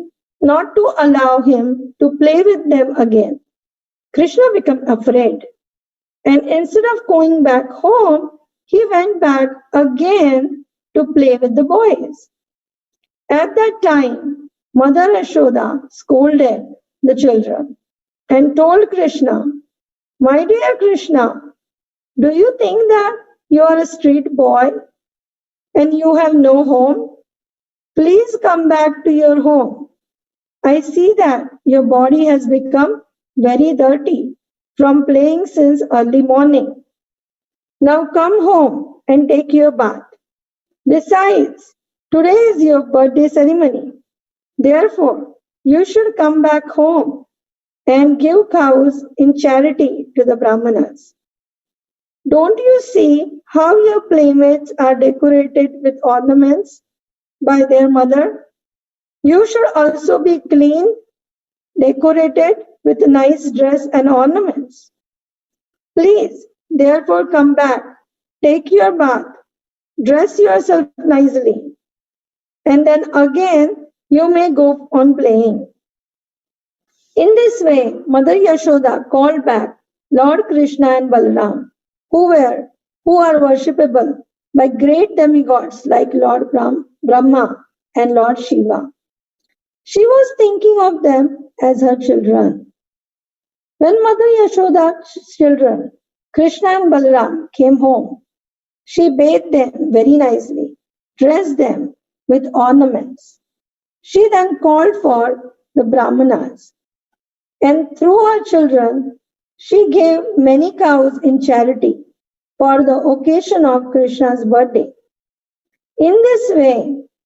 not to allow him to play with them again. Krishna became afraid, and instead of going back home, he went back again to play with the boys. At that time, Mother Yashoda scolded the children and told Krishna, "My dear Krishna, do you think that you are a street boy and you have no home? Please come back to your home. I see that your body has become very dirty from playing since early morning. Now come home and take your bath. Besides, today is your birthday ceremony. Therefore, you should come back home and give cows in charity to the Brahmanas. Don't you see how your playmates are decorated with ornaments by their mother? You should also be clean, decorated with a nice dress and ornaments. Please, therefore, come back, take your bath, dress yourself nicely, and then again you may go on playing." In this way, Mother Yashoda called back Lord Krishna and Balaram, who are worshipable by great demigods like Lord Brahma and Lord Shiva. She was thinking of them as her children. When Mother Yashoda's children, Krishna and Balaram, came home, she bathed them very nicely, dressed them with ornaments. She then called for the Brahmanas, and through her children, she gave many cows in charity for the occasion of Krishna's birthday. In this way,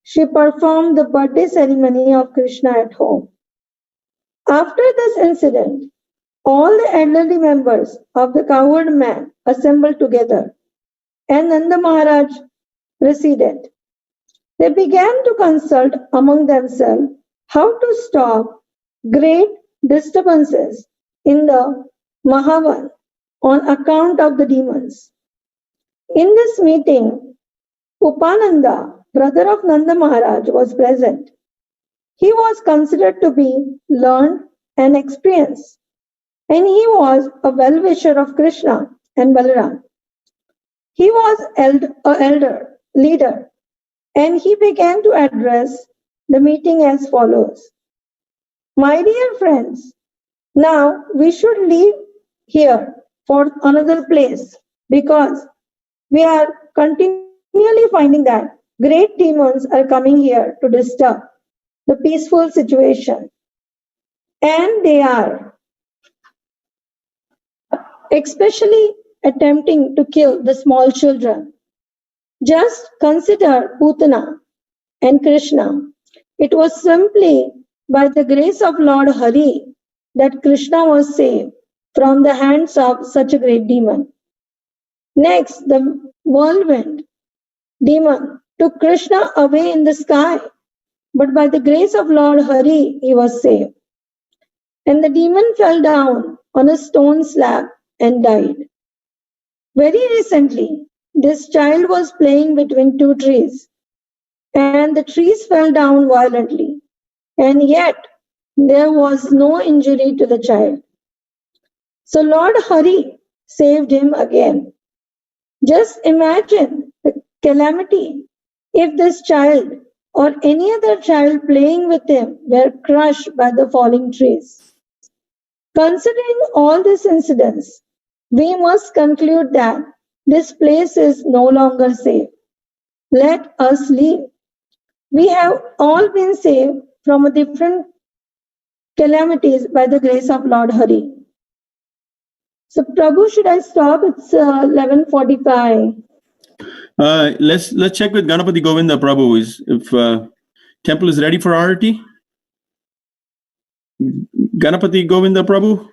she performed the birthday ceremony of Krishna at home. After this incident, all the elderly members of the cowherd man assembled together, and Nanda Maharaj proceeded. They began to consult among themselves how to stop great disturbances in the Mahavan on account of the demons. In this meeting, Upananda, brother of Nanda Maharaj, was present. He was considered to be learned and experienced, and he was a well-wisher of Krishna and Balaram. He was an elder, leader, and he began to address the meeting as follows. My dear friends, now we should leave here for another place because we are continually finding that great demons are coming here to disturb the peaceful situation. And they are especially attempting to kill the small children. Just consider Putana and Krishna. It was simply by the grace of Lord Hari that Krishna was saved from the hands of such a great demon. Next, the whirlwind demon took Krishna away in the sky, but by the grace of Lord Hari, he was saved. And the demon fell down on a stone slab and died. Very recently, this child was playing between two trees, and the trees fell down violently, and yet there was no injury to the child. So Lord Hari saved him again. Just imagine the calamity if this child or any other child playing with him were crushed by the falling trees. Considering all these incidents, we must conclude that this place is no longer safe. Let us leave. We have all been saved from different calamities by the grace of Lord Hari. So, Prabhu, should I stop? It's 11:45. Let's check with Ganapati Govinda Prabhu if temple is ready for Arati. Ganapati Govinda Prabhu.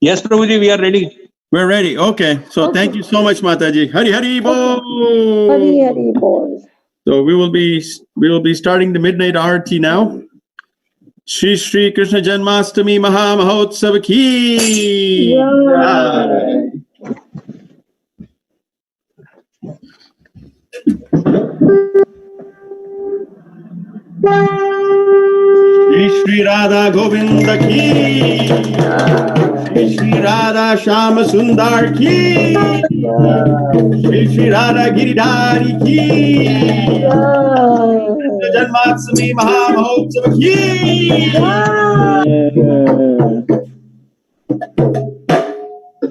Yes, Prabhuji, we are ready. We're ready. Okay. So Thank you so much, Mataji. Hari Hari Bol. Hari Hari Bol. So we will be starting the midnight Arati now. Shri Shri Krishna Janmastmi Maha Mahotsav Ki Jai. Shri Shri Radha Govinda Ki Shri Shri Radha Shama Sundar Ki Shri Shri Radha Giridhari Ki Janmastmi Maha Mahotsav Ki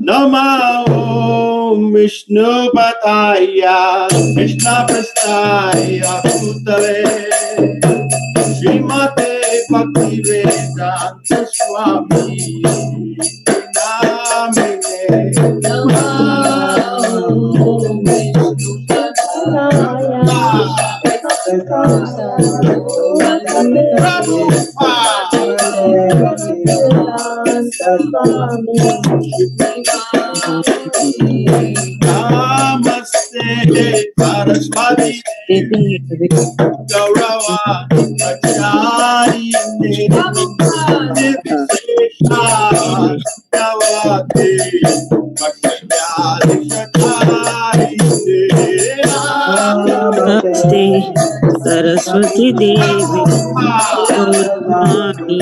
Nama Om Vishnu Pataya Krishna Prastaya Bhutale Srimate Bhakti Vedanta Swami Namine Nama Om Vishnu Pataya Namaste Saraswati Gaurava Acharya Namaste Saraswati Devi Gaurvani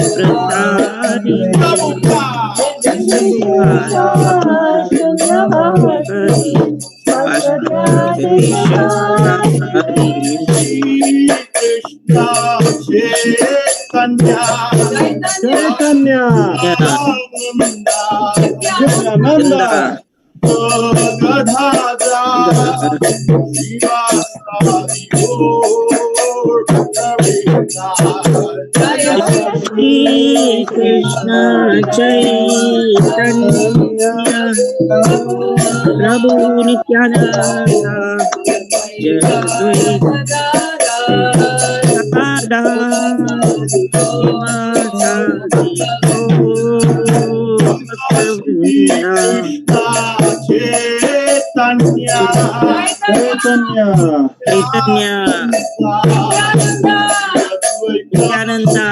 Shri Krishna Chaitanya Prabhu Nityananda Jai Chaitanya Nityananda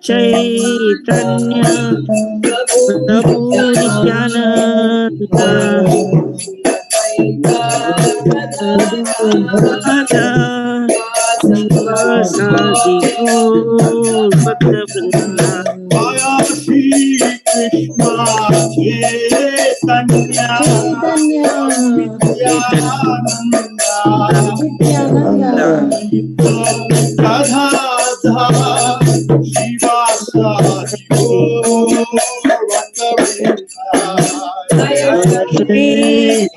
चैतन्य प्रभु नित्यानंद साधि गौर भक्त वृंदा Shri Krishna Chaitanya Nityananda Radha Shiva Sadi Shri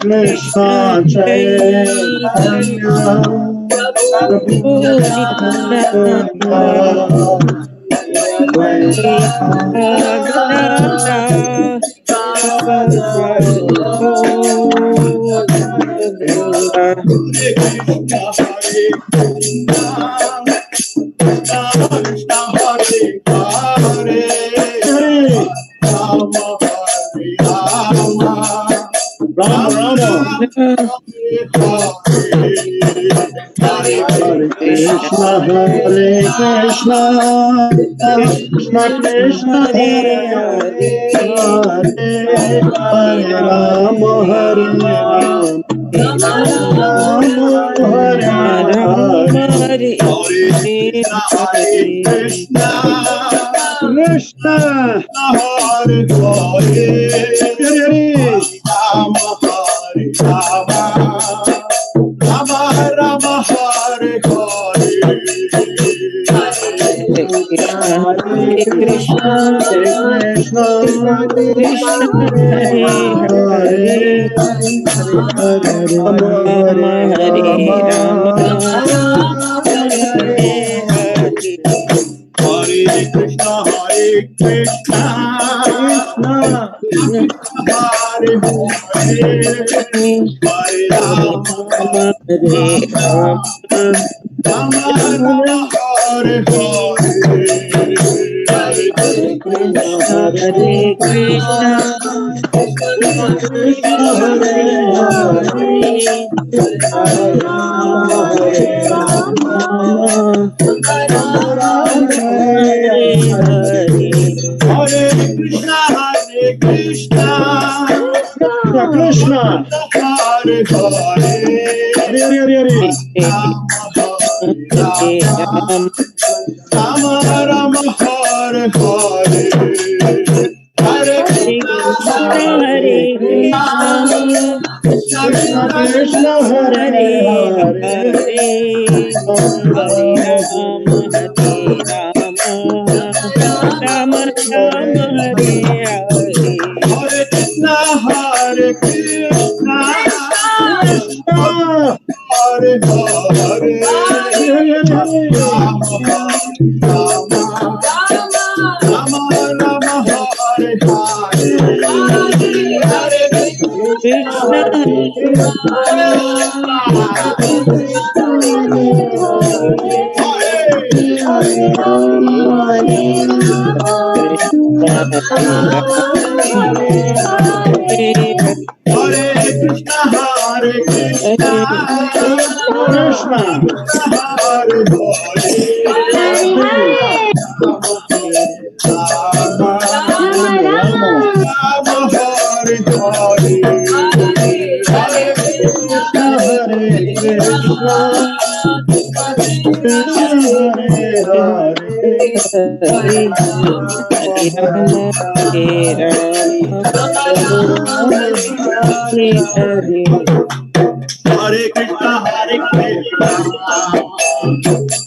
Krishna Chaitanya Prabhu Nityananda Krishna Hare Krishna Krishna Krishna Hare Hare Hare Rama Hare Rama Rama Hare Hare Krishna Krishna Hare Hare Rama Hare Rama Rama Rama Hare Hare Hare Krishna Krishna Krishna Hare Hare Hare Rama Hare Rama Hare Krishna Krishna Hare Hare Hare Rama Hare Rama Rama Hare Hare Hare Krishna Krishna Krishna Hare Hare Hare Rama Hare Rama Hare Krishna Krishna Krishna Hare Hare Rama Rama Hare Hare Hare Krishna Krishna Krishna Hare Hare Hare Rama Rama Hare Hare Hare Krishna Hare Krishna Hare Hare Rama Rama Hare Hare Hare Krishna Hare Krishna Hare Krishna Krishna Hare Hare Krishna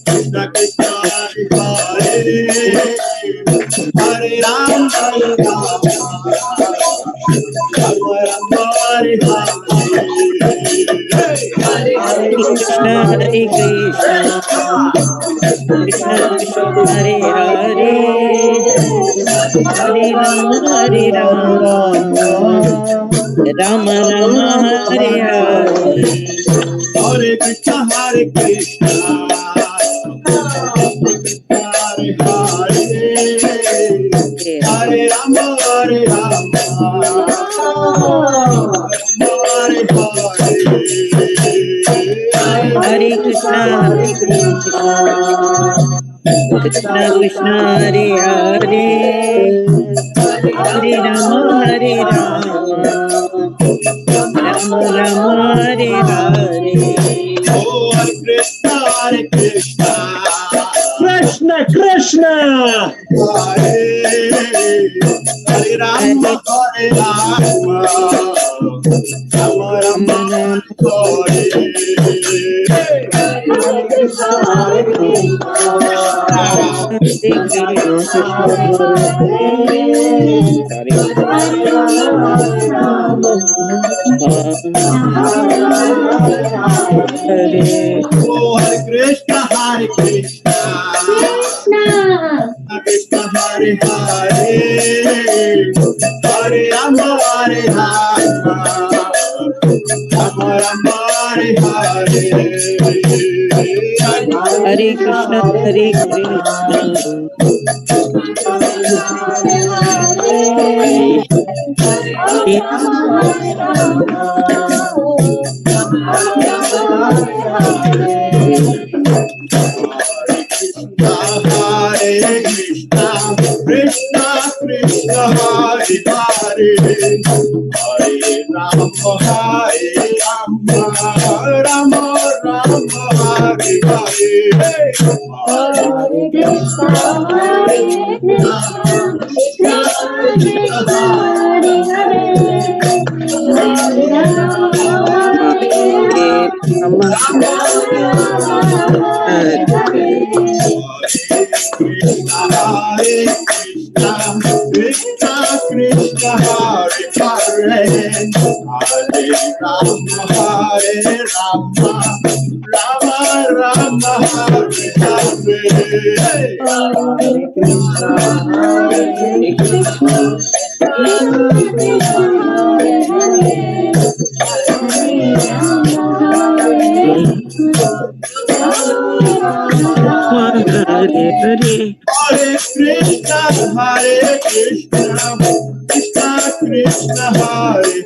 Krishna Krishna Hare Hare Ram Hare Ram Rama Rama Hare Hare Hare Krishna Krishna Krishna Hare Hare Hare Rama Hare Rama Rama Rama Hare Hare Hare Krishna Krishna Hare Hare Hare Rama Hare Rama Hare Hare Hare Krishna Krishna Krishna Hare Hare Hare Rama Hare Rama Rama Rama Hare Hare Oh, Hare Krishna, Krishna Krishna. Hare Rama, Hare Rama, Rama Rama, Hare Oh, Hare Krishna, Hare Krishna, Krishna Hare Hare, Hare Rama, Hare Rama, Rama Rama, Hare Hare. Hare Krishna Hare Krishna Hare Krishna, Krishna Krishna, Hare Hare, Hare Rama, Hare Rama, Rama Rama, Hare Hare. Hare Krishna, Hare Krishna, Krishna Krishna, Hare Hare, Hare Rama, Hare Hare Krishna, Krishna Krishna, Hare Hare, Hare Rama, Hare Rama, Rama Rama, Hare Hare. Hare Krishna, Hare Krishna, Krishna Krishna, Hare Hare, Hare Rama, Hare Hare Hare Hare Krishna, Hare Krishna, Krishna Krishna, Hare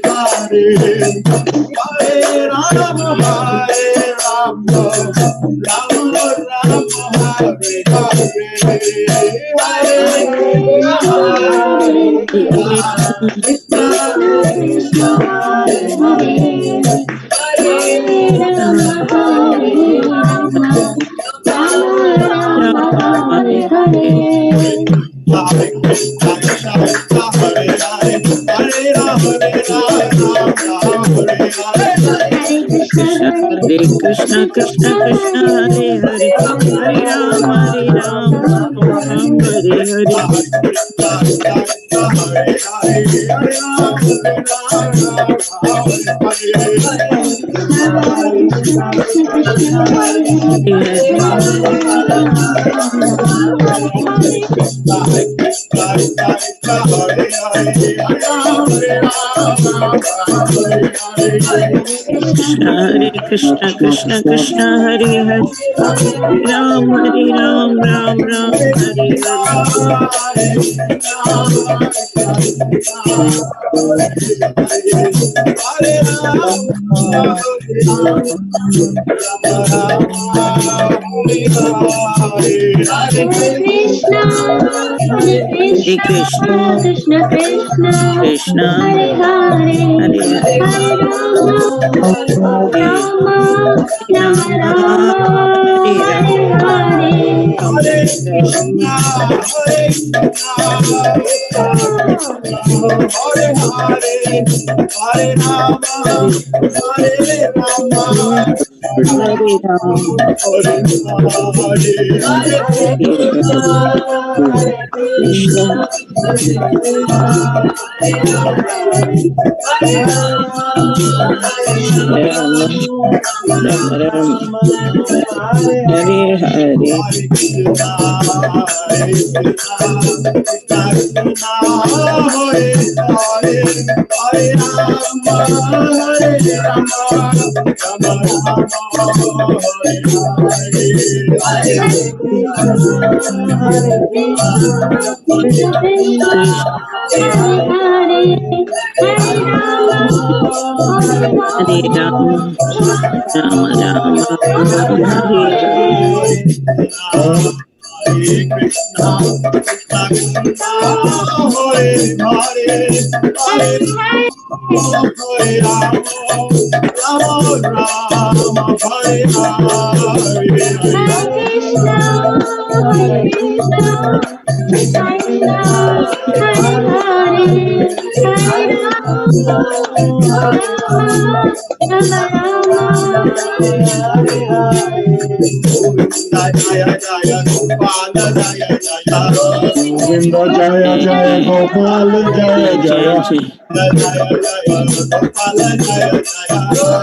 Hare, Hare Rama, Hare Rama, Rama Rama, Hare Hare, Hare Krishna, Krishna Krishna, Hare Hare, Hare Rama, Hare Rama, Hare Hare. Hare Krishna, Krishna Krishna, Hare Hare, Hare Rama, Hare Krishna Krishna Krishna Hare Hare Hare Rama Hare Hare Hare Krishna Krishna Krishna Hare Hare Ram Ram Ram Hare Hare Krishna Krishna Krishna Krishna Hare Hare Hare Hare Rama Rama Rama Hare Hare Hare Krishna, Hare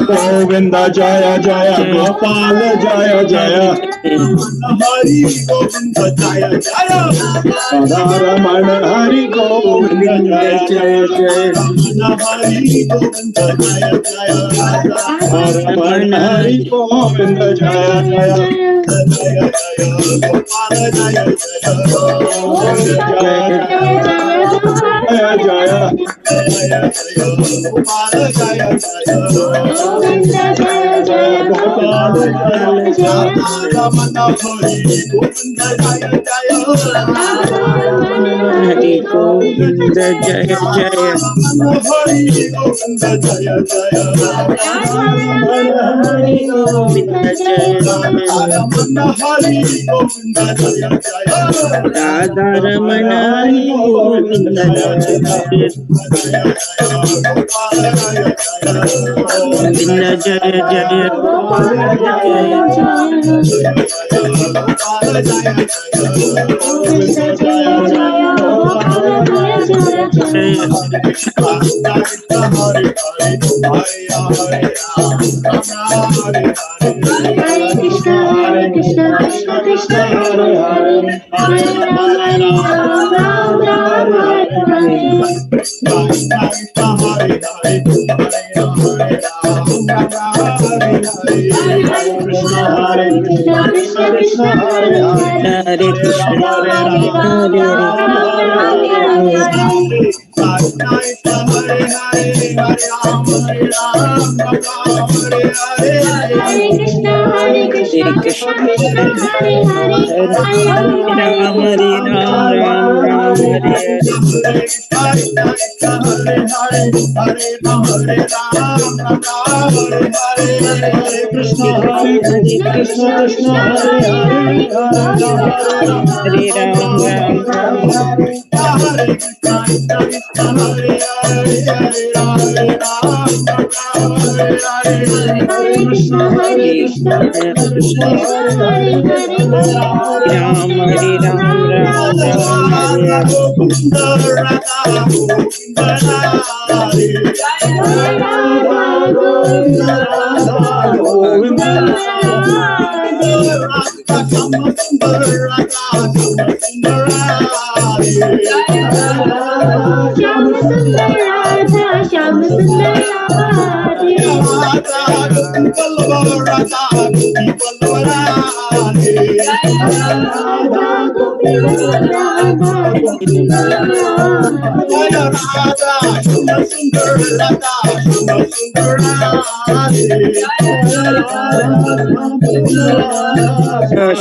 Govinda Jaya Jaya Gopal Jaya Jaya Hari Govinda Jaya Jaya Radharamana Hari Govinda Jaya Jaya Hari Govinda Jaya Jaya Radharamana Hari Govinda Jaya Jaya Jaya Gopal Jaya Jaya Jaya Hari Govinda Jaya Jaya. Hari Govinda Jaya Radha Ramana Hari Govinda Jaya Govinda Jaya Jaya Hare Krishna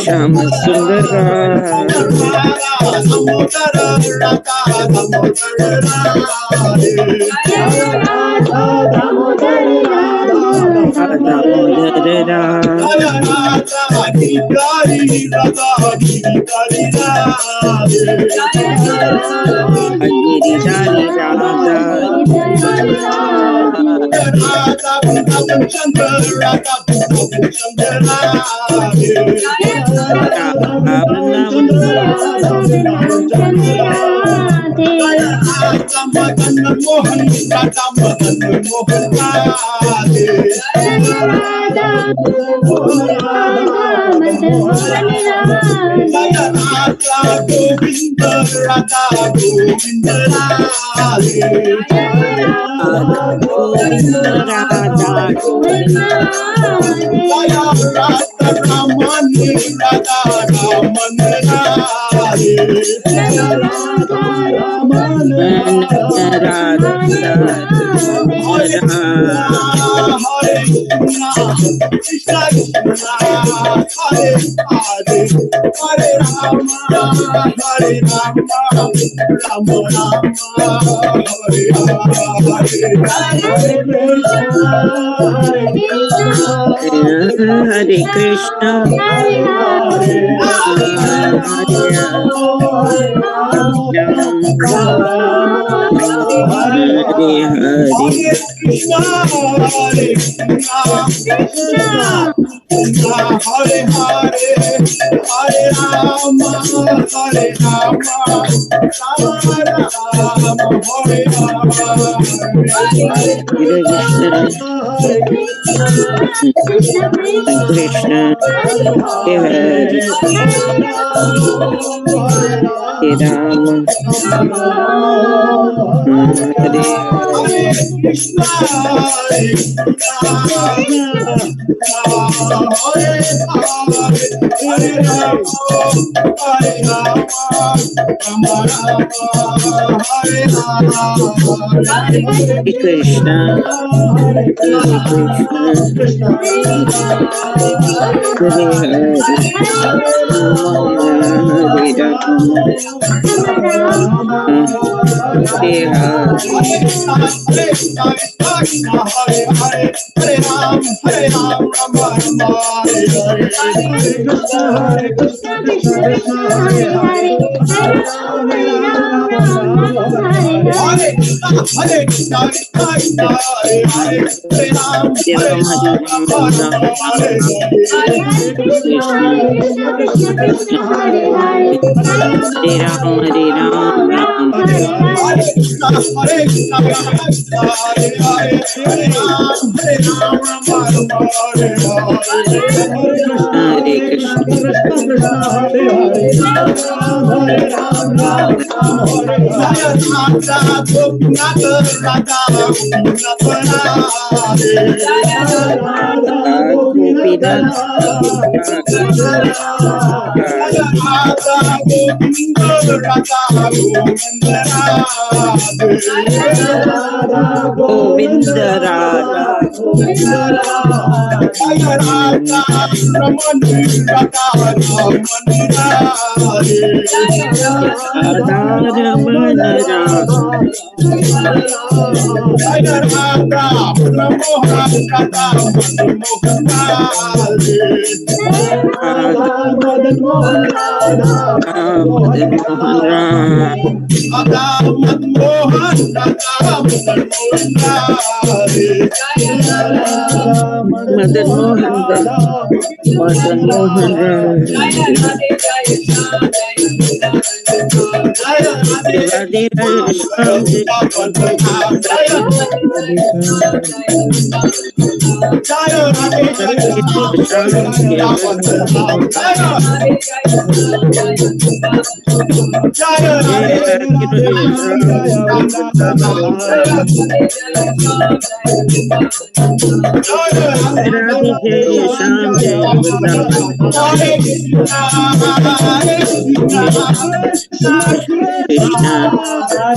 Shama Sundara Krishna Krishna,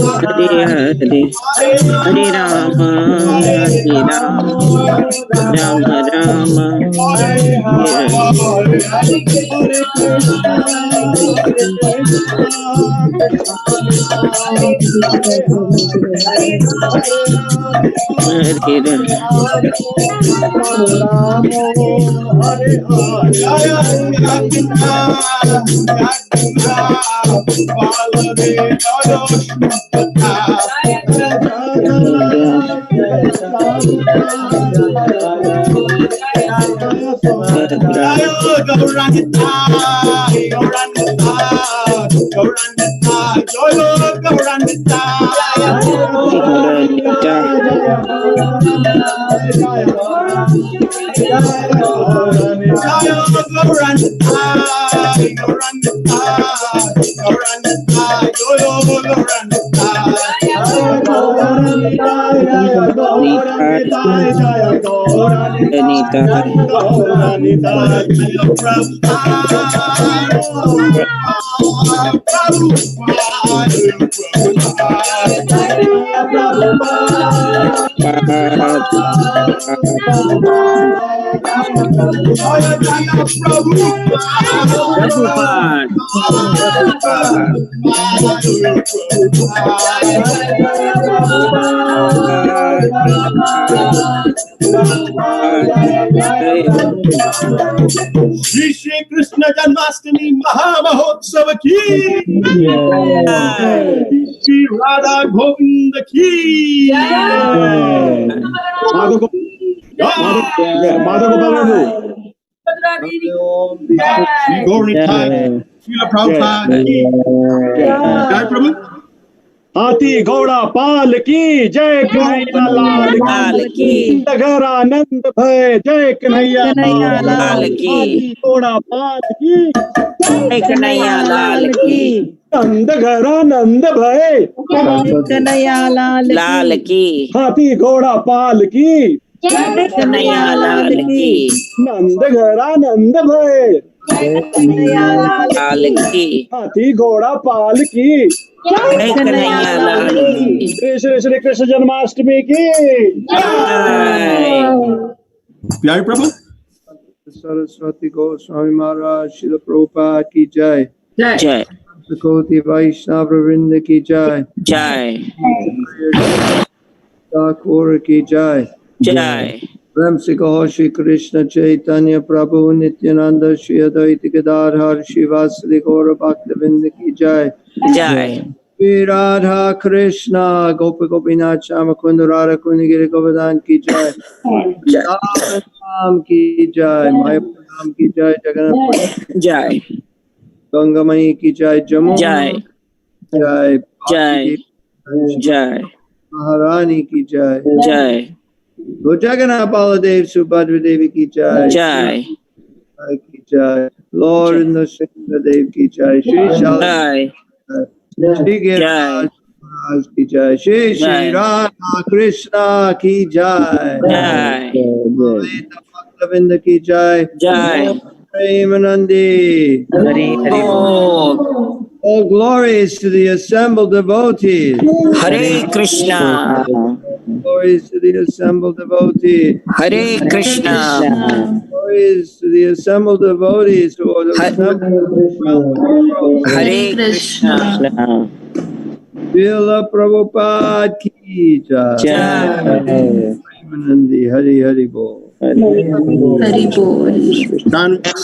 Hare Hare, Hare Rama, Hare Rama, Rama Rama, Hare Hare, Hare Krishna, Hare Shri Shri Krishna Janmastmi Mahamahotsav ki Shri Radha Govind ki Shri Gaurnitai Srila Prabhupada ki Jai Prabhu. हाथी घोड़ा पाल की जय कन्हैया लाल की नगर आनंद भय जय कन्हैया लाल की हाथी घोड़ा पाल की जय कन्हैया लाल की नंद घर आनंद भय कन्हैया लाल की हाथी घोड़ा पाल की जय कन्हैया लाल की नंद घर आनंद भय कन्हैया लाल की हाथी घोड़ा पाल की जय कन्हैया लाल की श्री श्री श्री कृष्ण जन्माष्टमी की Jai Prabhu. सरस्वती गोस्वामी महाराज श्रील प्रभुपाद की जय जय कोटि वैष्णव वृंद की जय जय ठाकुर की जय जय प्रेम से कहो श्री कृष्ण चैतन्य प्रभु नित्यानंद श्री अद्वैत केदार श्रीवासदि गौर भक्तवृंद की जय जय श्री राधा कृष्ण गोप गोपीनाथ श्याम कुंद राधा कुंद गिरि गोवर्धन की जय राम की जय मायापुर राम की जय जगन्नाथ जय गंगामयी की जय जमुना जय जय जय जय महारानी की जय जय गो जगन्नाथ बलदेव सुभद्रा देवी की जय जय की जय लॉर्ड नरसिंह की जय श्री जय श्री गिरिराज महाराज की जय श्री श्री राधा कृष्णा की जय भक्तवृंद की जय जय Premanandi Hare Hare all glories to the assembled devotees. Hare Krishna. Glories to the assembled devotees. Hare Krishna. Glories to the assembled devotees who are assembled around the world. Hare Krishna. Srila Prabhupada ki jai. Premanandi Hari Hari Bol. Hari Bol.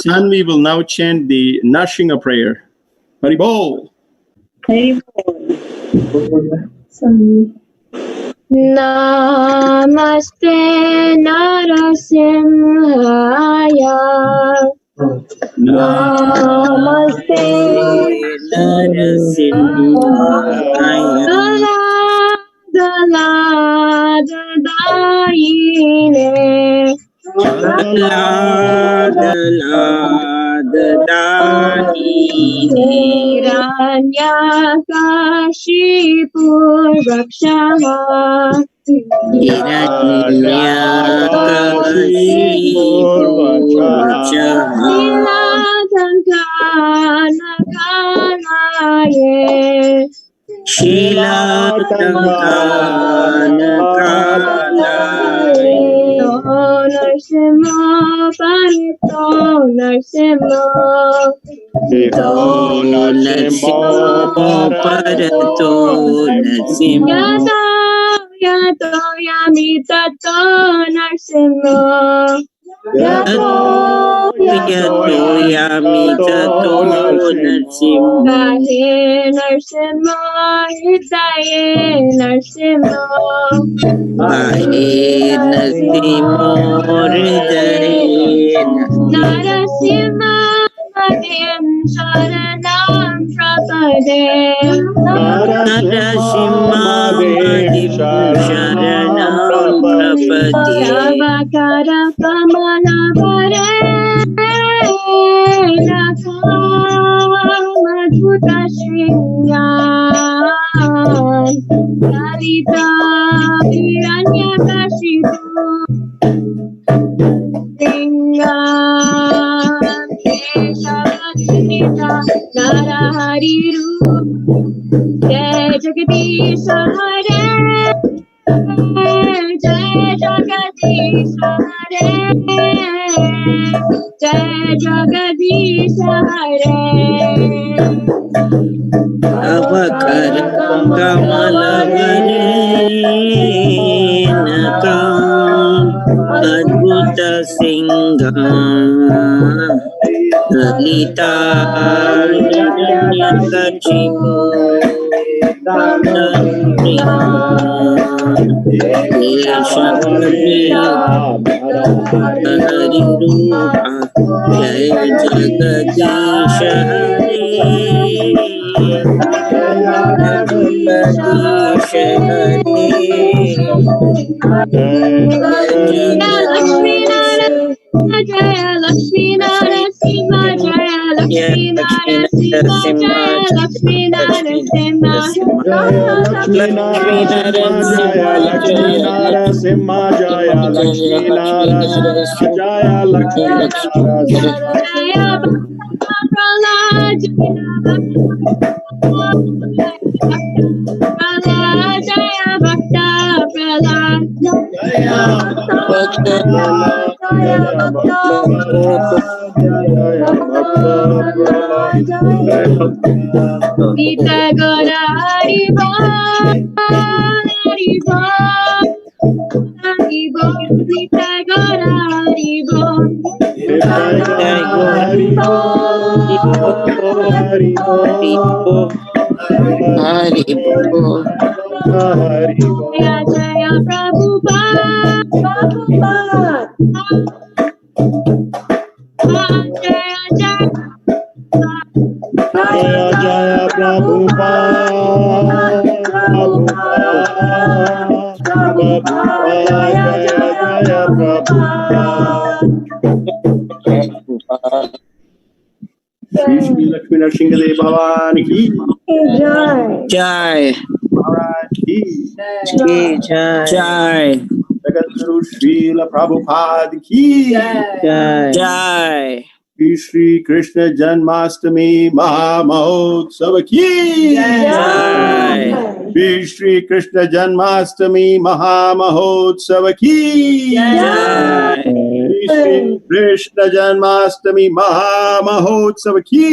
Sanvi will now chant the Nashinga prayer. Hari Bol. Hari Bol. Namaste Narasimhaya. Namaste Narasimhaya. Daladayine. Hiranyakashipu Rakshama. Hiranyakashipu Rakshama. Shilatankanakalaye. Narsimha Parito Narsimha. Parato Narsimha. Yato Yamitato Narsimha. Yato Yamitato Narsimha. Bahe Narsimha Hitaye Narsimha. Bahe Narsimha Hridaye Narasimha Madhyam Sharanam Prapade. Narasimha Madhyam Sharanam Prapade. Savakara Kamala Vare Rakha Madhuta Shringan Kalita Hiranyakashipu Lingam Keshavanita Narahari Rup Jai Jagadish Hare जय जगदीश हरे जय जगदीश हरे तव कर कमल वरेणका अद्भुत सिंह ललिता कचिपो हरि रूपा जय जगदीश हरे जगदीश हरे लक्ष्मी नारायण जय लक्ष्मी नरसिंह जय लक्ष्मी नरसिंह जय लक्ष्मी नरसिंह लक्ष्मी नरसिंह जय लक्ष्मी नरसिंह जय लक्ष्मी प्रहलाद जय भक्त प्रहलाद गीता गोरा हरि बोल हरि बोल हरि बोल गीता गोरा हरि बोल हरि बोल जय जय प्रभुपाद जय जय जय प्रभुपाद श्री श्री लक्ष्मी नरसिंहदेव भगवान की जय महाराज की जय जगत गुरु श्रील प्रभुपाद की जय श्री श्री कृष्ण जन्माष्टमी महामहोत्सव की जय श्री श्री कृष्ण जन्माष्टमी महामहोत्सव की जय श्री कृष्ण जन्माष्टमी महामहोत्सव की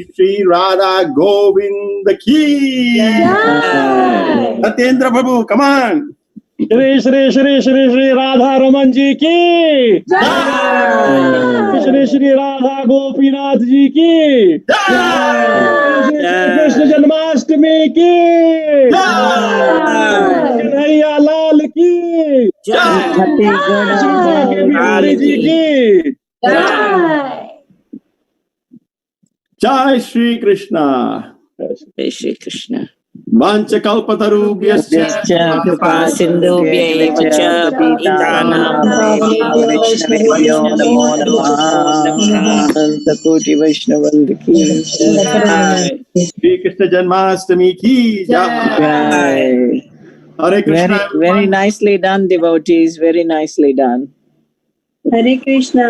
श्री राधा गोविंद की सत्येंद्र प्रभु कमान श्री श्री श्री श्री श्री राधा रमन जी की श्री श्री राधा गोपीनाथ जी की कृष्ण जन्माष्टमी की कन्हैया लाल की बिहारी जी की जय श्री कृष्णा जय श्री कृष्ण वाञ्छकल्पतरुभ्यश्च कृपा सिन्धुभ्यैव च पतितानां वैष्णवेभ्यो नमो नमः कोटि वैष्णववृंद की श्री कृष्ण जन्माष्टमी की जय हरे Krishna very nicely done devotees, very nicely done. Hare Krishna.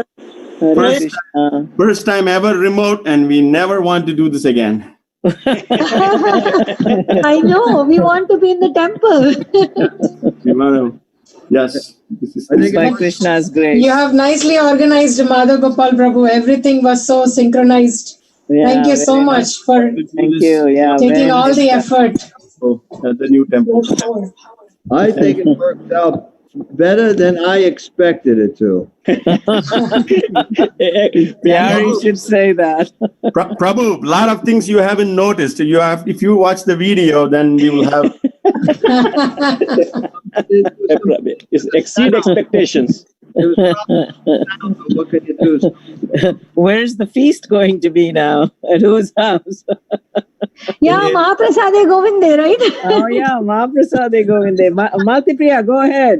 First time ever remote, and we never want to do this again. I know, we want to be in the temple. Yes, this is Krishna is great. You have nicely organized, Madhav Gopal Prabhu. Everything was so synchronized. Thank you so much for taking all the effort. At the new temple. I think it worked out better than I expected it to. Bihari should say that. Prabhu, a lot of things you haven't noticed. You have, if you watch the video, then you will have. Exceed expectations. What can you do? Where's the feast going to be now? At whose house? Yeah, Mahaprasade Govinde, right? Oh yeah, Mahaprasade Govinde. Malti Priya, go ahead.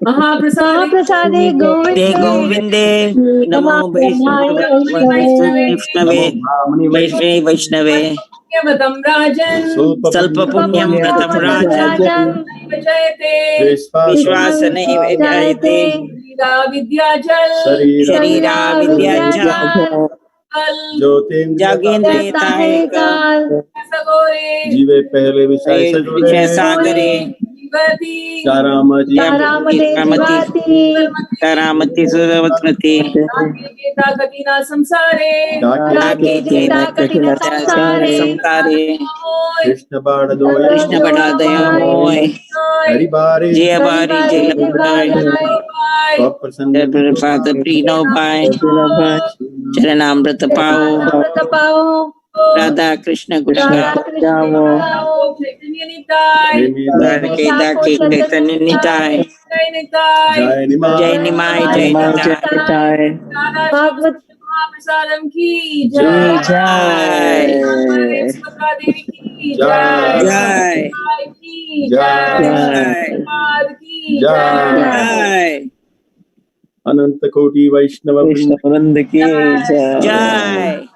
Mahaprasade Govinde. नमो वैष्णवे वैष्णवे स्वल्प पुण्यं व्रतं राजन् विश्वासनैव जायते शरीरा विद्या च जागेंद्र ताहे कल जीवे पहले विषय सजोरे सागरे चारामती तारामती सुरवत्मती संसारे कृष्ण बाड़दोय हरि बारे जय बारी जय प्रसाद प्रीनो भाई चरणामृत पाओ राधा कृष्ण चैतन्य निताय जय निमाय जय निताय प्रसादम की जय देवी की जय की जय अनंत कोटि वैष्णव वृंद की जय.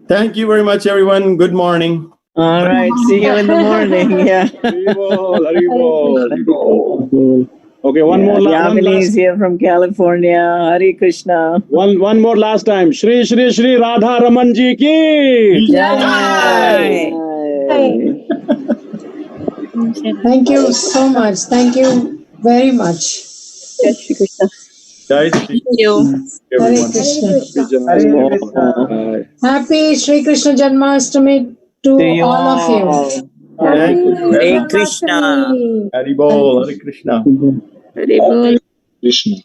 Thank you very much, everyone. Good morning. All right. See you in the morning. Yeah. Okay, one more Yamini is here from California. Hare Krishna. One more last time. Shri Shri Shri Radha Raman ji ki Jai. Thank you so much. Thank you very much. Jai Shri Krishna. Jai Shri Hare Krishna. Happy Shri Krishna Janmastami to all of you. Thank you. Hare Krishna. Hari Bol. Hare Krishna. Hare Bol. Krishna.